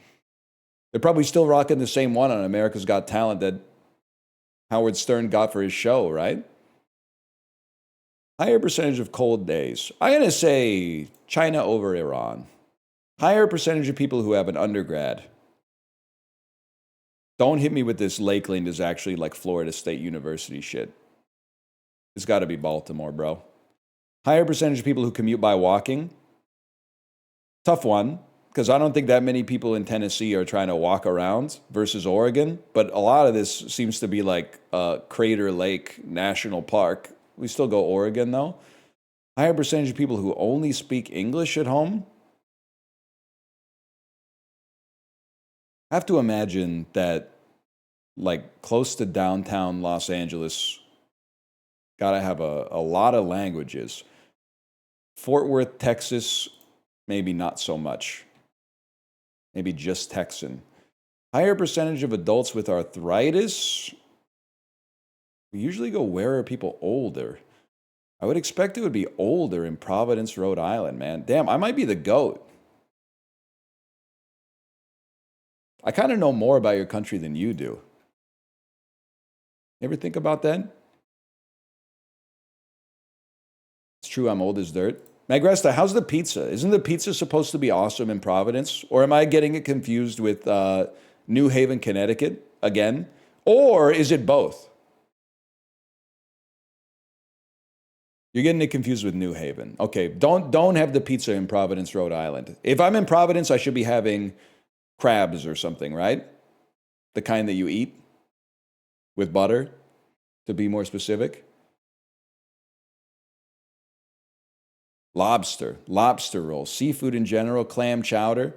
They're probably still rocking the same one on America's Got Talent that Howard Stern got for his show, right? Higher percentage of cold days. I'm going to say China over Iran. Higher percentage of people who have an undergrad. Don't hit me with this Lakeland is actually like Florida State University shit. It's got to be Baltimore, bro. Higher percentage of people who commute by walking. Tough one, because I don't think that many people in Tennessee are trying to walk around versus Oregon. But a lot of this seems to be like Crater Lake National Park. We still go Oregon, though. Higher percentage of people who only speak English at home. I have to imagine that, like, close to downtown Los Angeles, gotta have a lot of languages. Fort Worth, Texas, maybe not so much. Maybe just Texan. Higher percentage of adults with arthritis. We usually go, where are people older? I would expect it would be older in Providence, Rhode Island, man. Damn, I might be the GOAT. I kind of know more about your country than you do. Ever think about that? It's true, I'm old as dirt. Magresta, how's the pizza? Isn't the pizza supposed to be awesome in Providence? Or am I getting it confused with New Haven, Connecticut again? Or is it both? You're getting it confused with New Haven. Okay, don't have the pizza in Providence, Rhode Island. If I'm in Providence, I should be having crabs or something, right? The kind that you eat with butter, to be more specific. Lobster roll, seafood in general, clam chowder.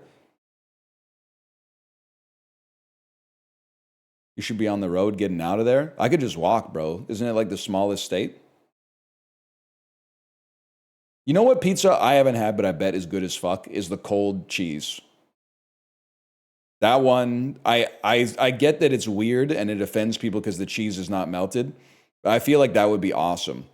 You should be on the road getting out of there. I could just walk, bro. Isn't it like the smallest state? You know what pizza I haven't had, but I bet is good as fuck, is the cold cheese. That one, I get that it's weird and it offends people because the cheese is not melted. But I feel like that would be awesome.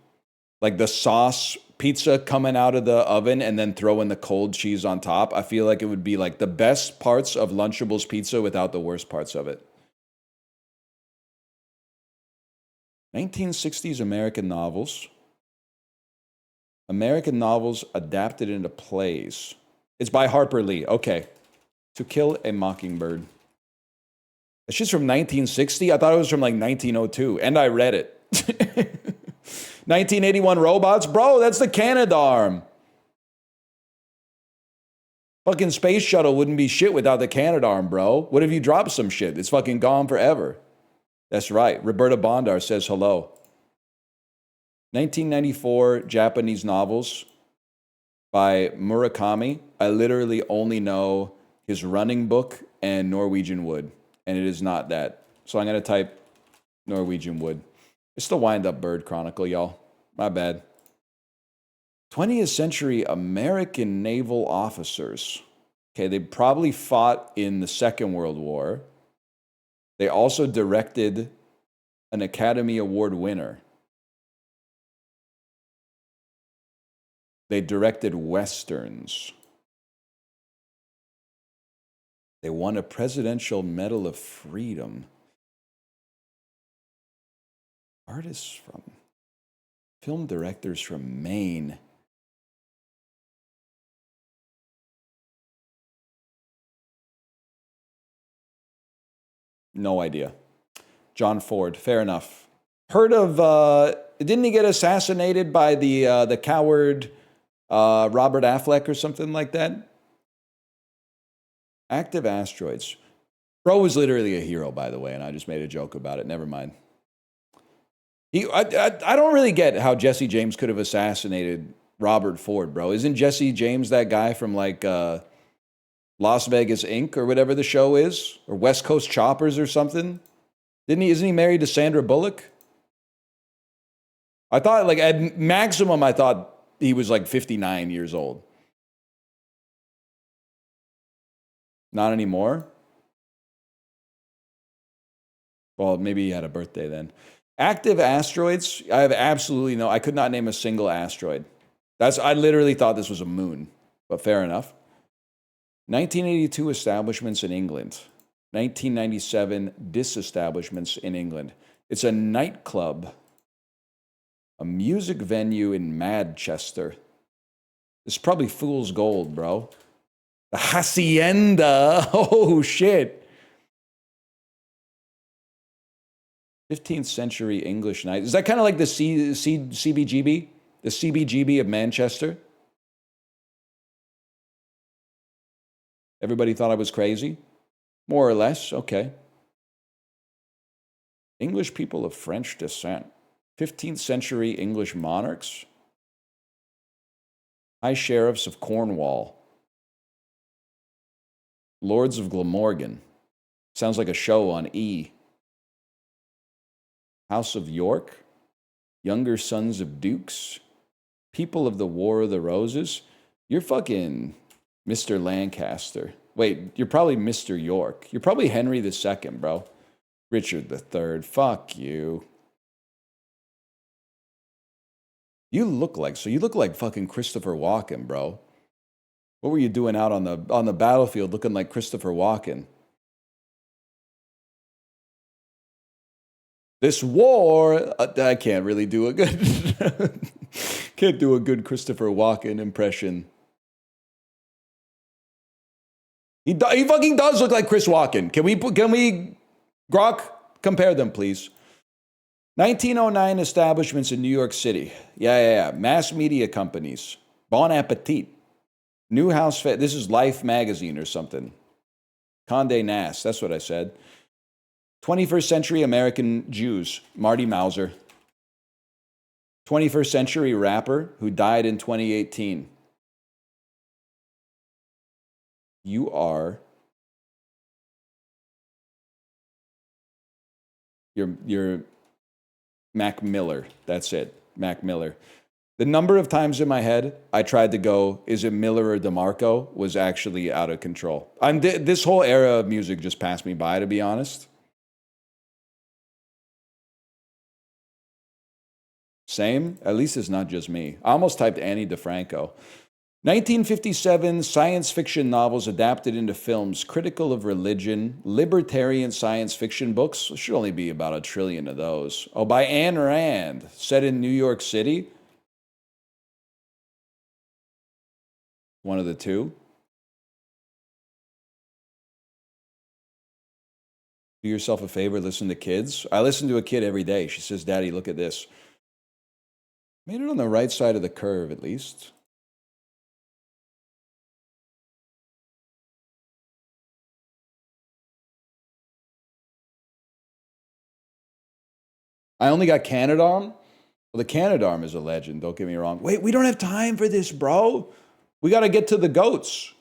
Like the sauce pizza coming out of the oven and then throwing the cold cheese on top. I feel like it would be like the best parts of Lunchables pizza without the worst parts of it. 1960s American novels. American novels adapted into plays. It's by Harper Lee. Okay. To Kill a Mockingbird. It's just from 1960? I thought it was from like 1902. And I read it. 1981 Robots? Bro, that's the Canadarm. Fucking space shuttle wouldn't be shit without the Canadarm, bro. What if you drop some shit? It's fucking gone forever. That's right. Roberta Bondar says hello. 1994 Japanese novels by Murakami. I literally only know his Running Book and Norwegian Wood, and it is not that. So I'm going to type Norwegian Wood. It's the Wind Up Bird Chronicle, y'all. My bad. 20th century American naval officers. Okay, they probably fought in the Second World War. They also directed an Academy Award winner. They directed Westerns. They won a Presidential Medal of Freedom. Artists from, film directors from Maine. No idea. John Ford, fair enough. Heard of, didn't he get assassinated by the coward Robert Affleck or something like that? Active asteroids. Bro was literally a hero, by the way, and I just made a joke about it. Never mind. I don't really get how Jesse James could have assassinated Robert Ford, bro. Isn't Jesse James that guy from like Las Vegas Inc. or whatever the show is? Or West Coast Choppers or something? Isn't he married to Sandra Bullock? I thought, like, at maximum, I thought he was like 59 years old. Not anymore? Well, maybe he had a birthday then. Active asteroids, I have absolutely no, I could not name a single asteroid. I literally thought this was a moon, but fair enough. 1982 establishments in England. 1997 disestablishments in England. It's a nightclub, a music venue in Manchester. This is probably fool's gold, bro. The Hacienda. Oh, shit. 15th century English night. Is that kind of like the CBGB? The CBGB of Manchester? Everybody thought I was crazy? More or less, okay. English people of French descent. 15th century English monarchs. High sheriffs of Cornwall. Lords of Glamorgan. Sounds like a show on E! House of York. Younger sons of dukes. People of the War of the Roses. You're fucking Mr. Lancaster. Wait, you're probably Mr. York. You're probably Henry II, bro. Richard III. Fuck you. You look like fucking Christopher Walken, bro. What were you doing out on the battlefield looking like Christopher Walken? This war, I can't really do a good can't do a good Christopher Walken impression. He fucking does look like Chris Walken. Can we Grok, compare them, please? 1909 establishments in New York City. Yeah. Mass media companies. Bon Appetit. Newhouse, this is Life magazine or something. Condé Nast, that's what I said. 21st century American Jews. Marty Mauser. 21st century rapper who died in 2018. You're Mac Miller. That's it. Mac Miller. The number of times in my head I tried to go, is it Miller or DeMarco, was actually out of control. This whole era of music just passed me by, to be honest. Same? At least it's not just me. I almost typed Annie DeFranco. 1957 science fiction novels adapted into films critical of religion, libertarian science fiction books. There should only be about 1 trillion of those. Oh, by Ayn Rand, set in New York City. One of the two. Do yourself a favor, listen to kids. I listen to a kid every day. She says, Daddy, look at this. Made it on the right side of the curve, at least. I only got Canadarm. Well, the Canadarm is a legend, don't get me wrong. Wait, we don't have time for this, bro. We got to get to the goats.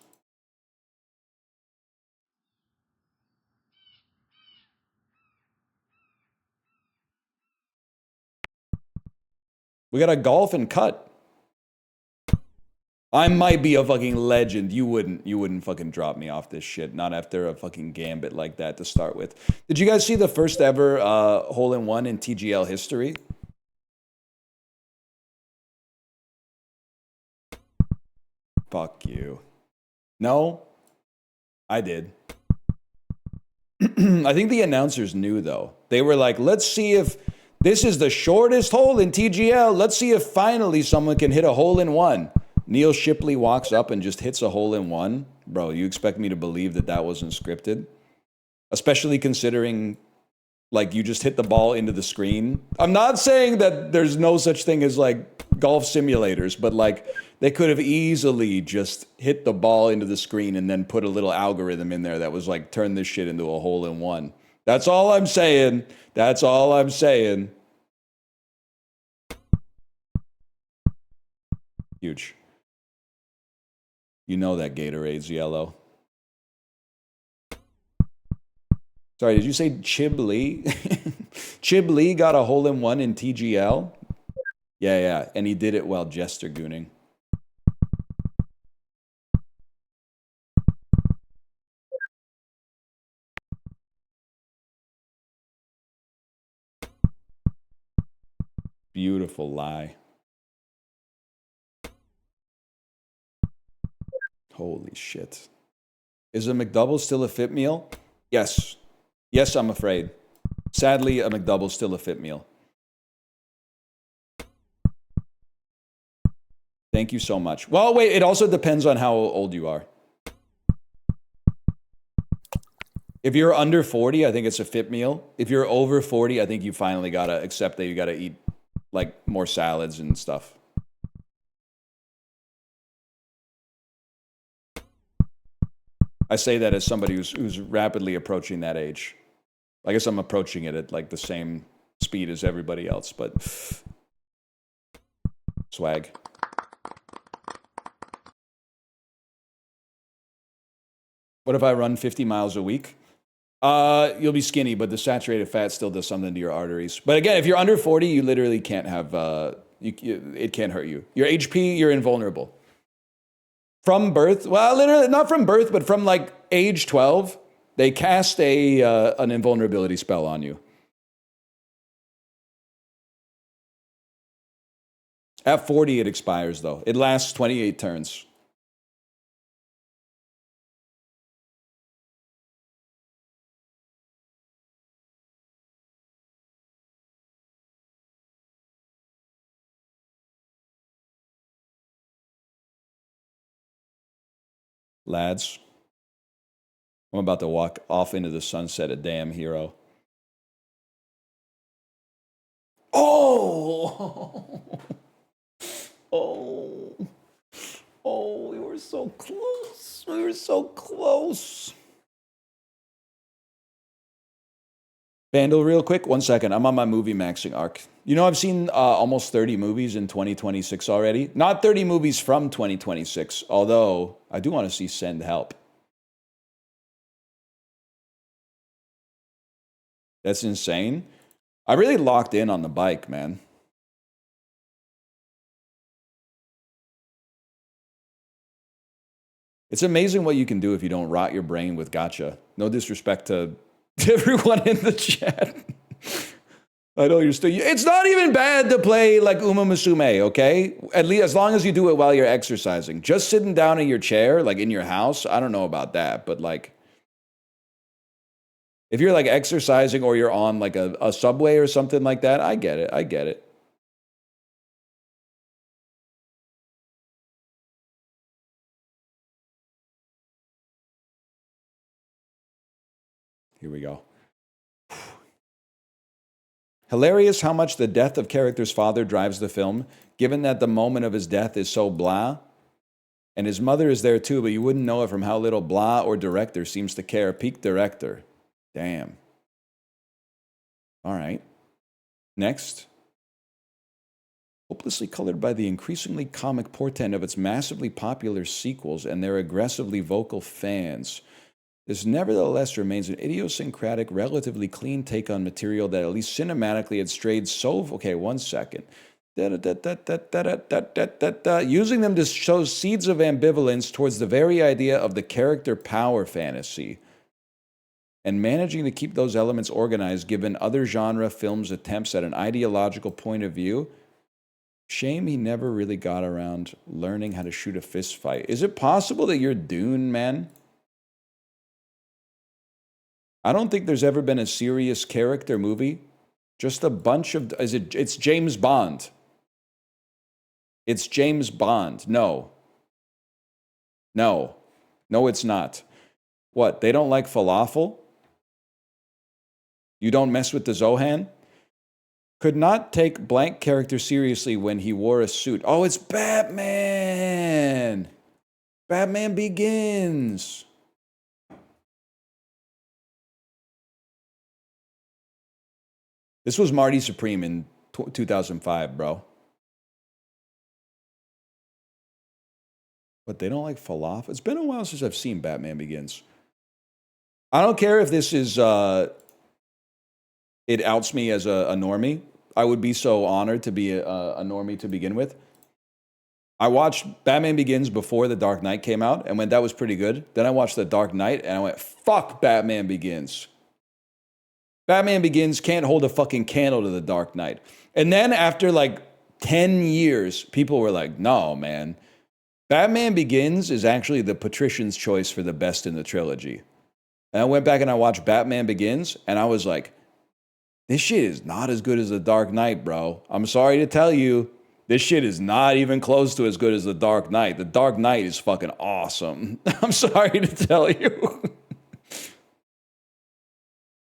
We got to golf and cut. I might be a fucking legend. You wouldn't fucking drop me off this shit. Not after a fucking gambit like that to start with. Did you guys see the first ever hole-in-one in TGL history? Fuck you. No? I did. I think the announcers knew, though. They were like, let's see if this is the shortest hole in TGL. Let's see if finally someone can hit a hole-in-one. Neil Shipley walks up and just hits a hole-in-one. Bro, you expect me to believe that that wasn't scripted? Especially considering, like, you just hit the ball into the screen. I'm not saying that there's no such thing as, like, golf simulators, but, like, they could have easily just hit the ball into the screen and then put a little algorithm in there that was like, turn this shit into a hole-in-one. That's all I'm saying. That's all I'm saying. Huge. You know that Gatorade's yellow. Sorry, did you say Chib Lee? Chib Lee got a hole-in-one in TGL? Yeah. And he did it while jester gooning. Beautiful lie. Holy shit. Is a McDouble still a fit meal? Yes. Yes, I'm afraid. Sadly, a McDouble's still a fit meal. Thank you so much. Well, wait, it also depends on how old you are. If you're under 40, I think it's a fit meal. If you're over 40, I think you finally gotta accept that you gotta eat like more salads and stuff. I say that as somebody who's rapidly approaching that age. I guess I'm approaching it at like the same speed as everybody else, but swag. What if I run 50 miles a week? You'll be skinny, but the saturated fat still does something to your arteries. But again, if you're under 40, you literally can't have, it can't hurt you. Your HP, you're invulnerable. From birth, well, literally, not from birth, but from like age 12, they cast an invulnerability spell on you. At 40, it expires, though. It lasts 28 turns. Lads, I'm about to walk off into the sunset, a damn hero. Oh! Oh! Oh, we were so close. We were so close. Vandal, real quick, 1 second. I'm on my movie maxing arc. You know, I've seen almost 30 movies in 2026 already. Not 30 movies from 2026, although I do want to see Send Help. That's insane. I really locked in on the bike, man. It's amazing what you can do if you don't rot your brain with gacha. No disrespect to everyone in the chat. I know you're still. It's not even bad to play like Uma Musume, okay? At least as long as you do it while you're exercising. Just sitting down in your chair, like in your house, I don't know about that, but like, if you're like exercising or you're on like a subway or something like that, I get it. I get it. Here we go. Hilarious how much the death of character's father drives the film, given that the moment of his death is so blah. And his mother is there too, but you wouldn't know it from how little blah or director seems to care. Peak director. Damn. All right. Next. Hopelessly colored by the increasingly comic portent of its massively popular sequels and their aggressively vocal fans, this nevertheless remains an idiosyncratic, relatively clean take on material that at least cinematically had strayed so... Okay, 1 second. Using them to show seeds of ambivalence towards the very idea of the character power fantasy, and managing to keep those elements organized given other genre films' attempts at an ideological point of view. Shame he never really got around learning how to shoot a fist fight. Is it possible that you're Dune, man? I don't think there's ever been a serious character movie. Just a bunch of... It's James Bond. It's James Bond. No. No. No, it's not. What? They don't like falafel? You don't mess with the Zohan? Could not take blank character seriously when he wore a suit. Oh, it's Batman! Batman Begins! This was Marty Supreme in 2005, bro. But they don't like falafel. It's been a while since I've seen Batman Begins. I don't care if this is... it outs me as a normie. I would be so honored to be a normie to begin with. I watched Batman Begins before The Dark Knight came out, and when that was pretty good. Then I watched The Dark Knight, and I went, fuck Batman Begins. Batman Begins can't hold a fucking candle to The Dark Knight. And then after like 10 years, people were like, no, man. Batman Begins is actually the patrician's choice for the best in the trilogy. And I went back and I watched Batman Begins, and I was like, this shit is not as good as The Dark Knight, bro. I'm sorry to tell you, this shit is not even close to as good as The Dark Knight. The Dark Knight is fucking awesome. I'm sorry to tell you.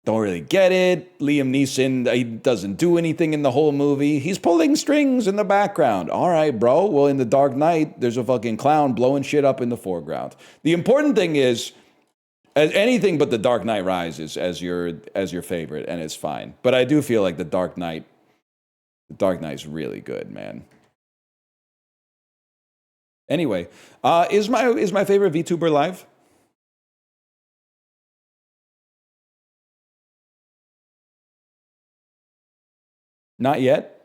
Don't really get it. Liam Neeson, he doesn't do anything in the whole movie. He's pulling strings in the background. All right, bro. Well, in The Dark Knight, there's a fucking clown blowing shit up in the foreground. The important thing is, as anything but The Dark Knight Rises as your favorite, and it's fine. But I do feel like The Dark Knight's really good, man. Anyway, is my favorite VTuber live? Not yet?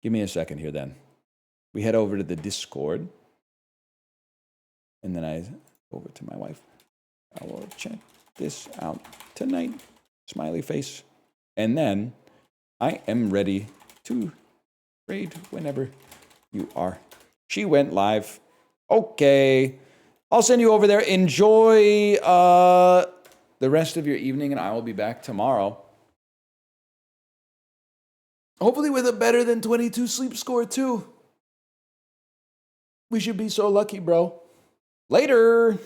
Give me a second here then. We head over to the Discord. And then I over to my wife. I will check this out tonight. Smiley face. And then I am ready to raid whenever you are. She went live. Okay. I'll send you over there. Enjoy the rest of your evening, and I will be back tomorrow. Hopefully with a better than 22 sleep score, too. We should be so lucky, bro. Later.